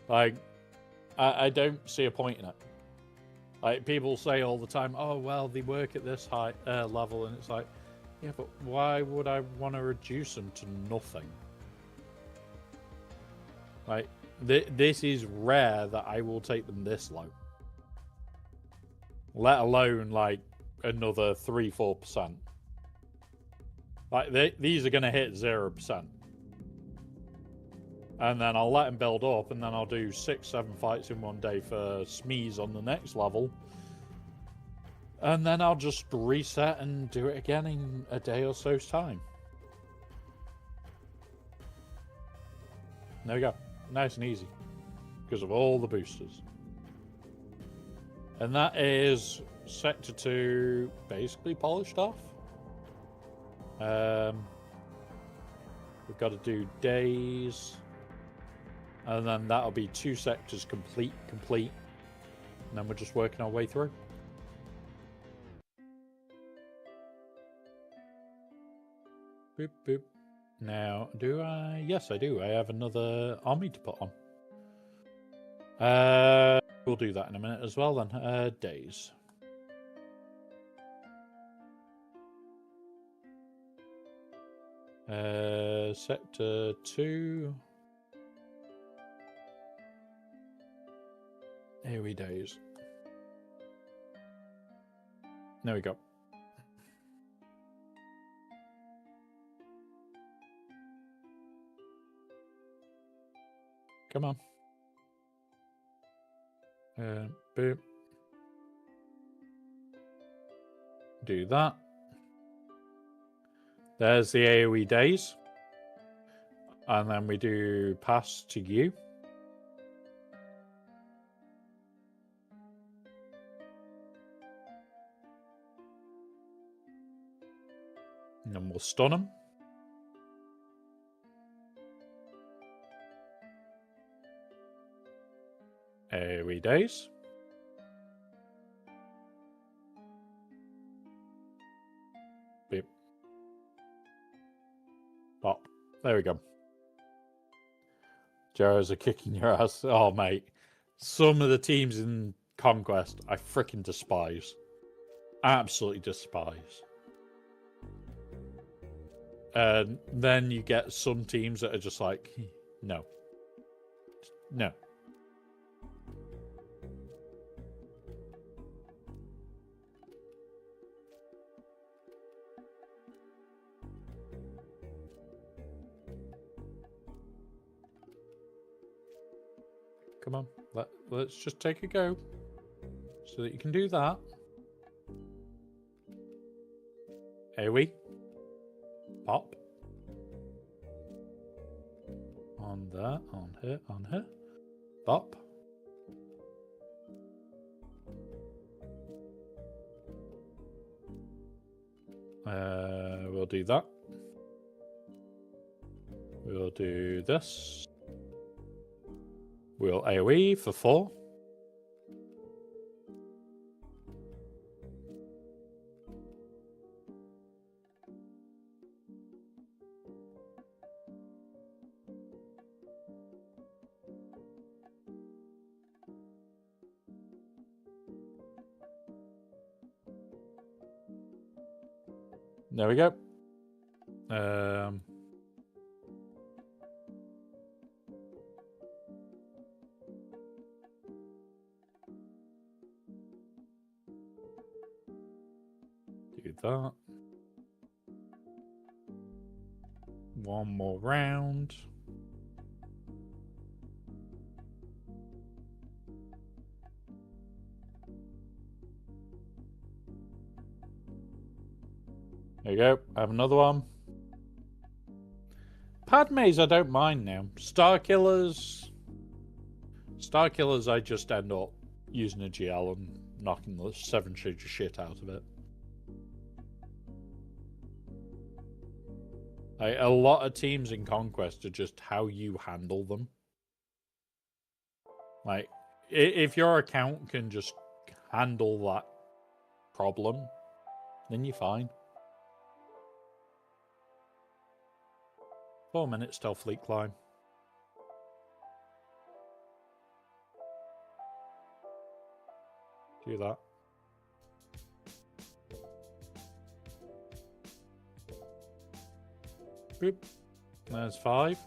Like, I don't see a point in it. Like, people say all the time, oh, well, they work at this high level, and it's like, yeah, but why would I want to reduce them to nothing? Like, this is rare that I will take them this low. Let alone, like, another 3-4%. Like, these are going to hit 0%. And then I'll let them build up, and then I'll do 6-7 fights in one day for Smees on the next level. And then I'll just reset and do it again in a day or so's time. There we go. Nice and easy. Because of all the boosters. And that is Sector 2 basically polished off. We've got to do days. And then that'll be 2 sectors complete. And then we're just working our way through. Boop, boop. Now, do I? Yes, I do. I have another army to put on. We'll do that in a minute as well then. Days. Sector 2. Here we days. There we go. Come on. Boop. Do that. There's the AoE days. And then we do pass to you. And then we'll stun them. AoE days. There we go. Jaros are kicking your ass. Oh, mate. Some of the teams in Conquest I freaking despise. Absolutely despise. And then you get some teams that are just like, no. No. Come on, let's just take a go so that you can do that. AoE. Pop. On there, on here, on here. Bop. We'll do that. We'll do this. We'll AoE for 4. There we go. Do that. One more round. There you go. I have another one. Padmes I don't mind now. Star Killers, I just end up using a GL and knocking the 7-shooter shit out of it. Like, a lot of teams in Conquest are just how you handle them. Like, if your account can just handle that problem, then you're fine. 4 minutes stealth fleet climb. Do that. Boop. There's 5.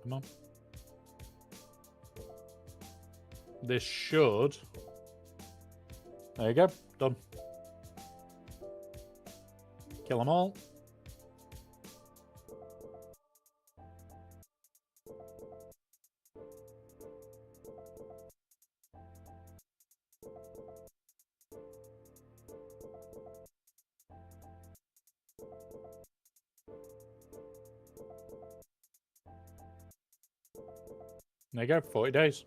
Come on. This should... There you go. Done. Kill them all. There you go, 40 days.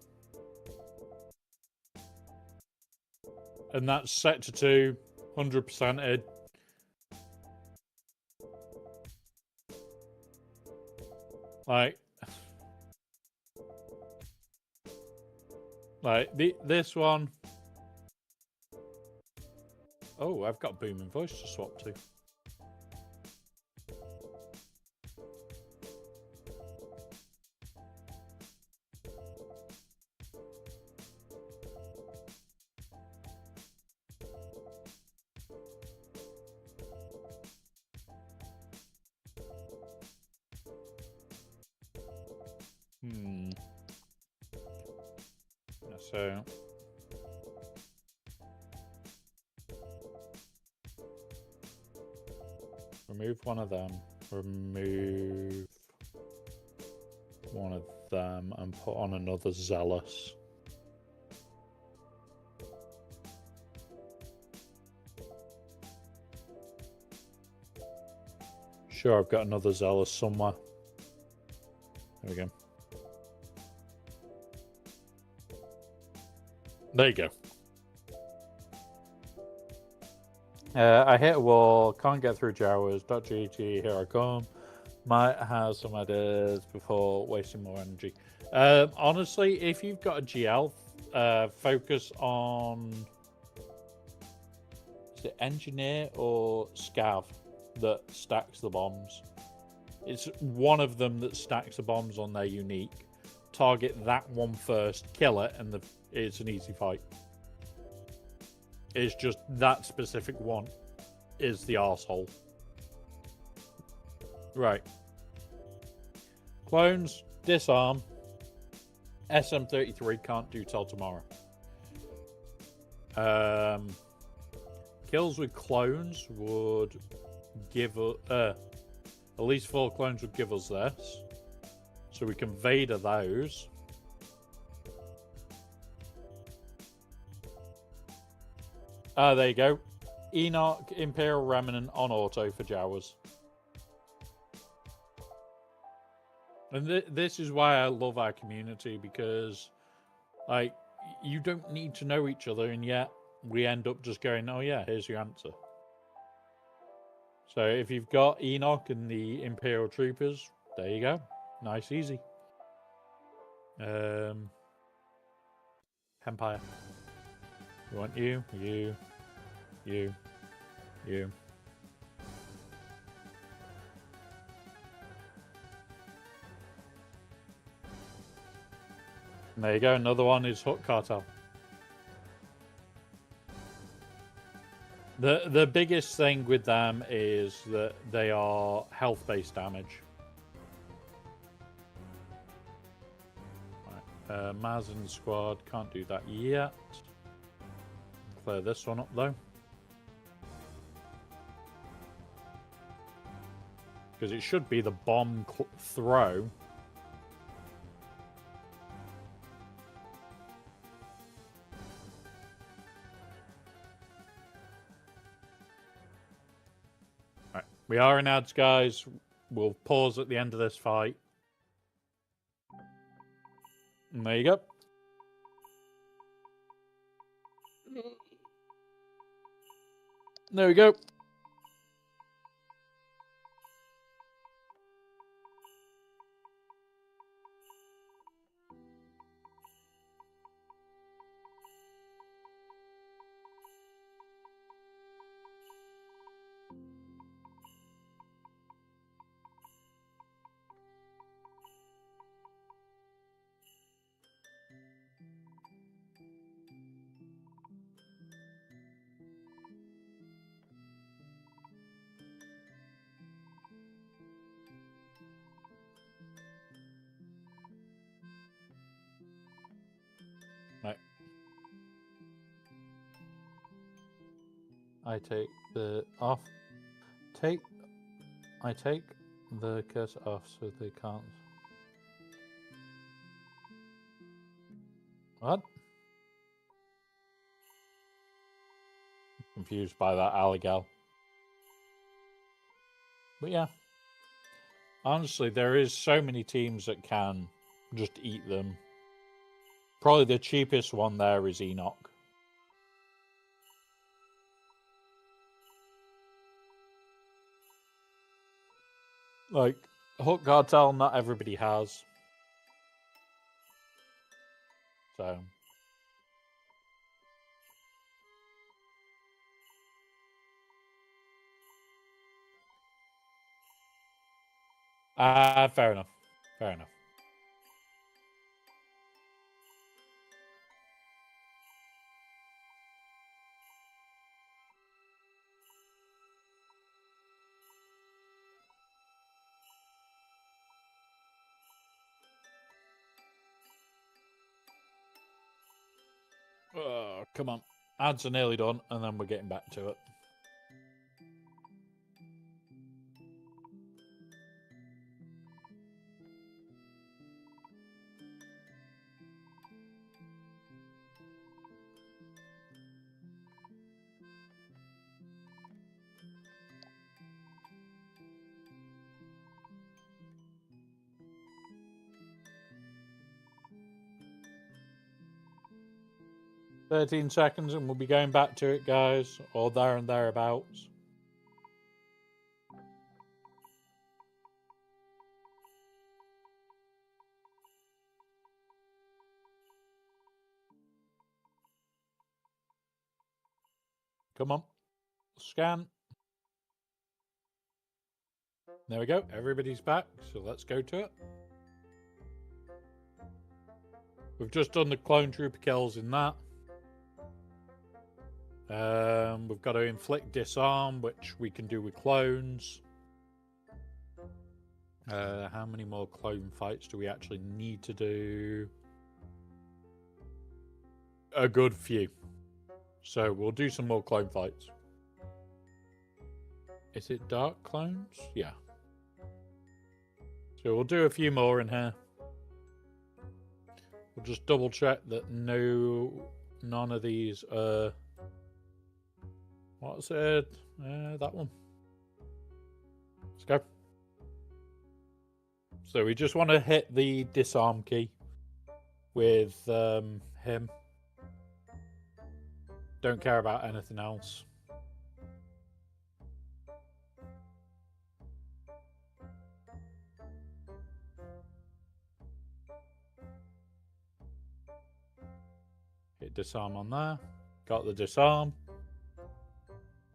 And that's Sector 2, 100%ed. This one. Oh, I've got booming voice to swap to. So remove one of them, remove one of them, and put on another Zealous. Sure, I've got another Zealous somewhere. There we go. There you go. I hit a wall, can't get through Jawas. .gg, here I come. Might have some ideas before wasting more energy. Honestly, if you've got a GL, focus on, is it engineer or scav that stacks the bombs? It's one of them that stacks the bombs on their unique. Target that one first, kill it, and it's an easy fight. It's just that specific one is the arsehole. Right. Clones, disarm. SM33 can't do till tomorrow. Kills with clones would give us... at least 4 clones would give us this. So we can Vader those. There you go. Enoch, Imperial Remnant on auto for Jawas. And this is why I love our community, because like you don't need to know each other, and yet we end up just going, oh yeah, here's your answer. So if you've got Enoch and the Imperial Troopers, there you go. Nice, easy. Empire. We want you. And there you go, another one is Hook Cartel. The biggest thing with them is that they are health-based damage. Right. Maz and squad, can't do that yet. Clear this one up though. Because it should be the bomb throw. Right. We are in ads, guys. We'll pause at the end of this fight. And there you go. There we go. Right. I take the off. I take the cursor off so they can't. What? Confused by that Alligal. But yeah. Honestly, there is so many teams that can just eat them. Probably the cheapest one there is Enoch. Like, Hook Cartel, not everybody has. So. Fair enough. Fair enough. Oh, come on. Ads are nearly done, and then we're getting back to it. 13 seconds and we'll be going back to it, guys. Or there and thereabouts. Come on. Scan. There we go. Everybody's back. So let's go to it. We've just done the clone trooper kills in that. We've got to inflict disarm, which we can do with clones. How many more clone fights do we actually need to do? A good few. So we'll do some more clone fights. Is it dark clones? Yeah. So we'll do a few more in here. We'll just double check that none of these what's it? That one. Let's go. So we just want to hit the disarm key with him. Don't care about anything else. Hit disarm on there. Got the disarm.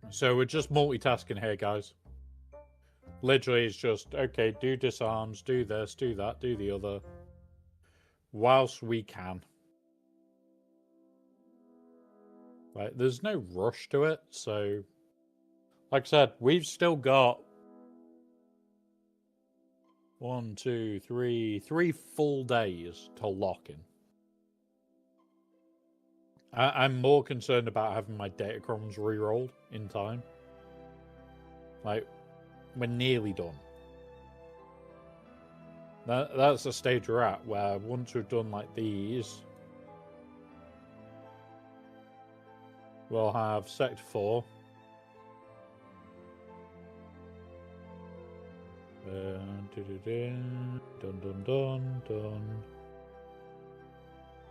So we're just multitasking here, guys. Literally, it's just, okay, do disarms, do this, do that, do the other. Whilst we can. Right, there's no rush to it, so... Like I said, we've still got... 1, 2, 3... 3 full days to lock in. I'm more concerned about having my datacrons re-rolled in time. Like, we're nearly done. That's the stage we're at, where once we've done like these, we'll have Sector 4.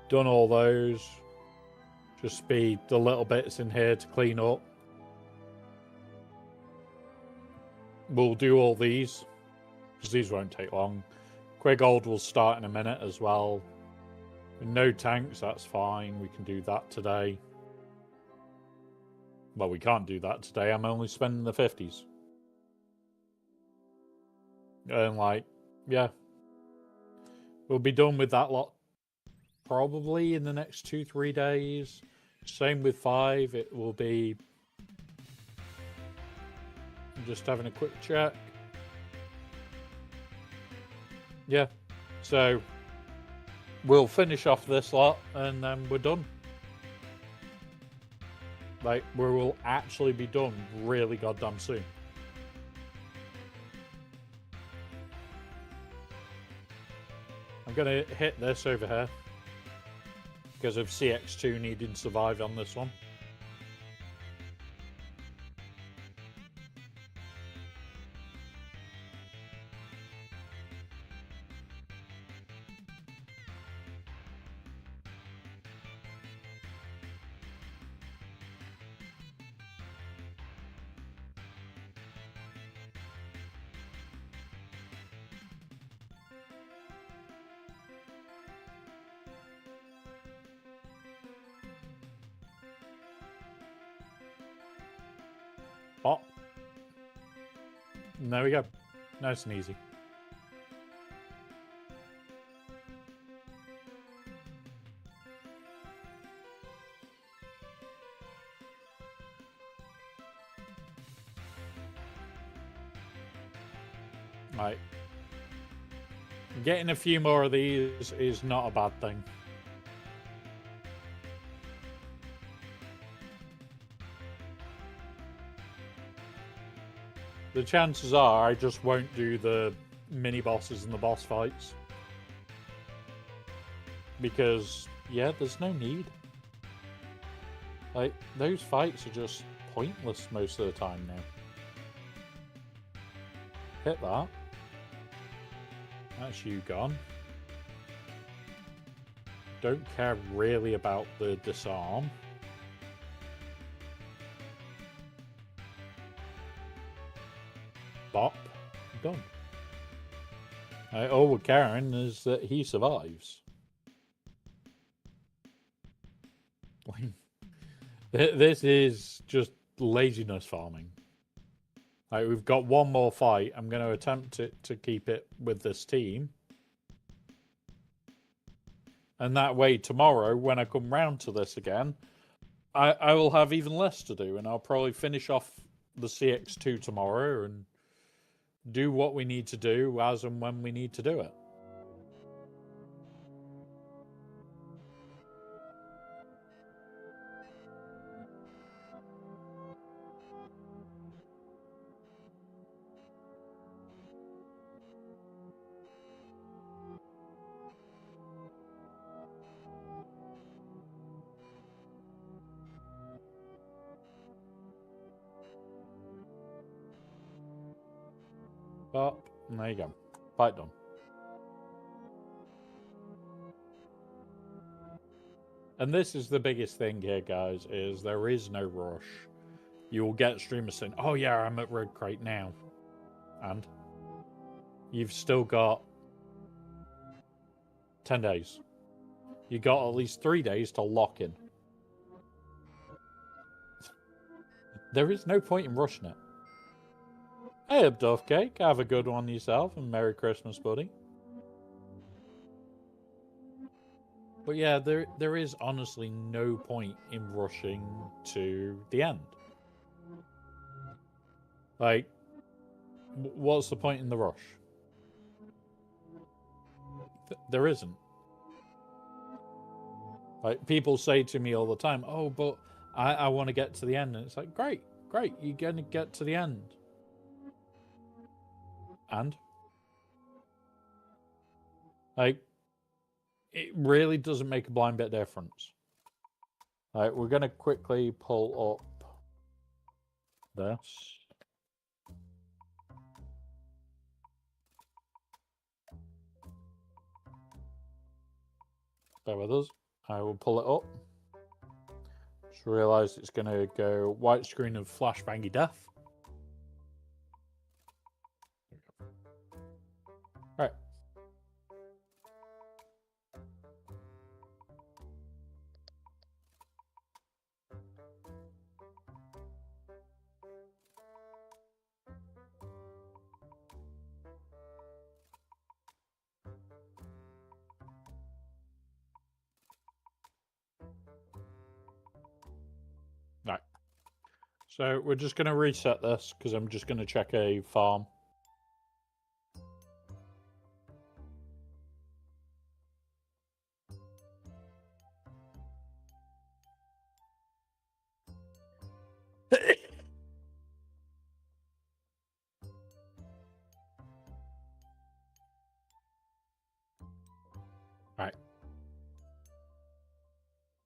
Done all those. Just be the little bits in here to clean up. We'll do all these, because these won't take long. Quigold will start in a minute as well. With no tanks, that's fine. We can do that today. Well, we can't do that today. I'm only spending the 50s. And like, yeah. We'll be done with that lot probably in the next 2-3 days. Same with 5. It will be... I'm just having a quick check. Yeah. So we'll finish off this lot and then we're done. Like, we will actually be done really goddamn soon. I'm going to hit this over here because of CX2 needing to survive on this one. Pop. And there we go. Nice and easy. Right. Getting a few more of these is not a bad thing. The chances are I just won't do the mini bosses and the boss fights. Because, yeah, there's no need. Like, those fights are just pointless most of the time now. Hit that. That's you gone. don't care really about the disarm. Bop. Done. All we're caring is that he survives. This is just laziness farming. Like, we've got one more fight. I'm going to attempt to keep it with this team. And that way, tomorrow, when I come round to this again, I will have even less to do. And I'll probably finish off the CX2 tomorrow and do what we need to do as and when we need to do it. But there you go. Fight done. And this is the biggest thing here, guys, is there is no rush. You will get streamers saying, oh yeah, I'm at Red Crate now. And you've still got 10 days. You got at least 3 days to lock in. There is no point in rushing it. Hey, Abduff Cake, have a good one yourself, and Merry Christmas, buddy. But yeah, there is honestly no point in rushing to the end. Like, what's the point in the rush? There isn't. Like, people say to me all the time, oh, but I want to get to the end. And it's like, great, you're going to get to the end. And? Like, it really doesn't make a blind bit difference. Like, we're going to quickly pull up this. Bear with us. I will pull it up. Just realised it's going to go white screen of flashbangy death. Right. Right. So we're just going to reset this because I'm just going to check a farm. Right.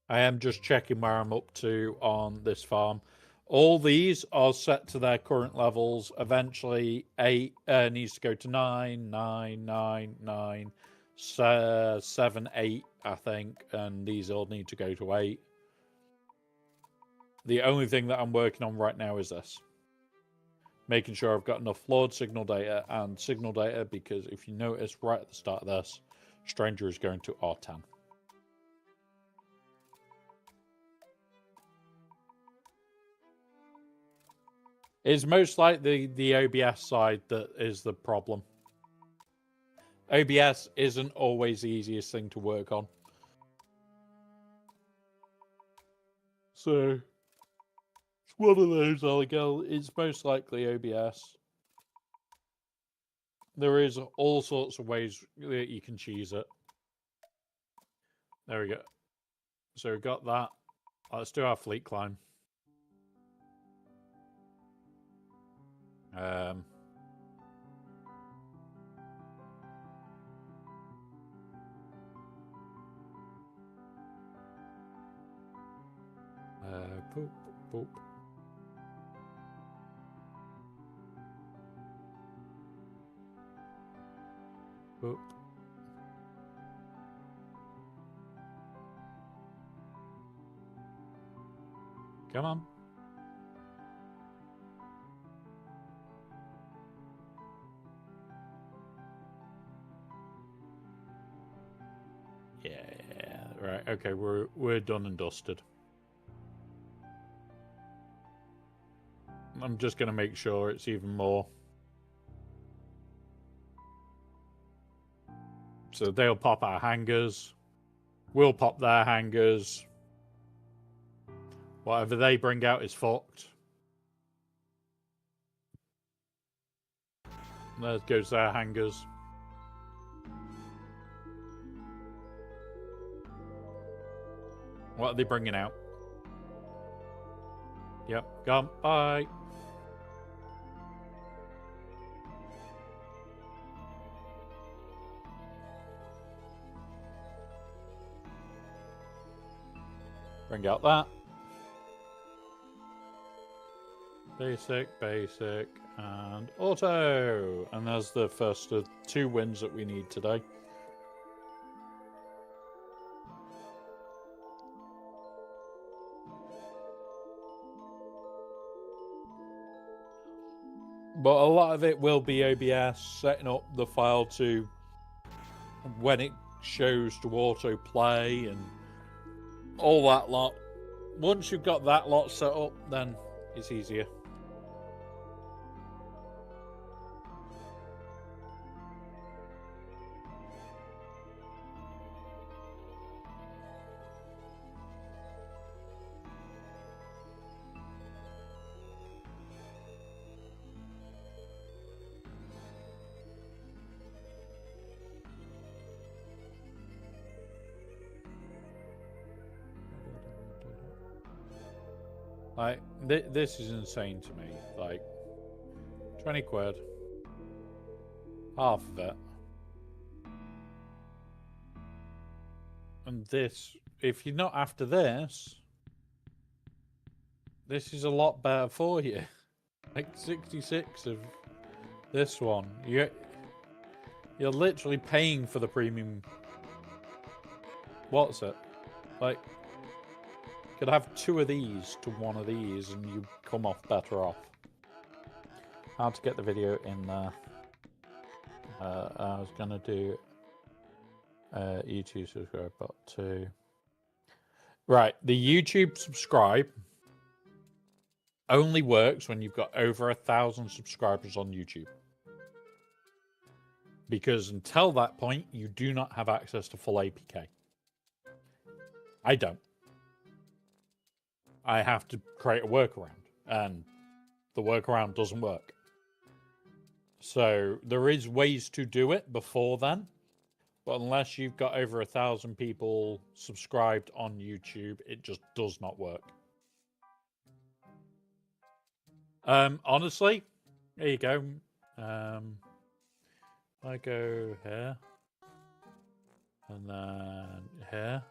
I am just checking where I'm up to on this farm. All these are set to their current levels. Eventually, 8 needs to go to 9, 9, 9, 9, 7, 8, I think. And these all need to go to 8. The only thing that I'm working on right now is this. Making sure I've got enough flawed signal data and signal data, because if you notice right at the start of this, Stranger is going to R10. It's most likely the OBS side that is the problem. OBS isn't always the easiest thing to work on. So, it's one of those, Alligal. It's most likely OBS. There is all sorts of ways that you can cheese it. There we go. So we got that. Let's do our fleet climb. Boop, boop. Boop. Come on. Yeah, right. Okay, we're done and dusted. I'm just gonna make sure it's even more. So they'll pop our hangers. We'll pop their hangers. Whatever they bring out is fucked. There goes their hangers. What are they bringing out? Yep, gone. Bye. Bring out that. Basic, basic, and auto. And there's the first of 2 wins that we need today. But a lot of it will be OBS, setting up the file to when it shows to autoplay and all that lot. Once you've got that lot set up, then it's easier. Like, this is insane to me. Like, 20 quid. Half of it. And this, if you're not after this, this is a lot better for you. Like 66 of this one. You're literally paying for the premium. What's it? Like, could have 2 of these to 1 of these and you come off better off. How to get the video in there. I was gonna do YouTube subscribe bot 2. Right, the YouTube subscribe only works when you've got over 1,000 subscribers on YouTube. Because until that point, you do not have access to full APK. I don't. I have to create a workaround, and the workaround doesn't work. So there is ways to do it before then, but unless you've got over 1,000 people subscribed on YouTube, it just does not work. Honestly, there you go. I go here, and then here,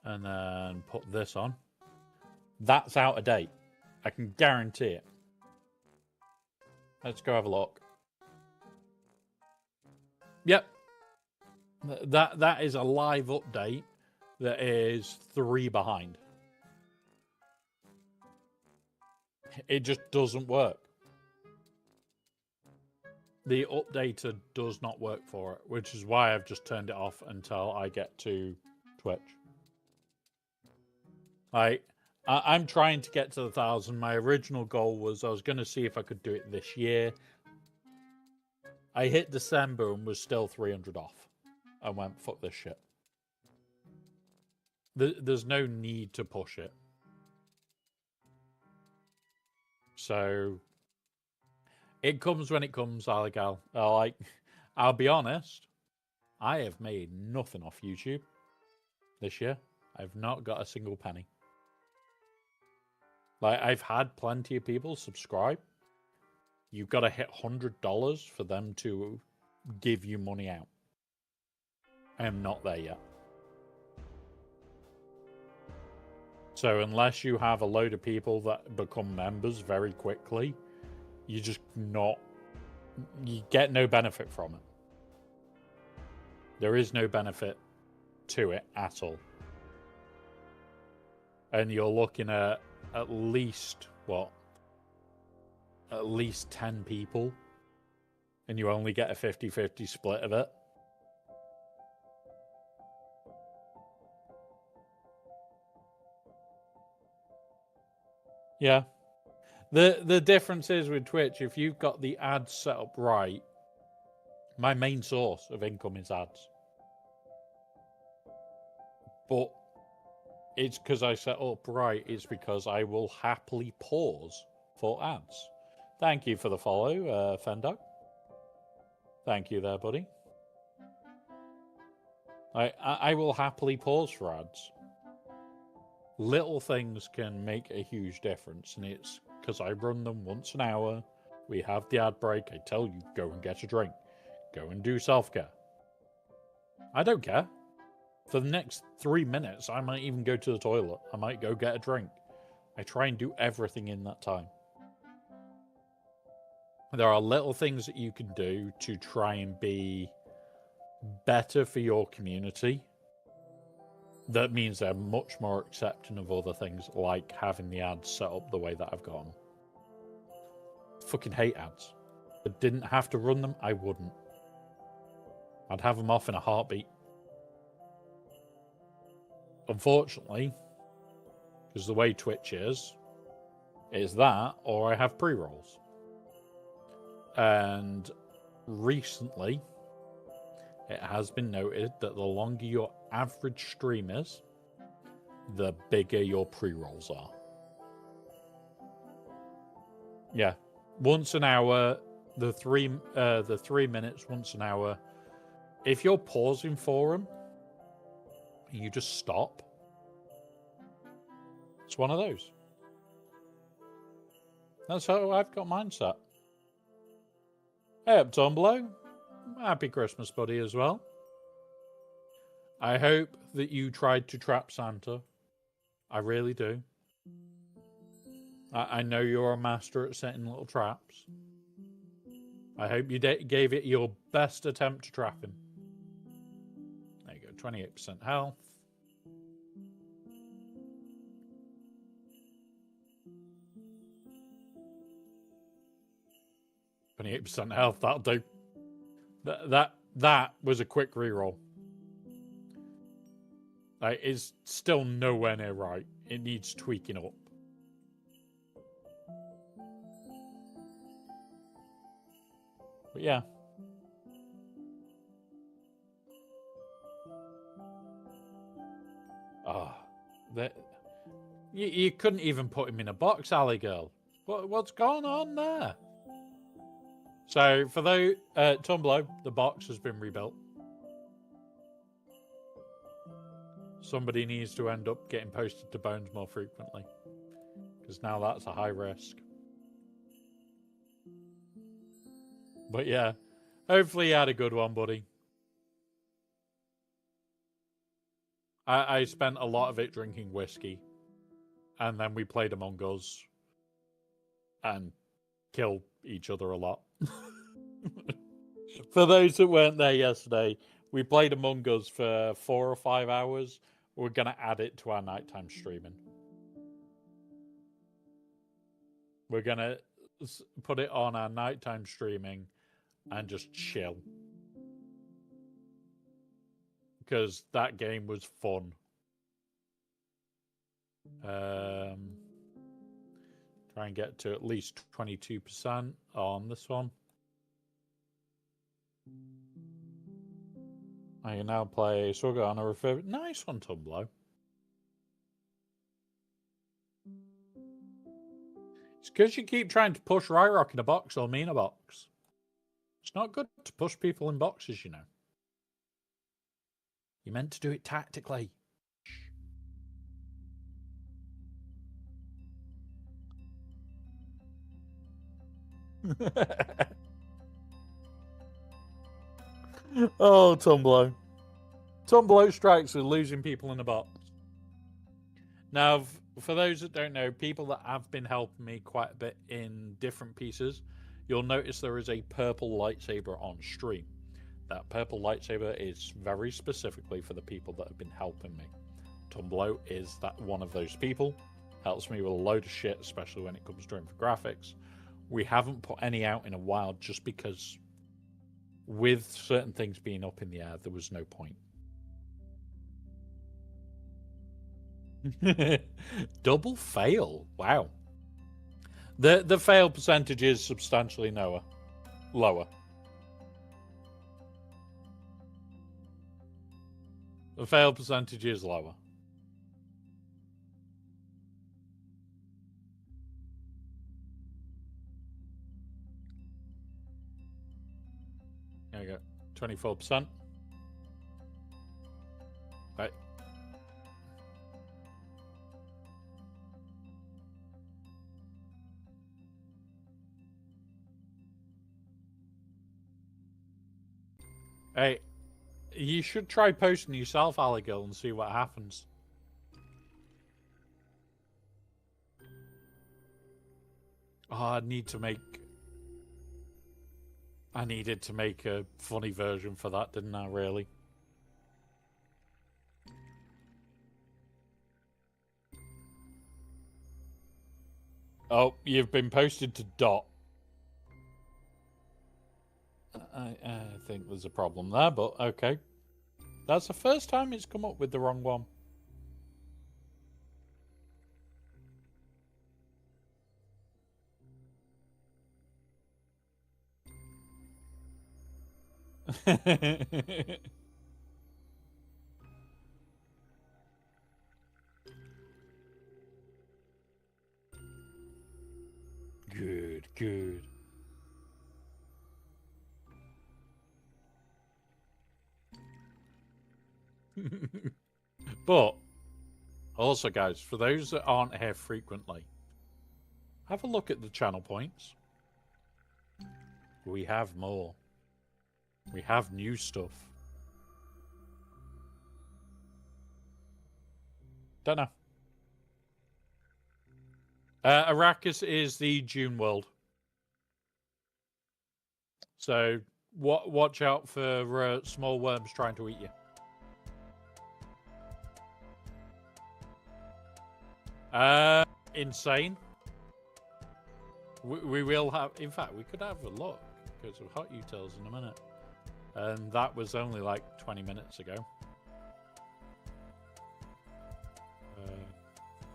and then put this on. That's out of date. I can guarantee it. Let's go have a look. Yep. That is a live update that is 3 behind. It just doesn't work. The updater does not work for it, which is why I've just turned it off until I get to Twitch. I'm trying to get to the 1,000. My original goal was I was going to see if I could do it this year. I hit December and was still 300 off. I went, fuck this shit. There's no need to push it. So it comes when it comes, Aligal. I'll be honest. I have made nothing off YouTube this year. I've not got a single penny. Like, I've had plenty of people subscribe. You've got to hit $100 for them to give you money out. I am not there yet. So unless you have a load of people that become members very quickly, you get no benefit from it. There is no benefit to it at all. and you're looking at least, what? At least 10 people, and you only get a 50-50 split of it. Yeah. The difference is with Twitch, if you've got the ads set up right, my main source of income is ads. But it's because I set up right, it's because I will happily pause for ads. Thank you for the follow, Fendog. Thank you there, buddy. I will happily pause for ads. Little things can make a huge difference, and it's because I run them once an hour. We have the ad break. I tell you, go and get a drink. Go and do self-care. I don't care. For the next 3 minutes, I might even go to the toilet. I might go get a drink. I try and do everything in that time. There are little things that you can do to try and be better for your community. That means they're much more accepting of other things, like having the ads set up the way that I've got them. Fucking hate ads. If I didn't have to run them, I wouldn't. I'd have them off in a heartbeat. Unfortunately, because the way Twitch is that, or I have pre-rolls. And recently, it has been noted that the longer your average stream is, the bigger your pre-rolls are. Yeah, once an hour, the three minutes once an hour. If you're pausing for them, you just stop. It's one of those. That's how I've got mine set. Hey up, Tomblo. Happy Christmas, buddy, as well. I hope that you tried to trap Santa. I really do. I know you're a master at setting little traps. I hope you gave it your best attempt to trap him. There you go, 28% health. %, health, that'll do. That was a quick reroll. It's still nowhere near right. It needs tweaking up. But yeah. You couldn't even put him in a box, Alley Girl. What's going on there? So for those, Tumblo, the box has been rebuilt. Somebody needs to end up getting posted to Bones more frequently, because now that's a high risk. But yeah, hopefully you had a good one, buddy. I spent a lot of it drinking whiskey, and then we played Among Us and killed each other a lot. For those that weren't there yesterday, we played Among Us for 4 or 5 hours. We're going to add it to our nighttime streaming. We're going to put it on our nighttime streaming and just chill. Because that game was fun. Try and get to at least 22% on this one. I can now play Sugar on a refurb. Nice one, Tumblo. It's because you keep trying to push Ryrock in a box or me in a box. It's not good to push people in boxes, you know. You're meant to do it tactically. Oh, Tumblo. Tumblo strikes with losing people in a box. Now, for those that don't know, people that have been helping me quite a bit in different pieces, you'll notice there is a purple lightsaber on stream. That purple lightsaber is very specifically for the people that have been helping me. Tumblo is that one of those people. Helps me with a load of shit, especially when it comes to infographics. We haven't put any out in a while just because with certain things being up in the air, there was no point. Double fail. Wow. The fail percentage is substantially lower. The fail percentage is lower. There you go. 24%. Right. Hey, you should try posting yourself, Alligal, and see what happens. Oh, I needed to make a funny version for that, didn't I, really? Oh, you've been posted to Dot. I think there's a problem there, but okay. That's the first time it's come up with the wrong one. Good, good. But also, guys, for those that aren't here frequently, have a look at the channel points. We have more. We have new stuff. Don't know. Arrakis is the June world. So watch out for small worms trying to eat you. Insane. We will have, in fact, we could have a look because of hot utils in a minute. And that was only like 20 minutes ago.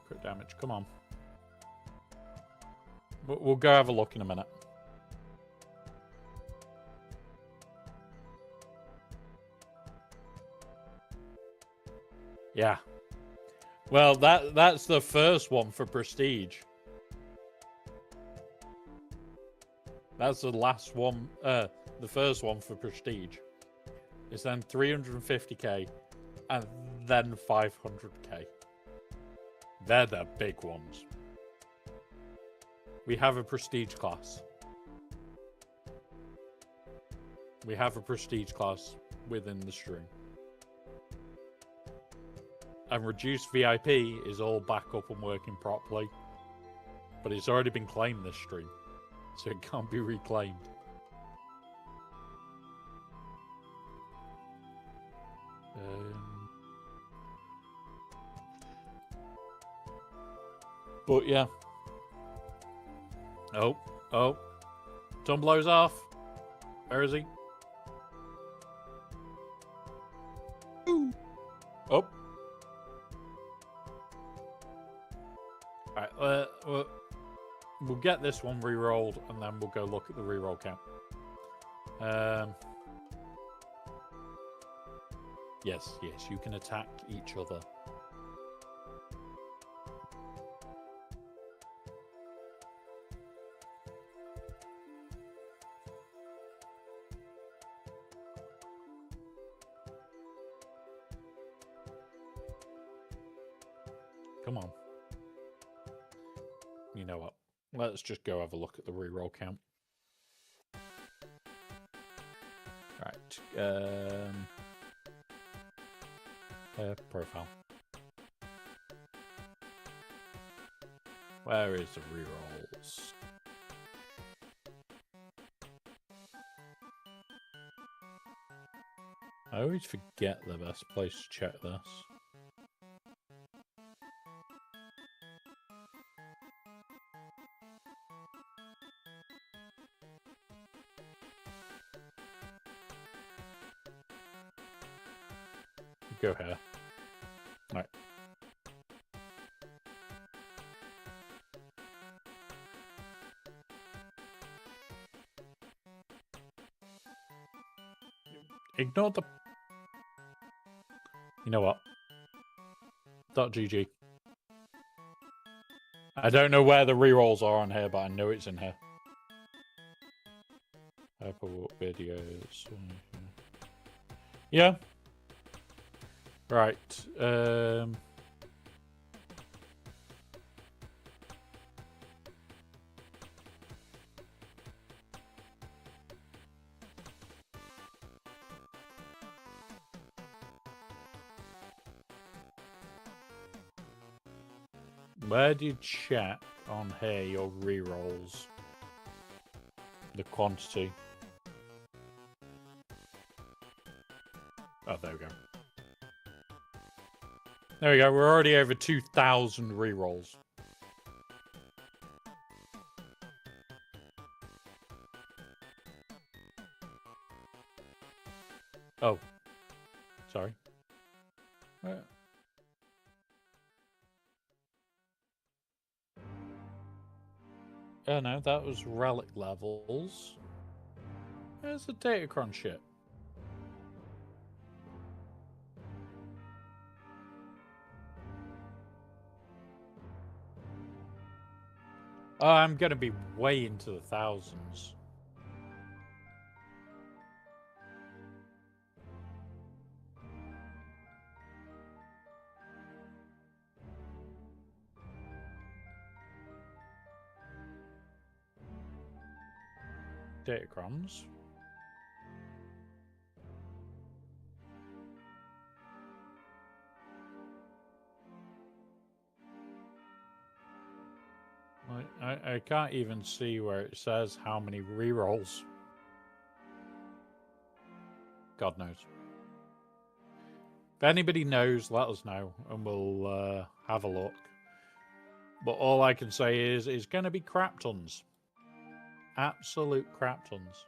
Crit damage, come on. We'll go have a look in a minute. Yeah. Well, that's the first one for Prestige. That's the last one, the first one for Prestige. It's then 350k and then 500k. They're the big ones. We have a Prestige class. We have a Prestige class within the stream. And Reduced VIP is all back up and working properly. But it's already been claimed this stream. So it can't be reclaimed. But yeah. Oh. Tumblo's off. Where is he? Ooh. Oh. Alright, we'll get this one re-rolled and then we'll go look at the re-roll count. Yes, you can attack each other. Come on. You know what? Let's just go have a look at the reroll count. Right. Profile. Where is the rerolls? I always forget the best place to check this. go here. Right. Ignore the... You know what? .gg. I don't know where the rerolls are on here, but I know it's in here. Apple videos. Yeah. Right. Where do you check on here your rerolls? The quantity. Oh, there we go. There we go. We're already over 2,000 rerolls. Oh. Sorry. Oh no, that was relic levels. Where's the Datacron shit? Oh, I'm gonna be way into the thousands. Datacrons. I can't even see where it says how many rerolls. God knows. If anybody knows, let us know and we'll have a look. But all I can say is it's going to be crap tons. Absolute crap tons.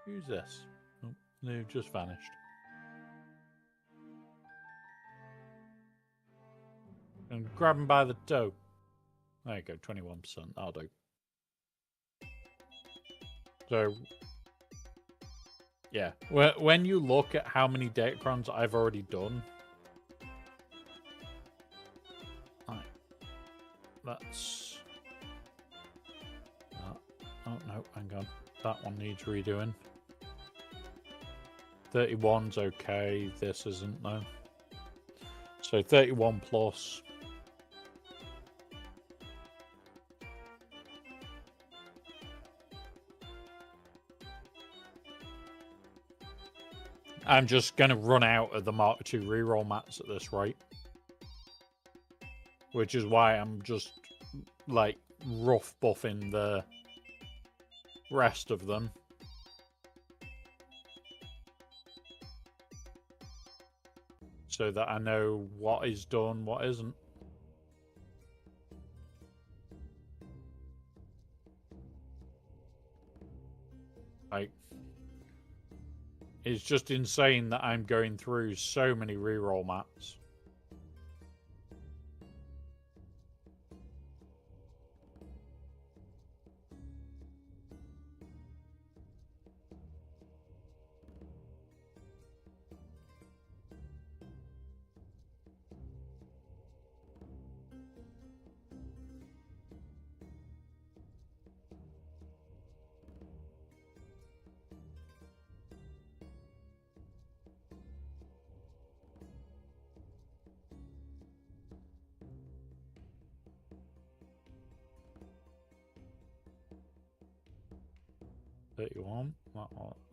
Who's this? Oh, they've just vanished. And grab him by the toe. There you go, 21%. That'll do. So, yeah. When you look at how many Datacrons I've already done, that's... oh, no, hang on. That one needs redoing. 31's okay. This isn't, though. So 31 plus. I'm just going to run out of the Mark II reroll mats at this rate. Which is why I'm just, like, rough buffing the rest of them. So that I know what is done, what isn't. Like, it's just insane that I'm going through so many reroll mats.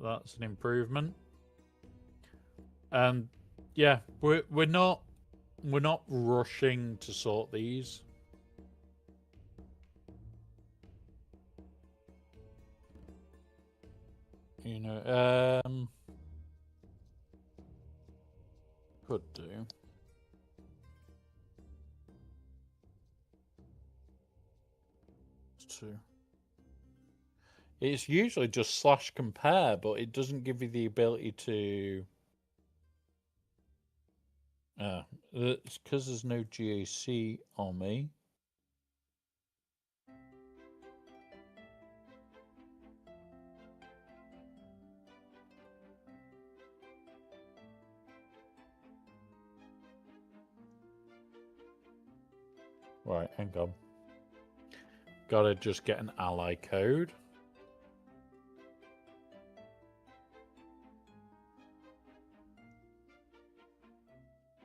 That's an improvement. And yeah, we're not rushing to sort these. You know, could do. Two. It's usually just /compare, but it doesn't give you the ability to. It's because there's no GAC on me. Right, hang on. Gotta just get an ally code.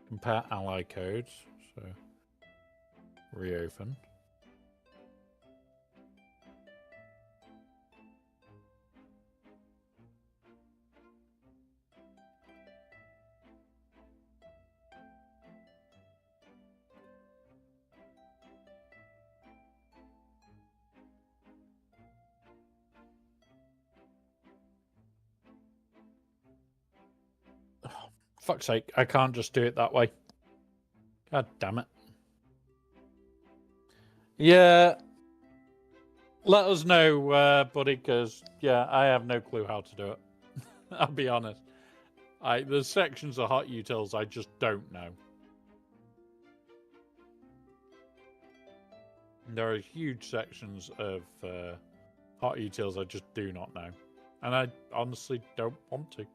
Compare ally codes. So reopen. Fuck's sake, I can't just do it that way. God damn it. Yeah. Let us know, buddy, because, yeah, I have no clue how to do it. I'll be honest. There's sections of hot utils I just don't know. There are huge sections of hot utils I just do not know. And I honestly don't want to.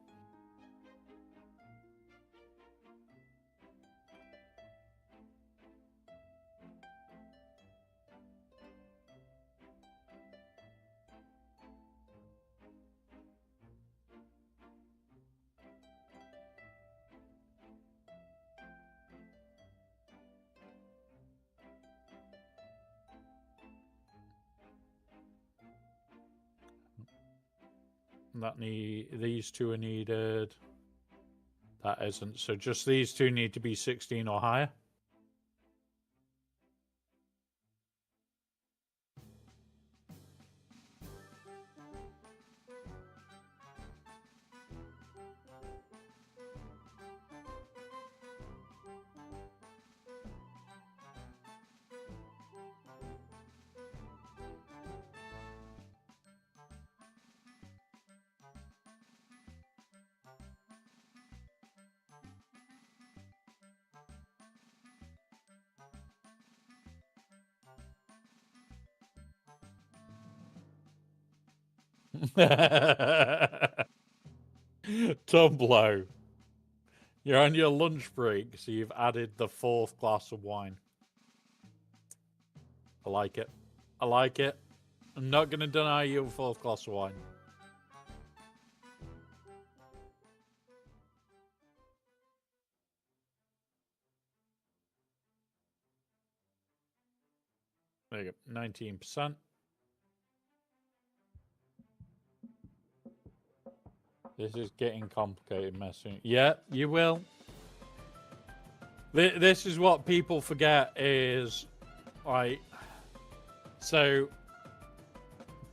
These two are needed. That isn't. So just these two need to be 16 or higher. Tumblo. You're on your lunch break, so you've added the 4th glass of wine. I like it. I like it. I'm not going to deny you a 4th glass of wine. There you go. 19%. This is getting complicated, messing. Yeah, you will. This is what people forget is, like, so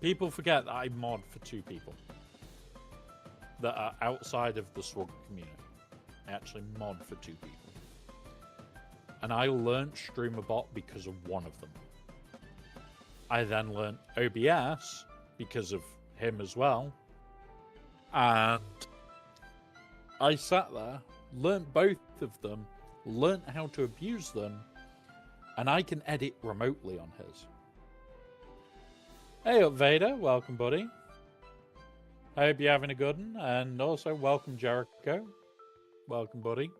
people forget that I mod for 2 people that are outside of the Swag community. I actually mod for 2 people. And I learned Streamer.bot because of one of them. I then learned OBS because of him as well. And I sat there, learnt both of them, learnt how to abuse them, and I can edit remotely on his. Hey up, Vader. Welcome, buddy. I hope you're having a good one. And also, welcome, Jericho. Welcome, buddy.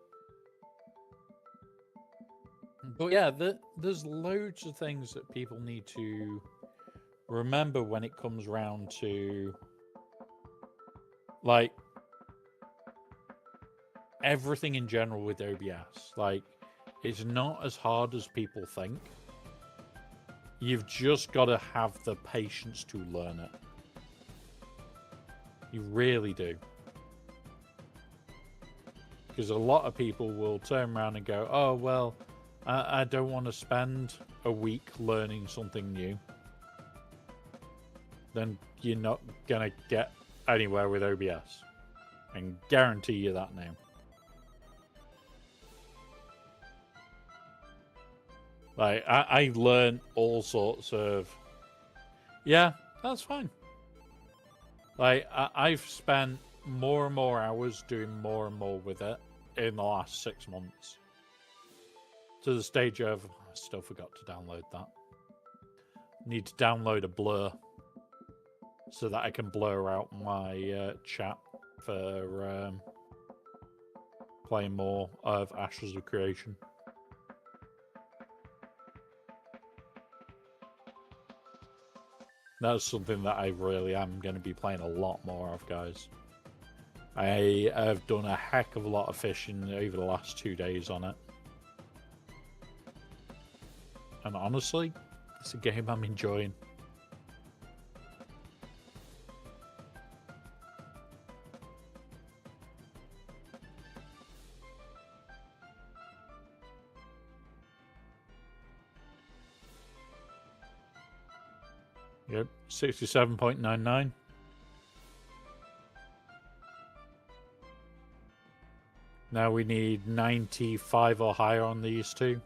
But yeah, there's loads of things that people need to remember when it comes round to, like, everything in general with OBS. Like, it's not as hard as people think. You've just got to have the patience to learn it. You really do. Because a lot of people will turn around and go, oh, well, I don't want to spend a week learning something new. Then you're not going to get anywhere with OBS. I can guarantee you that now. Like, I learned all sorts of... Yeah, that's fine. Like, I've spent more and more hours doing more and more with it in the last 6 months. To the stage of, I still forgot to download that. Need to download a blur so that I can blur out my chat for playing more of Ashes of Creation. That's something that I really am going to be playing a lot more of, guys. I have done a heck of a lot of fishing over the last 2 days on it. And honestly, it's a game I'm enjoying. Yep, 67.99. Now we need 95 or higher on these two.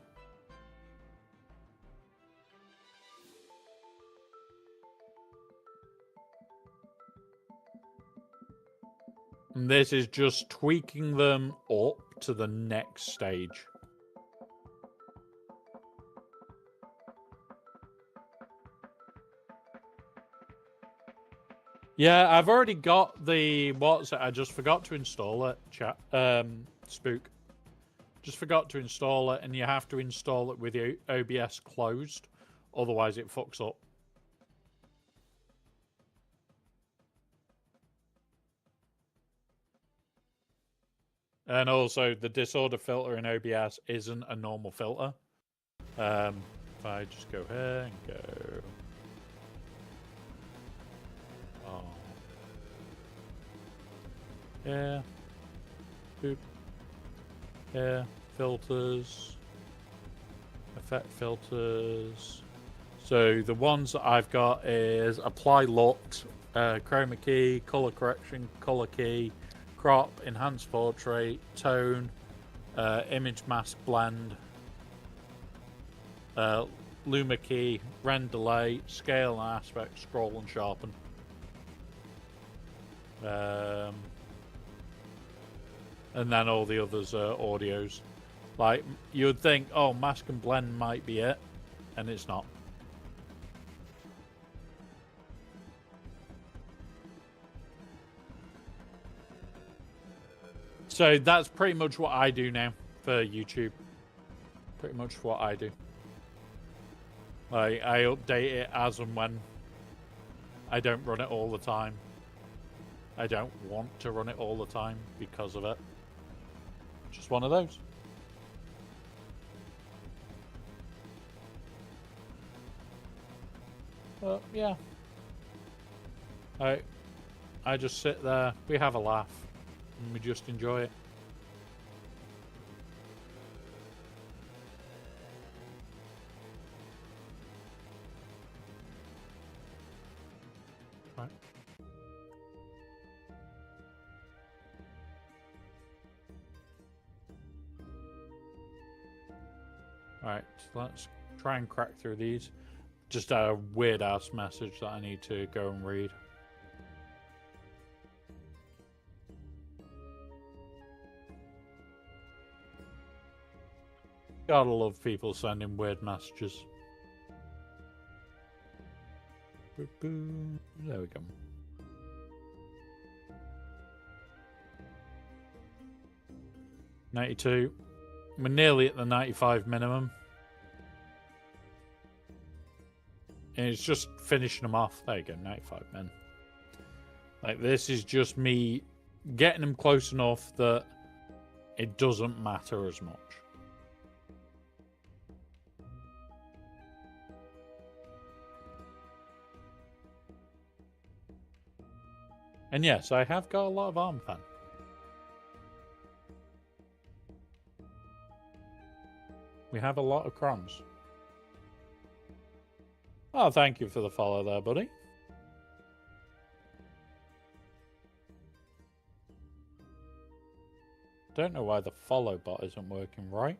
And this is just tweaking them up to the next stage. Yeah, I've already got the what's it? I just forgot to install it. Chat, Spook. Just forgot to install it, and you have to install it with the OBS closed, otherwise it fucks up. And also, the disorder filter in OBS isn't a normal filter. If I just go here and go... Oh. Yeah. Boop. Yeah. Filters. Effect filters. So the ones that I've got is apply LUT, chroma key, color correction, color key, crop, enhanced portrait, tone, image mask blend, luma key, rend delay, scale and aspect, scroll and sharpen. And then all the others are audios. Like, you would think, oh, mask and blend might be it, and it's not. So that's pretty much what I do now for YouTube. Pretty much what I do. Like, I update it as and when. I don't run it all the time. I don't want to run it all the time because of it. Just one of those. But yeah. I just sit there, we have a laugh, and we just enjoy it. Right. Alright, so let's try and crack through these. Just a weird ass message that I need to go and read. Gotta love people sending weird messages. There we go. $92. We're nearly at the 95 minimum. And it's just finishing them off. There you go, 95 men. Like, this is just me getting them close enough that it doesn't matter as much. And yes, I have got a lot of arm fan. We have a lot of crons. Oh, thank you for the follow there, buddy. Don't know why the follow bot isn't working right.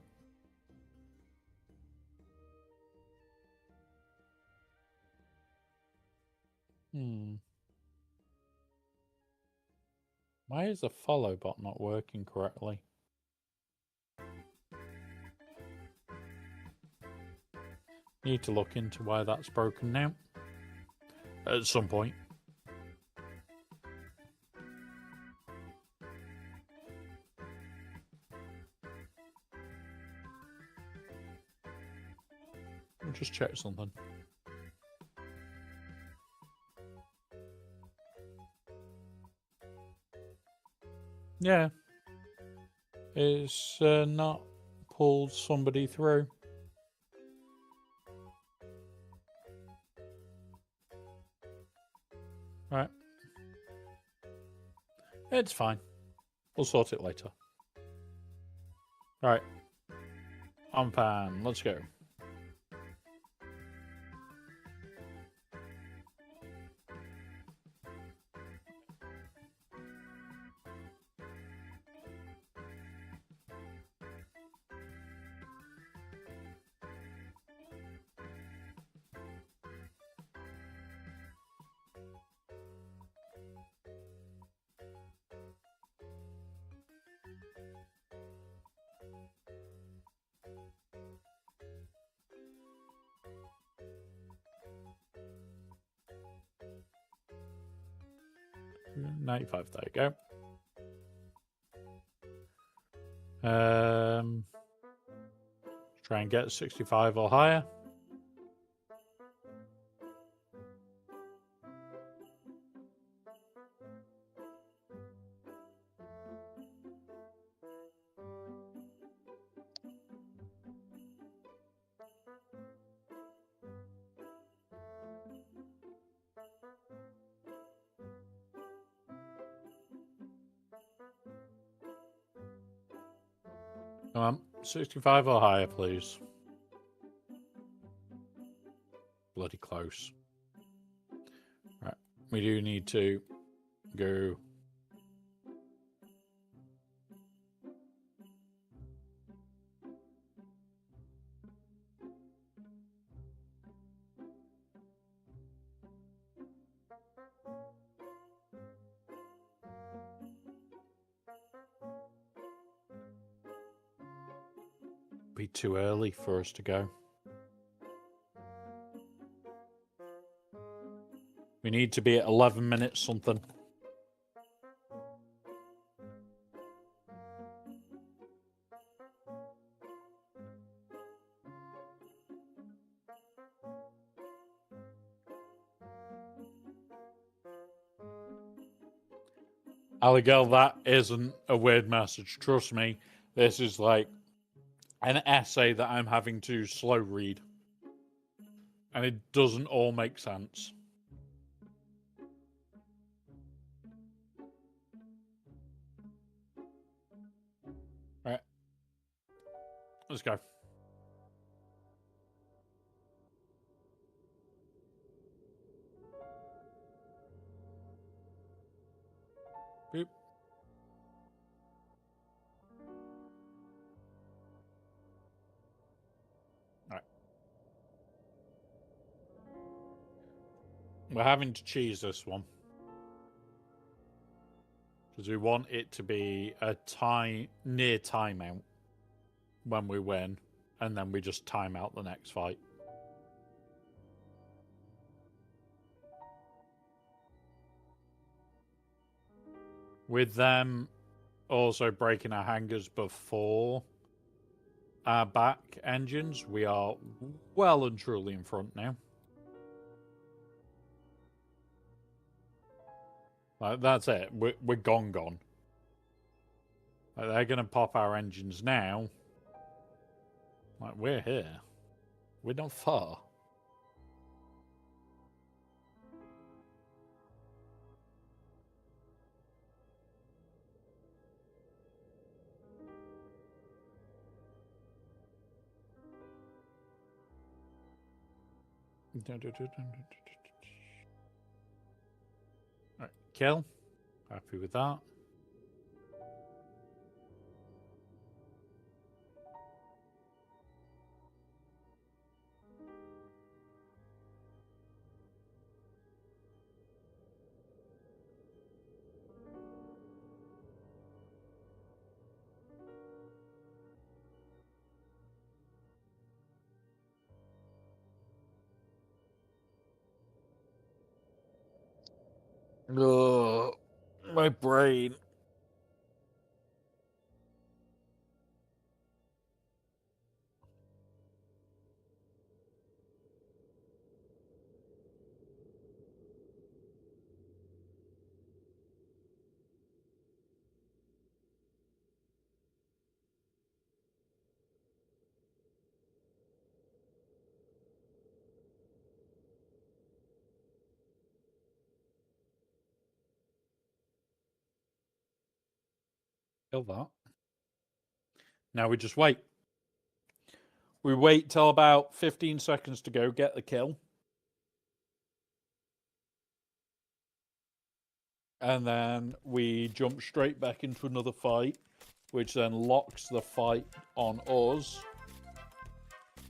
Why is the follow bot not working correctly? Need to look into why that's broken now. At some point. We'll just check something. Yeah. It's not pulled somebody through. Right. It's fine. We'll sort it later. Right. On pan. Let's go. $95, there you go. Try and get 65 or higher. Come on, 65 or higher, please. Bloody close. Right, we do need to go. Be too early for us to go. We need to be at 11 minutes something. Abigail, that isn't a weird message. Trust me, this is like an essay that I'm having to slow read. And it doesn't all make sense. Right. Let's go. Boop. Right. We're having to cheese this one. Because we want it to be a near timeout when we win. And then we just time out the next fight. With them also breaking our hangers before our back engines, we are well and truly in front now. Like, that's it. We're gone. Like, they're going to pop our engines now. Like, we're here. We're not far. Right, kill. Happy with that. Ugh, my brain. Kill that. Now we just wait. We wait till about 15 seconds to go, get the kill. And then we jump straight back into another fight, which then locks the fight on us,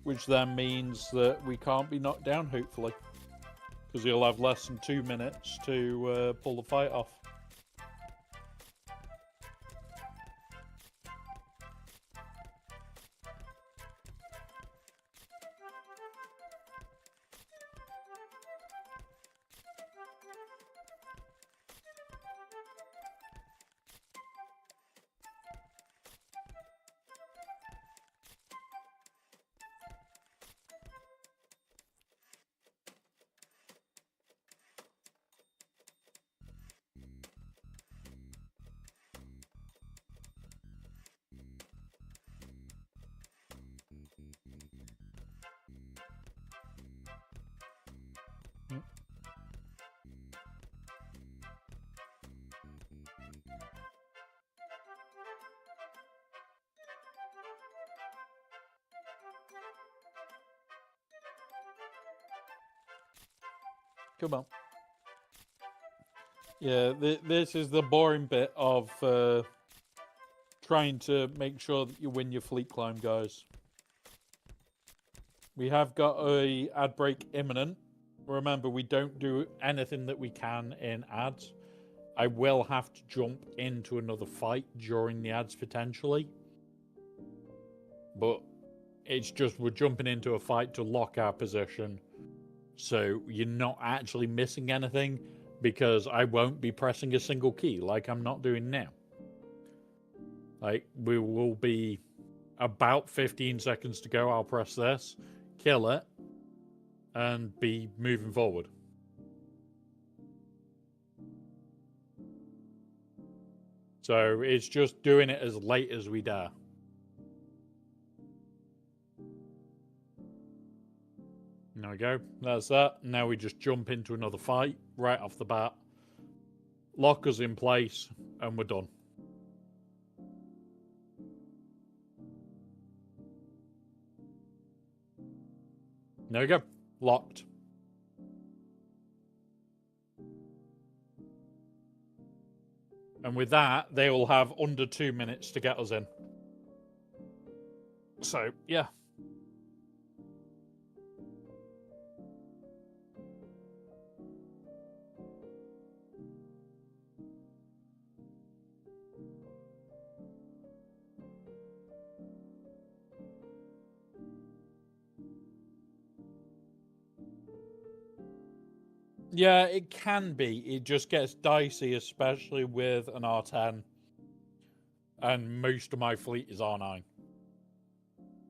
which then means that we can't be knocked down, hopefully, because he'll have less than 2 minutes to pull the fight off. Come on. Yeah, this is the boring bit of trying to make sure that you win your fleet climb, guys. We have got a ad break imminent. Remember, we don't do anything that we can in ads. I will have to jump into another fight during the ads potentially. But it's just we're jumping into a fight to lock our position. So you're not actually missing anything because I won't be pressing a single key like I'm not doing now. Like, we will be about 15 seconds to go. I'll press this, kill it, and be moving forward. So it's just doing it as late as we dare. There we go. That's that. Now we just jump into another fight right off the bat. Lock us in place, and we're done. There we go. Locked. And with that, they will have under 2 minutes to get us in. So, yeah. Yeah, it can be. It just gets dicey, especially with an R10. And most of my fleet is R9.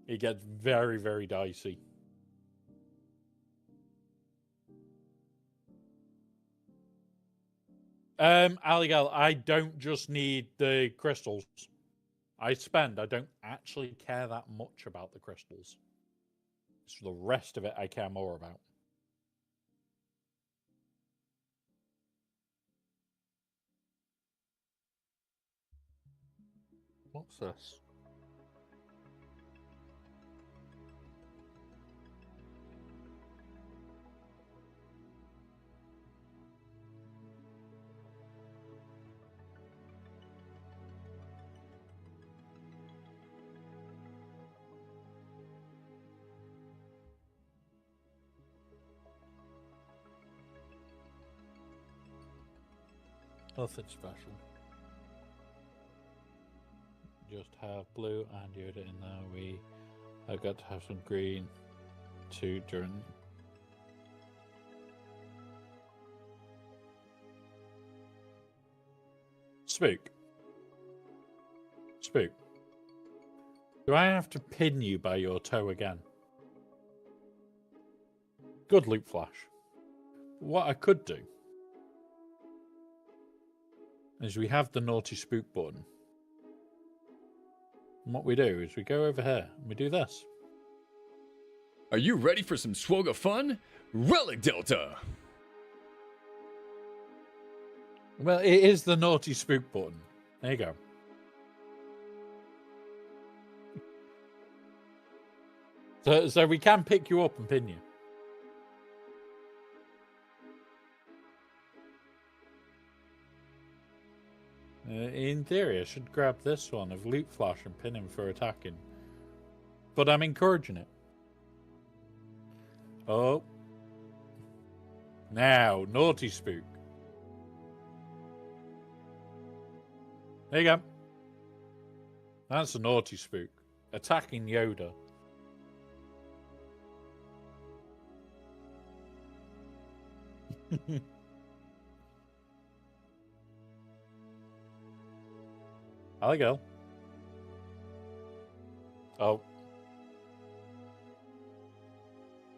It gets very, very dicey. Aligal, I don't just need the crystals. I don't actually care that much about the crystals. It's the rest of it I care more about. What's this? Nothing special. Just have blue and Yoda in there. I got to have some green too during. Spook. Spook. Do I have to pin you by your toe again? Good loop flash. What I could do is we have the naughty spook button. And what we do is we go over here and we do this. Are you ready for some swogga fun? Relic Delta! Well, it is the naughty spook button. There you go. So we can pick you up and pin you. In theory, I should grab this one of Loot Flash and pin him for attacking. But I'm encouraging it. Oh. Now, naughty spook. There you go. That's a naughty spook. Attacking Yoda. I'll go. Oh.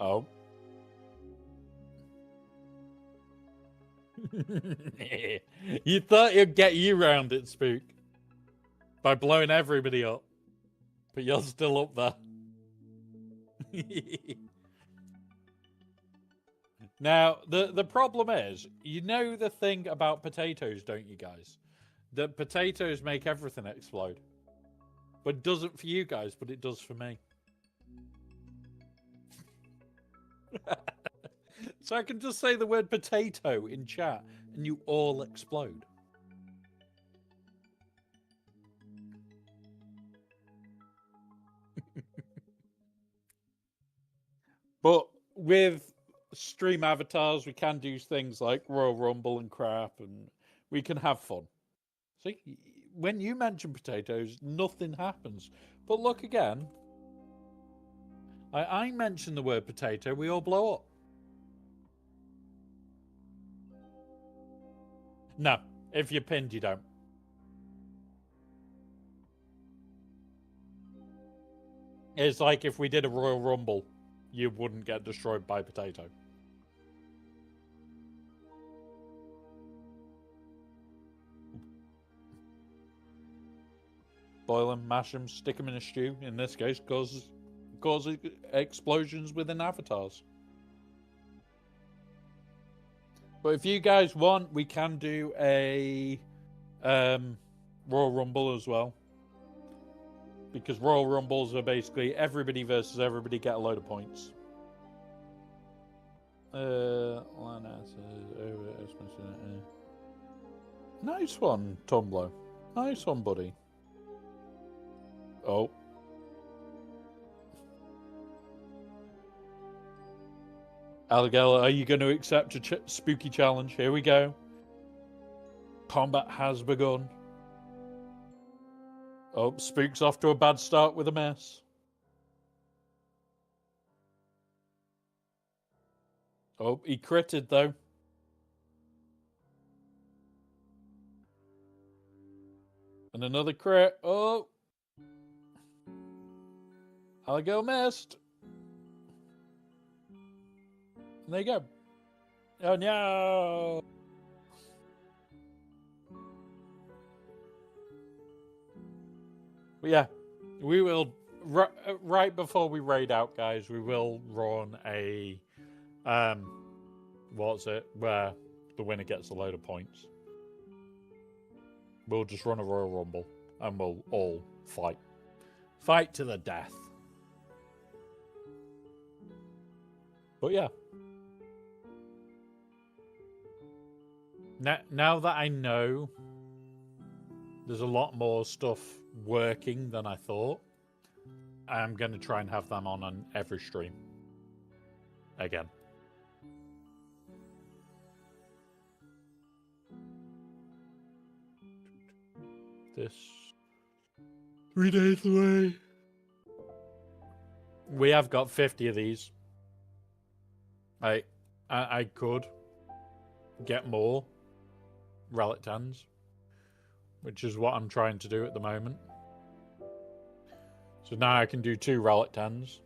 Oh. You thought you'd get you round it, Spook. By blowing everybody up. But you're still up there. Now, the problem is, you know the thing about potatoes, don't you guys? That potatoes make everything explode. But it doesn't for you guys, but it does for me. So I can just say the word potato in chat and you all explode. But with stream avatars, we can do things like Royal Rumble and crap, and we can have fun. See, when you mention potatoes, nothing happens. But look again. I mention the word potato, we all blow up. No, if you're pinned, you don't. It's like if we did a Royal Rumble, you wouldn't get destroyed by potato. Boil them, mash them, stick them in a stew. In this case, causes explosions within avatars. But if you guys want, we can do a Royal Rumble as well. Because Royal Rumbles are basically everybody versus everybody, get a load of points. Nice one, Tumblr. Nice one, buddy. Oh. Algella, are you going to accept a spooky challenge? Here we go. Combat has begun. Oh, Spook's off to a bad start with a miss. Oh, he critted though. And another crit. Oh. Algella missed. And there you go. Oh no! But yeah, we will right before we raid out, guys. We will run a what's it? Where the winner gets a load of points. We'll just run a Royal Rumble and we'll all fight to the death. But yeah. Now that I know there's a lot more stuff working than I thought, I'm going to try and have them on every stream. Again. This 3 days away. We have got 50 of these. I could get more relic 10s, which is what I'm trying to do at the moment. So now I can do 2 relic 10s.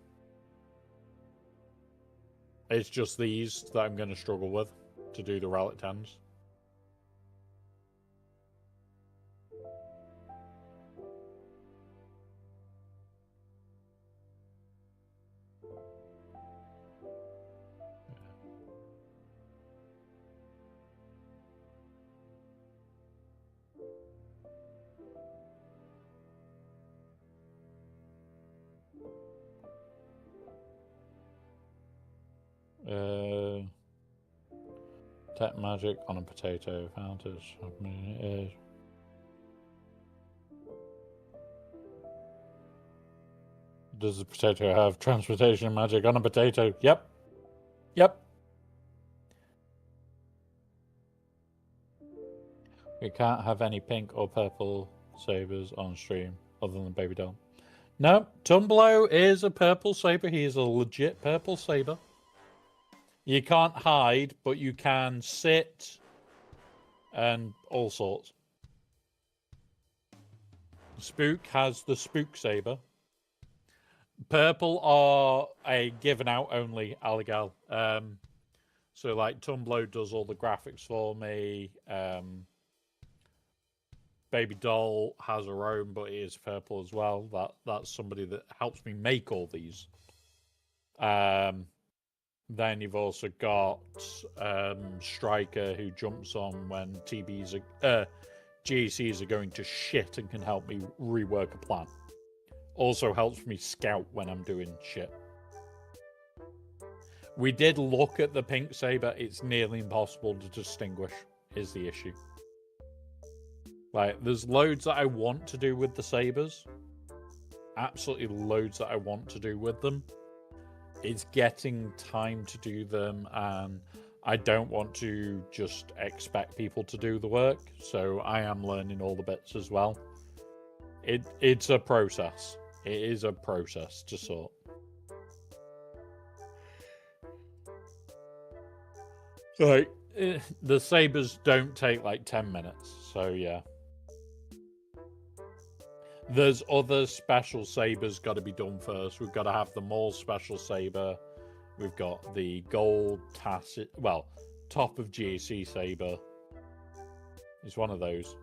It's just these that I'm going to struggle with to do the relic 10s. Tech magic on a potato. Found it. Does the potato have transportation magic on a potato? Yep. Yep. We can't have any pink or purple sabers on stream other than Baby Doll. No, Tumblo is a purple saber. He is a legit purple saber. You can't hide, but you can sit and all sorts. Spook has the Spook saber. Purple are a given out only Alligal. So like Tumblo does all the graphics for me. Baby Doll has her own, but it is purple as well. That's somebody that helps me make all these. Then you've also got Striker, who jumps on when GCs are going to shit and can help me rework a plan. Also helps me scout when I'm doing shit. We did look at the pink saber. It's nearly impossible to distinguish, is the issue. Like, there's loads that I want to do with the sabers. Absolutely loads that I want to do with them. It's getting time to do them, and I don't want to just expect people to do the work, so I am learning all the bits as well. It's a process. It is a process to sort. Like, the sabers don't take like 10 minutes, so yeah. There's other special sabers got to be done first. We've got to have the Maul special saber. We've got the gold tacit, well, top of GAC saber. It's one of those.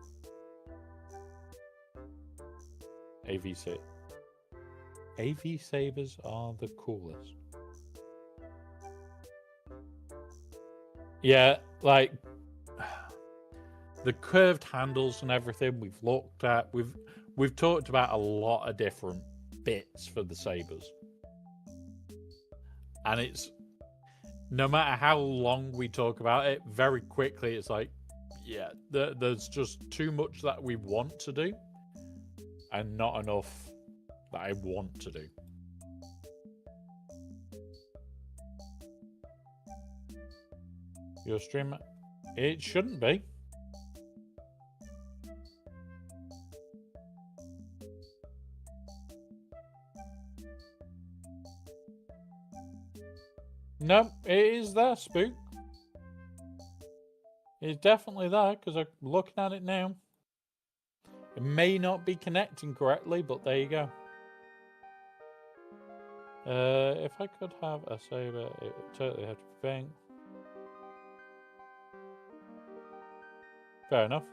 AVC. AV sabers are the coolest. Yeah, like the curved handles and everything we've looked at. We've talked about a lot of different bits for the sabers. And it's, no matter how long we talk about it, very quickly it's like, yeah, there's just too much that we want to do and not enough that I want to do. Your stream, it shouldn't be. No, it is there, Spook. It's definitely there, because I'm looking at it now. It may not be connecting correctly, but there you go. If I could have a saber, it would totally have to be pink. Fair enough.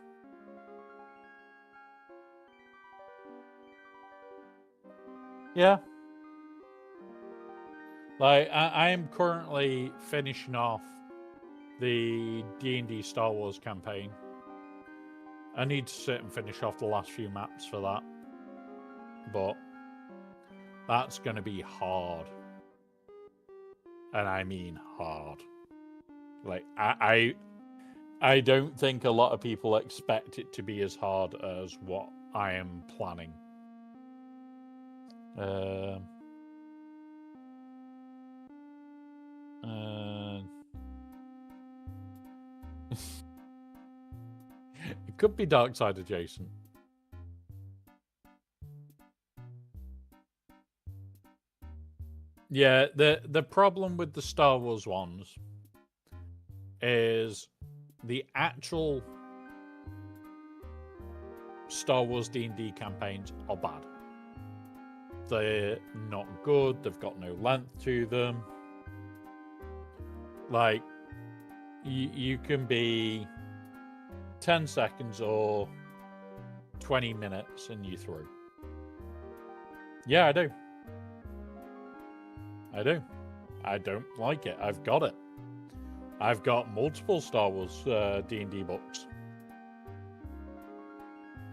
Yeah. Like, I am currently finishing off the D&D Star Wars campaign. I need to sit and finish off the last few maps for that. But that's going to be hard. And I mean hard. Like, I don't think a lot of people expect it to be as hard as what I am planning. It could be dark side adjacent. Yeah, the problem with the Star Wars ones is the actual Star Wars D&D campaigns are bad. They're not good. They've got no length to them. Like, you can be 10 seconds or 20 minutes and you're through. Yeah, I do. I don't like it. I've got it. I've got multiple Star Wars D&D books.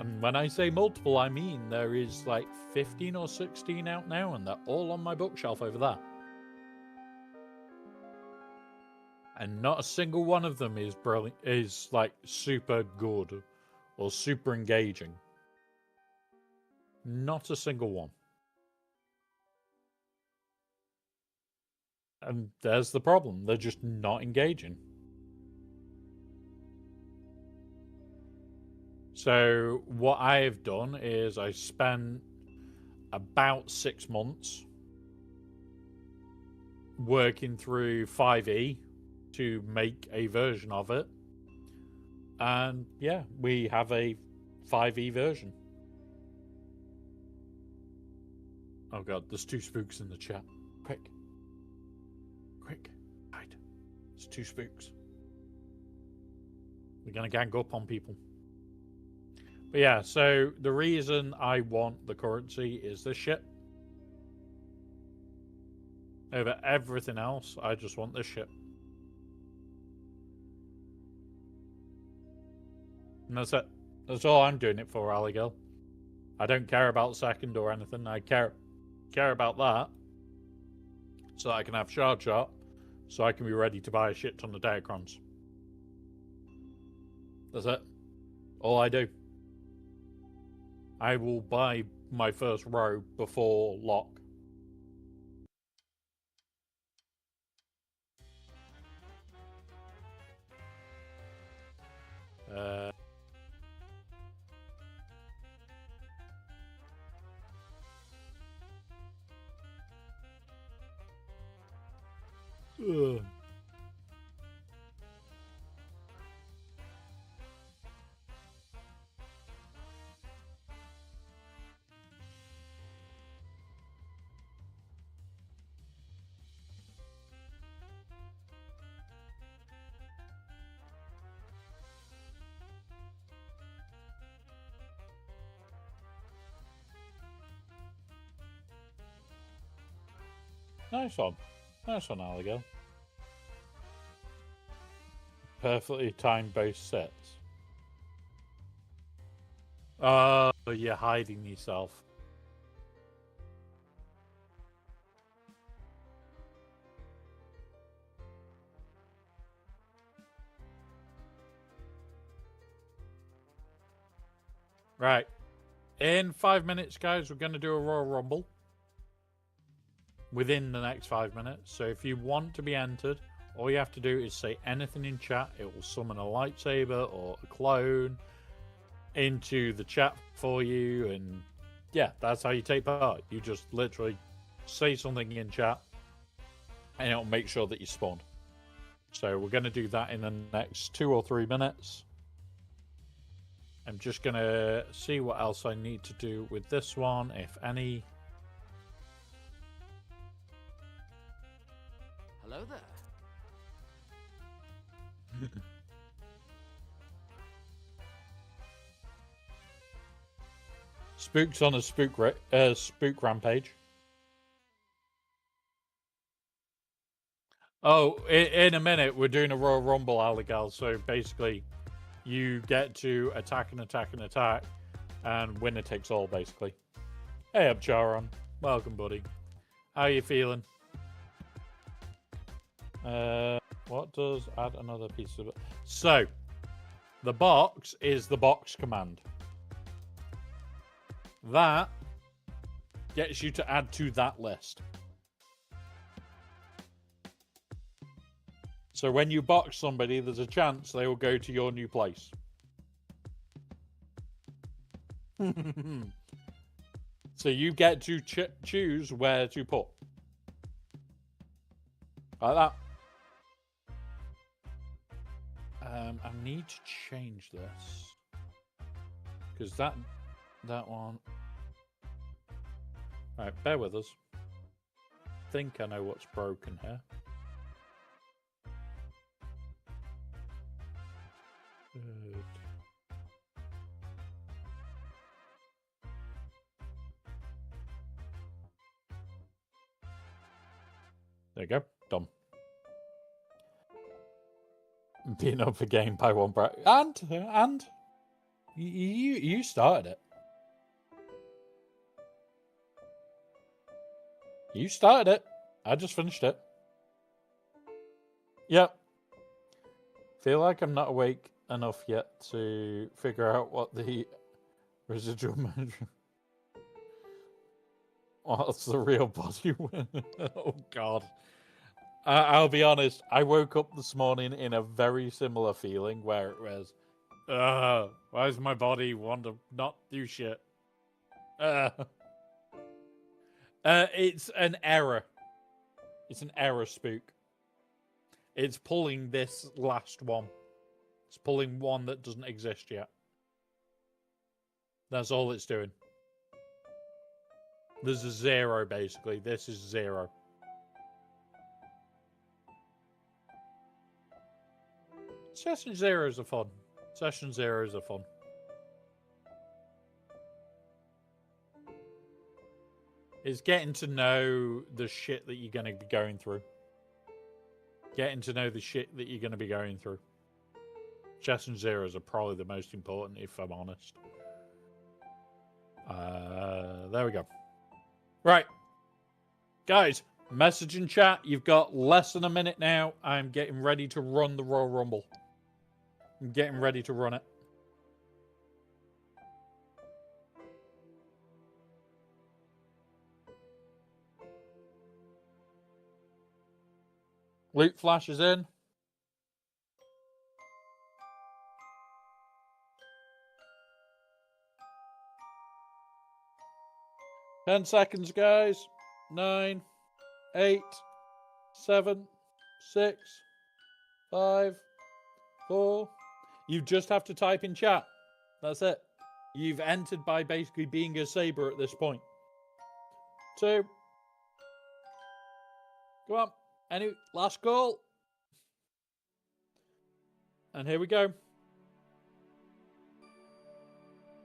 And when I say multiple, I mean there is like 15 or 16 out now, and they're all on my bookshelf over there. And not a single one of them is brilliant, is like super good or super engaging. Not a single one. And there's the problem. They're just not engaging. So what I have done is I spent about 6 months working through 5e to make a version of it. And yeah, we have a 5e version. Oh god, there's 2 spooks in the chat. Quick. Hide. There's 2 spooks. We're gonna gang up on people. But yeah, so the reason I want the currency is this shit. Over everything else, I just want this shit. And that's it. That's all I'm doing it for, Alley-Girl. I don't care about second or anything. I care about that. So that I can have shard shot. So I can be ready to buy a shit ton of Datacrons. That's it. All I do. I will buy my first row before lock. Ugh. Nice one. Nice one, Alley-Girl. Perfectly time-based sets. Oh, you're hiding yourself. Right. In 5 minutes, guys, we're going to do a Royal Rumble. Within the next 5 minutes. So if you want to be entered, all you have to do is say anything in chat. It will summon a lightsaber or a clone into the chat for you. And yeah, that's how you take part. You just literally say something in chat and it'll make sure that you spawn. So we're going to do that in the next 2 or 3 minutes. I'm just going to see what else I need to do with this one, if any. Hello there. Spooks on a spook rampage. Oh, in a minute we're doing a Royal Rumble, Alley-Gal. So basically, you get to attack and attack and attack, and winner takes all. Basically. Hey up, Charon. Welcome, buddy. How you feeling? What does add another piece of it? So, the box is the box command. That gets you to add to that list. So when you box somebody, there's a chance they will go to your new place. So you get to choose where to put. Like that. I need to change this. Because that one... Right, bear with us. Think I know what's broken here. Good. There you go. Done. Being up a game by one break. And you started it. You started it. I just finished it. Yep. Feel like I'm not awake enough yet to figure out what the residual measure. What's the real body win? Oh God. I'll be honest. I woke up this morning in a very similar feeling where it was, why does my body want to not do shit? It's an error. It's an error spook. It's pulling this last one. It's pulling one that doesn't exist yet. That's all it's doing. There's a 0, basically. This is 0. Session 0s are fun. Session 0s are fun. It's getting to know the shit that you're going to be going through. Getting to know the shit that you're going to be going through. Session 0s are probably the most important, if I'm honest. There we go. Right. Guys, message in chat. You've got less than a minute now. I'm getting ready to run the Royal Rumble. I'm getting ready to run it. Loot flashes in. Ten seconds, guys. 9, 8, 7, 6, 5, 4. You just have to type in chat. That's it. You've entered by basically being a saber at this point. 2. Come on. Any last call? And here we go.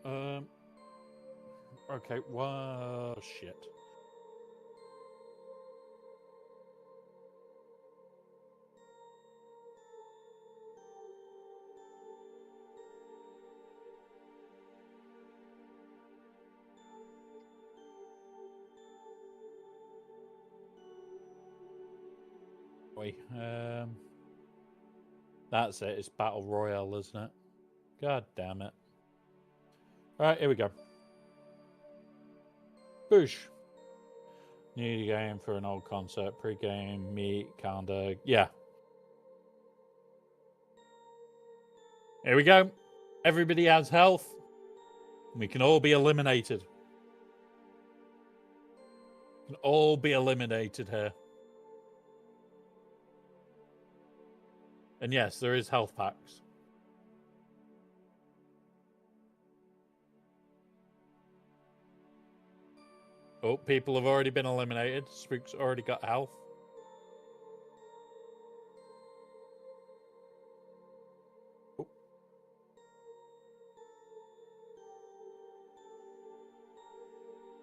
Okay. Whoa, shit. Wait, that's it. It's Battle Royale, isn't it? God damn it. All right, here we go. Boosh. New game for an old concept. Pre-game, meet, calendar. Yeah. Here we go. Everybody has health. We can all be eliminated. We can all be eliminated here. And yes, there is health packs. Oh, people have already been eliminated. Spook's already got health. Oh.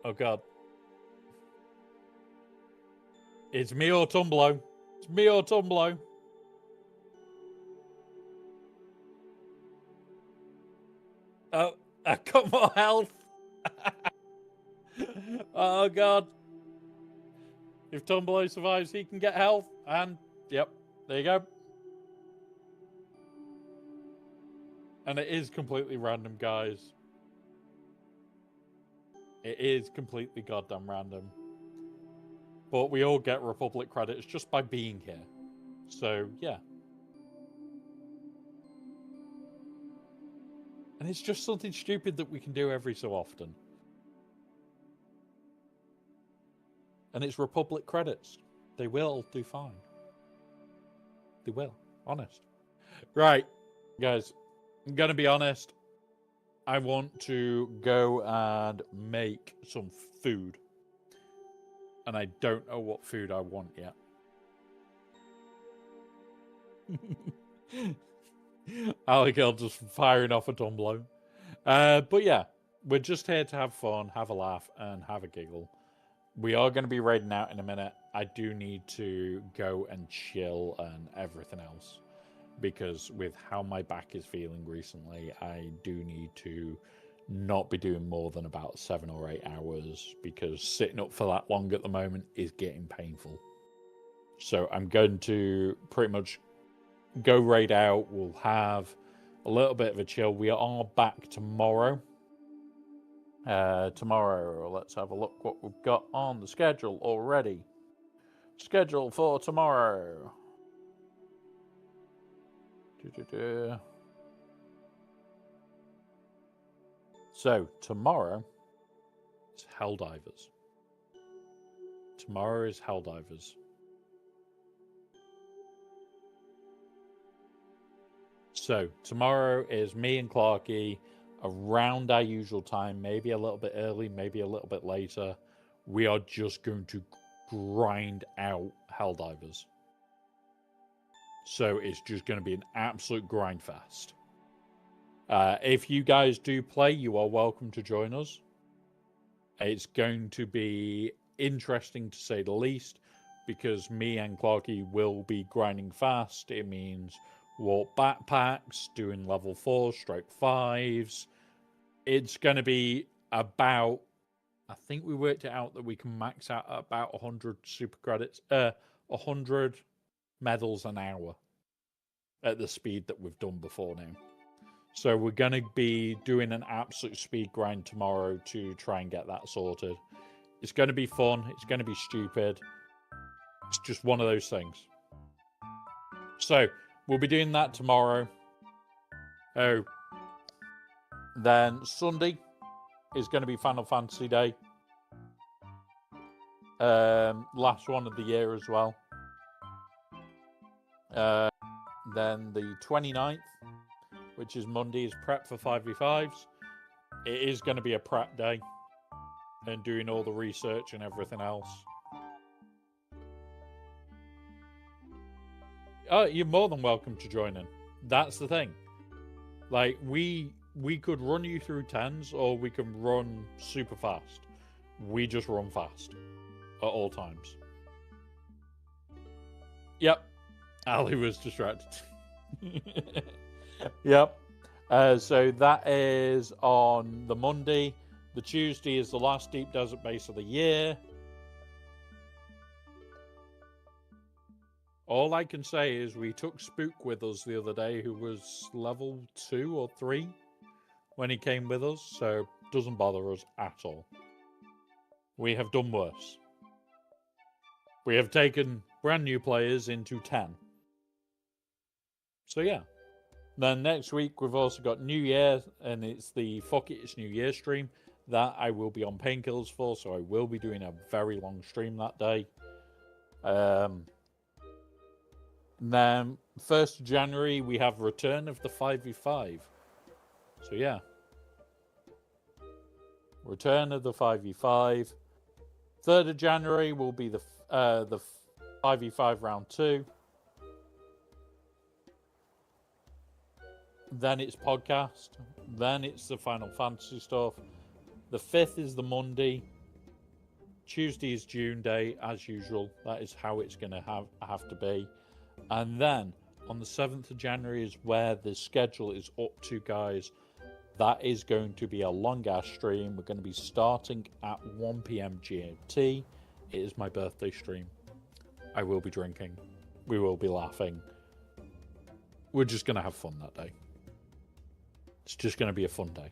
Oh, God. It's me or Tumblo. It's me or Tumblo. Oh, I got more health. Oh, God. If Tumblo survives, he can get health. And, yep, there you go. And it is completely random, guys. It is completely goddamn random. But we all get Republic credits just by being here. So, yeah. And it's just something stupid that we can do every so often. And it's Republic credits. They will do fine. They will. Honest. Right. Guys, I'm going to be honest. I want to go and make some food. And I don't know what food I want yet. Alec just firing off a tumbler. But yeah, we're just here to have fun, have a laugh, and have a giggle. We are going to be raiding out in a minute. I do need to go and chill and everything else. Because with how my back is feeling recently, I do need to not be doing more than about 7 or 8 hours. Because sitting up for that long at the moment is getting painful. So I'm going to pretty much go raid out. We'll have a little bit of a chill. We are back tomorrow. Tomorrow, let's have a look what we've got on the schedule already. Schedule for tomorrow. So, tomorrow is Helldivers. Tomorrow is Helldivers. So, tomorrow is me and Clarky around our usual time, maybe a little bit early, maybe a little bit later. We are just going to grind out Helldivers. So it's just going to be an absolute grind fest. If you guys do play, you are welcome to join us. It's going to be interesting to say the least, because me and Clarky will be grinding fast. It means warp backpacks, doing level 4, stroke 5s. It's going to be about, I think we worked it out that we can max out at about 100 super credits, 100 medals an hour at the speed that we've done before now. So we're going to be doing an absolute speed grind tomorrow to try and get that sorted. It's going to be fun. It's going to be stupid. It's just one of those things. So we'll be doing that tomorrow. Oh, then Sunday is going to be Final Fantasy Day. Last one of the year as well. Then the 29th, which is Monday, is prep for 5v5s. It is going to be a prep day and doing all the research and everything else. Oh, you're more than welcome to join in. That's the thing. Like, we could run you through 10s, or we can run super fast. We just run fast at all times. Yep. Ali was distracted. Yep. So that is on the Monday. The Tuesday is the last Deep Desert base of the year. All I can say is we took Spook with us the other day, who was level 2 or 3 when he came with us, so doesn't bother us at all. We have done worse. We have taken brand new players into 10. So yeah. Then next week we've also got New Year, and it's the Fuck It, It's New Year stream that I will be on painkillers for, so I will be doing a very long stream that day. Then 1st of January we have return of the 5v5. So yeah. Return of the 5v5. 3rd of January will be the 5v5 round 2. Then it's podcast. Then it's the Final Fantasy stuff. The 5th is the Monday. Tuesday is June Day, as usual. That is how it's going to have to be. And then on the 7th of January is where the schedule is up to, guys. That is going to be a long-ass stream. We're going to be starting at 1 p.m. GMT. It is my birthday stream. I will be drinking. We will be laughing. We're just going to have fun that day. It's just going to be a fun day.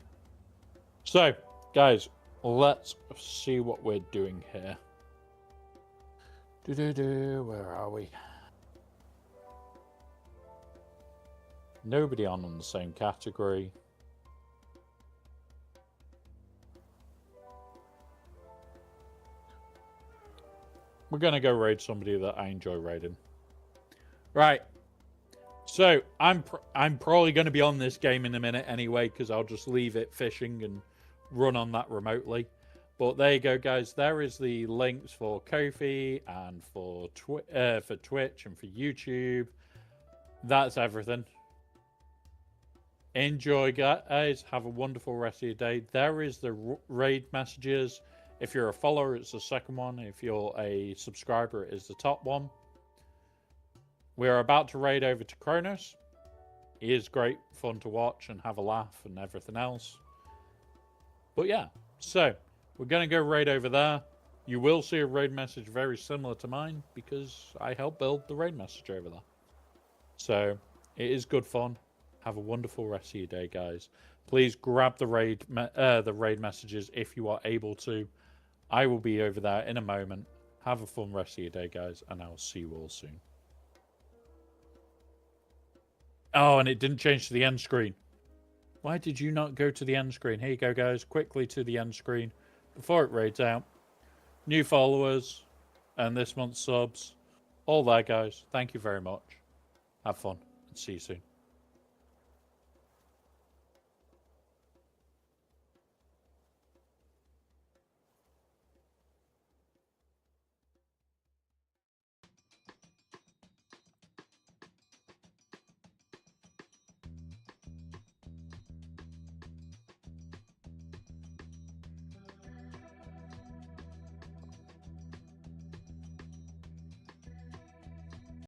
So, guys, let's see what we're doing here. Where are we? Nobody on the same category. We're going to go raid somebody that I enjoy raiding. Right. So I'm probably going to be on this game in a minute anyway, because I'll just leave it fishing and run on that remotely. But there you go, guys. There is the links for Ko-fi and for Twitch and for YouTube. That's everything. Enjoy, guys. Have a wonderful rest of your day. There is the raid messages. If you're a follower, it's the second one. If you're a subscriber, it is the top one. We are about to raid over to Kronos. He is great fun to watch and have a laugh and everything else. But yeah, so we're going to go raid over there. You will see a raid message very similar to mine because I helped build the raid message over there. So it is good fun. Have a wonderful rest of your day, guys. Please grab the raid messages if you are able to. I will be over there in a moment. Have a fun rest of your day, guys, and I'll see you all soon. Oh, and it didn't change to the end screen. Why did you not go to the end screen? Here you go, guys. Quickly to the end screen before it raids out. New followers and this month's subs. All there, guys. Thank you very much. Have fun and see you soon.